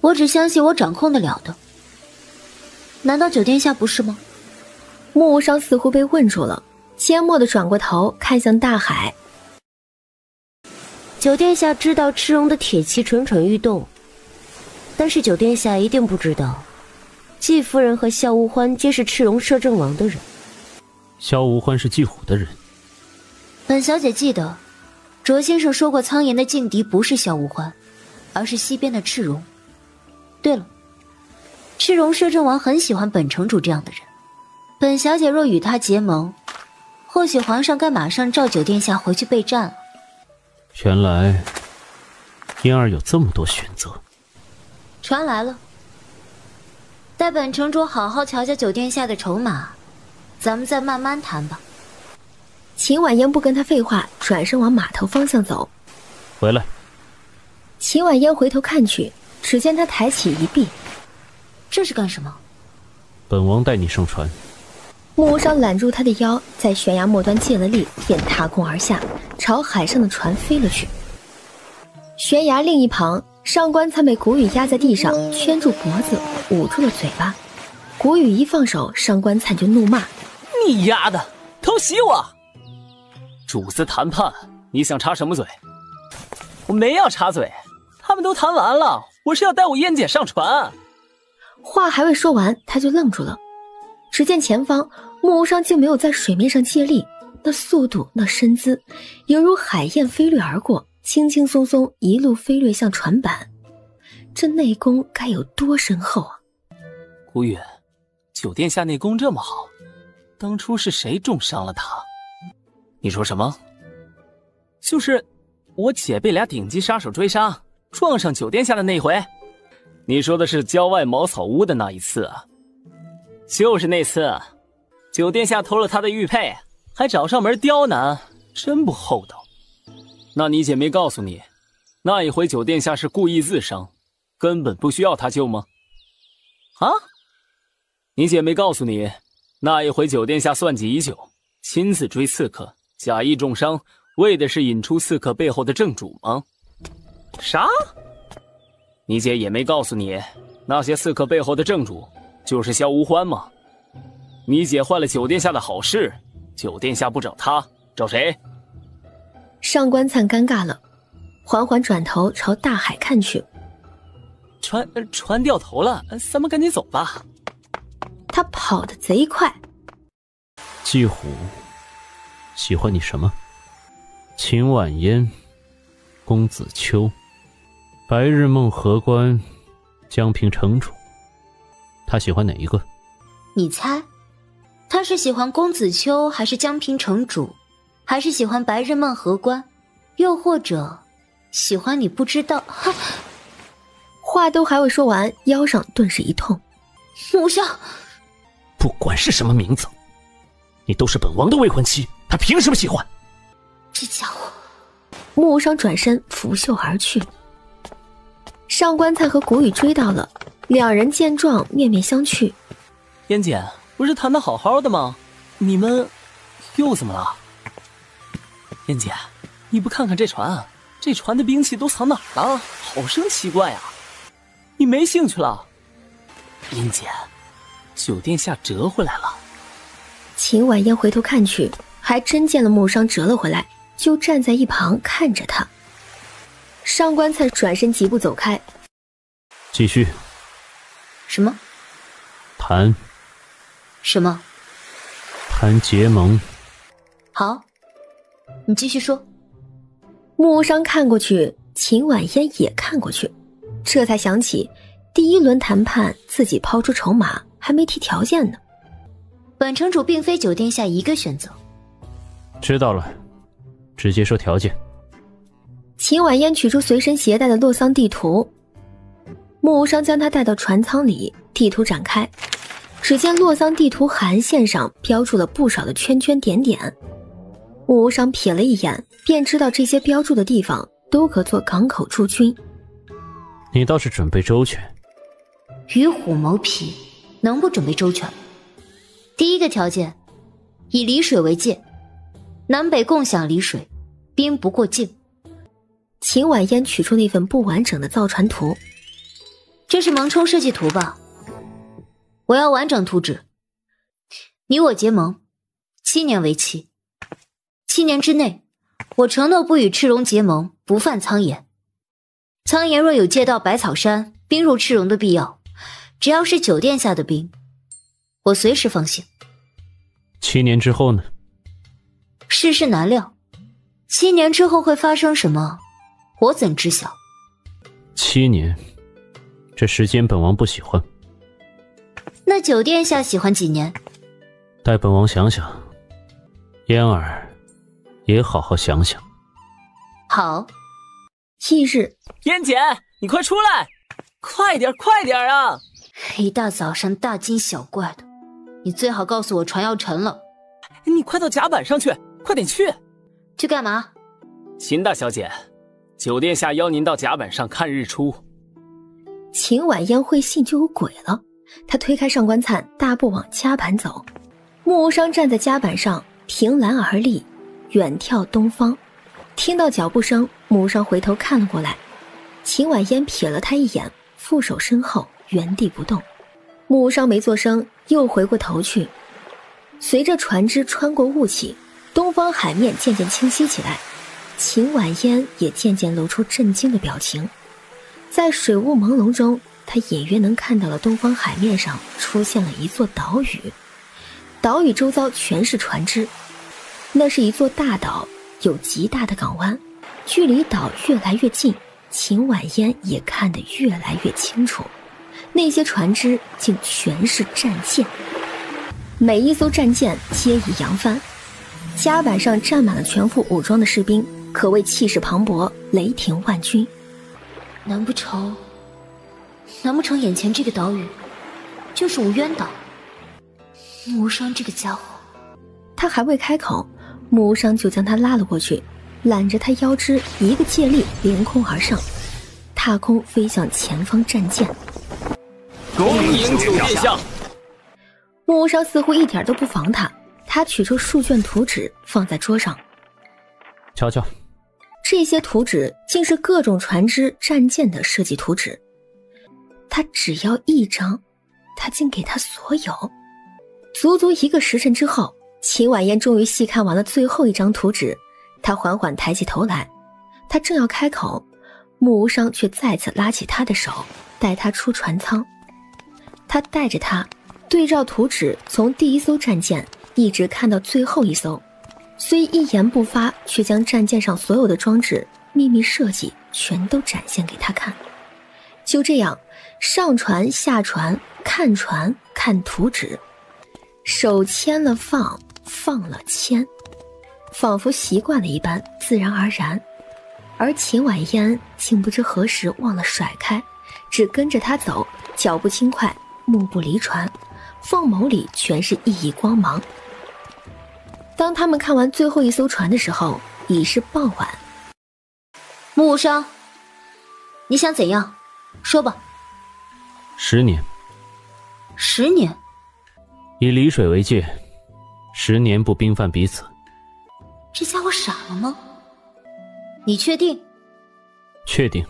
A: 我只相信我掌控得了的。难道九殿下不是吗？
C: 木无伤似乎被问住了，缄默地转过头看向大海。
L: 九殿下知道赤绒的铁骑蠢蠢欲动，但是九殿下一定不知道，季夫人和萧无欢皆是赤绒摄政王的人。
E: 萧无欢是季虎的人。
A: 本小姐记得，卓先生说过，苍岩的劲敌不是萧无欢，而是西边的赤绒。对了，赤绒摄政王很喜欢本城主这样的人。本小姐若与他结盟，或许皇上该马上召九殿下回去备战了。
E: 原来燕儿有这么多选择。
A: 传来了，待本城主好好瞧瞧九殿下的筹码，咱们再慢慢谈吧。
C: 秦婉嫣不跟他废话，转身往码头方向走。
E: 回来。
C: 秦婉嫣回头看去，只见他抬起一臂。
A: 这是干什么？
E: 本王带你上船。
C: 木无伤揽住他的腰，在悬崖末端借了力，便踏空而下，朝海上的船飞了去。悬崖另一旁，上官灿被谷雨压在地上，圈住脖子，捂住了嘴巴。谷雨一放手，上官灿就怒骂：“
K: 你丫的，偷袭我！主子谈判，你想插什么嘴？我没要插嘴，他们都谈完了，我是要带我燕姐上船。”
C: 话还未说完，他就愣住了。只见前方木无伤竟没有在水面上借力，那速度那身姿犹如海燕飞掠而过，轻轻松松一路飞掠向船板。这内功该有多深厚啊！
K: 古远，九殿下内功这么好，当初是谁重伤了他？你说什么？就是我姐被俩顶级杀手追杀，撞上九殿下的那回？你说的是郊外茅草屋的那一次啊？就是那次，九殿下偷了他的玉佩，还找上门刁难，真不厚道。那你姐没告诉你，那一回九殿下是故意自伤，根本不需要他救吗？啊？你姐没告诉你，那一回九殿下算计已久，亲自追刺客，假意重伤，为的是引出刺客背后的正主吗？啥？你姐也没告诉你，那些刺客背后的正主就是萧无欢吗？你姐坏了九殿下的好事，九殿下不找他，找谁？
C: 上官灿尴尬了，缓缓转头朝大海看去。
K: 船掉头了，咱们赶紧走吧。
C: 他跑得贼快。
E: 季虎喜欢你什么？秦婉嫣、公子秋、白日梦河关、江平城主，他喜欢哪一个？
A: 你猜，他是喜欢公子秋，还是江平城主，还是喜欢白日梦河关，又或者喜欢你不知道？哈！
C: 话都还未说完，腰上顿时一痛。
A: 无伤，
E: 不管是什么名字，你都是本王的未婚妻，他凭什么喜欢？
C: 这家伙！木无伤转身拂袖而去。上官灿和谷雨追到了，两人见状面面相觑。
M: 燕姐，不是谈得好好的吗？你们又怎么了？燕姐，你不看看这船，这船的兵器都藏哪儿了？好生奇怪啊！你没兴趣了？燕姐，酒殿下折回来了。
C: 秦婉嫣回头看去，还真见了木伤折了回来，就站在一旁看着他。上官灿转身疾步走开。
E: 继续。
A: 什么？
E: 谈。
A: 什么？
E: 谈结盟。
A: 好，你继续说。
C: 木无伤看过去，秦婉嫣也看过去，这才想起第一轮谈判自己抛出筹码，还没提条件呢。
A: 本城主并非九殿下一个选择。
E: 知道了，直接说条件。
C: 秦婉嫣取出随身携带的洛桑地图，木无伤将他带到船舱里，地图展开，只见洛桑地图海岸线上标注了不少的圈圈点点。木无伤瞥了一眼，便知道这些标注的地方都可做港口驻军。
E: 你倒是准备周全。
A: 与虎谋皮，能不准备周全？第一个条件，以离水为界，南北共享离水，兵不过境。
C: 秦婉嫣取出那份不完整的造船图。
A: 这是蒙冲设计图吧？我要完整图纸。你我结盟，7年为期。7年之内，我承诺不与赤荣结盟，不犯苍岩。苍岩若有借到百草山兵入赤荣的必要，只要是九殿下的兵，我随时放行。
E: 7年之后呢？
A: 世事难料，7年之后会发生什么，我怎知晓
E: ？7年，这时间本王不喜欢。
A: 那九殿下喜欢几年？
E: 待本王想想，嫣儿也好好想想。
A: 好。
C: 翌日，
M: 嫣姐，你快出来，快点啊！
A: 一大早上大惊小怪的，你最好告诉我船要沉了。
M: 你快到甲板上去，快点去。
A: 去干嘛？
M: 秦大小姐，九殿下邀您到甲板上看日出。
C: 秦婉嫣会信就有鬼了，她推开上官灿，大步往甲板走。木无伤站在甲板上，凭栏而立，远眺东方。听到脚步声，木无伤回头看了过来，秦婉嫣瞥了他一眼，负手身后，原地不动。木无伤没作声，又回过头去。随着船只穿过雾气，东方海面渐渐清晰起来，秦婉嫣也渐渐露出震惊的表情。在水雾朦胧中，他隐约能看到了东方海面上出现了一座岛屿，岛屿周遭全是船只。那是一座大岛，有极大的港湾，距离岛越来越近，秦婉嫣也看得越来越清楚，那些船只竟全是战舰，每一艘战舰皆已扬帆，甲板上站满了全副武装的士兵，可谓气势磅礴，雷霆万钧。
A: 难不成眼前这个岛屿就是无渊岛？木无伤这个家伙，
C: 他还未开口，木无伤就将他拉了过去，揽着他腰肢，一个借力连空而上，踏空飞向前方战舰。
M: 恭迎九殿下！
C: 木无伤似乎一点都不防他，他取出数卷图纸放在桌上。
E: 瞧瞧，
C: 这些图纸竟是各种船只、战舰的设计图纸。他只要一张，他竟给他所有。足足1个时辰之后，秦婉嫣终于细看完了最后一张图纸，他缓缓抬起头来，他正要开口，木无伤却再次拉起他的手，带他出船舱。他带着他对照图纸，从第一艘战舰一直看到最后一艘，虽一言不发，却将战舰上所有的装置、秘密设计全都展现给他看。就这样，上船下船，看船看图纸，手牵了放，放了牵，仿佛习惯了一般，自然而然。而秦婉嫣竟不知何时忘了甩开，只跟着他走，脚步轻快，目不离船，凤眸里全是熠熠光芒。当他们看完最后一艘船的时候，已是傍晚。
A: 木无伤，你想怎样？说吧。
E: 10年。
A: 10年？
E: 以离水为界，10年不兵犯彼此。
A: 这家伙傻了吗？你确定？
E: 确定。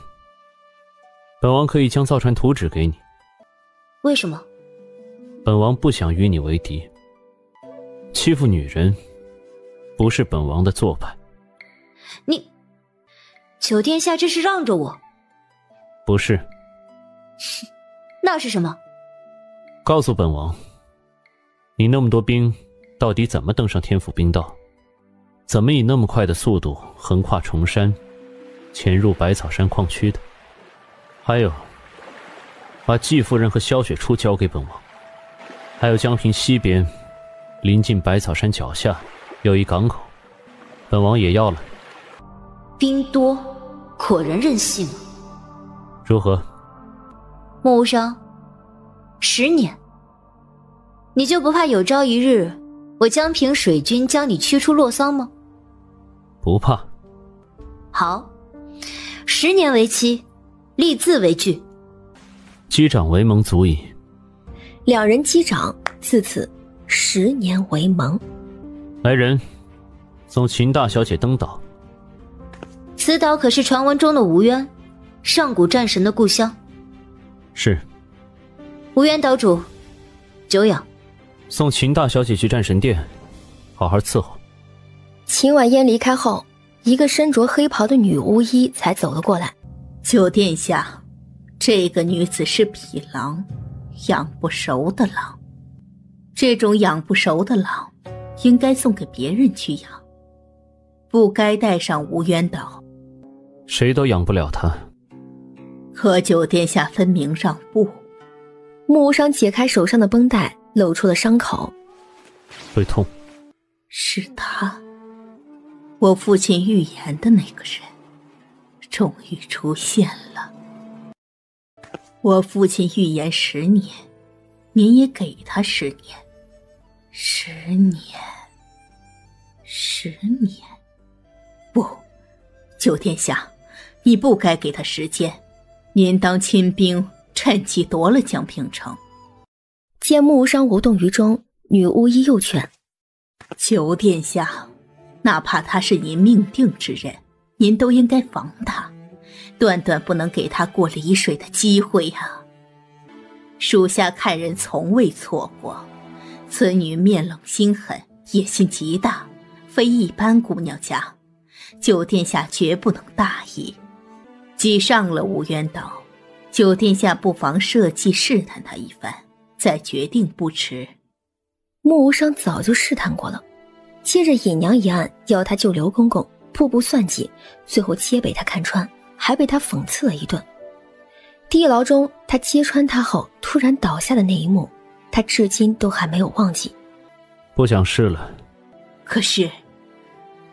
E: 本王可以将造船图纸给你。
A: 为什么？
E: 本王不想与你为敌。欺负女人不是本王的做派。
A: 你九殿下这是让着我？
E: 不是。
A: 那是什么？
E: 告诉本王，你那么多兵到底怎么登上天府兵道？怎么以那么快的速度横跨重山，潜入百草山矿区的？还有，把季夫人和萧雪初交给本王。还有江平西边临近百草山脚下有一港口，本王也要了。
A: 兵多，果然任性。
E: 如何？
A: 莫无伤，10年，你就不怕有朝一日我江平水军将你驱出洛桑吗？
E: 不怕。
A: 好，10年为期，立字为据。
E: 击掌为盟足矣。
C: 两人击掌，自此10年为盟。
E: 来人，送秦大小姐登岛。
A: 此岛可是传闻中的无渊，上古战神的故乡。
E: 是。
A: 无渊岛主，久仰。
E: 送秦大小姐去战神殿，好好伺候。
C: 秦婉嫣离开后，一个身着黑袍的女巫医才走了过来。
N: 九殿下，这个女子是匹狼，养不熟的狼。这种养不熟的狼，应该送给别人去养，不该带上无渊岛。
E: 谁都养不了她。
N: 可九殿下分明让步。
C: 木无伤解开手上的绷带，露出了伤口。
E: 会痛。
N: 是他，我父亲预言的那个人，终于出现了。我父亲预言10年，您也给他10年。10年，10年，不，九殿下，你不该给他时间。您当亲兵，趁机夺了江平城。
C: 见木无伤无动于衷，女巫医又劝：
N: 九殿下，哪怕他是您命定之人，您都应该防他，断断不能给他过离水的机会啊！属下看人从未错过，此女面冷心狠，野心极大，非一般姑娘家，九殿下绝不能大意。既上了无渊岛，九殿下不妨设计试探他一番，再决定不迟。
C: 木无伤早就试探过了，接着尹娘一案要他救刘公公，步步算计，最后皆被他看穿，还被他讽刺了一顿。地牢中他揭穿他后突然倒下的那一幕，他至今都还没有忘记。
E: 不想试了。
N: 可是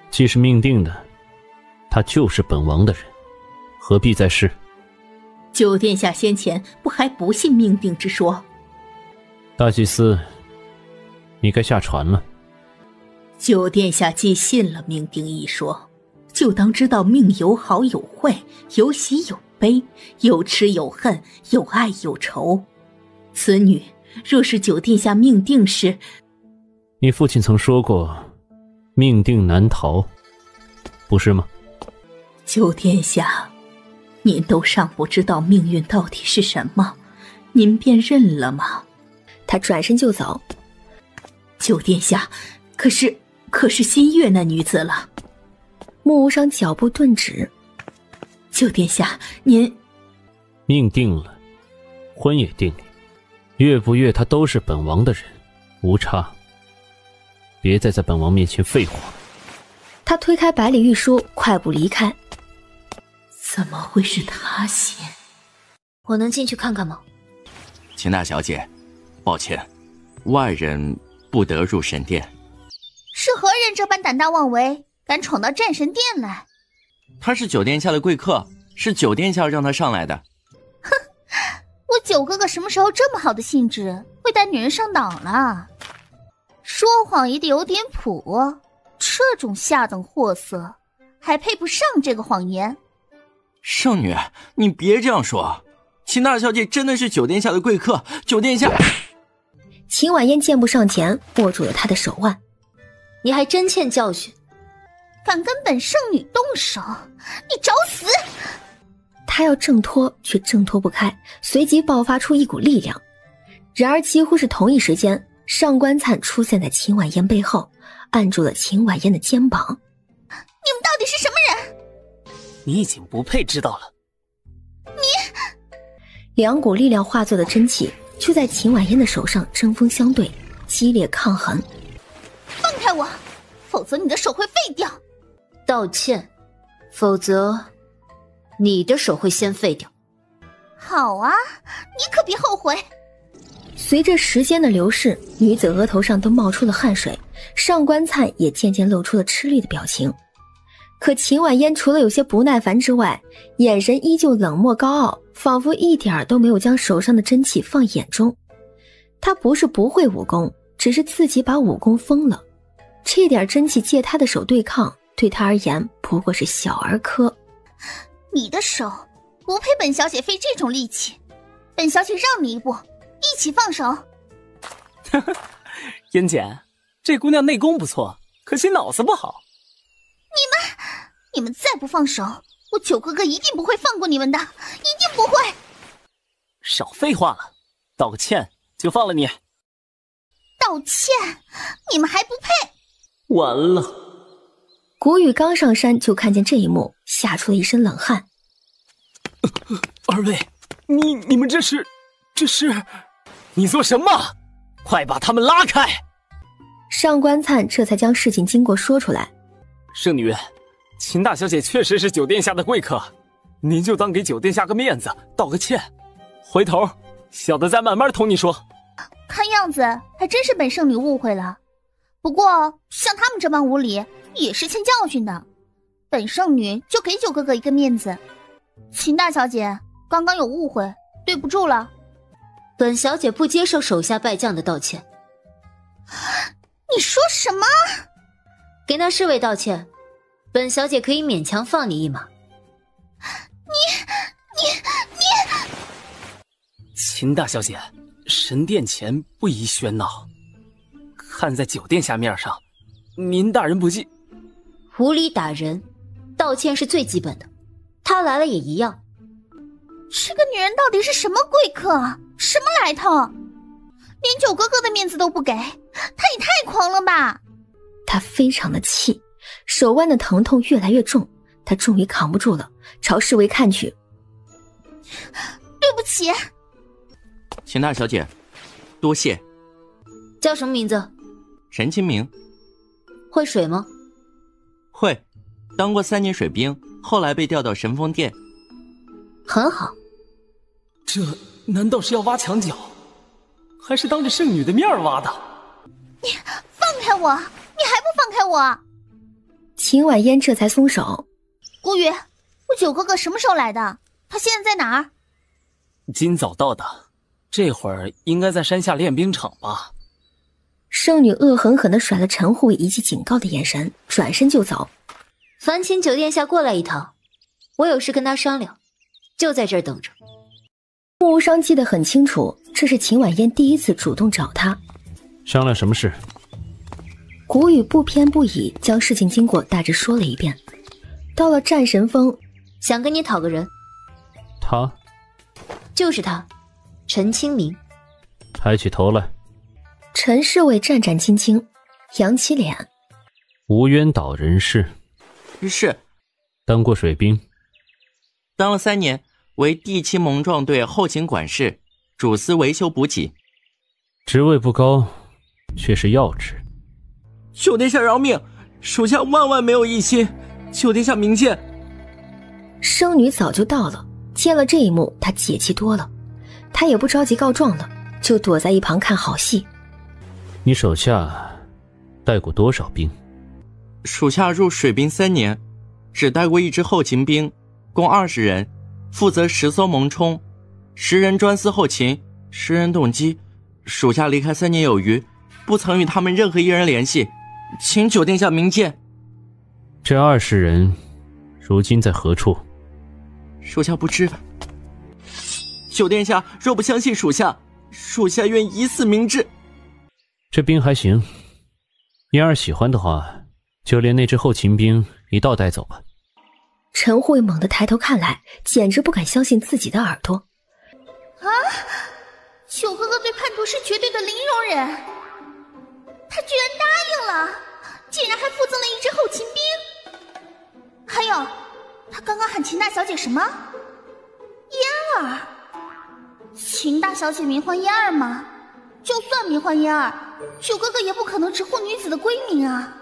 E: 既是命定的，他就是本王的人，何必再试？
N: 九殿下先前不还不信命定之说？
E: 大祭司，你该下船了。
N: 九殿下既信了命定一说，就当知道命有好有坏，有喜有悲，有痴有恨，有爱有仇。此女若是九殿下命定时，
E: 你父亲曾说过命定难逃，不是吗？
N: 九殿下，您都尚不知道命运到底是什么，您便认了吗？
C: 他转身就走。
N: 九殿下，可是新月那女子了。
C: 木无伤脚步顿止。
N: 九殿下，您
E: 命定了，婚也定了，悦不悦他都是本王的人，无差。别再在本王面前废话。
C: 他推开百里玉书，快步离开。
N: 怎么会是他先？
A: 我能进去看看吗？
S: 秦大小姐，抱歉，外人不得入神殿。
O: 是何人这般胆大妄为，敢闯到战神殿来？
S: 他是九殿下的贵客，是九殿下让他上来的。
O: 哼，我九哥哥什么时候这么好的兴致，会带女人上岛了？说谎也得有点谱，这种下等货色，还配不上这个谎言。
S: 圣女，你别这样说，秦大小姐真的是九殿下的贵客，九殿下。
C: 秦婉嫣箭步上前，握住了他的手腕。
A: 你还真欠教训，
O: 敢跟本圣女动手，你找死！
C: 他要挣脱，却挣脱不开，随即爆发出一股力量。然而几乎是同一时间，上官灿出现在秦婉嫣背后，按住了秦婉嫣的肩膀。
O: 你们到底是什么人？
M: 你已经不配知道了。
C: 两股力量化作的真气就在秦婉嫣的手上针锋相对，激烈抗衡。
O: 放开我，否则你的手会废掉。
A: 道歉，否则你的手会先废掉。
O: 好啊，你可别后悔。
C: 随着时间的流逝，女子额头上都冒出了汗水，上官灿也渐渐露出了吃力的表情。可秦婉嫣除了有些不耐烦之外，眼神依旧冷漠高傲，仿佛一点都没有将手上的真气放眼中。她不是不会武功，只是自己把武功封了，这点真气借她的手对抗，对她而言不过是小儿科。
O: 你的手不配本小姐费这种力气，本小姐让你一步，一起放手。
M: 嫣姐，这姑娘内功不错，可惜脑子不好。
O: 你们再不放手，我九哥哥一定不会放过你们的，一定不会。
M: 少废话了，道个歉就放了你。
O: 道歉？你们还不配？
M: 完了。
C: 谷雨刚上山就看见这一幕，吓出了一身冷汗。
M: 二位，你们这是你做什么？快把他们拉开！
C: 上官灿这才将事情经过说出来。
M: 圣女，秦大小姐确实是九殿下的贵客，您就当给九殿下个面子，道个歉，回头小的再慢慢同你说。
O: 看样子还真是本圣女误会了，不过像他们这般无礼也是欠教训的，本圣女就给九哥哥一个面子。秦大小姐刚刚有误会，对不住了。
A: 本小姐不接受手下败将的道歉。
O: 你说什么？
A: 给那侍卫道歉，本小姐可以勉强放你一马。
O: 你！
M: 秦大小姐，神殿前不宜喧闹，看在九殿下面上，您大人不计。
A: 无理打人，道歉是最基本的，他来了也一样。
O: 这个女人到底是什么贵客，什么来头？连九哥哥的面子都不给，她也太狂了吧！
C: 他非常的气，手腕的疼痛越来越重，他终于扛不住了，朝侍卫看去。
O: 对不起，
S: 秦大小姐，多谢。
A: 叫什么名字？
S: 陈清明。
A: 会水吗？
S: 会，当过3年水兵，后来被调到神风殿。
A: 很好。
M: 这难道是要挖墙脚，还是当着圣女的面挖的？
O: 你放开我！你还不放开我！
C: 秦婉嫣这才松手。
O: 古雨，我九哥哥什么时候来的？他现在在哪儿？
M: 今早到的，这会儿应该在山下练兵场吧。
C: 圣女恶狠狠地甩了陈护一记警告的眼神，转身就走。
A: 烦请九殿下过来一趟，我有事跟他商量，就在这儿等着。
C: 穆无伤记得很清楚，这是秦婉嫣第一次主动找他。
E: 商量什么事？
C: 谷雨不偏不倚，将事情经过大致说了一遍。到了战神峰，
A: 想跟你讨个人。
E: 他？
A: 就是他，陈清明。
E: 抬起头来。
C: 陈侍卫战战兢兢，扬起脸。
E: 无冤岛人士。
S: 是。
E: 当过水兵。
S: 当了3年，为第7蒙壮队后勤管事，主司维修补给。
E: 职位不高，却是要职。
S: 九殿下饶命，属下万没有异心，九殿下明鉴。
C: 圣女早就到了，见了这一幕，她解气多了，她也不着急告状了，就躲在一旁看好戏。
E: 你手下带过多少兵？
S: 属下入水兵3年，只带过1支后勤兵，共20人，负责10艘蒙冲，10人专司后勤，10人动机。属下离开3年有余，不曾与他们任何一人联系，请九殿下明鉴。
E: 这20人如今在何处？
I: 属下不知。九殿下若不相信属下，属下愿以死明志。
E: 这兵还行，燕儿喜欢的话，就连那只后勤兵一道带走吧。
C: 陈护卫猛地抬头看来，简直不敢相信自己的耳朵。
O: 啊！九哥哥对叛徒是绝对的零容忍，他居然答应了，竟然还附赠了一只后勤兵。还有，他刚刚喊秦大小姐什么？嫣儿？秦大小姐名唤嫣儿吗？就算名唤嫣儿，九哥哥也不可能直呼女子的闺名啊。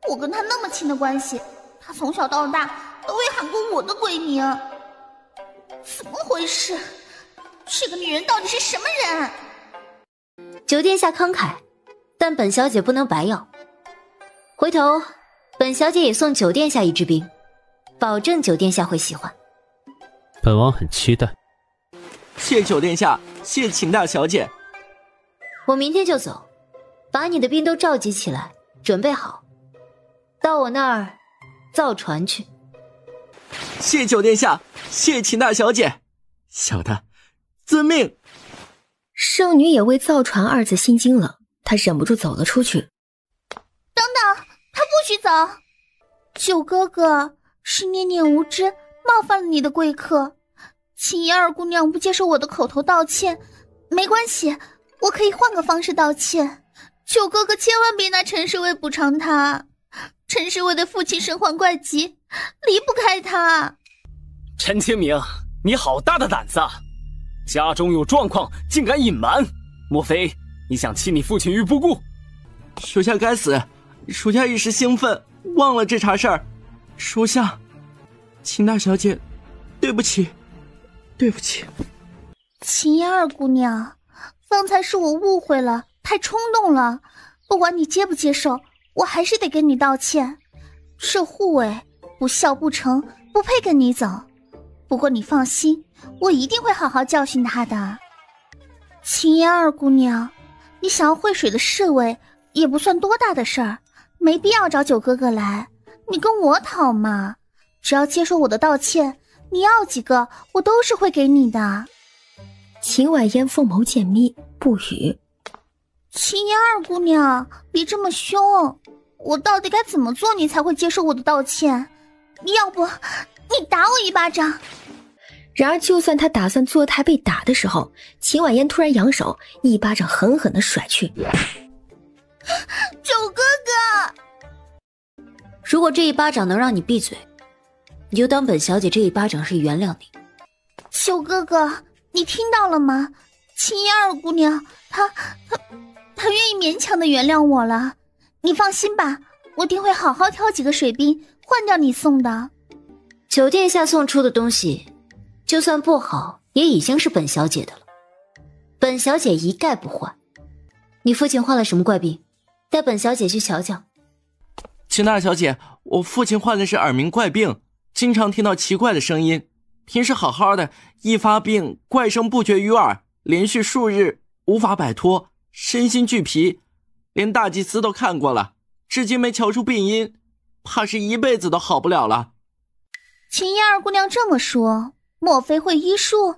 O: 我跟他那么亲的关系，他从小到大都未喊过我的闺名，怎么回事？这个女人到底是什么人？
A: 九殿下慷慨，但本小姐不能白要。回头，本小姐也送九殿下一支兵，保证九殿下会喜欢。
E: 本王很期待。
I: 谢九殿下，谢秦大小姐。
A: 我明天就走，把你的兵都召集起来，准备好，到我那儿造船去。
I: 谢九殿下，谢秦大小姐。小的遵命。
C: 圣女也为造船二字心惊了，她忍不住走了出去。
O: 等等，她不许走！九哥哥是念念无知，冒犯了你的贵客，请嫣儿姑娘不接受我的口头道歉，没关系，我可以换个方式道歉。九哥哥千万别拿陈侍卫补偿他，陈侍卫的父亲身患怪疾，离不开他。
K: 陈清明，你好大的胆子啊！家中有状况竟敢隐瞒，莫非你想弃你父亲于不顾？
I: 属下该死，属下一时兴奋，忘了这茬事儿。属下，秦大小姐，对不起，对不起。
O: 秦嫣儿姑娘，方才是我误会了，太冲动了。不管你接不接受，我还是得跟你道歉。这护卫不孝不成，不配跟你走。不过你放心，我一定会好好教训他的。秦嫣儿姑娘，你想要会水的侍卫也不算多大的事儿，没必要找九哥哥来，你跟我讨嘛。只要接受我的道歉，你要几个我都是会给你的。
C: 秦婉嫣凤眸渐眯，不语。
O: 秦嫣儿姑娘，别这么凶，我到底该怎么做你才会接受我的道歉？要不你打我一巴掌？
C: 然而就算他打算作态被打的时候，秦婉嫣突然扬手，一巴掌狠狠地甩去。
O: 九哥哥，
A: 如果这一巴掌能让你闭嘴，你就当本小姐这一巴掌是原谅你。
O: 九哥哥，你听到了吗？秦嫣儿姑娘，她愿意勉强的原谅我了。你放心吧，我定会好好挑几个水兵换掉你送的。
A: 九殿下送出的东西，就算不好，也已经是本小姐的了。本小姐一概不换。你父亲患了什么怪病？带本小姐去瞧瞧。
I: 秦大小姐，我父亲患的是耳鸣怪病，经常听到奇怪的声音。平时好好的，一发病，怪声不绝于耳，连续数日无法摆脱，身心俱疲。连大祭司都看过了，至今没瞧出病因，怕是一辈子都好不了了。
O: 秦嫣儿姑娘这么说，莫非会医术？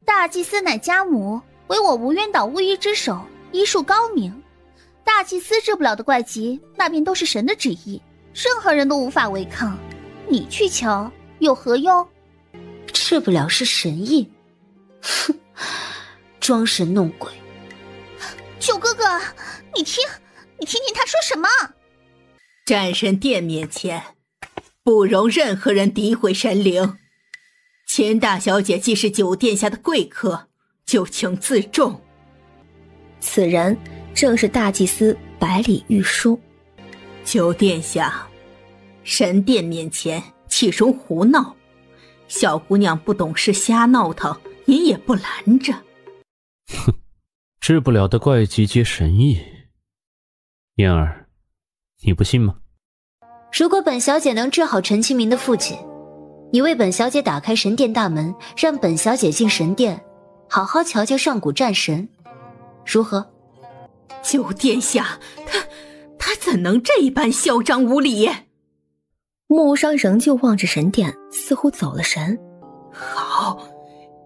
O: 大祭司乃家母，为我无冤岛巫医之首，医术高明。大祭司治不了的怪疾，那便都是神的旨意，任何人都无法违抗。你去瞧有何用？
A: 治不了是神意，哼，装神弄鬼。
O: 九哥哥，你听听他说什么？
N: 战神殿面前，不容任何人诋毁神灵。秦大小姐既是九殿下的贵客，就请自重。
C: 此人正是大祭司百里玉书。
N: 九殿下，神殿面前岂容胡闹？小姑娘不懂事瞎闹腾，您也不拦着。
E: 哼，治不了的怪疾皆神意。嫣儿，你不信吗？
A: 如果本小姐能治好陈清明的父亲，你为本小姐打开神殿大门，让本小姐进神殿，好好瞧瞧上古战神，如何？
N: 九殿下，他怎能这般嚣张无礼？
C: 木无伤仍旧望着神殿，似乎走了神。
N: 好，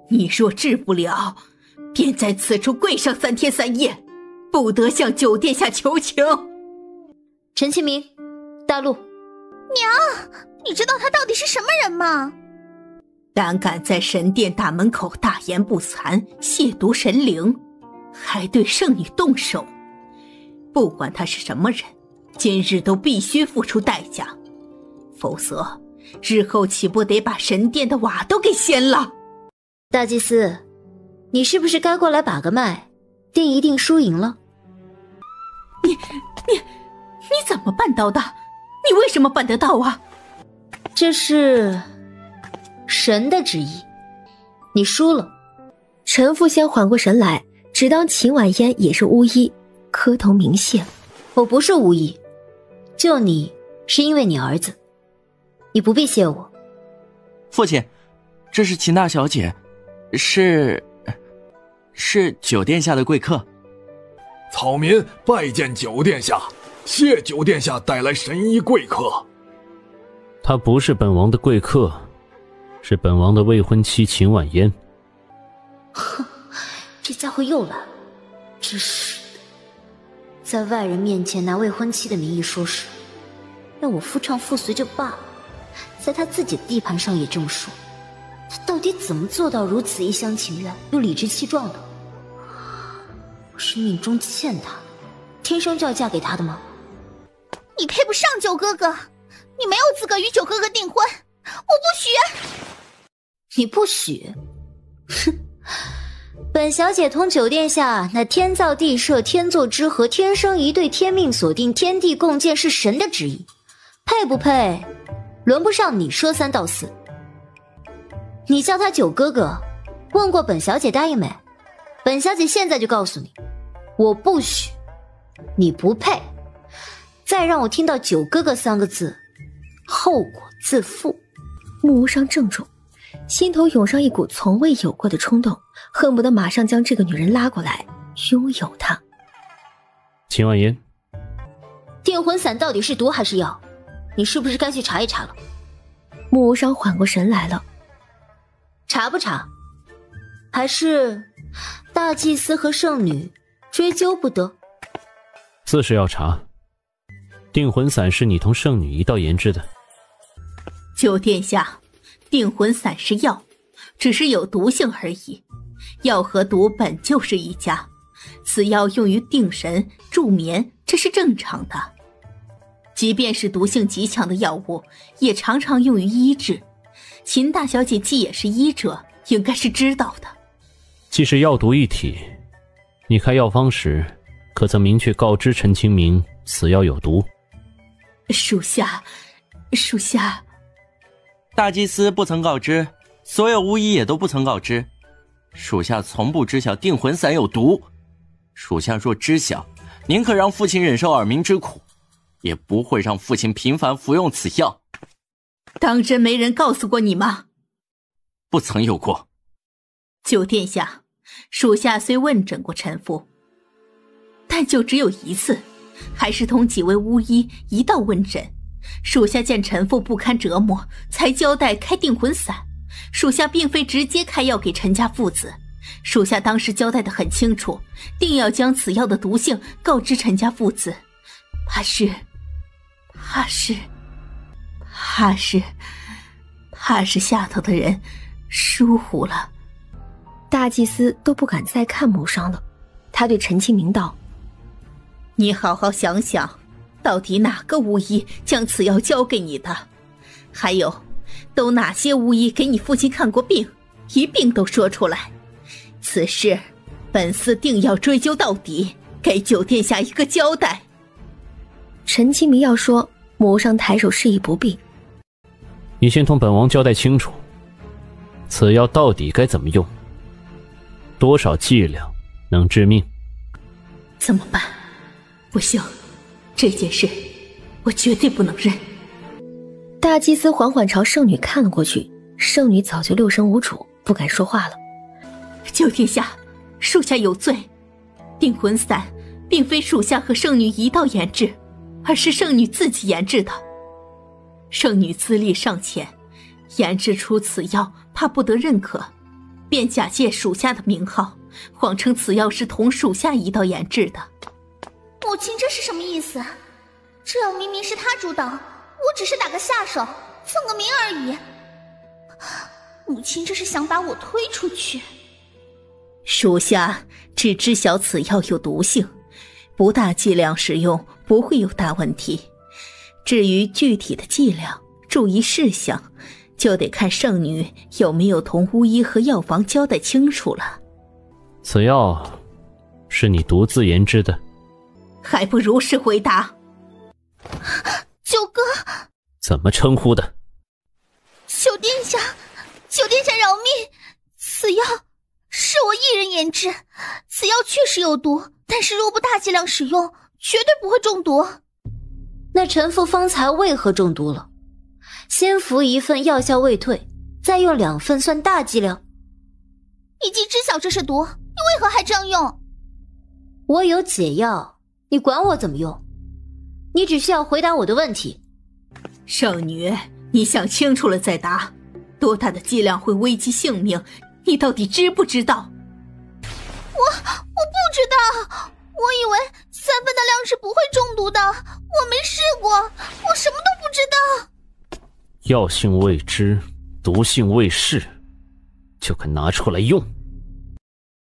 N: 你若治不了，便在此处跪上3天3夜，不得向九殿下求情。
A: 陈清明，大陆。
O: 娘，你知道他到底是什么人吗？
N: 胆敢在神殿大门口大言不惭，亵渎神灵，还对圣女动手，不管他是什么人，今日都必须付出代价，否则日后岂不得把神殿的瓦都给掀了？
A: 大祭司，你是不是该过来把个脉，定一定输赢了？
N: 你怎么办到的？你为什么办得到啊？
A: 这是神的旨意，你输了。
C: 陈父先缓过神来，只当秦婉嫣也是巫医，磕头明谢。
A: 我不是巫医，救你是因为你儿子，你不必谢我。
R: 父亲，这是秦大小姐，是九殿下的贵客。
T: 草民拜见九殿下，谢九殿下带来神医贵客。
E: 他不是本王的贵客，是本王的未婚妻秦婉嫣。
A: 哼，这家伙又来了，真是的，在外人面前拿未婚妻的名义说事，让我夫唱妇随就罢了，在他自己的地盘上也这么说，他到底怎么做到如此一厢情愿又理直气壮的？我是命中欠他的，天生就要嫁给他的吗？
O: 你配不上九哥哥，你没有资格与九哥哥订婚，我不许！
A: 你不许？哼！本小姐同九殿下那天造地设、天作之合、天生一对、天命所定、天地共建是神的旨意，配不配，轮不上你说3道4。你叫他九哥哥，问过本小姐答应没？本小姐现在就告诉你，我不许，你不配。再让我听到九哥哥3个字，后果自负。
C: 木无伤怔住，心头涌上一股从未有过的冲动，恨不得马上将这个女人拉过来，拥有她。
E: 秦婉嫣，
A: 订魂散到底是毒还是药？你是不是该去查一查了？
C: 木无伤缓过神来了。
A: 查不查？还是大祭司和圣女追究不得？
E: 自是要查。订魂散是你同圣女一道研制的。
N: 九殿下，订魂散是药，只是有毒性而已。药和毒本就是一家，此药用于定神、助眠，这是正常的。即便是毒性极强的药物，也常常用于医治。秦大小姐既也是医者，应该是知道的。
E: 既是药毒一体，你开药方时，可曾明确告知陈清明此药有毒？
N: 属下。
R: 大祭司不曾告知，所有巫医也都不曾告知。属下从不知晓定魂散有毒。属下若知晓，宁可让父亲忍受耳鸣之苦，也不会让父亲频繁服用此药。
N: 当真没人告诉过你吗？
R: 不曾有过。
N: 九殿下，属下虽问诊过陈父，但就只有一次，还是同几位巫医一道问诊。属下见陈父不堪折磨，才交代开定魂散。属下并非直接开药给陈家父子，属下当时交代得很清楚，定要将此药的毒性告知陈家父子。怕是下头的人疏忽了。
C: 大祭司都不敢再看木伤了，他对陈清明道：
N: 你好好想想，到底哪个巫医将此药交给你的？还有，都哪些巫医给你父亲看过病？一并都说出来。此事本司定要追究到底，给九殿下一个交代。
C: 陈清明要说，木无伤抬手示意不必。
E: 你先同本王交代清楚，此药到底该怎么用？多少剂量能致命？
N: 怎么办？不行，这件事我绝对不能认。
C: 大祭司缓缓朝圣女看了过去，圣女早就六神无主，不敢说话了。
N: 九殿下，属下有罪。定魂散并非属下和圣女一道研制，而是圣女自己研制的。圣女资历尚浅，研制出此药怕不得认可，便假借属下的名号，谎称此药是同属下一道研制的。
O: 母亲这是什么意思？这药明明是他主导，我只是打个下手，蹭个名而已。母亲这是想把我推出去。
N: 属下只知晓此药有毒性，不大剂量使用不会有大问题。至于具体的剂量、注意事项，就得看圣女有没有同巫医和药房交代清楚了。
E: 此药是你独自研制的？
N: 还不如实回答。
O: 九哥，
E: 怎么称呼的？
O: 九殿下，九殿下饶命！此药是我一人研制，此药确实有毒，但是若不大剂量使用，绝对不会中毒。
A: 那臣妇方才为何中毒了？先服1份药效未退，再用2份算大剂量。
O: 已经知晓这是毒，你为何还这样用？
A: 我有解药，你管我怎么用？你只需要回答我的问题。
N: 圣女，你想清楚了再答。多大的剂量会危及性命？你到底知不知道？
O: 我不知道，我以为3份的量是不会中毒的，我没试过，我什么都不知道。
E: 药性未知，毒性未试，就肯拿出来用？